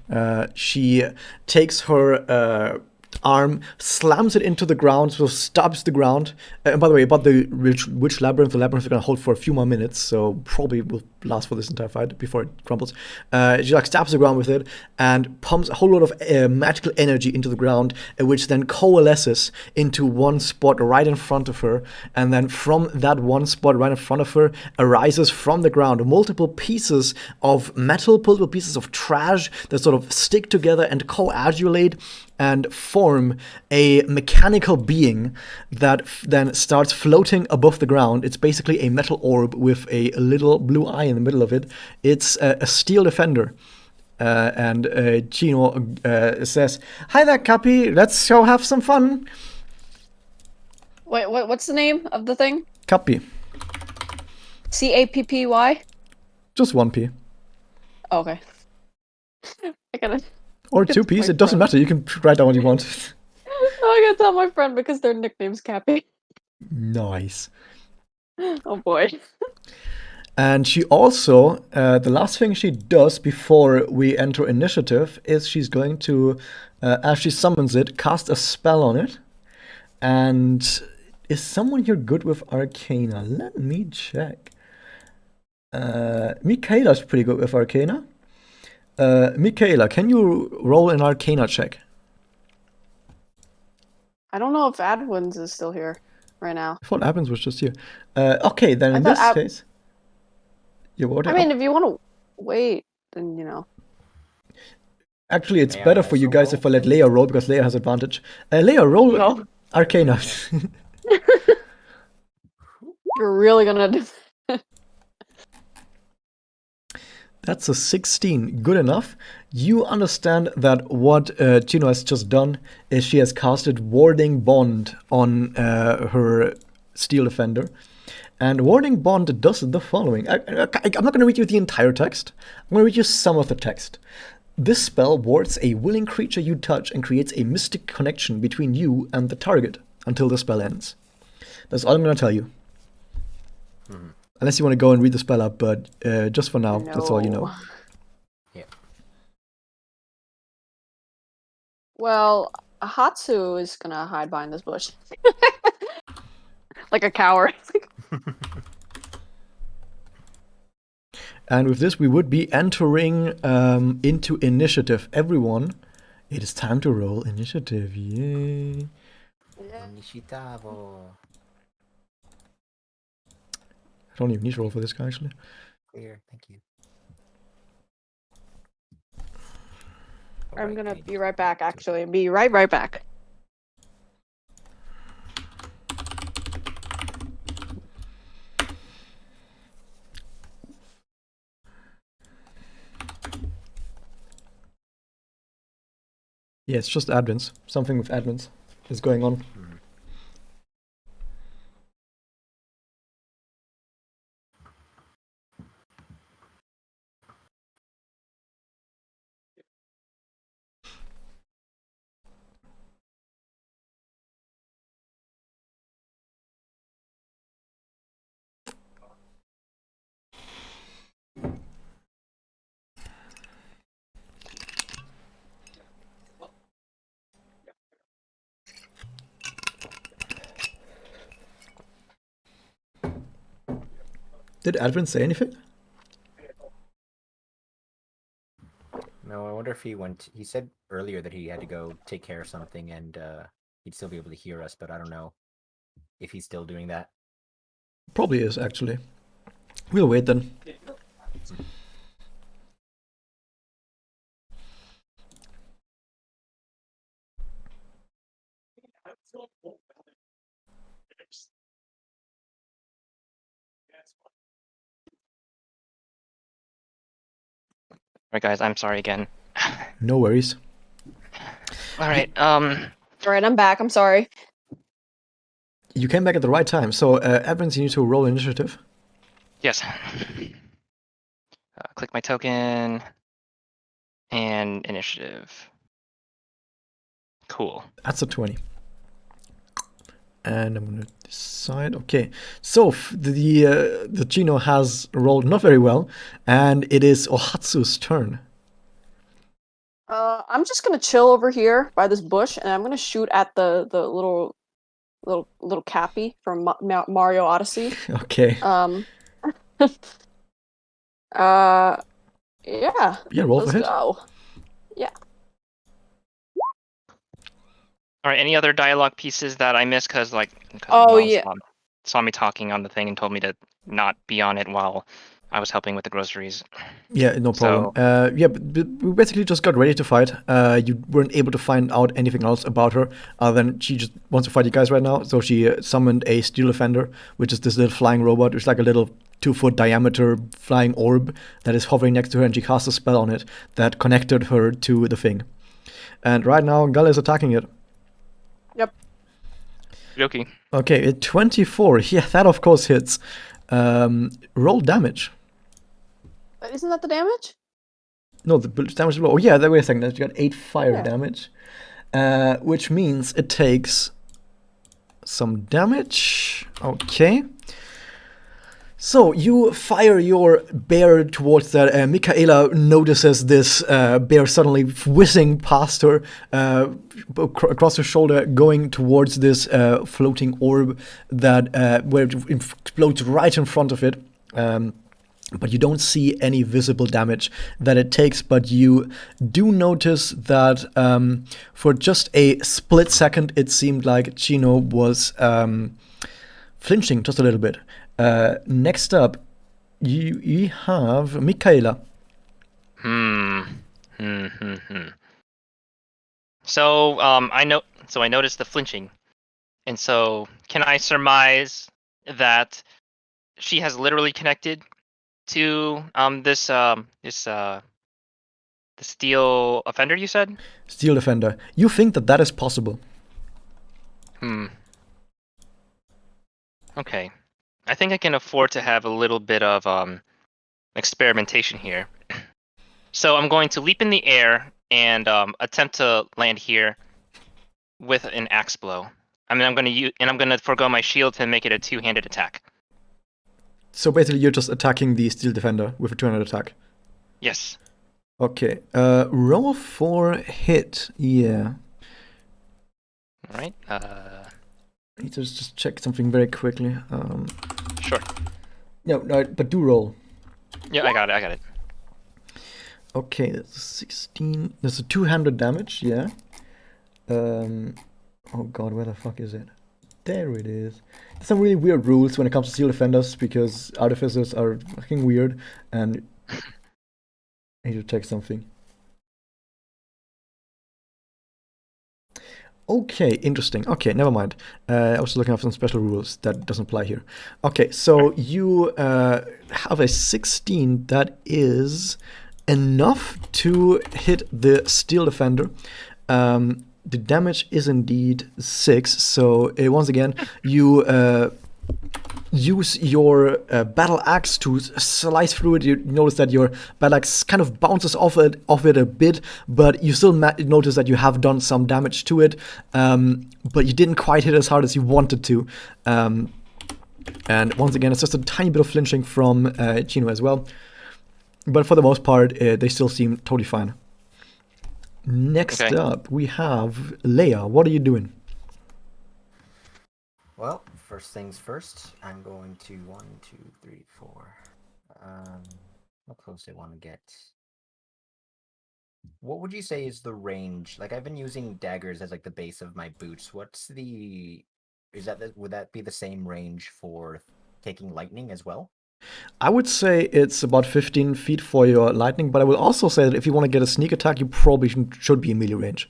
She takes her arm, slams it into the ground, so stabs the ground. And by the way, about the witch labyrinth, the labyrinth is going to hold for a few more minutes, so probably will last for this entire fight before it crumbles. She like stabs the ground with it and pumps a whole lot of magical energy into the ground, which then coalesces into one spot right in front of her. And then from that one spot right in front of her arises from the ground multiple pieces of metal, multiple pieces of trash that sort of stick together and coagulate and form a mechanical being that then starts floating above the ground. It's basically a metal orb with a little blue eye in the middle of it. It's a steel defender. And Chino says, "Hi there, Cappy. Let's go have some fun." Wait, what's the name of the thing? Cappy. Cappy? Just one P. Oh, okay. I gotta. Or two Ps. It doesn't matter. You can write down what you want. I gotta tell my friend because their nickname's Cappy. Nice. Oh boy. And she also, the last thing she does before we enter initiative is she's going to, as she summons it, cast a spell on it. And is someone here good with Arcana? Let me check. Michaela's pretty good with Arcana. Michaela, can you roll an Arcana check? I don't know if Adwins is still here right now. I thought Abens was just here. Okay, then in this case... I mean, if you want to wait, then, Actually, it's May I better for you also guys roll? if I let Leia roll, because Leia has advantage. Leia, roll No. Arcana. You're really gonna do. That's a 16. Good enough. You understand that what Chino has just done is she has casted Warding Bond on her Steel Defender. And Warding Bond does the following. I'm not going to read you the entire text. I'm going to read you some of the text. This spell wards a willing creature you touch and creates a mystic connection between you and the target until the spell ends. That's all I'm going to tell you. Unless you want to go and read the spell up, but just for now, that's all you know. Yeah. Well, Ohatsu is gonna hide behind this bush. Like a coward. And with this, we would be entering into initiative. Everyone, it is time to roll initiative. Yay. Nishitavo. I don't even need to roll for this guy, actually. Clear, thank you. I'm Alright, gonna I be right back, actually. Be right back. Yeah, it's just admins. Something with admins is going on. Did admin say anything? No, I wonder if he went. He said earlier that he had to go take care of something, and he'd still be able to hear us. But I don't know if he's still doing that. Probably is, actually. We'll wait then. Alright, guys, I'm sorry again. No worries. Alright, Alright, I'm back. I'm sorry. You came back at the right time. So, admins, you need to roll initiative. yes. Click my token and initiative. Cool. That's a 20. And I'm gonna decide. Okay, so the Chino has rolled not very well, and it is Ohatsu's turn. I'm just gonna chill over here by this bush, and I'm gonna shoot at the little Cappy from Mario Odyssey. Okay. Yeah. Yeah, roll for Let's hit. go. Yeah. Alright, any other dialogue pieces that I missed? Cause my Oh, mom yeah. saw me talking on the thing and told me to not be on it while I was helping with the groceries. Yeah, no problem. Yeah, but we basically just got ready to fight. You weren't able to find out anything else about her other than she just wants to fight you guys right now. So she summoned a Steel Defender, which is this little flying robot. It's like a little 2-foot diameter flying orb that is hovering next to her, and she cast a spell on it that connected her to the thing. And right now, Gull is attacking it. Yep. Yoki. Okay, 24. Yeah, that of course hits. Roll damage. Isn't that the damage? No, the damage below. Oh yeah, wait a second. You got 8 fire Yeah. damage, which means it takes some damage. Okay. So you fire your bear towards that. Michaela notices this bear suddenly whizzing past her, across her shoulder, going towards this floating orb that where it explodes right in front of it. But you don't see any visible damage that it takes, but you do notice that for just a split second, it seemed like Chino was flinching just a little bit. Next up, you have Michaela. So I noticed the flinching, and so can I surmise that she has literally connected to the steel offender you said? Steel Defender. You think that is possible? Okay. I think I can afford to have a little bit of experimentation here. So I'm going to leap in the air and attempt to land here with an axe blow. I mean, I'm going to forgo my shield to make it a two-handed attack. So basically, you're just attacking the Steel Defender with a 200 attack. Yes. Okay. Roll for hit. Yeah. All right. I need to just check something very quickly. Sure. No, but do roll. Yeah, I got it. Okay, that's a 16. That's a 200 damage. Yeah. Oh god, where the fuck is it? There it is. There's some really weird rules when it comes to Steel Defenders because artificers are fucking weird and I need to check something. Okay, interesting. Okay, never mind. I was looking up some special rules that doesn't apply here. Okay, so you have a 16 that is enough to hit the Steel Defender. The damage is indeed 6. So once again, you use your battle axe to slice through it. You notice that your battle axe kind of bounces off it a bit, but you still notice that you have done some damage to it, but you didn't quite hit as hard as you wanted to. And once again, it's just a tiny bit of flinching from Chino as well. But for the most part, they still seem totally fine. Next up, we have Leia. What are you doing? Well, first things first, I'm going to 1, 2, 3, 4. How close do I want to get? What would you say is the range? Like, I've been using daggers as like the base of my boots. Would that be the same range for taking lightning as well? I would say it's about 15 feet for your lightning, but I will also say that if you want to get a sneak attack, you probably should be in melee range.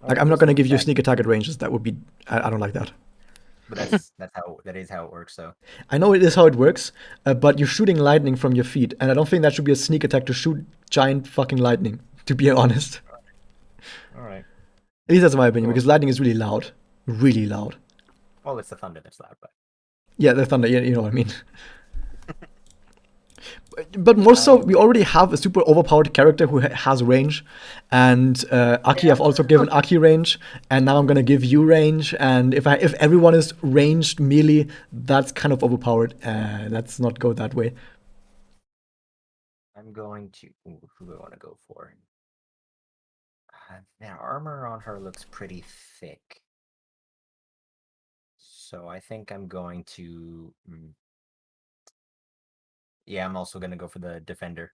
Like, I'm not going to give you a sneak attack at ranges. That would be... I don't like that. But that is how it works, though. I know it is how it works, but you're shooting lightning from your feet, and I don't think that should be a sneak attack to shoot giant fucking lightning, to be honest. Alright. At least that's my opinion, because lightning is really loud. Really loud. Well, it's the thunder that's loud, but... Yeah, the thunder, you know what I mean. But more so, we already have a super overpowered character who has range, and Aki, I've also given Aki range, and now I'm gonna give you range. And if everyone is ranged melee, that's kind of overpowered. Let's not go that way. I'm going to... Who do I want to go for? The armor on her looks pretty thick. So I think I'm going to... Yeah, I'm also going to go for the defender.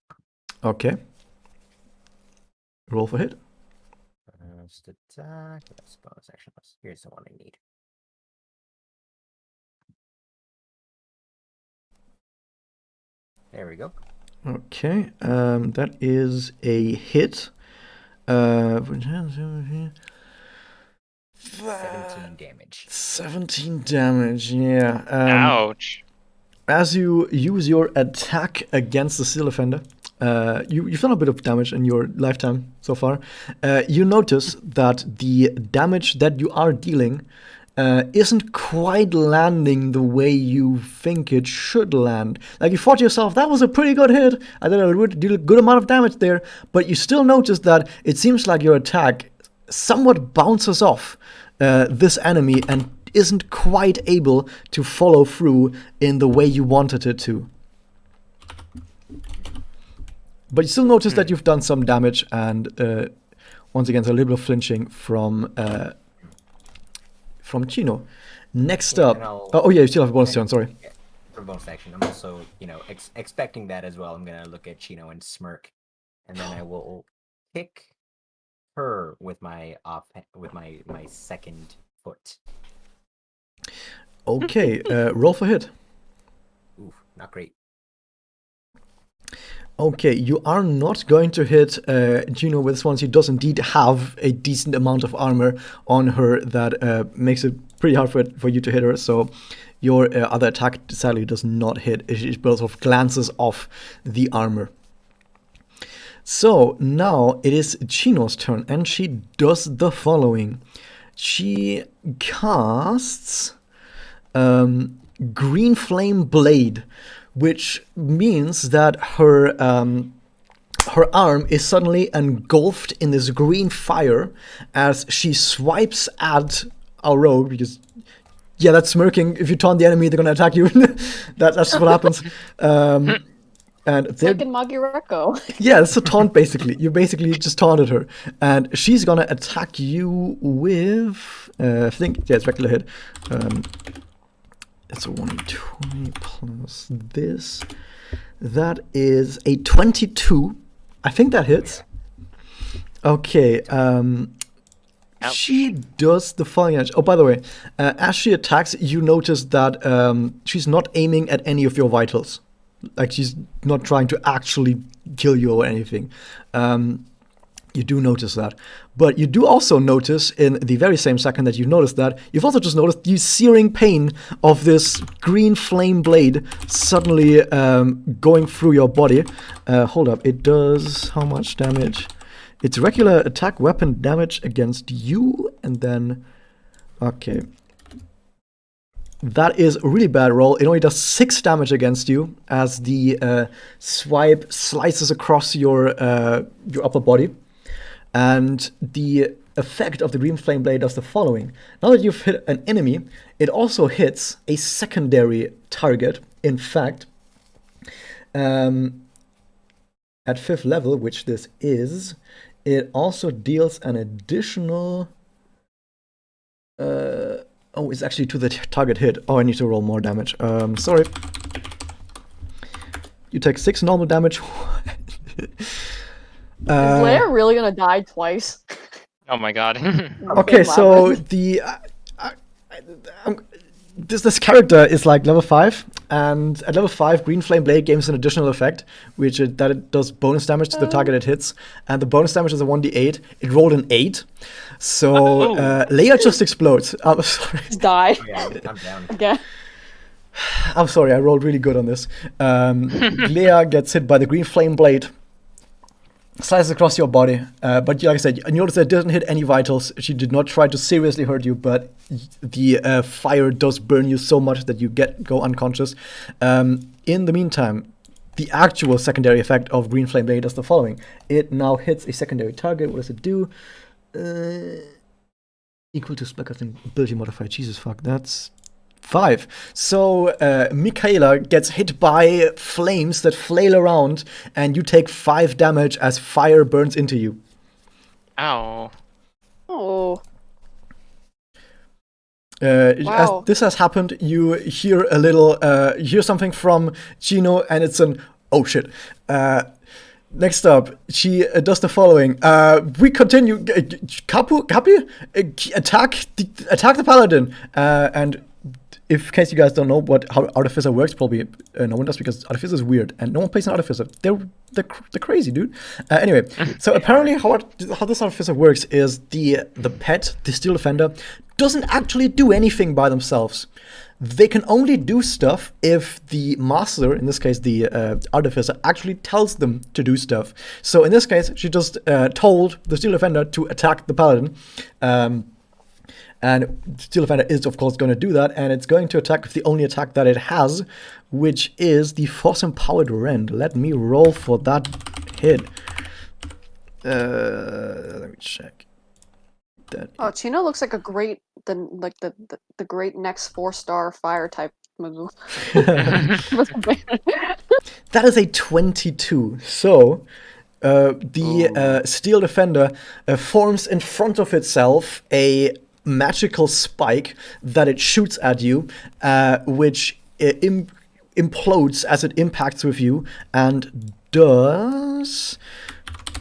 Okay. Roll for hit. First attack. That's bonus action. Here's the one I need. There we go. Okay. That is a hit. 17 damage. 17 damage, yeah. Ouch. As you use your attack against the Steel Defender, you've done a bit of damage in your lifetime so far. You notice that the damage that you are dealing isn't quite landing the way you think it should land. Like, you thought to yourself, that was a pretty good hit. I thought I would do a good amount of damage there. But you still notice that it seems like your attack somewhat bounces off this enemy and isn't quite able to follow through in the way you wanted it to. But you still notice that you've done some damage, and once again, there's a little bit of flinching from Chino. Next up... Oh yeah, you still have a bonus turn, sorry. Yeah, for bonus action. I'm also, expecting that as well. I'm going to look at Chino and smirk, and then I will kick her with my second foot. Okay, roll for hit. Oof, not great. Okay, you are not going to hit Gino with this one. She does indeed have a decent amount of armor on her that makes it pretty hard for you to hit her. So your other attack sadly does not hit. It sort of glances off the armor. So now it is Chino's turn, and she does the following. She casts Green Flame Blade, which means that her arm is suddenly engulfed in this green fire as she swipes at our rogue, because yeah, that's smirking. If you taunt the enemy, they're gonna attack you. That's what happens. And It's like in Magia. yeah, it's a taunt basically. You basically just taunted her, and she's gonna attack you with I think it's regular hit. It's a 1d20 plus this. That is a 22. I think that hits. Okay. She does the following damage. Oh, by the way, as she attacks, you notice that she's not aiming at any of your vitals. Like, she's not trying to actually kill you or anything. You do notice that. But you do also notice, in the very same second that you noticed that, you've also just noticed the searing pain of this green flame blade suddenly going through your body. Hold up, it does how much damage? It's regular attack weapon damage against you, and then... Okay. That is a really bad roll. It only does 6 damage against you as the swipe slices across your upper body. And the effect of the Green Flame Blade does the following. Now that you've hit an enemy, it also hits a secondary target. In fact, at 5th level, which this is, it also deals an additional... Oh, it's actually to the target hit. Oh, I need to roll more damage. Sorry. You take 6 normal damage. Is Leia really gonna die twice? Oh my god. Okay, so the this character is like level 5, and at level 5, Green Flame Blade gains an additional effect, which it does bonus damage to the target it hits, and the bonus damage is a 1d8. It rolled an 8, so Leia just explodes. I'm sorry. Just die. Oh, yeah, I'm down. Okay. I'm sorry, I rolled really good on this. Leia gets hit by the Green Flame Blade, slices across your body, but like I said, you notice that it didn't hit any vitals. She did not try to seriously hurt you, but the fire does burn you so much that you go unconscious. In the meantime, the actual secondary effect of Green Flame Blade does the following. It now hits a secondary target. What does it do? Equal to spellcasting ability modifier. Jesus fuck, that's 5. So Michaela gets hit by flames that flail around, and you take 5 damage as fire burns into you. Ow. Oh. As this has happened, you hear a little, you hear something from Gino, and it's an oh shit. Next up, she does the following. We continue. Capi, attack the paladin, and. In case you guys don't know how Artificer works, probably no one does, because Artificer is weird and no one plays an Artificer. They're crazy, dude. Anyway, so apparently how this Artificer works is the pet, the Steel Defender, doesn't actually do anything by themselves. They can only do stuff if the master, in this case the Artificer, actually tells them to do stuff. So in this case, she just told the Steel Defender to attack the paladin. And Steel Defender is, of course, going to do that, and it's going to attack with the only attack that it has, which is the Force Empowered Rend. Let me roll for that hit. Let me check. Oh, Chino looks like the great next 4-star fire type move. That is a 22. So the Steel Defender forms in front of itself a magical spike that it shoots at you, which implodes as it impacts with you, and does...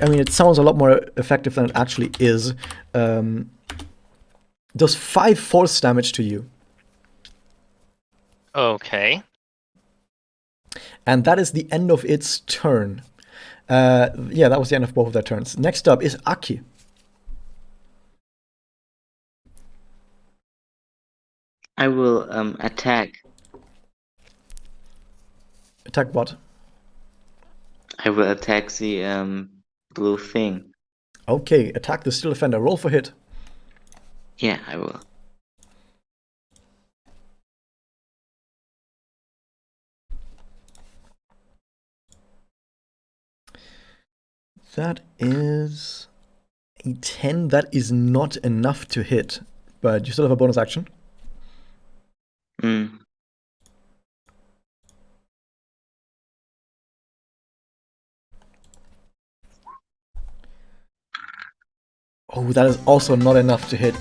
I mean, it sounds a lot more effective than it actually is. Does 5 force damage to you. Okay. And that is the end of its turn. Yeah, that was the end of both of their turns. Next up is Aki. I will attack. Attack what? I will attack the blue thing. Okay, attack the Steel Defender. Roll for hit. Yeah, I will. That is a 10. That is not enough to hit, but you still have a bonus action. Mm. Oh, that is also not enough to hit.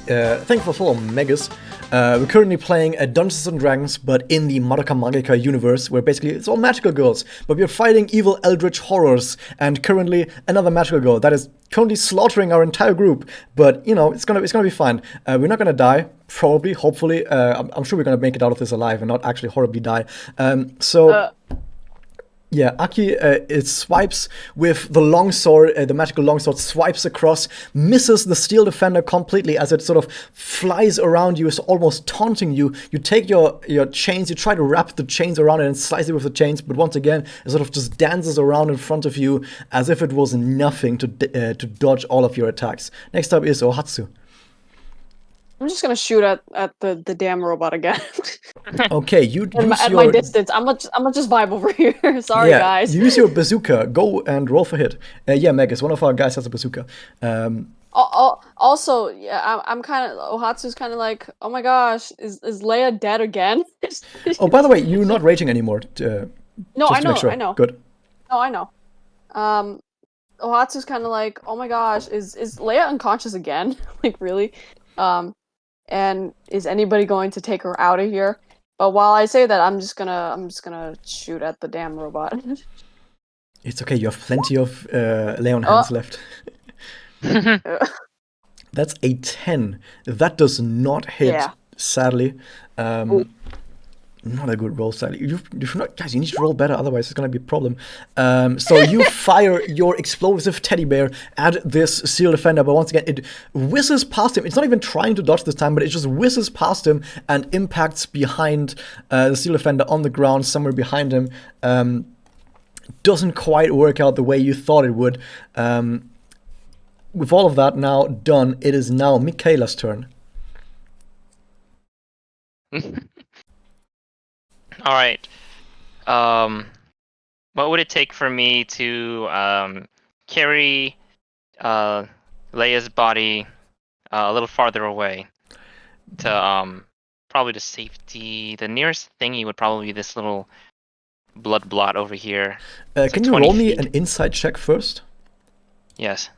Thankful for Megas. We're currently playing Dungeons and Dragons, but in the Madoka Magica universe, where basically it's all magical girls, but we're fighting evil eldritch horrors, and currently another magical girl that is currently slaughtering our entire group. But you know, it's gonna be fine. We're not gonna die, probably, hopefully. I'm sure we're gonna make it out of this alive and not actually horribly die. Yeah, Aki it swipes with the longsword, the magical longsword swipes across, misses the Steel Defender completely as it sort of flies around you, is almost taunting you. You take your chains, you try to wrap the chains around it and slice it with the chains, but once again, it sort of just dances around in front of you as if it was nothing to dodge all of your attacks. Next up is Ohatsu. I'm just gonna shoot at the damn robot again. Okay, you use at your... my distance. I'm gonna just vibe over here. Sorry, guys. You use your bazooka. Go and roll for hit. Yeah, Megas, one of our guys has a bazooka. Also, yeah, I'm kind of Ohatsu's kind of like, oh my gosh, is Leia dead again? Oh, by the way, you're not raging anymore. No, I know, sure. I know. Good. No, I know. Ohatsu's kind of like, oh my gosh, is Leia unconscious again? Like, really? And is anybody going to take her out of here? But while I say that, I'm just gonna shoot at the damn robot. It's okay. You have plenty of Leon hands left. That's a 10. That does not hit, sadly. Not a good roll, sadly. You should not, guys, you need to roll better, otherwise it's going to be a problem. So you fire your explosive teddy bear at this Steel Defender, but once again, it whizzes past him. It's not even trying to dodge this time, but it just whizzes past him and impacts behind the Steel Defender on the ground, somewhere behind him. Doesn't quite work out the way you thought it would. With all of that now done, it is now Michaela's turn. All right. What would it take for me to carry Leia's body a little farther away to probably to safety? The nearest thingy would probably be this little blood blot over here. Can you roll me an insight check first? Yes.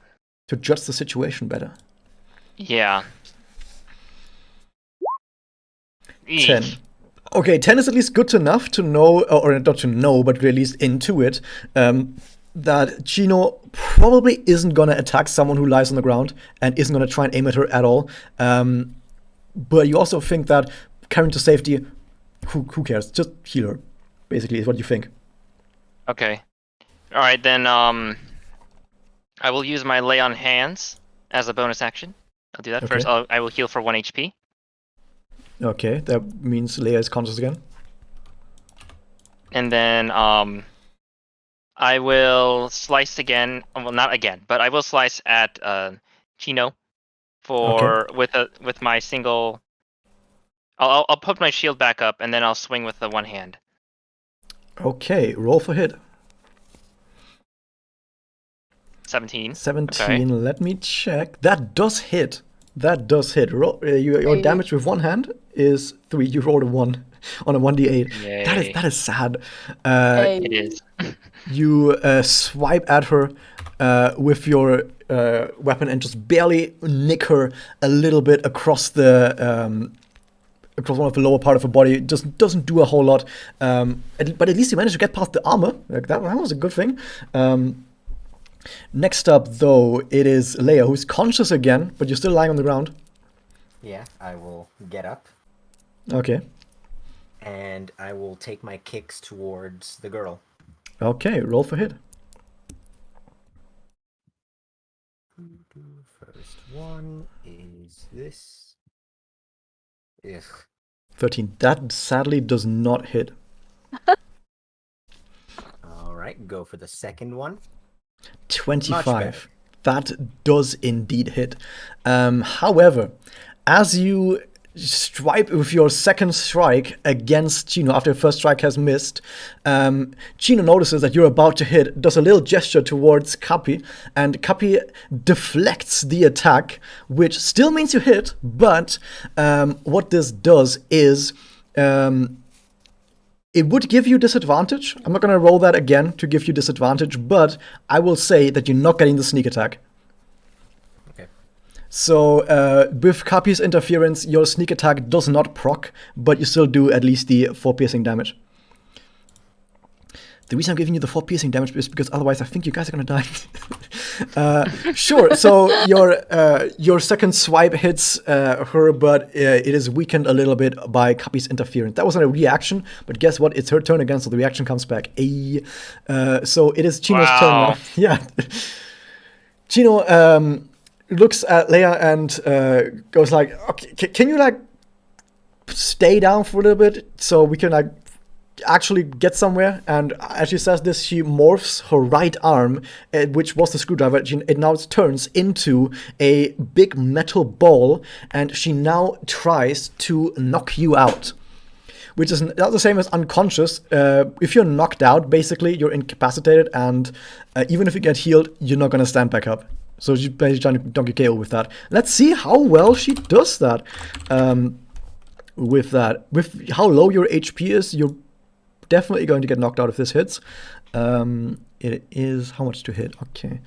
To judge the situation better. Yeah. 10. Okay, 10 is at least good enough to know, or not to know, but at least intuit, that Chino probably isn't gonna attack someone who lies on the ground and isn't gonna try and aim at her at all. But you also think that carrying to safety, who cares? Just heal her, basically, is what you think. Okay. All right, then I will use my lay on hands as a bonus action. I'll do that first. I will heal for 1 HP. Okay, that means Leia is conscious again. And then I will slice again. Well, not again, but I will slice at Chino with my single. I'll put my shield back up, and then I'll swing with the one hand. Okay, roll for hit. 17. 17. Okay. Let me check. That does hit. That does hit. Your damage with one hand is 3. You rolled a 1 on a 1d8. Yay. That is sad. It is. You swipe at her with your weapon and just barely nick her a little bit across the across one of the lower part of her body. It just doesn't do a whole lot. But at least you managed to get past the armor. Like that was a good thing. Next up, though, it is Leia, who's conscious again, but you're still lying on the ground. Yeah, I will get up. Okay. And I will take my kicks towards the girl. Okay, roll for hit. First one is this. Ugh. 13. That sadly does not hit. All right, go for the second one. 25. That does indeed hit. However, as you strike with your second strike against Chino after your first strike has missed, Chino notices that you're about to hit, does a little gesture towards Kapi, and Kapi deflects the attack, which still means you hit, but what this does is it would give you disadvantage. I'm not going to roll that again to give you disadvantage, but I will say that you're not getting the sneak attack. Okay. So with Kapi's interference, your sneak attack does not proc, but you still do at least the 4 piercing damage. The reason I'm giving you the 4 piercing damage is because otherwise I think you guys are gonna die. Sure, so your second swipe hits her, but it is weakened a little bit by Kapi's interference. That wasn't a reaction, but guess what? It's her turn again, so the reaction comes back. So it is Chino's turn now. Yeah. Chino looks at Leia and goes like, okay, can you like stay down for a little bit so we can like actually get somewhere? And as she says this, she morphs her right arm, which was the screwdriver. It now turns into a big metal ball, and she now tries to knock you out, which is not the same as unconscious. If you're knocked out, basically you're incapacitated, and even if you get healed, you're not gonna stand back up. So she's basically trying to donkey KO with that. Let's see how well she does that. With how low your HP is, you're definitely going to get knocked out if this hits. It is how much to hit? Okay.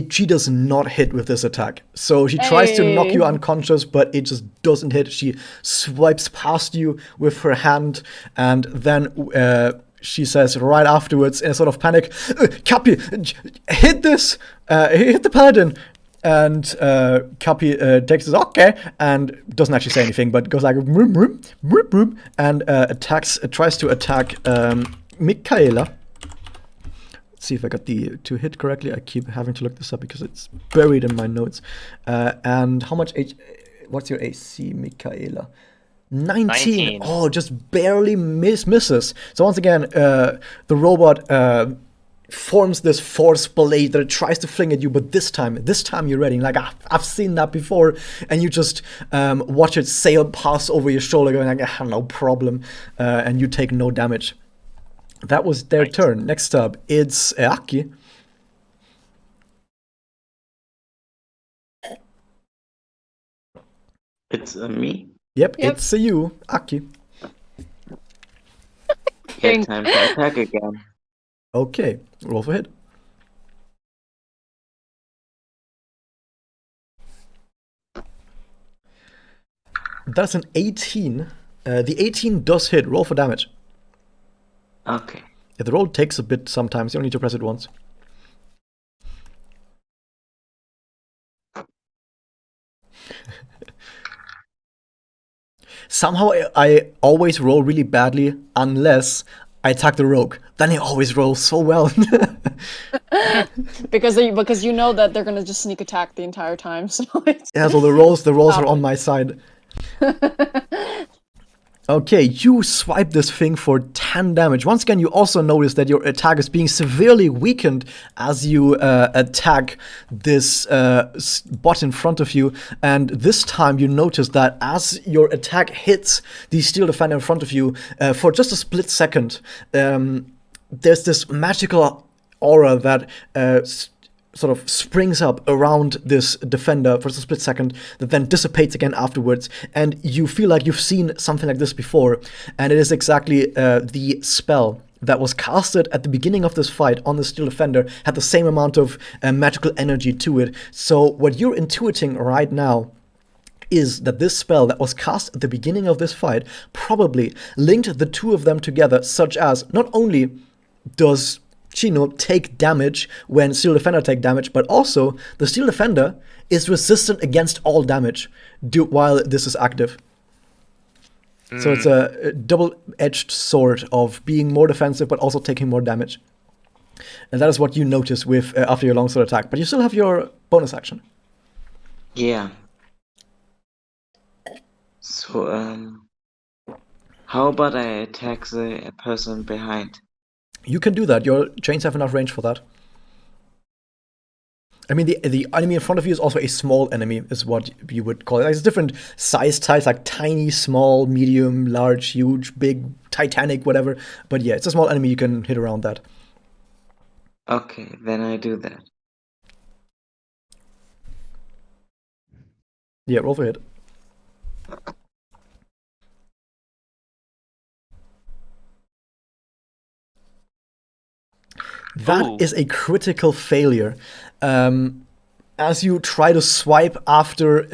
She does not hit with this attack. So she tries to knock you unconscious, but it just doesn't hit. She swipes past you with her hand, and then she says right afterwards in a sort of panic, Kapi, hit this! Hit the paladin! And Kapi takes this, okay, and doesn't actually say anything, but goes like, vroom, vroom, vroom, vroom, and tries to attack Michaela. Let's see if I got the to hit correctly. I keep having to look this up because it's buried in my notes. And how much what's your AC, Michaela? 19. Oh, just barely misses. So once again, the robot forms this force blade that it tries to fling at you, but this time you're ready. Like, I've seen that before, and you just watch it sail past over your shoulder, going like, no problem, and you take no damage. That was their turn. Next up, it's Aki. It's me. Yep, it's you, Aki. Yeah, time to attack again. Okay, roll for hit. That's an 18. The 18 does hit. Roll for damage. Okay. Yeah, the roll takes a bit sometimes. You only need to press it once. Somehow I always roll really badly unless I attack the rogue. Then I always roll so well. because you know that they're gonna just sneak attack the entire time. So so the rolls are on my side. Okay, you swipe this thing for 10 damage. Once again, you also notice that your attack is being severely weakened as you attack this bot in front of you. And this time you notice that as your attack hits the steel defender in front of you, for just a split second, there's this magical aura that sort of springs up around this defender for just a split second that then dissipates again afterwards, and you feel like you've seen something like this before, and it is exactly the spell that was casted at the beginning of this fight on the steel defender had the same amount of magical energy to it. So what you're intuiting right now is that this spell that was cast at the beginning of this fight probably linked the two of them together, such as not only does Chino take damage when Steel Defender take damage, but also the Steel Defender is resistant against all damage while this is active. So it's a double-edged sword of being more defensive but also taking more damage. And that is what you notice with after your longsword attack. But you still have your bonus action. Yeah. So, how about I attack the person behind? You can do that. Your chains have enough range for that. I mean, the enemy in front of you is also a small enemy, is what you would call it. Like, it's different size types, like tiny, small, medium, large, huge, big, titanic, whatever. But yeah, it's a small enemy. You can hit around that. Okay, then I do that. Yeah, roll for hit. That is a critical failure. As you try to swipe after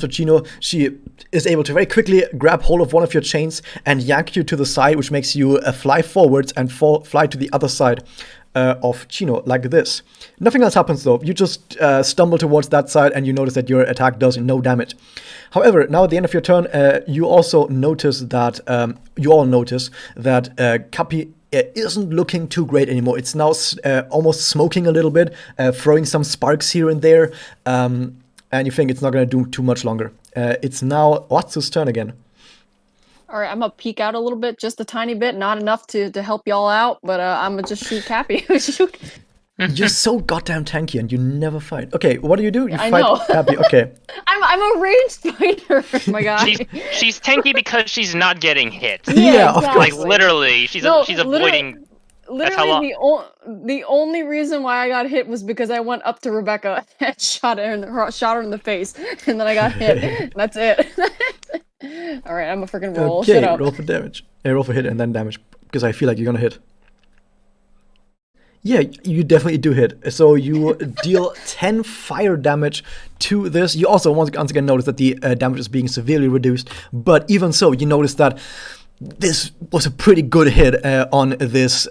Chino, she is able to very quickly grab hold of one of your chains and yank you to the side, which makes you fly forwards and fly to the other side of Chino, like this. Nothing else happens though. You just stumble towards that side and you notice that your attack does no damage. However, now at the end of your turn, you all notice that Kapi isn't looking too great anymore. It's now almost smoking a little bit, throwing some sparks here and there, and you think it's not going to do too much longer. It's now Ohatsu's turn again. All right, I'm gonna peek out a little bit, just a tiny bit, not enough to help y'all out, but I'm gonna just shoot Cappy. Shoot. You're so goddamn tanky and you never fight. Okay, what do? You I fight know. Cappy. Okay. I'm a ranged fighter, my guy. She's tanky because she's not getting hit. Yeah, of exactly. Like literally, she's avoiding. Literally, the only reason why I got hit was because I went up to Rebecca and shot her in the face, and then I got hit. That's it. All right, I'm a freaking roll. Okay, Shut up. roll for damage. Roll for hit and then damage, because I feel like you're gonna hit. Yeah, you definitely do hit. So you deal 10 fire damage to this. You also once again notice that the damage is being severely reduced. But even so, you notice that this was a pretty good hit on this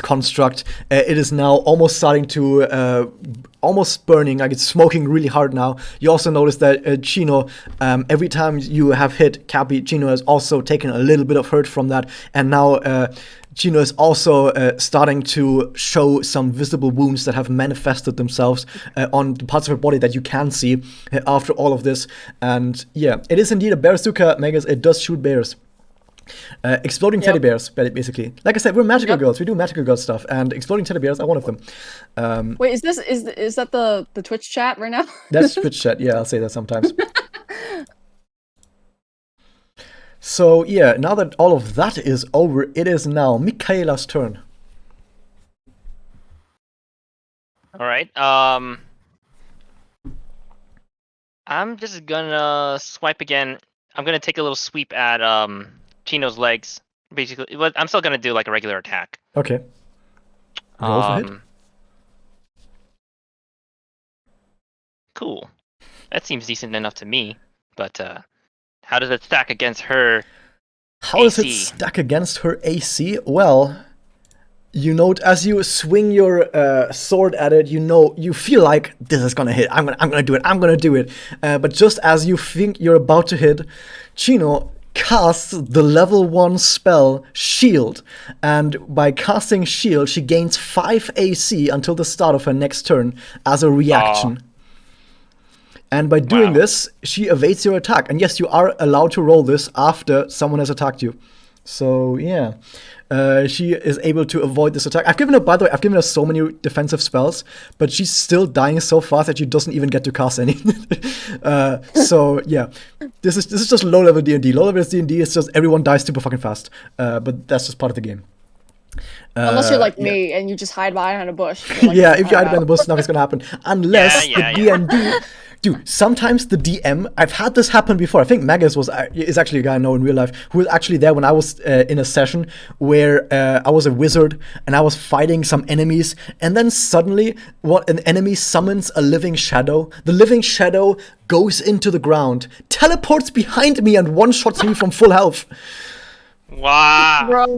construct. It is now almost starting to almost burning, like it's smoking really hard now. You also notice that Chino, every time you have hit Cappy, Chino has also taken a little bit of hurt from that, and now Chino is also starting to show some visible wounds that have manifested themselves on the parts of her body that you can see after all of this. And yeah, it is indeed a Bearsuka Megas. It does shoot bears. Exploding teddy bears, basically. Like I said, we're magical girls. We do magical girl stuff, and exploding teddy bears are one of them. Wait, is that the Twitch chat right now? That's Twitch chat. Yeah, I'll say that sometimes. So yeah, now that all of that is over, it is now Michaela's turn. All right. I'm just gonna swipe again. I'm gonna take a little sweep at Chino's legs. Basically, I'm still gonna do like a regular attack. Okay. Roll for hit. Cool. That seems decent enough to me. But how does it stack against her? How does it stack against her AC? Well, you note as you swing your sword at it, you feel like this is gonna hit. I'm gonna do it. I'm gonna do it. But just as you think you're about to hit, Chino casts the level 1 spell Shield, and by casting Shield, she gains 5 AC until the start of her next turn as a reaction. And by doing this, she evades your attack. And yes, you are allowed to roll this after someone has attacked you. So yeah, she is able to avoid this attack. I've given her so many defensive spells, but she's still dying so fast that she doesn't even get to cast any. So yeah, this is just low level D&D. Low level D&D is just everyone dies super fucking fast. But that's just part of the game. Unless you're like me and you just hide behind a bush. Like, yeah, if you hide behind the bush, nothing's gonna happen. Unless the D&D. Dude, sometimes the DM, I've had this happen before. I think Magus is actually a guy I know in real life who was actually there when I was in a session where I was a wizard and I was fighting some enemies, and then suddenly an enemy summons a living shadow. The living shadow goes into the ground, teleports behind me, and one-shots me from full health. Wow.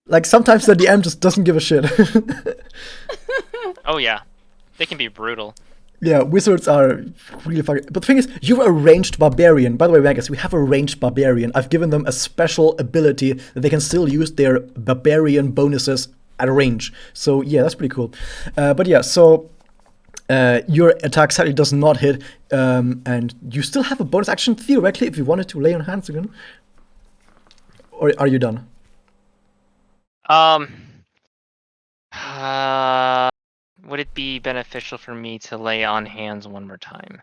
Like sometimes the DM just doesn't give a shit. Oh yeah, they can be brutal. Yeah, wizards are really fucking. But the thing is, you've a ranged barbarian. By the way, Vegas, we have a ranged barbarian. I've given them a special ability that they can still use their barbarian bonuses at a range. So yeah, that's pretty cool. But yeah, so your attack sadly does not hit, and you still have a bonus action theoretically if you wanted to lay on hands again. Or are you done? Would it be beneficial for me to lay on hands one more time?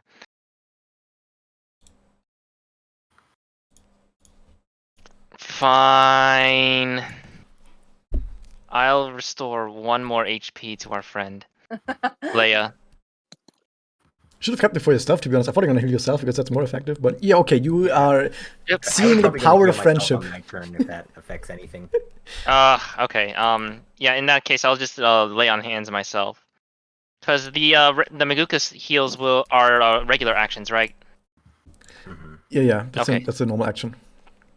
Fine. I'll restore 1 more HP to our friend, Leia. Should have kept it for your stuff, to be honest. I thought you were gonna heal yourself because that's more effective. But yeah, okay, you are Yep. seeing the Probably gonna power heal of myself friendship. on my turn if that affects anything. Okay. Yeah. In that case, I'll just lay on hands myself, because the Maguka heals are regular actions, right? Mm-hmm. Yeah, that's, Okay. that's a normal action.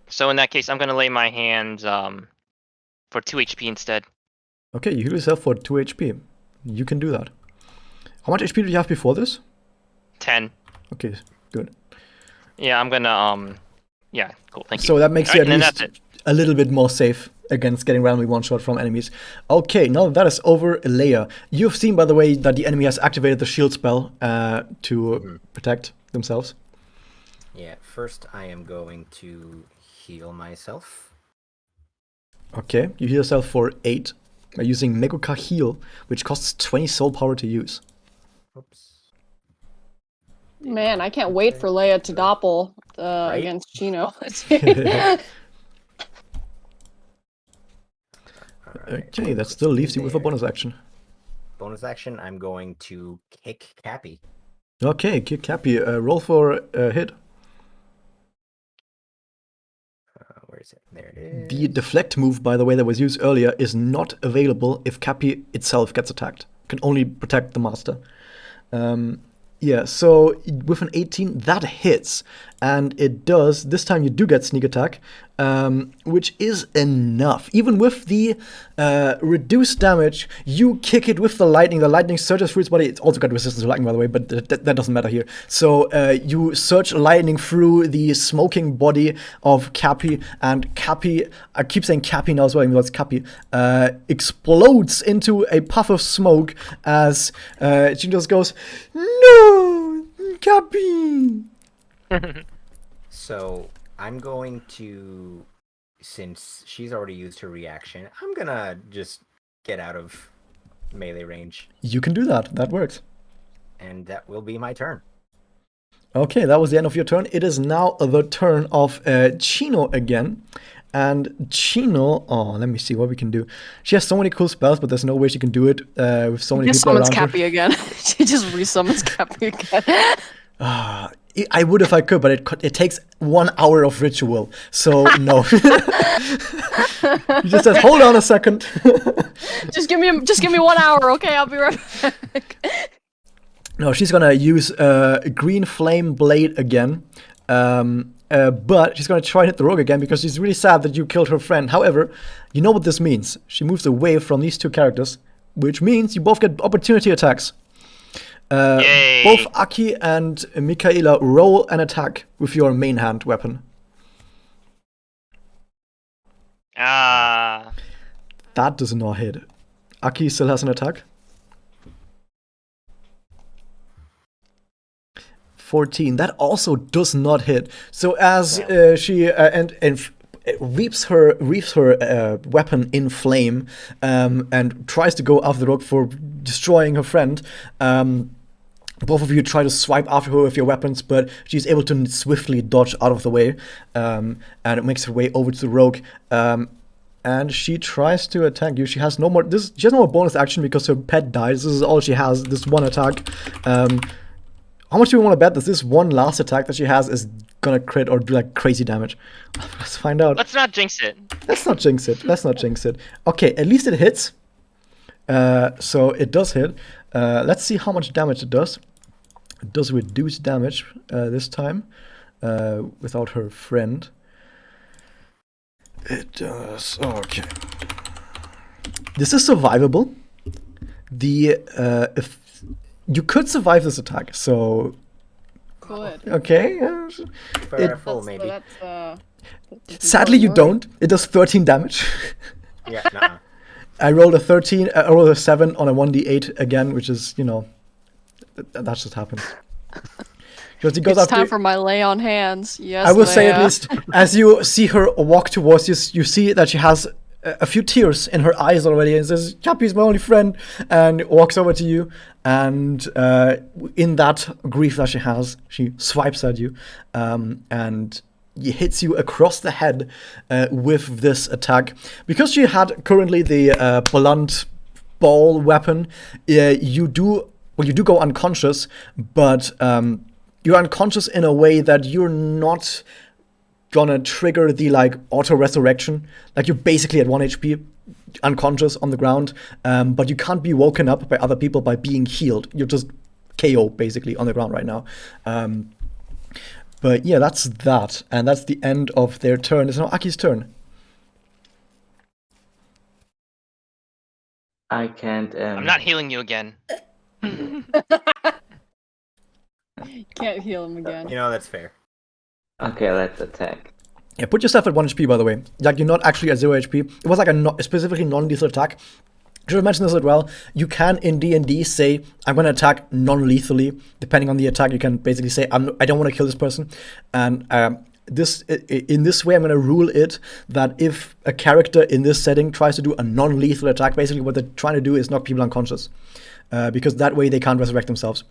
So in that case, I'm gonna lay my hands for 2 HP instead. Okay, you heal yourself for 2 HP. You can do that. How much HP did you have before this? 10. Okay, good. Yeah, I'm gonna Yeah, cool. Thank you. So that makes you Alright, at and then least that's it. a little bit more safe against getting randomly one-shot from enemies. Okay, now that is over, Leia. You've seen, by the way, that the enemy has activated the shield spell to protect themselves. Yeah, first I am going to heal myself. Okay, you heal yourself for 8 by using Maguka Heal, which costs 20 soul power to use. Oops. Man, I can't wait for Leia to doppel Right? against Chino. Okay, that still leaves you with a bonus action. Bonus action, I'm going to kick Cappy. Okay, kick Cappy. Roll for hit. Where is it? There it is. The deflect move, by the way, that was used earlier is not available if Cappy itself gets attacked. It can only protect the master. Yeah, so with an 18, that hits. And it does, this time you do get sneak attack, which is enough. Even with the reduced damage, you kick it with the lightning surges through its body. It's also got resistance to lightning, by the way, but that doesn't matter here. So you surge lightning through the smoking body of Cappy, and Cappy, I keep saying Cappy now as well, even though it's Cappy, explodes into a puff of smoke as she just goes, "No, Cappy!" So I'm going to, since she's already used her reaction, I'm gonna just get out of melee range, You can do that. That works. and that will be my turn. Okay, that was the end of your turn. It is now the turn of Chino again. And Chino, let me see what we can do. She has so many cool spells, but there's no way she can do it with so many Just people summons around her. Cappy again. She just resummons Cappy again. I would if I could, but it takes 1 hour of ritual, so no. He just says, "Hold on a second." just give me 1 hour, okay? I'll be right back. No, she's gonna use Green Flame Blade again, but she's gonna try and hit the rogue again because she's really sad that you killed her friend. However, you know what this means. She moves away from these two characters, which means you both get opportunity attacks. Yay. Both Aki and Michaela roll an attack with your main hand weapon. Ah. That does not hit. Aki still has an attack. 14. That also does not hit. So as she reaps her weapon in flame and tries to go after the rogue for destroying her friend, both of you try to swipe after her with your weapons, but she's able to swiftly dodge out of the way, and it makes her way over to the rogue. And she tries to attack you. She has no more. She has no more bonus action because her pet dies. This is all she has. This one attack. How much do we want to bet that this one last attack that she has is gonna crit or do like crazy damage? Let's find out. Let's not jinx it. Let's not jinx it. Let's not jinx it. Okay, at least it hits. So it does hit. Let's see how much damage it does. It does reduce damage this time without her friend. It does. Okay. This is survivable. The You could survive this attack, so Good. okay. Prayerful, maybe. That's Sadly, you important don't. It does 13 damage. Yeah, nuh-uh. I rolled a 13. I rolled a 7 on a 1d8 again, which is, that just happens. Because he goes It's after. time for my lay on hands. Yes, I will say at Leia. least, as you see her walk towards you, you see that she has a few tears in her eyes already, and says, "Chappie's my only friend," and walks over to you, and in that grief that she has, she swipes at you, and hits you across the head with this attack. Because she had currently the blunt ball weapon, you do go unconscious, but you're unconscious in a way that you're not gonna trigger the auto resurrection. Like, you're basically at 1 HP, unconscious on the ground, but you can't be woken up by other people by being healed. You're just KO basically on the ground right now. But yeah, that's that, and that's the end of their turn. It's now Aki's turn. I can't. I'm not healing you again. Can't heal him again. That's fair. Okay, let's attack. Yeah, put yourself at 1 HP, by the way. Like, you're not actually at 0 HP. It was like a specifically non-lethal attack. Should have mentioned this as well. You can, in D&D, say, I'm going to attack non-lethally. Depending on the attack, you can basically say, I don't want to kill this person. And in this way, I'm going to rule it that if a character in this setting tries to do a non-lethal attack, basically what they're trying to do is knock people unconscious. Because that way they can't resurrect themselves.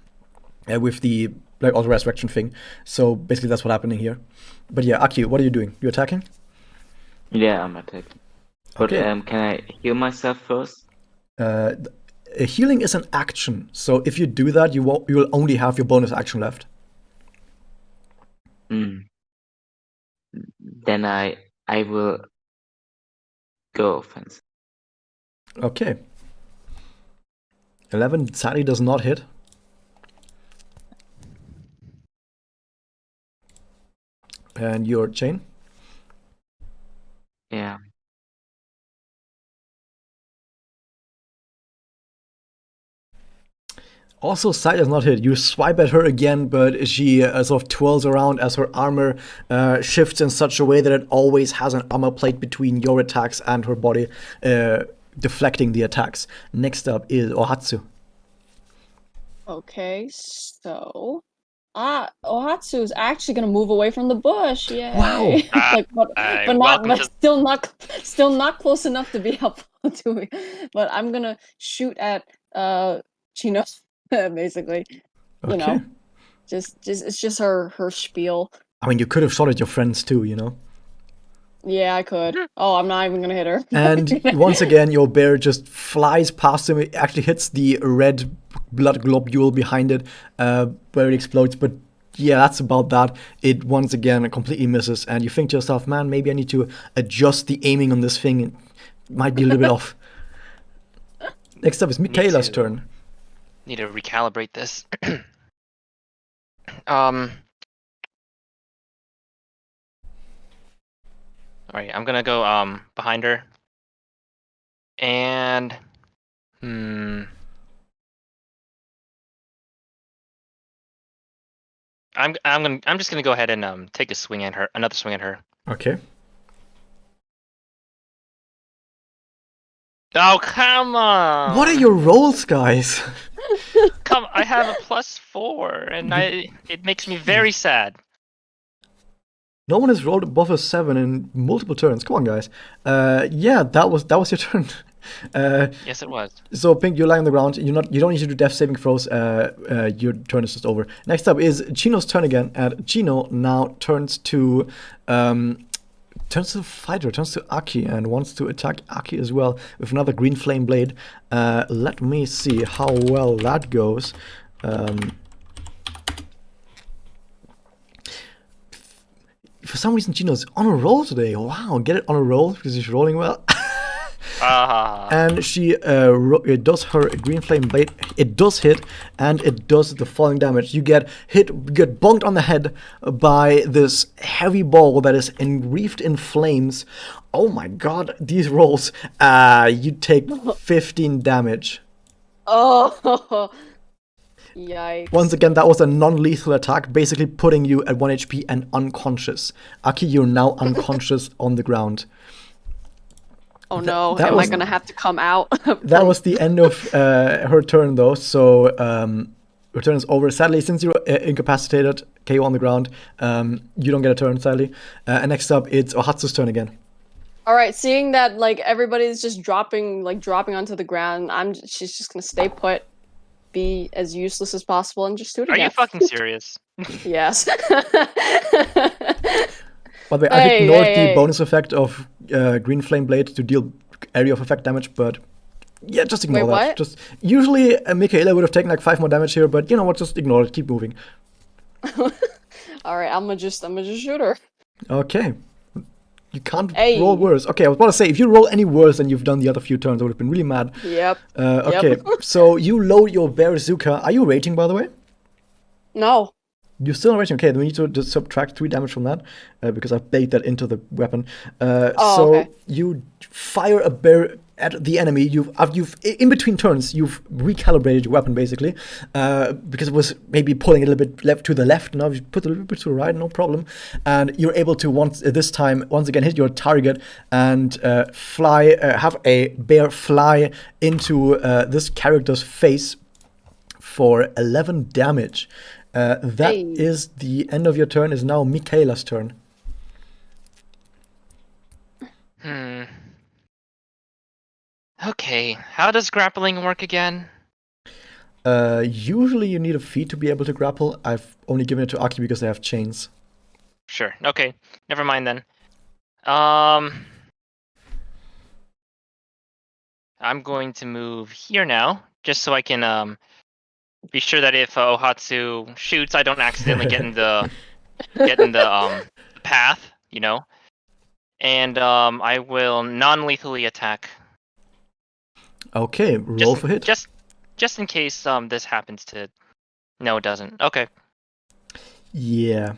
With the auto resurrection thing. So basically that's what's happening here. But yeah, Aki, what are you doing? You attacking? Yeah, I'm attacking. But Okay. can I heal myself first? Healing is an action. So if you do that, you will only have your bonus action left. Then I will go offensive. Okay. 11 sadly does not hit. And your chain? Yeah. Also, sight does not hit. You swipe at her again, but she sort of twirls around as her armor shifts in such a way that it always has an armor plate between your attacks and her body, deflecting the attacks. Next up is Ohatsu. Okay, so Ohatsu is actually gonna move away from the bush. Yay! Wow. But still not close enough to be helpful to me. But I'm gonna shoot at Chino, basically. Okay. Just it's just her spiel. I mean, you could have shot at your friends too, Yeah, I could. Oh, I'm not even gonna hit her. And once again, your bear just flies past him. It actually hits the red blood globule behind it, where it explodes. But yeah, that's about that. It once again completely misses, and you think to yourself, man, maybe I need to adjust the aiming on this thing. It might be a little bit off. Next up is Michaela's turn. Need to recalibrate this. Alright, I'm gonna go behind her. And I'm just gonna go ahead and take another swing at her. Okay. Oh, come on! What are your rolls, guys? I have a +4, and it makes me very sad. No one has rolled above a 7 in multiple turns. Come on, guys. Yeah, that was your turn. Yes, it was. So Pink, you're lying on the ground. You don't need to do death saving throws. Your turn is just over. Next up is Chino's turn again, and Chino now turns to fighter, turns to Aki, and wants to attack Aki as well with another green flame blade. Let me see how well that goes. For some reason, Chino's on a roll today. Wow, get it on a roll because he's rolling well. And she it does her green flame blade. It does hit, and it does the falling damage. You get bonked on the head by this heavy ball that is enwreathed in flames. Oh my god, these rolls. You take 15 damage. Oh. Yikes. Once again, that was a non-lethal attack, basically putting you at 1 HP and unconscious. Aki, you're now unconscious on the ground. Oh no, that am I was- gonna have to come out? That was the end of her turn, though. So her turn is over. Sadly, since you're incapacitated, KO on the ground, you don't get a turn, sadly. And next up, it's Ohatsu's turn again. Alright, seeing that like everybody's just dropping onto the ground, she's just gonna stay put, be as useless as possible, and just do it Are again. you fucking serious? Yes. By the way, I've Hey, ignored hey, the hey. bonus effect of Green Flame Blade to deal area of effect damage, but yeah, just ignore Wait, that. what? Just usually Michaela would have taken like 5 more damage here, but you know what? Just ignore it. Keep moving. Alright, I'm gonna just shoot her. Okay. You can't Hey. roll worse. Okay, I was about to say, if you roll any worse than you've done the other few turns, I would have been really mad. Yep. Okay, so you load your Bearzuka. Are you rating, by the way? No. You're still not rating. Okay, then we need to just subtract 3 damage from that because I've baked that into the weapon. So okay. you fire a bear at the enemy. You've in between turns you've recalibrated your weapon basically because it was maybe pulling a little bit left to the left. Now you put a little bit to the right, no problem, and you're able to once again hit your target and fly. Have a bear fly into this character's face for 11 damage. That Hey. is the end of your turn. Is now Michaela's turn. Okay, how does grappling work again? Usually you need a feat to be able to grapple. I've only given it to Aki because they have chains. Sure. Okay, never mind then. I'm going to move here now, just so I can be sure that if Ohatsu shoots, I don't accidentally get in the path, you know. And I will non-lethally attack. Okay, roll for hit. Just in case this happens to. No, it doesn't. Okay. Yeah.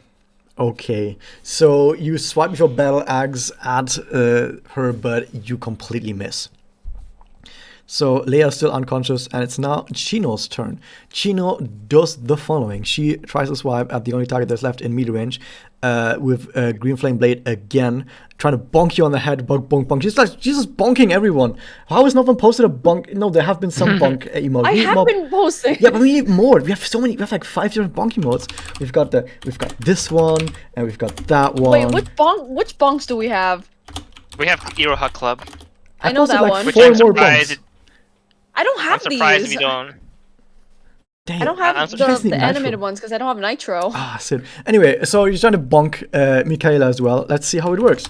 Okay. So you swipe with your battle axe at her, but you completely miss. So Leia's still unconscious, and it's now Chino's turn. Chino does the following. She tries to swipe at the only target that's left in melee range with Green Flame Blade again, trying to bonk you on the head. Bonk, bonk, bonk. She's just bonking everyone. How has no one posted a bonk? No, there have been some bonk emotes. I We need have more- been posting. Yeah, but we need more. We have so many. We have like 5 different bonk emotes. We've got this one, and we've got that one. Wait, which bonks do we have? We have Iroha Club. I know posted that like one. Which 4 I'm more surprised. bonks. I don't I'm have surprised these. we don't. Dang, I don't have I'm the, surprised you guys need the nitro. animated ones because I don't have nitro. Ah, shit. Anyway, so you're trying to bonk Michaela as well. Let's see how it works.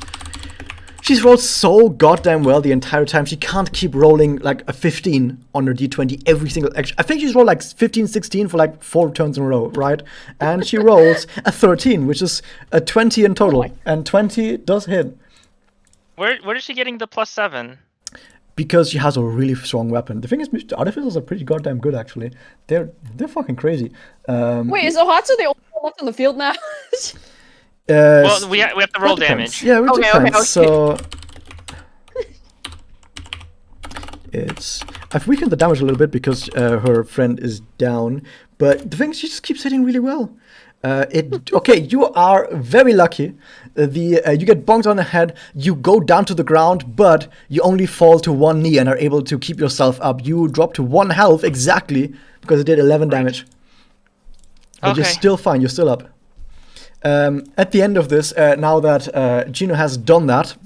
She's rolled so goddamn well the entire time. She can't keep rolling like a 15 on her d20 every single action. I think she's rolled like 15, 16 for like 4 turns in a row, right? And she rolls a 13, which is a 20 in total. And 20 does hit. Where is she getting the +7? Because she has a really strong weapon. The thing is, the artificers are pretty goddamn good, actually. They're fucking crazy. Wait, is Ohatsu the only one left on the field now? Well, we have to roll that depends. damage. Yeah, it Okay, depends. okay. So I've weakened the damage a little bit because her friend is down. But the thing is, she just keeps hitting really well. Okay, you are very lucky. You get bonked on the head, you go down to the ground, but you only fall to 1 knee and are able to keep yourself up. You drop to 1 health exactly because it did 11 damage. But you're Okay. still fine, you're still up. At the end of this, now that Gino has done that,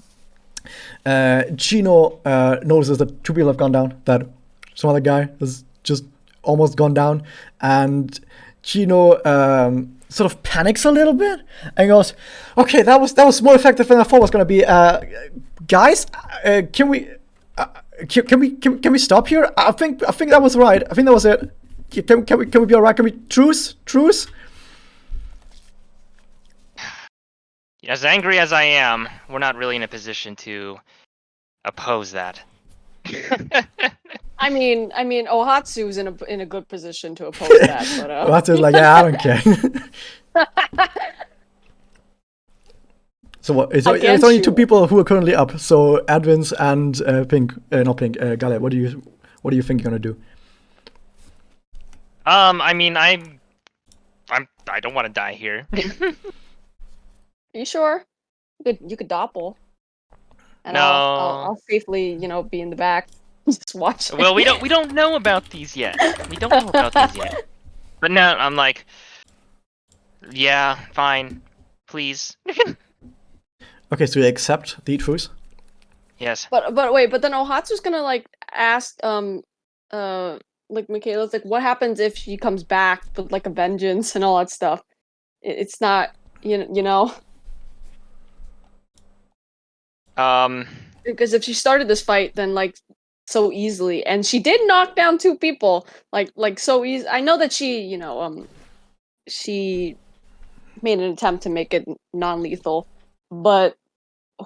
Gino notices that 2 people have gone down, that some other guy has just almost gone down, and Gino sort of panics a little bit and goes, "Okay, that was more effective than I thought it was going to be. Guys, can we stop here? I think that was right. I think that was it. Can we be all right? Can we truce? As angry as I am, we're not really in a position to oppose that. I mean, Ohatsu's in a good position to oppose that, but That's just like, yeah, I don't care." So what? It's Against only you. 2 people who are currently up. So Advins and Pink, not Pink, Gale. What do you think you're gonna do? I mean, I don't want to die here. Are you sure? You could doppel. And No. I'll safely, be in the back, just watching. Well, we don't know about these yet. We don't know about these yet. But now I'm like, yeah, fine, please. Okay, so you accept the truce? Yes. But wait, but then Ohatsu's gonna like ask like Michaela's like, what happens if she comes back with like a vengeance and all that stuff? It's not you know because if she started this fight then like so easily, and she did knock down 2 people like so easy. I know that she she made an attempt to make it non-lethal, but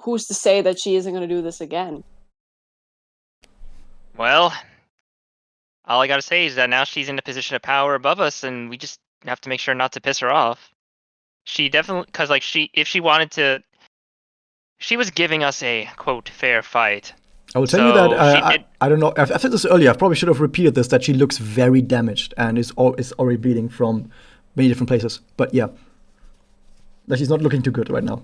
who's to say that she isn't gonna do this again? Well, all I gotta say is that now she's in a position of power above us, and we just have to make sure not to piss her off. She definitely, because like if she wanted to, she was giving us a quote fair fight. I will tell you that So I don't know. I've said this earlier. I probably should have repeated this. That she looks very damaged and is already bleeding from many different places. But yeah, that she's not looking too good right now.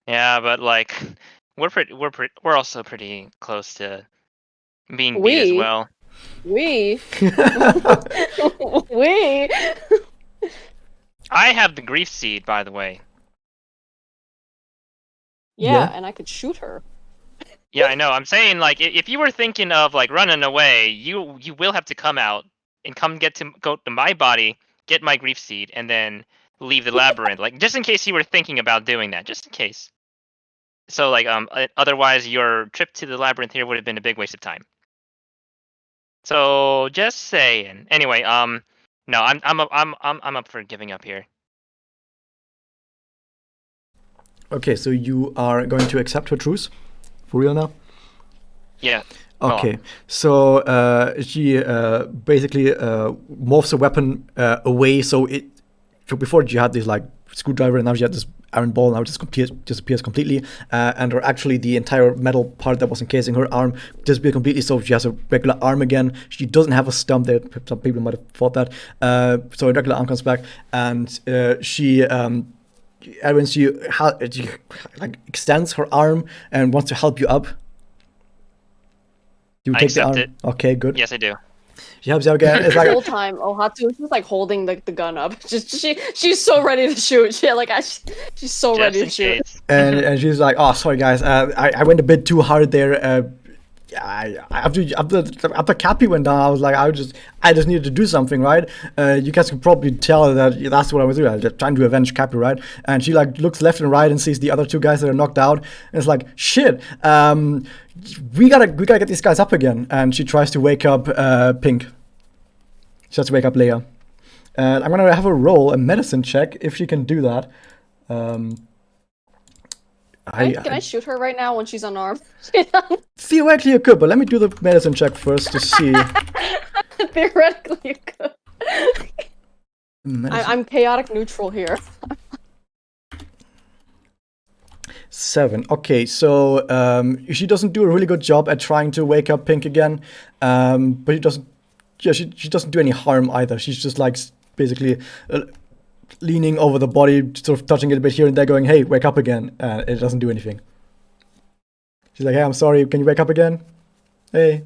Yeah, but like we're also pretty close to being beat as well. We I have the grief seed, by the way. yeah, and I could shoot her. Yeah, I know. I'm saying like if you were thinking of like running away, you will have to come out and go to my body, get my grief seed, and then leave the labyrinth. Like just in case you were thinking about doing that, just in case. So like otherwise your trip to the labyrinth here would have been a big waste of time. So just saying. Anyway, no, I'm up for giving up here. Okay, so you are going to accept her truce? For real now? Yeah. Okay, so she basically morphs a weapon away. So before she had this like screwdriver, and now she had this iron ball. Now it just disappears completely, and actually the entire metal part that was encasing her arm disappeared completely. So she has a regular arm again. She doesn't have a stump. There, some people might have thought that. So a regular arm comes back, and she. When she like extends her arm and wants to help you up. You I take the accept arm. it. Okay, good. Yes, I do. She helps you again. It's like The whole time Ohatsu is just like holding the gun up. She's so ready to shoot. She's so ready to Just shoot. in case. and she's like, "Oh, sorry guys, I went a bit too hard there. After Cappy went down, I was like, I just needed to do something, right? You guys can probably tell that that's what I was doing. I was just trying to avenge Cappy, right? And she like looks left and right and sees the other 2 guys that are knocked out, and it's like, shit. We gotta get these guys up again. And she tries to wake up Pink. She has to wake up Leia. And I'm gonna have her roll a medicine check if she can do that. Can I shoot her right now when she's unarmed? Theoretically you could, but let me do the medicine check first to see. Theoretically, you could. Medicine. I'm chaotic neutral here. 7. Okay, so she doesn't do a really good job at trying to wake up Pink again, but she doesn't. Yeah, she doesn't do any harm either. She's just like basically leaning over the body, sort of touching it a bit here and there, going, "Hey, wake up again!" And it doesn't do anything. She's like, "Hey, I'm sorry. Can you wake up again? Hey."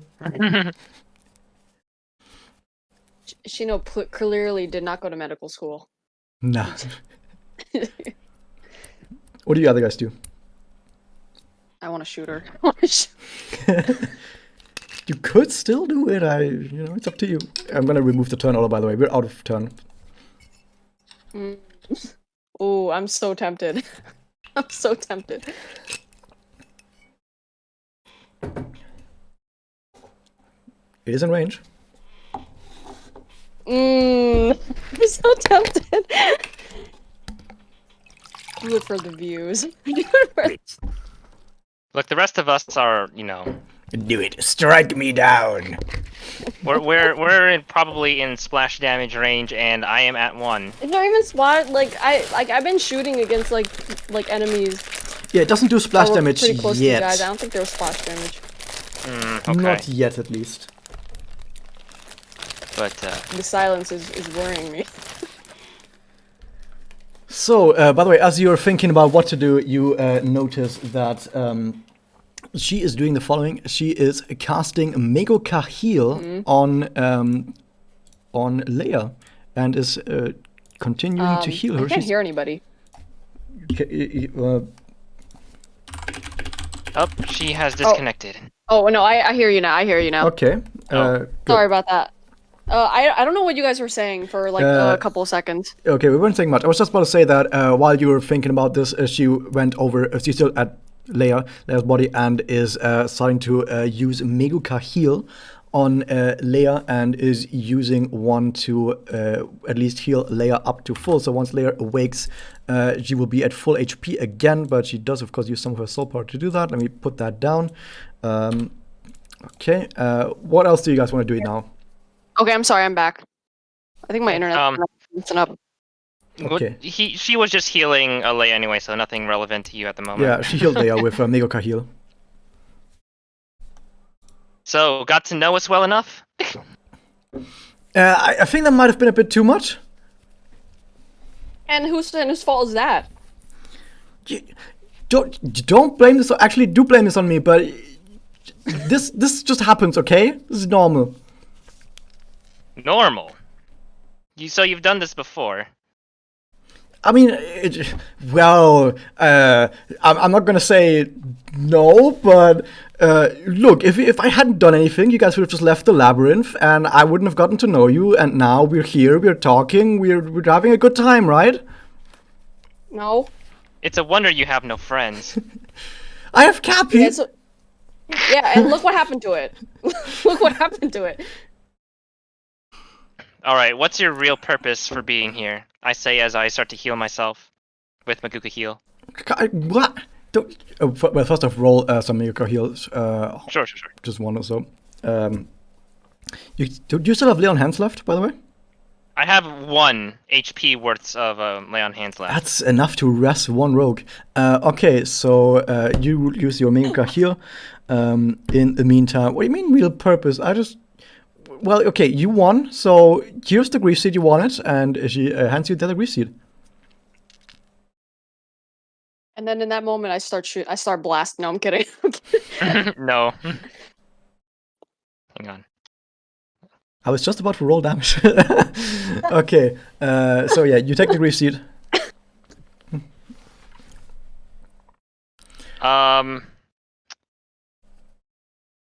She clearly did not go to medical school. Nah. What do you other guys do? I want to shoot her. You could still do it. It's up to you. I'm gonna remove the turn order, by the way. We're out of turn. Oh, I'm so tempted. I'm so tempted. It is in range. I'm so tempted. Do it for the views. Look, the rest of us are, Do it. Strike me down. we're probably in splash damage range, and I am at 1. It's not even spot. I've been shooting against like enemies. Yeah, it doesn't do splash that were damage pretty close yet. to you guys. I don't think there was splash damage. Okay. Not yet, at least. But The silence is worrying me. So, by the way, as you're thinking about what to do, you notice that she is doing the following. She is casting Magoka Heal on Leia, and is continuing to heal her. I can't hear anybody. oh, she has disconnected. Oh no, I hear you now. I hear you now. Okay. Good. Sorry about that. I don't know what you guys were saying for like a couple of seconds. Okay, we weren't saying much. I was just about to say that while you were thinking about this, she went over. She's still at Leia's body, and is starting to use Magoka Heal on Leia, and is using one to at least heal Leia up to full. So once Leia awakes, she will be at full HP again, but she does, of course, use some of her soul power to do that. Let me put that down. Okay, what else do you guys want to do now? Okay, I'm sorry, I'm back. I think my internet's messing up. Okay. She was just healing Leia anyway, so nothing relevant to you at the moment. Yeah, she healed Leia with Magoka Heal. So, got to know us well enough? I think that might have been a bit too much. And whose fault is that? Don't blame this. Actually, do blame this on me. But this just happens. Okay, this is normal. Normal. So you've done this before. I mean, I'm not gonna say no, but look, if I hadn't done anything, you guys would have just left the labyrinth, and I wouldn't have gotten to know you. And now we're here, we're talking, we're having a good time, right? No. It's a wonder you have no friends. I have Cappy. Yeah, and look what happened to it. Look what happened to it. Alright, what's your real purpose for being here? I say as I start to heal myself with Magoka Heal. What? Well, first off, roll some Magoka Heals. Sure. Just one or so. Do you still have Leon hands left, by the way? I have 1 HP worth of lay on hands left. That's enough to rest one rogue. Okay, so you use your Magoka Heal. In the meantime, what do you mean real purpose? Well, okay, you won, so here's the grief seed you wanted, and she hands you the other grief seed. And then in that moment, I start blasting. No, I'm kidding. No. Hang on. I was just about to roll damage. Okay, so yeah, you take the grief seed.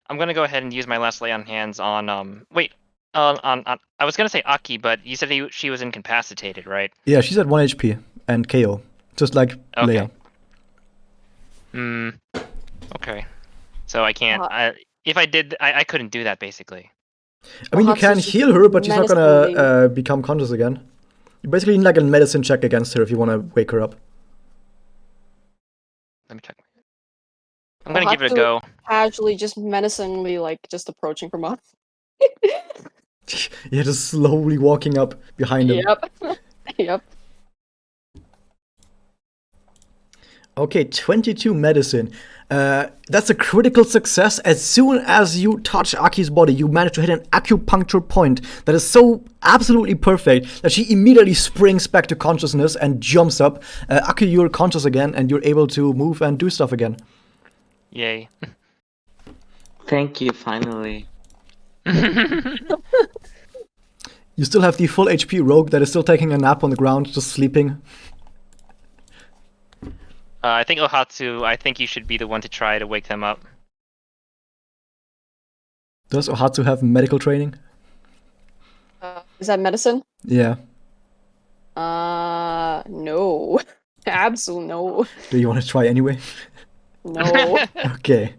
I'm gonna go ahead and use my last lay on hands on on I was gonna say Aki, but you said she was incapacitated, right? Yeah, she's at 1 HP and KO, just like Leia. Okay. So I can't. If I did, I couldn't do that basically. I mean, you can heal her, but she's not gonna become conscious again. You basically need like a medicine check against her if you want to wake her up. Let me check. I'm gonna give it a go. Casually, just menacingly, like just approaching from us. Yeah, just slowly walking up behind him. Yep. Okay, 22 medicine. That's a critical success. As soon as you touch Aki's body, you manage to hit an acupuncture point that is so absolutely perfect that she immediately springs back to consciousness and jumps up. Aki, you're conscious again, and you're able to move and do stuff again. Yay. Thank you, finally. You still have the full HP rogue that is still taking a nap on the ground, just sleeping. I think Ohatsu, I think you should be the one to try to wake them up. Does Ohatsu have medical training? Is that medicine? Yeah. No. Absolutely no. Do you want to try anyway? No. Okay.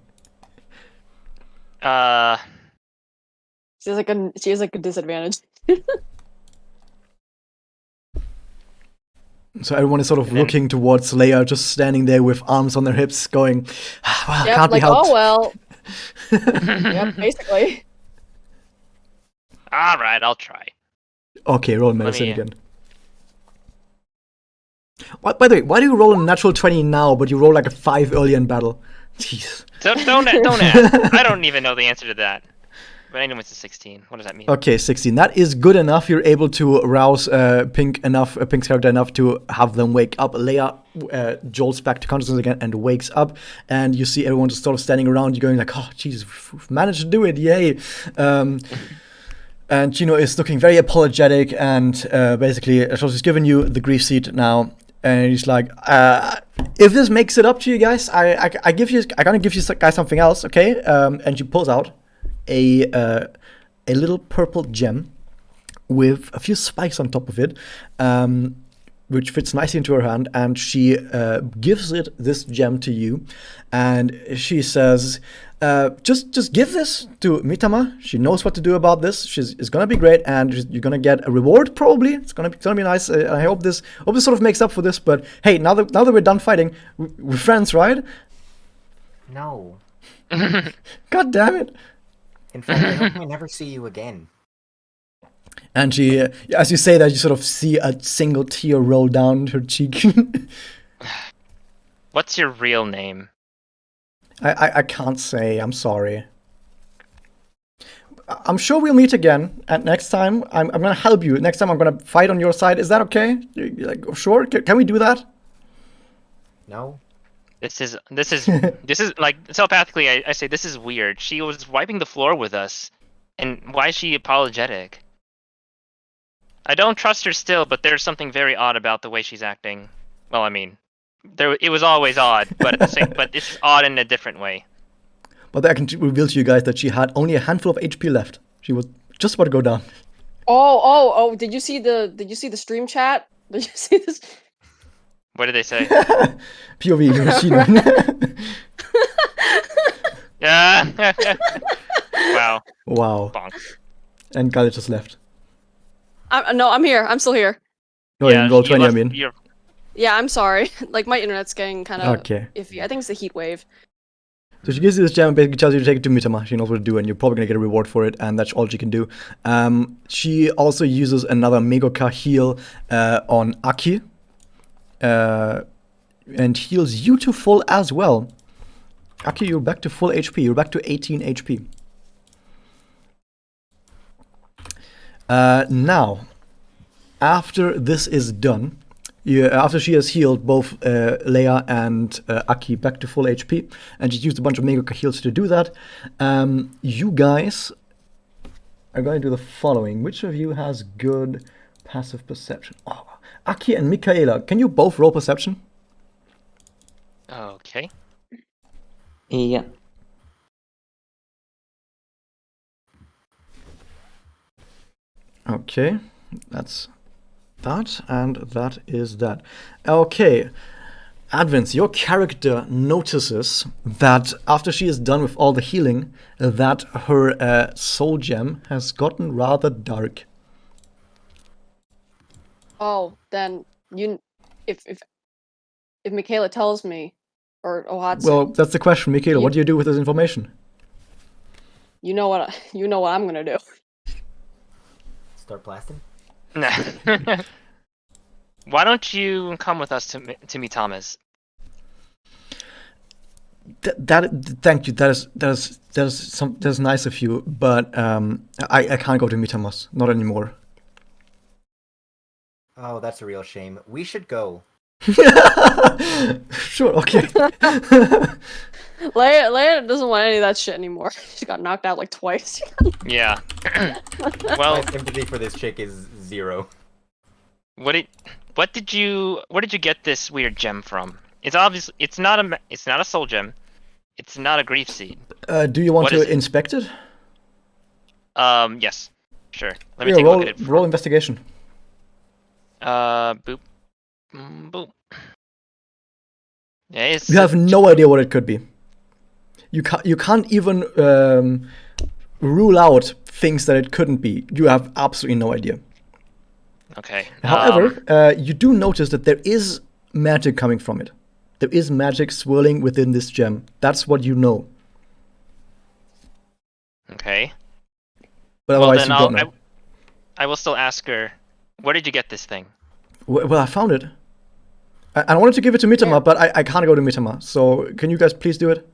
She has like a disadvantage. So everyone is sort of looking towards Leia, just standing there with arms on their hips, going, well, Yep, can't be like, helped. oh well. Yep, basically. Alright, I'll try. Okay, roll medicine again. By the way, why do you roll a natural 20 now, but you roll like a 5 earlier in battle? Jeez. Don't ask. I don't even know the answer to that. But anyone with a 16. What does that mean? Okay, 16. That is good enough. You're able to rouse Pink's character enough to have them wake up. Leia jolts back to consciousness again and wakes up. And you see everyone just sort of standing around you going like, oh, Jesus, we've managed to do it. Yay. And Chino is looking very apologetic and basically, so he's giving you the grief seed now. And he's like, if this makes it up to you guys, I gotta give you guys something else, okay? And she pulls out a little purple gem with a few spikes on top of it, which fits nicely into her hand, and she gives this gem to you, and she says, just give this to Mitama. She knows what to do about this. It's gonna be great, and you're gonna get a reward probably. It's gonna be nice. I hope this sort of makes up for this. But hey, now that we're done fighting, we're friends, right? No. God damn it! In fact, I hope I never see you again. And she, as you say that, you sort of see a single tear roll down her cheek. What's your real name? I can't say. I'm sorry. I'm sure we'll meet again. And next time, I'm gonna help you. Next time, I'm gonna fight on your side. Is that okay? You're like, sure. Can we do that? No. This is like telepathically. I say this is weird. She was wiping the floor with us, and why is she apologetic? I don't trust her still, but there's something very odd about the way she's acting. Well, I mean, it was always odd, but but it's odd in a different way. But I can reveal to you guys that she had only a handful of HP left. She was just about to go down. Oh! Did you see the stream chat? Did you see this? What did they say? POV machine. Yeah. Wow. Wow. Bonk. And Kyle just left. No, I'm here. I'm still here. No, yeah, roll 20, I mean. Yeah, I'm sorry. Like, my internet's getting kind of iffy. I think it's the heat wave. So she gives you this gem and basically tells you to take it to Mitama. She knows what to do, and you're probably going to get a reward for it, and that's all she can do. She also uses another Megoka heal on Aki, and heals you to full as well. Aki, you're back to full HP. You're back to 18 HP. Now, after this is done, after she has healed both Leia and Aki back to full HP, and she's used a bunch of Megoka heals to do that, you guys are going to do the following. Which of you has good passive perception? Oh, Aki and Michaela, can you both roll perception? Okay. Yeah. Okay, that's that, and that is that. Okay, Advance, your character notices that after she is done with all the healing, that her soul gem has gotten rather dark. Oh, then if Michaela tells me, or Ohatsu. Well, that's the question, Michaela. What do you do with this information? You know what I'm gonna do. Start blasting? Nah. Why don't you come with us to Mitama's? Thank you. That's nice of you, but I can't go to Mitama's, not anymore. Oh, that's a real shame. We should go. Sure, okay. Leia doesn't want any of that shit anymore. She got knocked out like twice. Yeah. My Well, sympathy for this chick is 0. where did you get this weird gem from? It's obvious. It's not a soul gem. It's not a grief seed. Do you want What to is it? inspect it? Yes. Sure. Let me take a look at it. Roll investigation. Boop. Boop. Yeah, You have no idea what it could be. You can't even rule out things that it couldn't be. You have absolutely no idea. Okay. However, you do notice that there is magic coming from it. There is magic swirling within this gem. That's what you know. Okay. But Well, otherwise, then you don't know. I will still ask her. Where did you get this thing? Well, I found it. I wanted to give it to Mitama, Yeah. but I can't go to Mitama. So can you guys please do it?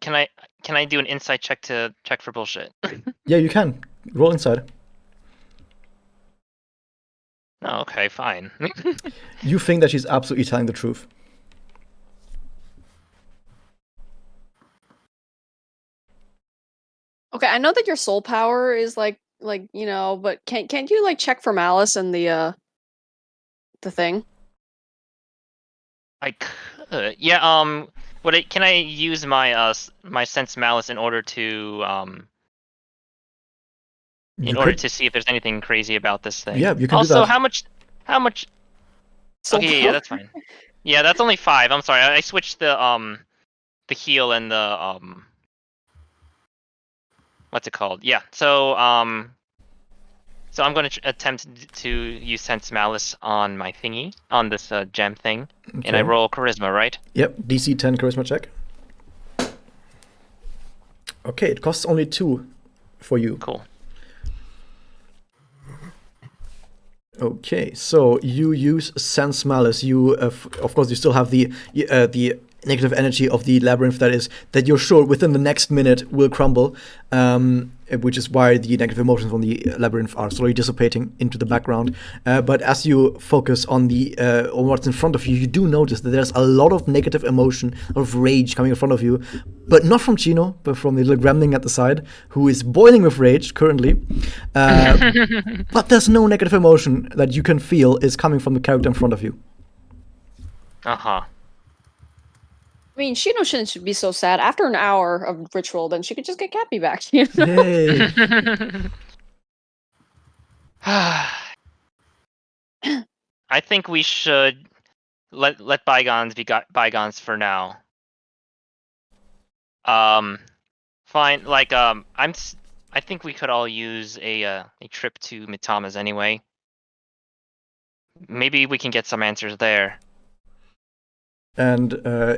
can I do an insight check to check for bullshit? Yeah, you can. Roll inside. Oh, okay, fine. You think that she's absolutely telling the truth. Okay, I know that your soul power is like but can't you like check for malice in the thing? I could. Yeah. Can I use my my sense malice in order to You could. to see if there's anything crazy about this thing? Yeah, you can do Also, that. how much? Soul Okay, yeah, power. that's fine. Yeah, that's only 5. I'm sorry, I switched the heal and the what's it called? Yeah. So I'm going to attempt to use sense malice on my thingy, on this gem thing, and I Okay. roll charisma, right? Yep, DC 10 charisma check. Okay, it costs only 2 for you. Cool. Okay, so you use sense malice. You, of course, you still have the negative energy of the labyrinth that you're sure within the next minute will crumble, which is why the negative emotions from the labyrinth are slowly dissipating into the background. But as you focus on on what's in front of you, you do notice that there's a lot of negative emotion, a lot of rage coming in front of you, but not from Chino, but from the little gremlin at the side, who is boiling with rage currently. But there's no negative emotion that you can feel is coming from the character in front of you. Uh-huh. I mean, Shino shouldn't be so sad. After an hour of ritual, then she could just get Cappy back. You know? Yay! I think we should let bygones be bygones for now. Fine. Like I think we could all use a trip to Mitama's anyway. Maybe we can get some answers there. And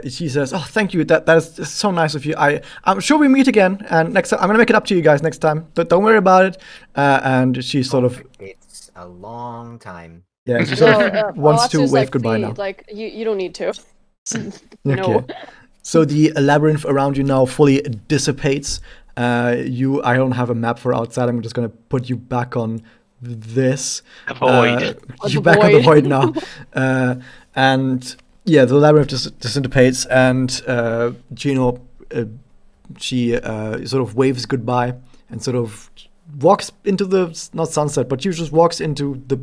she says, "Oh, thank you. That is so nice of you. I'm sure we meet again. And next time, I'm gonna make it up to you guys next time. Don't worry about it." And she sort of, It's a long time. yeah, she sort of wants to Ohatsu's wave like, goodbye now. Like you don't need to. Okay. No. So the labyrinth around you now fully dissipates. I don't have a map for outside. I'm just gonna put you back on this. The void. You're back on the void now. And yeah, the labyrinth disintegrates, and Gino, she sort of waves goodbye and sort of walks into the, not sunset, but she just walks into the,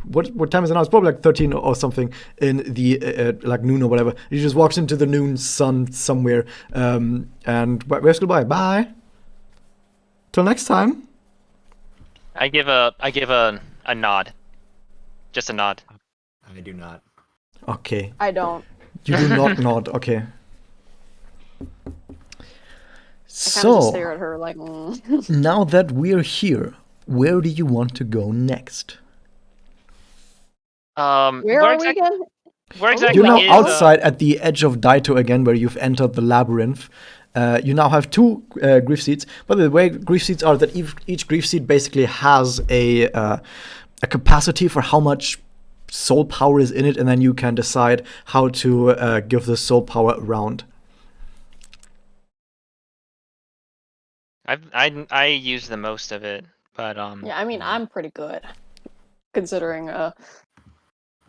what time is it now? It's probably like 13 or something in the like noon or whatever. She just walks into the noon sun somewhere, and waves goodbye. Bye. Till next time. I give a nod. Just a nod. I do not. Okay. I don't. You do not nod. Okay. I kind of just So stare at her like. now that we're here, where do you want to go next? Where are we again? Where exactly You're now is, outside at the edge of Daito again, where you've entered the labyrinth. You now have 2 grief seeds. By the way, grief seeds are that each grief seed basically has a capacity for how much soul power is in it, and then you can decide how to give the soul power around. I use the most of it, but Yeah, I mean, I'm pretty good, considering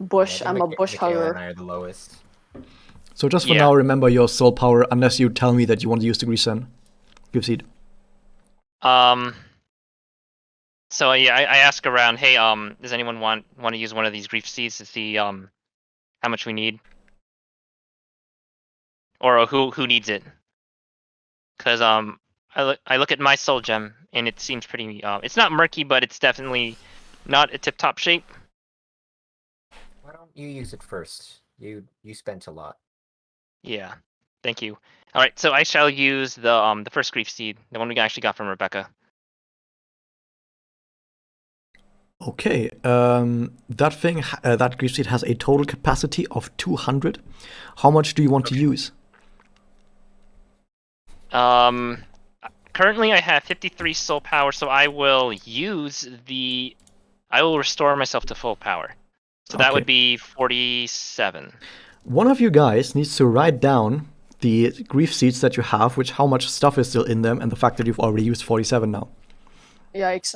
bush. Yeah, I I'm think a bush Michaela hugger. and I are the lowest. So just for Yeah. now, remember your soul power, unless you tell me that you want to use the grief seed. So yeah, I ask around, hey, does anyone want to use one of these grief seeds to see how much we need, or who needs it? Because I look at my soul gem and it seems pretty it's not murky, but it's definitely not a tip top shape. Why don't you use it first? You spent a lot. Yeah, thank you. All right, so I shall use the first grief seed, the one we actually got from Rebecca. Okay, that grief seed has a total capacity of 200. How much do you want to use? Currently I have 53 soul power, so I will restore myself to full power. So that Okay. would be 47. One of you guys needs to write down the grief seeds that you have, which how much stuff is still in them, and the fact that you've already used 47 now. Yikes.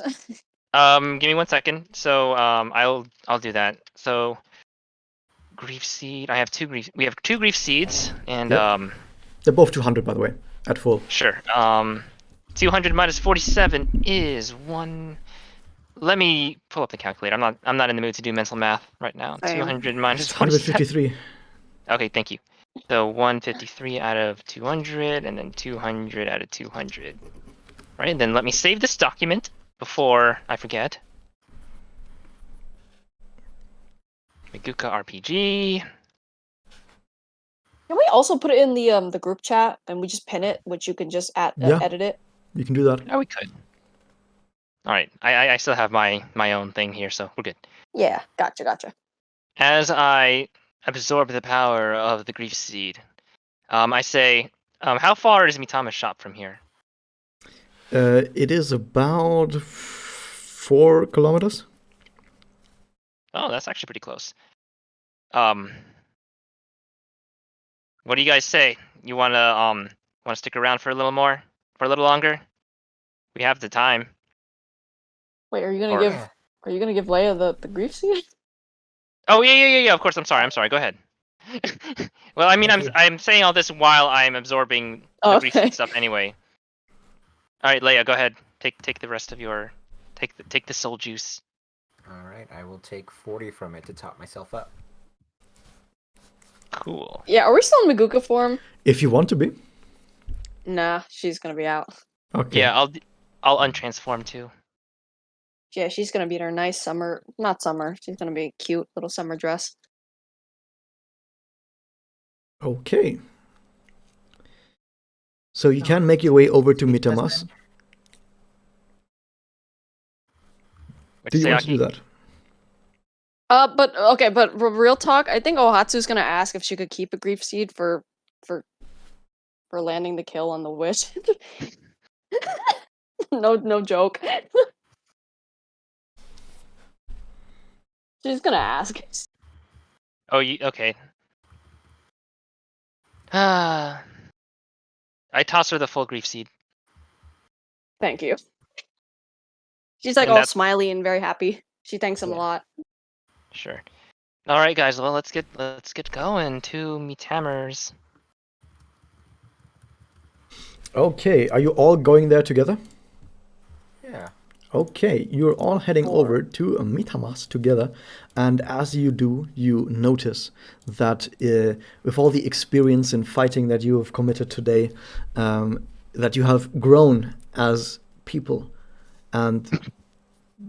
Give me 1 second. So I'll do that. So grief seed. I have we have 2 grief seeds, and Yep. They're both 200, by the way, at full. sure. 200 minus 47 is 1. Let me pull up the calculator. I'm not in the mood to do mental math right now. I am. 200 minus It's 47. 153. Okay, thank you. So 153 out of 200, and then 200 out of 200. Right, and then let me save this document before I forget. Maguka RPG. Can we also put it in the group chat and we just pin it, which you can just Yeah. edit it? You can do that. Oh, we could. All right, I still have my own thing here, so we're good. Yeah, gotcha. As I absorb the power of the grief seed, I say, how far is Mitama's shop from here? It is about 4 kilometers. Oh, that's actually pretty close. What do you guys say? You wanna stick around for a little more, for a little longer? We have the time. Wait, are you gonna Or- give Yeah. are you gonna give Leia the grief seed? Oh yeah. Of course. I'm sorry. Go ahead. Well, I mean, Thank you. I'm saying all this while I'm absorbing the grief Okay. seed stuff anyway. All right, Leia, go ahead. Take the rest of your take the soul juice. All right, I will take 40 from it to top myself up. Cool. Yeah, are we still in Maguka form? If you want to be. Nah, she's gonna be out. Okay. Yeah, I'll untransform too. Yeah, she's gonna be in her nice summer, not summer. She's gonna be a cute little summer dress. Okay. So you can make your way over to Mitamas. What'd Do you say, want to do Aki? that? But real talk, I think Ohatsu's gonna ask if she could keep a grief seed for landing the kill on the wish. No joke. She's gonna ask. Oh, okay. I toss her the full grief seed. Thank you. She's like And all that's- smiley and very happy. She thanks him a Yeah. lot. Sure. All right, guys. Well, let's get going to Mitamers. Okay. Are you all going there together? Yeah. Okay, you're all heading over to Mitamas together, and as you do, you notice that with all the experience in fighting that you have committed today, that you have grown as people, and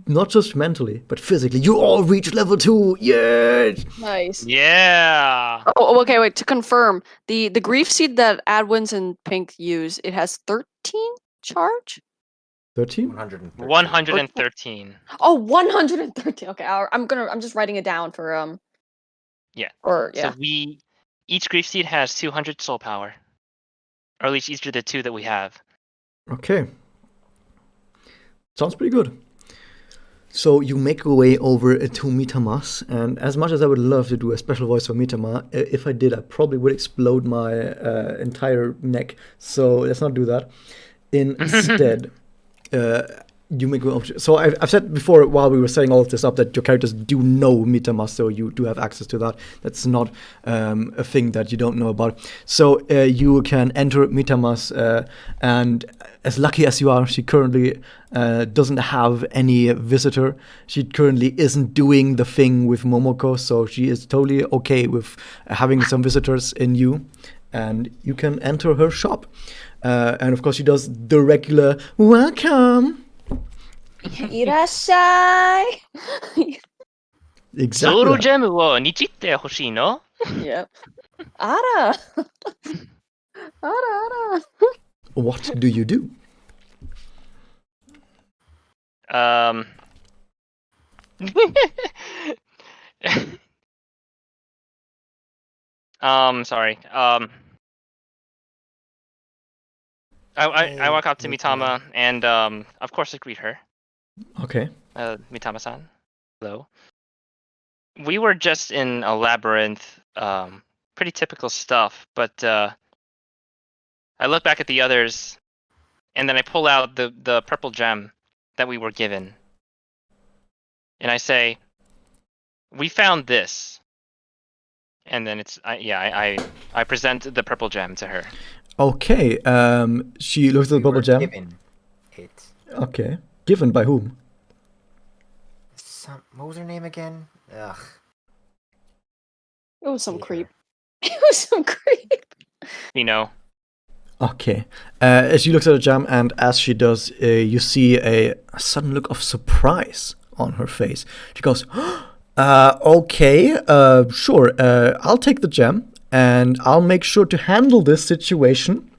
not just mentally, but physically. You all reach level 2! Yes! Nice. Yeah. Oh, okay, wait, to confirm, the grief seed that Adwins and Pink use, it has 13 charge? 13? 113. 113. Oh, 113. Okay, I'm just writing it down for Yeah. or yeah. So each grief seed has 200 soul power, or at least each of the 2 that we have. Okay. Sounds pretty good. So you make your way over to Mitamas, and as much as I would love to do a special voice for Mitama, if I did, I probably would explode my entire neck. So let's not do that. Instead, you make your own. So I've said before while we were setting all of this up that your characters do know Mitamas, so you do have access to that. That's not a thing that you don't know about. So you can enter Mitamas, and as lucky as you are, she currently doesn't have any visitor. She currently isn't doing the thing with Momoko, so she is totally okay with having some visitors in you, and you can enter her shop. And of course, she does the regular welcome. Irashai. Exactly. ソウル that. ジェムを日って欲しいの? Yep. Ara. Ara. What do you do? Sorry. I walk up to Mitama and of course I greet her. Okay. Mitama-san. Hello. We were just in a labyrinth, pretty typical stuff, but I look back at the others, and then I pull out the purple gem that we were given, and I say, "We found this." And then I present the purple gem to her. Okay. She looks at the We purple were gem. given it. Okay. Given by whom? What was her name again? Ugh. It was some Yeah. creep. It was some creep. You know. Okay. As she looks at the gem, and as she does, you see a sudden look of surprise on her face. She goes, okay, sure. I'll take the gem, and I'll make sure to handle this situation.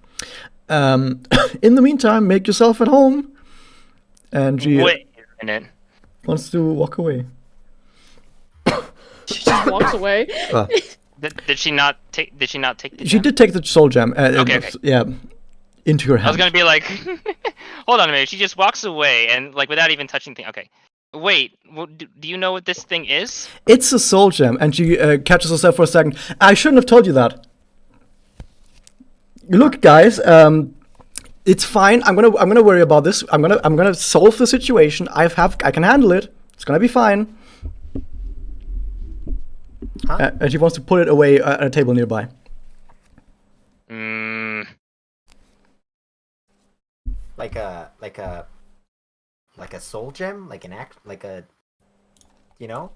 In the meantime, make yourself at home. And she Wait a minute. wants to walk away. She just walks away. Did she not take? Did she not take the She gem? did take the soul gem. Okay. Yeah, into her I hand. was gonna be like, hold on a minute. She just walks away and like without even touching thing. Okay. Wait. Do you know what this thing is? It's a soul gem, and she catches herself for a second. I shouldn't have told you that. Look, guys, it's fine. I'm gonna worry about this. I'm gonna solve the situation. I can handle it. It's gonna be fine. Huh? And she wants to put it away at a table nearby. Like a soul gem, like a, you know.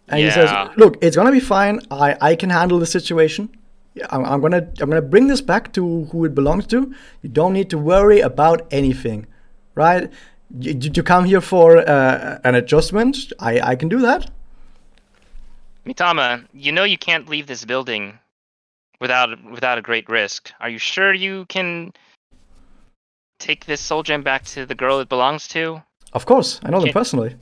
And he says, Yeah. "Look, it's gonna be fine. I can handle the situation. Yeah, I'm gonna bring this back to who it belongs to. You don't need to worry about anything, right? You come here for an adjustment. I can do that. Mitama, you know you can't leave this building without a great risk. Are you sure you can take this soul gem back to the girl it belongs to? Of course, I know them Can't- personally.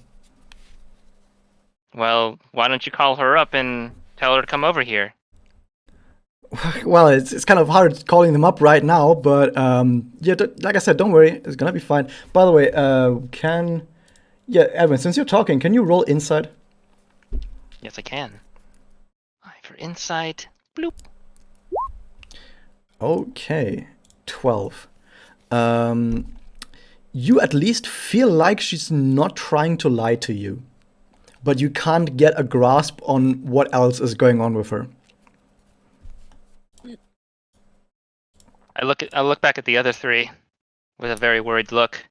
Well, why don't you call her up and tell her to come over here? Well, it's kind of hard calling them up right now, but yeah, like I said, don't worry, it's gonna be fine. By the way, Edwin, since you're talking, can you roll insight? Yes, I can. For insight, bloop. Okay, 12. You at least feel like she's not trying to lie to you, but you can't get a grasp on what else is going on with her. I look back at the other three with a very worried look.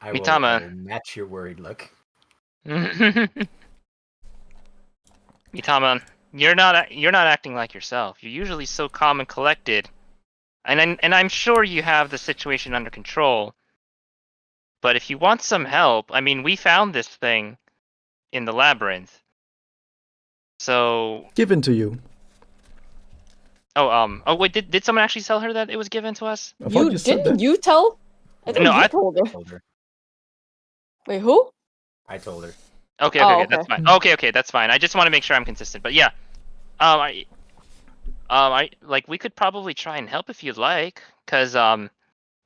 I will Mitama. match your worried look. Mitama, you're not acting like yourself. You're usually so calm and collected, and I'm sure you have the situation under control. But if you want some help, I mean, we found this thing in the labyrinth. So, Given to you. oh wait, did someone actually tell her that it was given to us? I thought You said didn't that. you tell? I think No, you I told her. Told her. Wait, who? I told her. Okay, Oh, okay, that's okay. fine. Okay, that's fine. I just want to make sure I'm consistent. But yeah, I like we could probably try and help if you'd like, because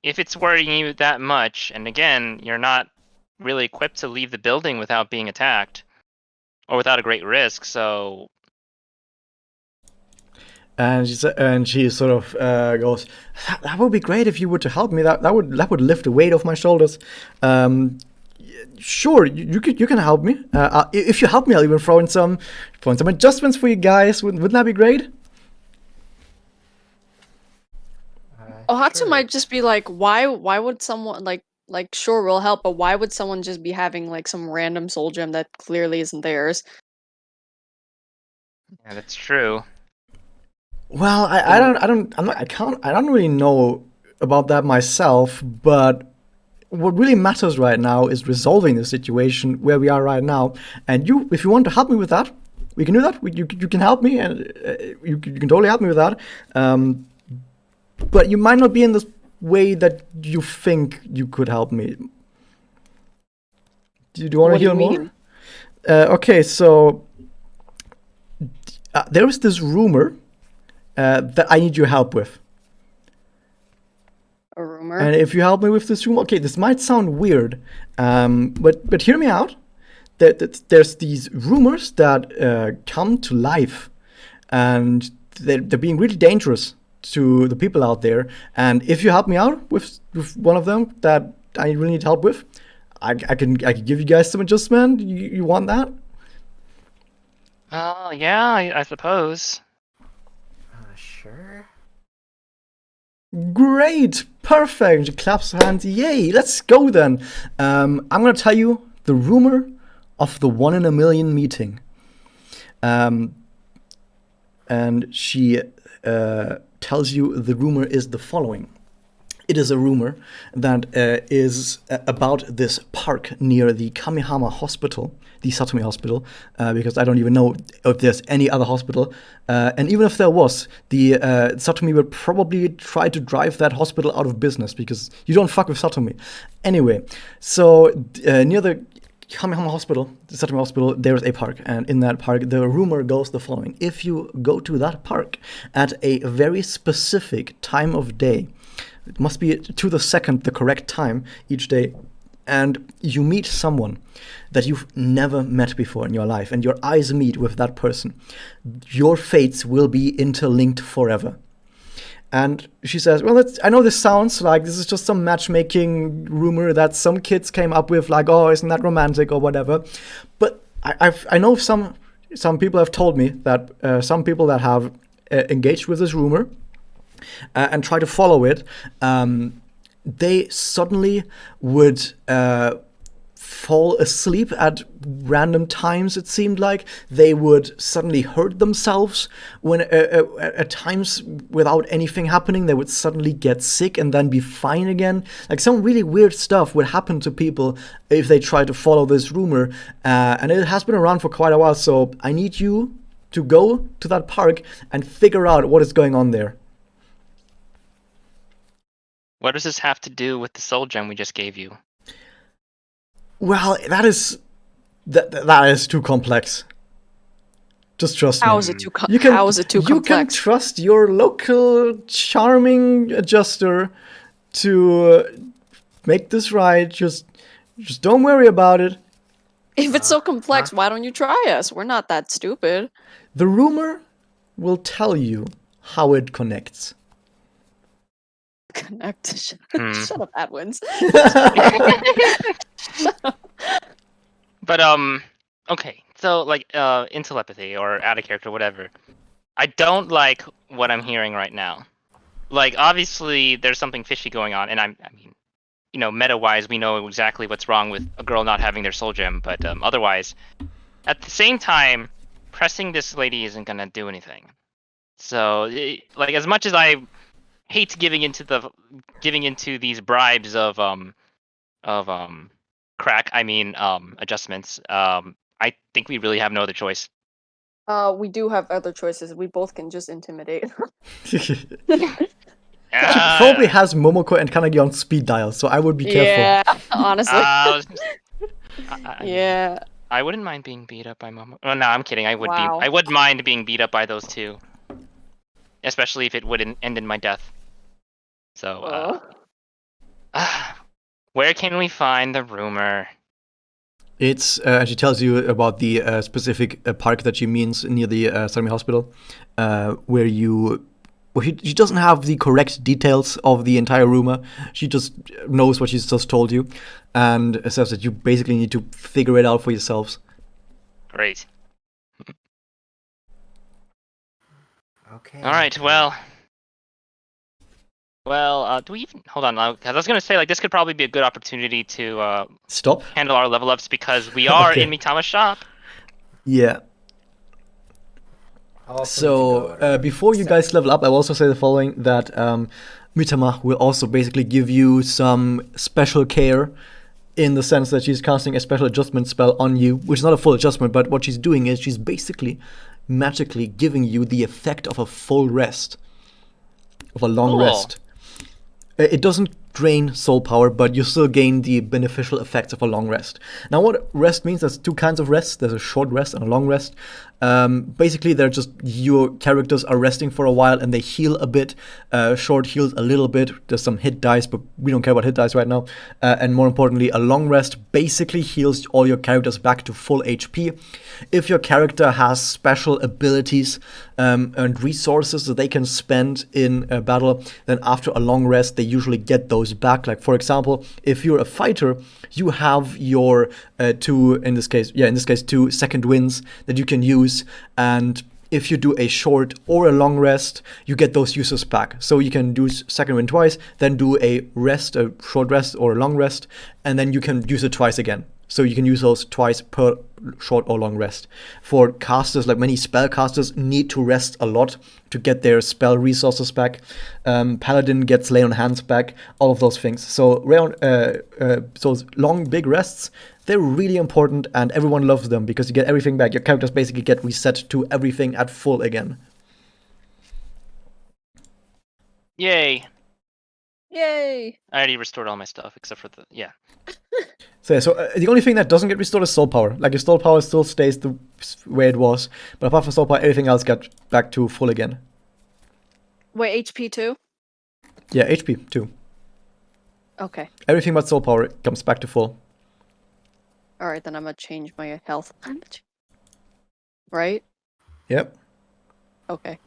if it's worrying you that much, and again, you're not really equipped to leave the building without being attacked or without a great risk. So And she sort of goes, "That would be great if you were to help me. That would lift the weight off my shoulders. Sure, you can help me. If you help me, I'll even throw in some adjustments for you guys. Wouldn't that be great?" Ohatsu Sure. might just be like, why would someone like sure we'll help, but why would someone just be having like some random soul gem that clearly isn't theirs? yeah, that's true. Well, I don't really know about that myself, but what really matters right now is resolving the situation where we are right now. And if you want to help me with that, we can do that. You can help me, and you can totally help me with that. But you might not be in this way that you think you could help me. Do you want to What do hear you more? mean? Okay, so there is this rumor that I need your help with. A rumor? And if you help me with this rumor, okay, this might sound weird, but hear me out. There's these rumors that come to life, and they're being really dangerous to the people out there, and if you help me out with one of them that I really need help with, I can give you guys some adjustment. You want that? Oh, yeah, I suppose. Sure. Great, perfect. She claps her hands. Yay! Let's go then. I'm gonna tell you the rumor of the 1 in a million meeting. And she tells you the rumor is the following. It is a rumor that is about this park near the Kamihama Hospital, the Satomi Hospital, because I don't even know if there's any other hospital. And even if there was, the Satomi would probably try to drive that hospital out of business because you don't fuck with Satomi. Anyway, so near the Kamihama Hospital, the Satomi Hospital, there is a park. And in that park, the rumor goes the following. If you go to that park at a very specific time of day, it must be to the second the correct time each day, and you meet someone that you've never met before in your life, and your eyes meet with that person, your fates will be interlinked forever. And she says, well, I know this sounds like this is just some matchmaking rumor that some kids came up with, like, oh, isn't that romantic or whatever. But I know some people have told me that some people that have engaged with this rumor and try to follow it, they suddenly would fall asleep at random times. It seemed like they would suddenly hurt themselves when at times without anything happening. They would suddenly get sick and then be fine again. Like some really weird stuff would happen to people if they try to follow this rumor, and it has been around for quite a while. So I need you to go to that park and figure out what is going on there. What does this have to do with the soul gem we just gave you? Well, that is too complex. Just trust me. How is it too complex? You can trust your local charming adjuster to make this right. Just don't worry about it. If it's so complex, why don't you try us? We're not that stupid. The rumor will tell you how it connects. Connect. Shut up, Adwins. But okay, so like in telepathy or out of character, whatever. I don't like what I'm hearing right now. Like obviously there's something fishy going on, and I mean, you know, meta-wise, we know exactly what's wrong with a girl not having their soul gem, but otherwise, at the same time, pressing this lady isn't gonna do anything. So like as much as I hate giving into these bribes of crack, I mean adjustments, I think we really have no other choice. We do have other choices. We both can just intimidate. She probably has Momoko and Kanagi on speed dial, so I would be careful. Yeah, honestly. Yeah. I wouldn't mind being beat up by Momoko. Oh, no, I'm kidding. I would mind being beat up by those two. Especially if it would end in my death. So, where can we find the rumor? It's she tells you about the specific park that she means near the Satomi Hospital, where she doesn't have the correct details of the entire rumor. She just knows what she's just told you, and says that you basically need to figure it out for yourselves. Great. Okay. All right. Well, do we even hold on? Because I was gonna say like this could probably be a good opportunity to stop handle our level ups because we are in Mitama's shop. Yeah. So before you guys level up, I will also say the following: that Mitama will also basically give you some special care, in the sense that she's casting a special adjustment spell on you, which is not a full adjustment, but what she's doing is she's basically magically giving you the effect of a full rest, of a long rest. It doesn't drain soul power, but you still gain the beneficial effects of a long rest. Now, what rest means, there's two kinds of rest. There's a short rest and a long rest. Basically, they're just your characters are resting for a while and they heal a bit. Short heals a little bit. There's some hit dice, but we don't care about hit dice right now. And more importantly, a long rest basically heals all your characters back to full HP. If your character has special abilities and resources that they can spend in a battle, then after a long rest, they usually get those back. Like, for example, if you're a fighter, you have your two second winds that you can use, and if you do a short or a long rest, you get those uses back. So you can do second wind twice, then do a short rest or a long rest, and then you can use it twice again. So you can use those twice per short or long rest. For casters, like many spell casters, need to rest a lot to get their spell resources back. Paladin gets lay on hands back, all of those things. So those long, big rests, they're really important, and everyone loves them because you get everything back. Your characters basically get reset to everything at full again. Yay! Yay! I already restored all my stuff except for So the only thing that doesn't get restored is soul power. Like, your soul power still stays the way it was, but apart from soul power, everything else got back to full again. Wait, HP too? Yeah, HP too. Okay. Everything but soul power comes back to full. Alright, then I'm gonna change my health. Right? Yep. Okay.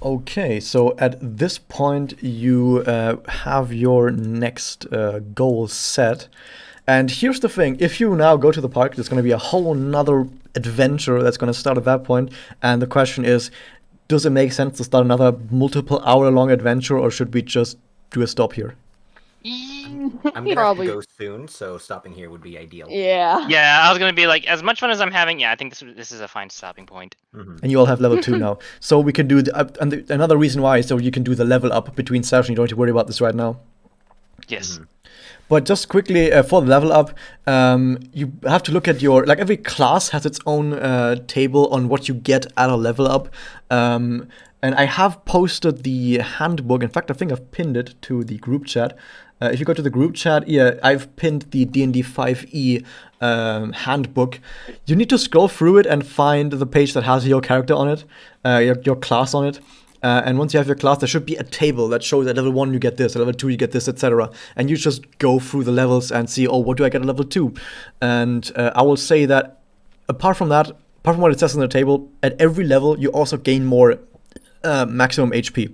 Okay, so at this point you have your next goal set. And here's the thing, if you now go to the park, there's going to be a whole nother adventure that's going to start at that point. And the question is, does it make sense to start another multiple hour-long adventure, or should we just do a stop here? I'm gonna Probably. have to go soon, so stopping here would be ideal. Yeah. Yeah, I was gonna be like, as much fun as I'm having, yeah, I think this is a fine stopping point. And you all have level 2 now. So we can do another reason why, so you can do the level up between sessions. You don't have to worry about this right now. Yes. But just quickly, for the level up, you have to look at your, like, every class has its own table on what you get at a level up. And I have posted the handbook. In fact, I think I've pinned it to the group chat. If you go to the group chat, yeah, I've pinned the D&D 5e handbook. You need to scroll through it and find the page that has your character on it, your class on it. And once you have your class, there should be a table that shows at level 1 you get this, at level 2 you get this, etc. And you just go through the levels and see, oh, what do I get at level 2? And I will say that apart from what it says on the table, at every level you also gain more maximum HP.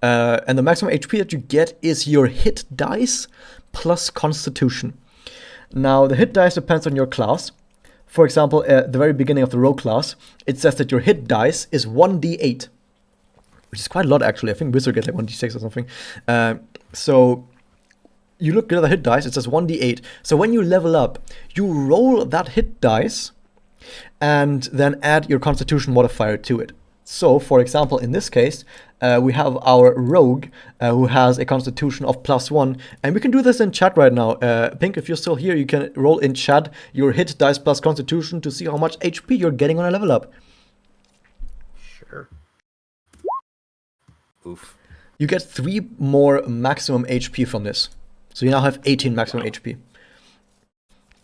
And the maximum HP that you get is your hit dice plus constitution. Now, the hit dice depends on your class. For example, at the very beginning of the rogue class, it says that your hit dice is 1d8. Which is quite a lot, actually. I think Wizard gets like 1d6 or something. So you look at the hit dice, it says 1d8. So when you level up, you roll that hit dice and then add your constitution modifier to it. So, for example, in this case, we have our rogue who has a constitution of +1. And we can do this in chat right now. Pink, if you're still here, you can roll in chat your hit dice plus constitution to see how much HP you're getting on a level up. Sure. Oof. You get 3 more maximum HP from this. So you now have 18 maximum HP.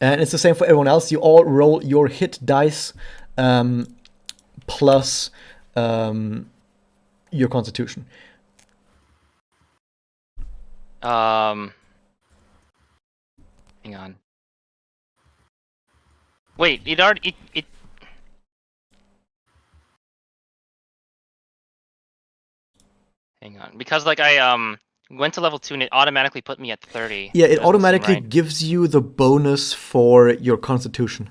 And it's the same for everyone else. You all roll your hit dice plus your constitution. Hang on. Wait, it already it. Hang on, because like I went to level 2 and it automatically put me at 30. Yeah, it That doesn't seem automatically right. gives you the bonus for your constitution.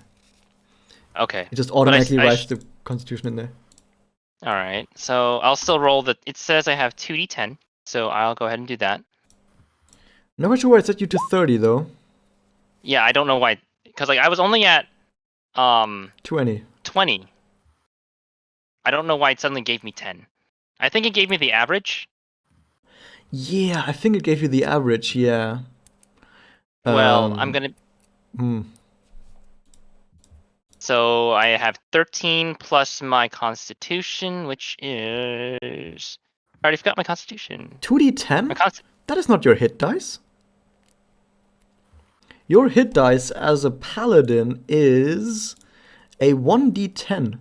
Okay. It just automatically I writes the constitution in there. All right, so I'll still roll the. It says I have 2d10, so I'll go ahead and do that. Not quite sure why it set you to 30 though. Yeah, I don't know why, because like I was only at 20. 20. I don't know why it suddenly gave me 10. I think it gave me the average. Yeah, I think it gave you the average, yeah. Well, I'm gonna. So I have 13 plus my Constitution, which is. I already forgot my Constitution. 2d10? My const- That is not your hit dice. Your hit dice as a paladin is a 1d10,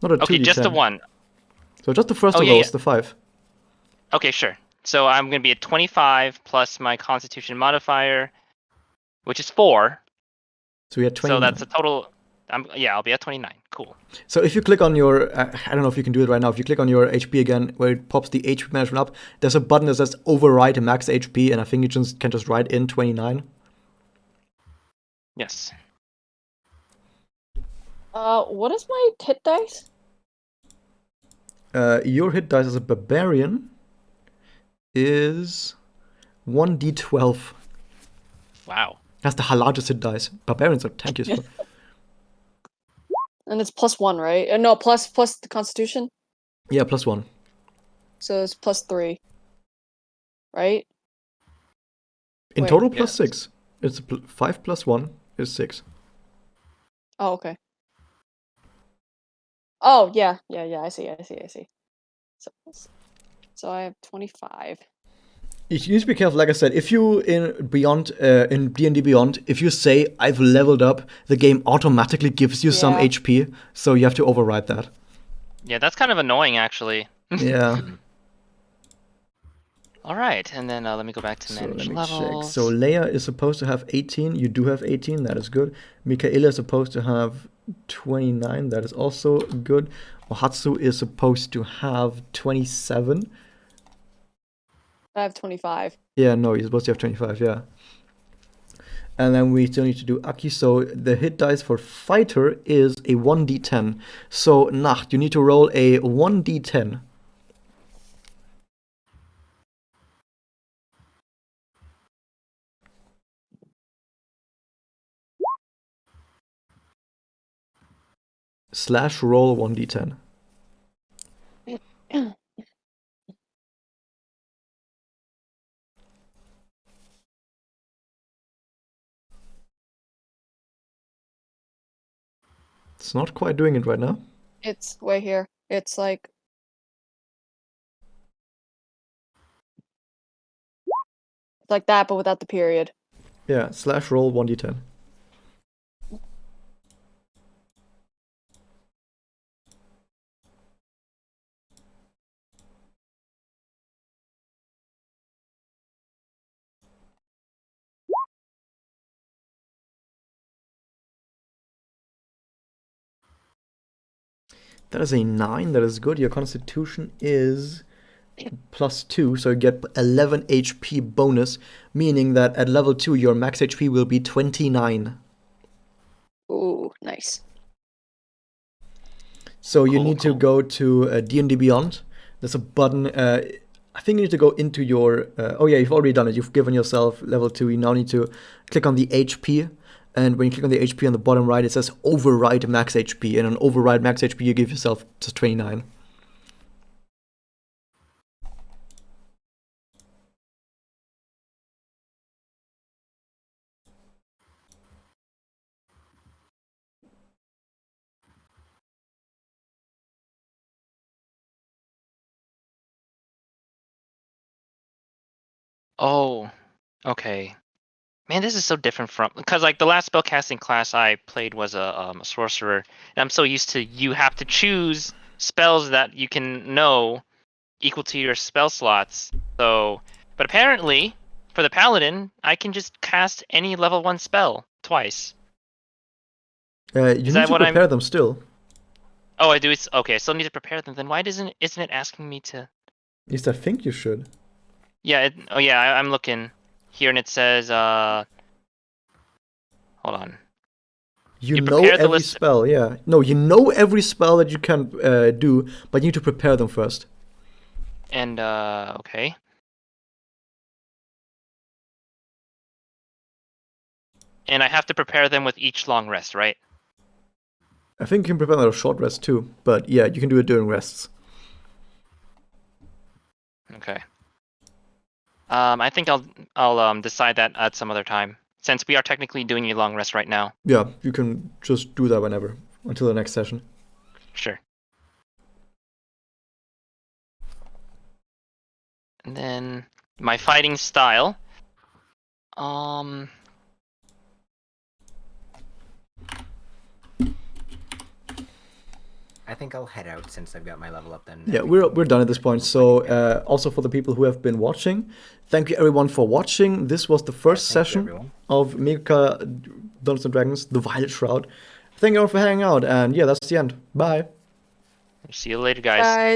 not a 2d10. Okay, just the one. So just the first Oh, of yeah, those, yeah. the 5. Okay, sure. So I'm going to be at 25 plus my Constitution modifier, which is 4. So we had 29. So that's a total. I'll be at 29. Cool. So if you click on your, I don't know if you can do it right now. If you click on your HP again, where it pops the HP management up, there's a button that says override max HP, and I think you can just write in 29. Yes. What is my hit dice? Your hit dice as a barbarian is 1d12. Wow. That's the largest hit dice. Barbarians are tanky as fuck. And it's +1, right? No, plus the Constitution. Yeah, +1. So it's +3, right? In Wait. total, Yes. +6. It's 5 + 1 is 6. Oh, okay. Oh, yeah. I see. So I have 25. You need to be careful. Like I said, if you in D&D Beyond, if you say I've leveled up, the game automatically gives you some Yeah. HP, so you have to override that. Yeah, that's kind of annoying, actually. Yeah. All right, and then let me go back to So manage let me levels. check. So Leia is supposed to have 18. You do have 18. That is good. Mikaela is supposed to have 29. That is also good. Ohatsu is supposed to have 27. I have 25. Yeah, no, you're supposed to have 25, yeah. And then we still need to do Aki. So the hit dice for fighter is a 1d10. So Nacht, you need to roll a 1d10. / roll 1d10. It's not quite doing it right now. It's way here. It's like that, but without the period. Yeah, / roll 1d10. That is a 9. That is good. Your constitution is +2, so you get 11 HP bonus, meaning that at level 2 your max HP will be 29. Ooh, nice. So you Cool, need to cool. go to D&D Beyond. There's a button. I think you need to go into your. Oh yeah, you've already done it. You've given yourself level 2. You now need to click on the HP, and when you click on the HP on the bottom right, it says override max HP, and on override max HP you give yourself just 29. Oh, okay. Man, this is so different from because like the last spellcasting class I played was a sorcerer, and I'm so used to you have to choose spells that you can know equal to your spell slots. So, but apparently for the paladin, I can just cast any level 1 spell twice. You Is need that to what I'm? prepare them still. Oh, I do. It's okay. I still need to prepare them. Then why isn't it asking me to? At least I think you should. Yeah. Oh yeah. I'm looking here, and it says hold on. You You know prepare the every list. spell, yeah. No, you know every spell that you can do, but you need to prepare them first. And okay. And I have to prepare them with each long rest, right? I think you can prepare them at a short rest too, but yeah, you can do it during rests. Okay. I think I'll decide that at some other time, since we are technically doing a long rest right now. Yeah, you can just do that whenever. until the next session. Sure. And then my fighting style. I think I'll head out since I've got my level up then. Yeah, we're done at this point. So also for the people who have been watching, thank you everyone for watching. This was the first session of Mega Dungeons and Dragons: The Violet Shroud. Thank you all for hanging out, and yeah, that's the end. Bye. See you later, guys. Bye.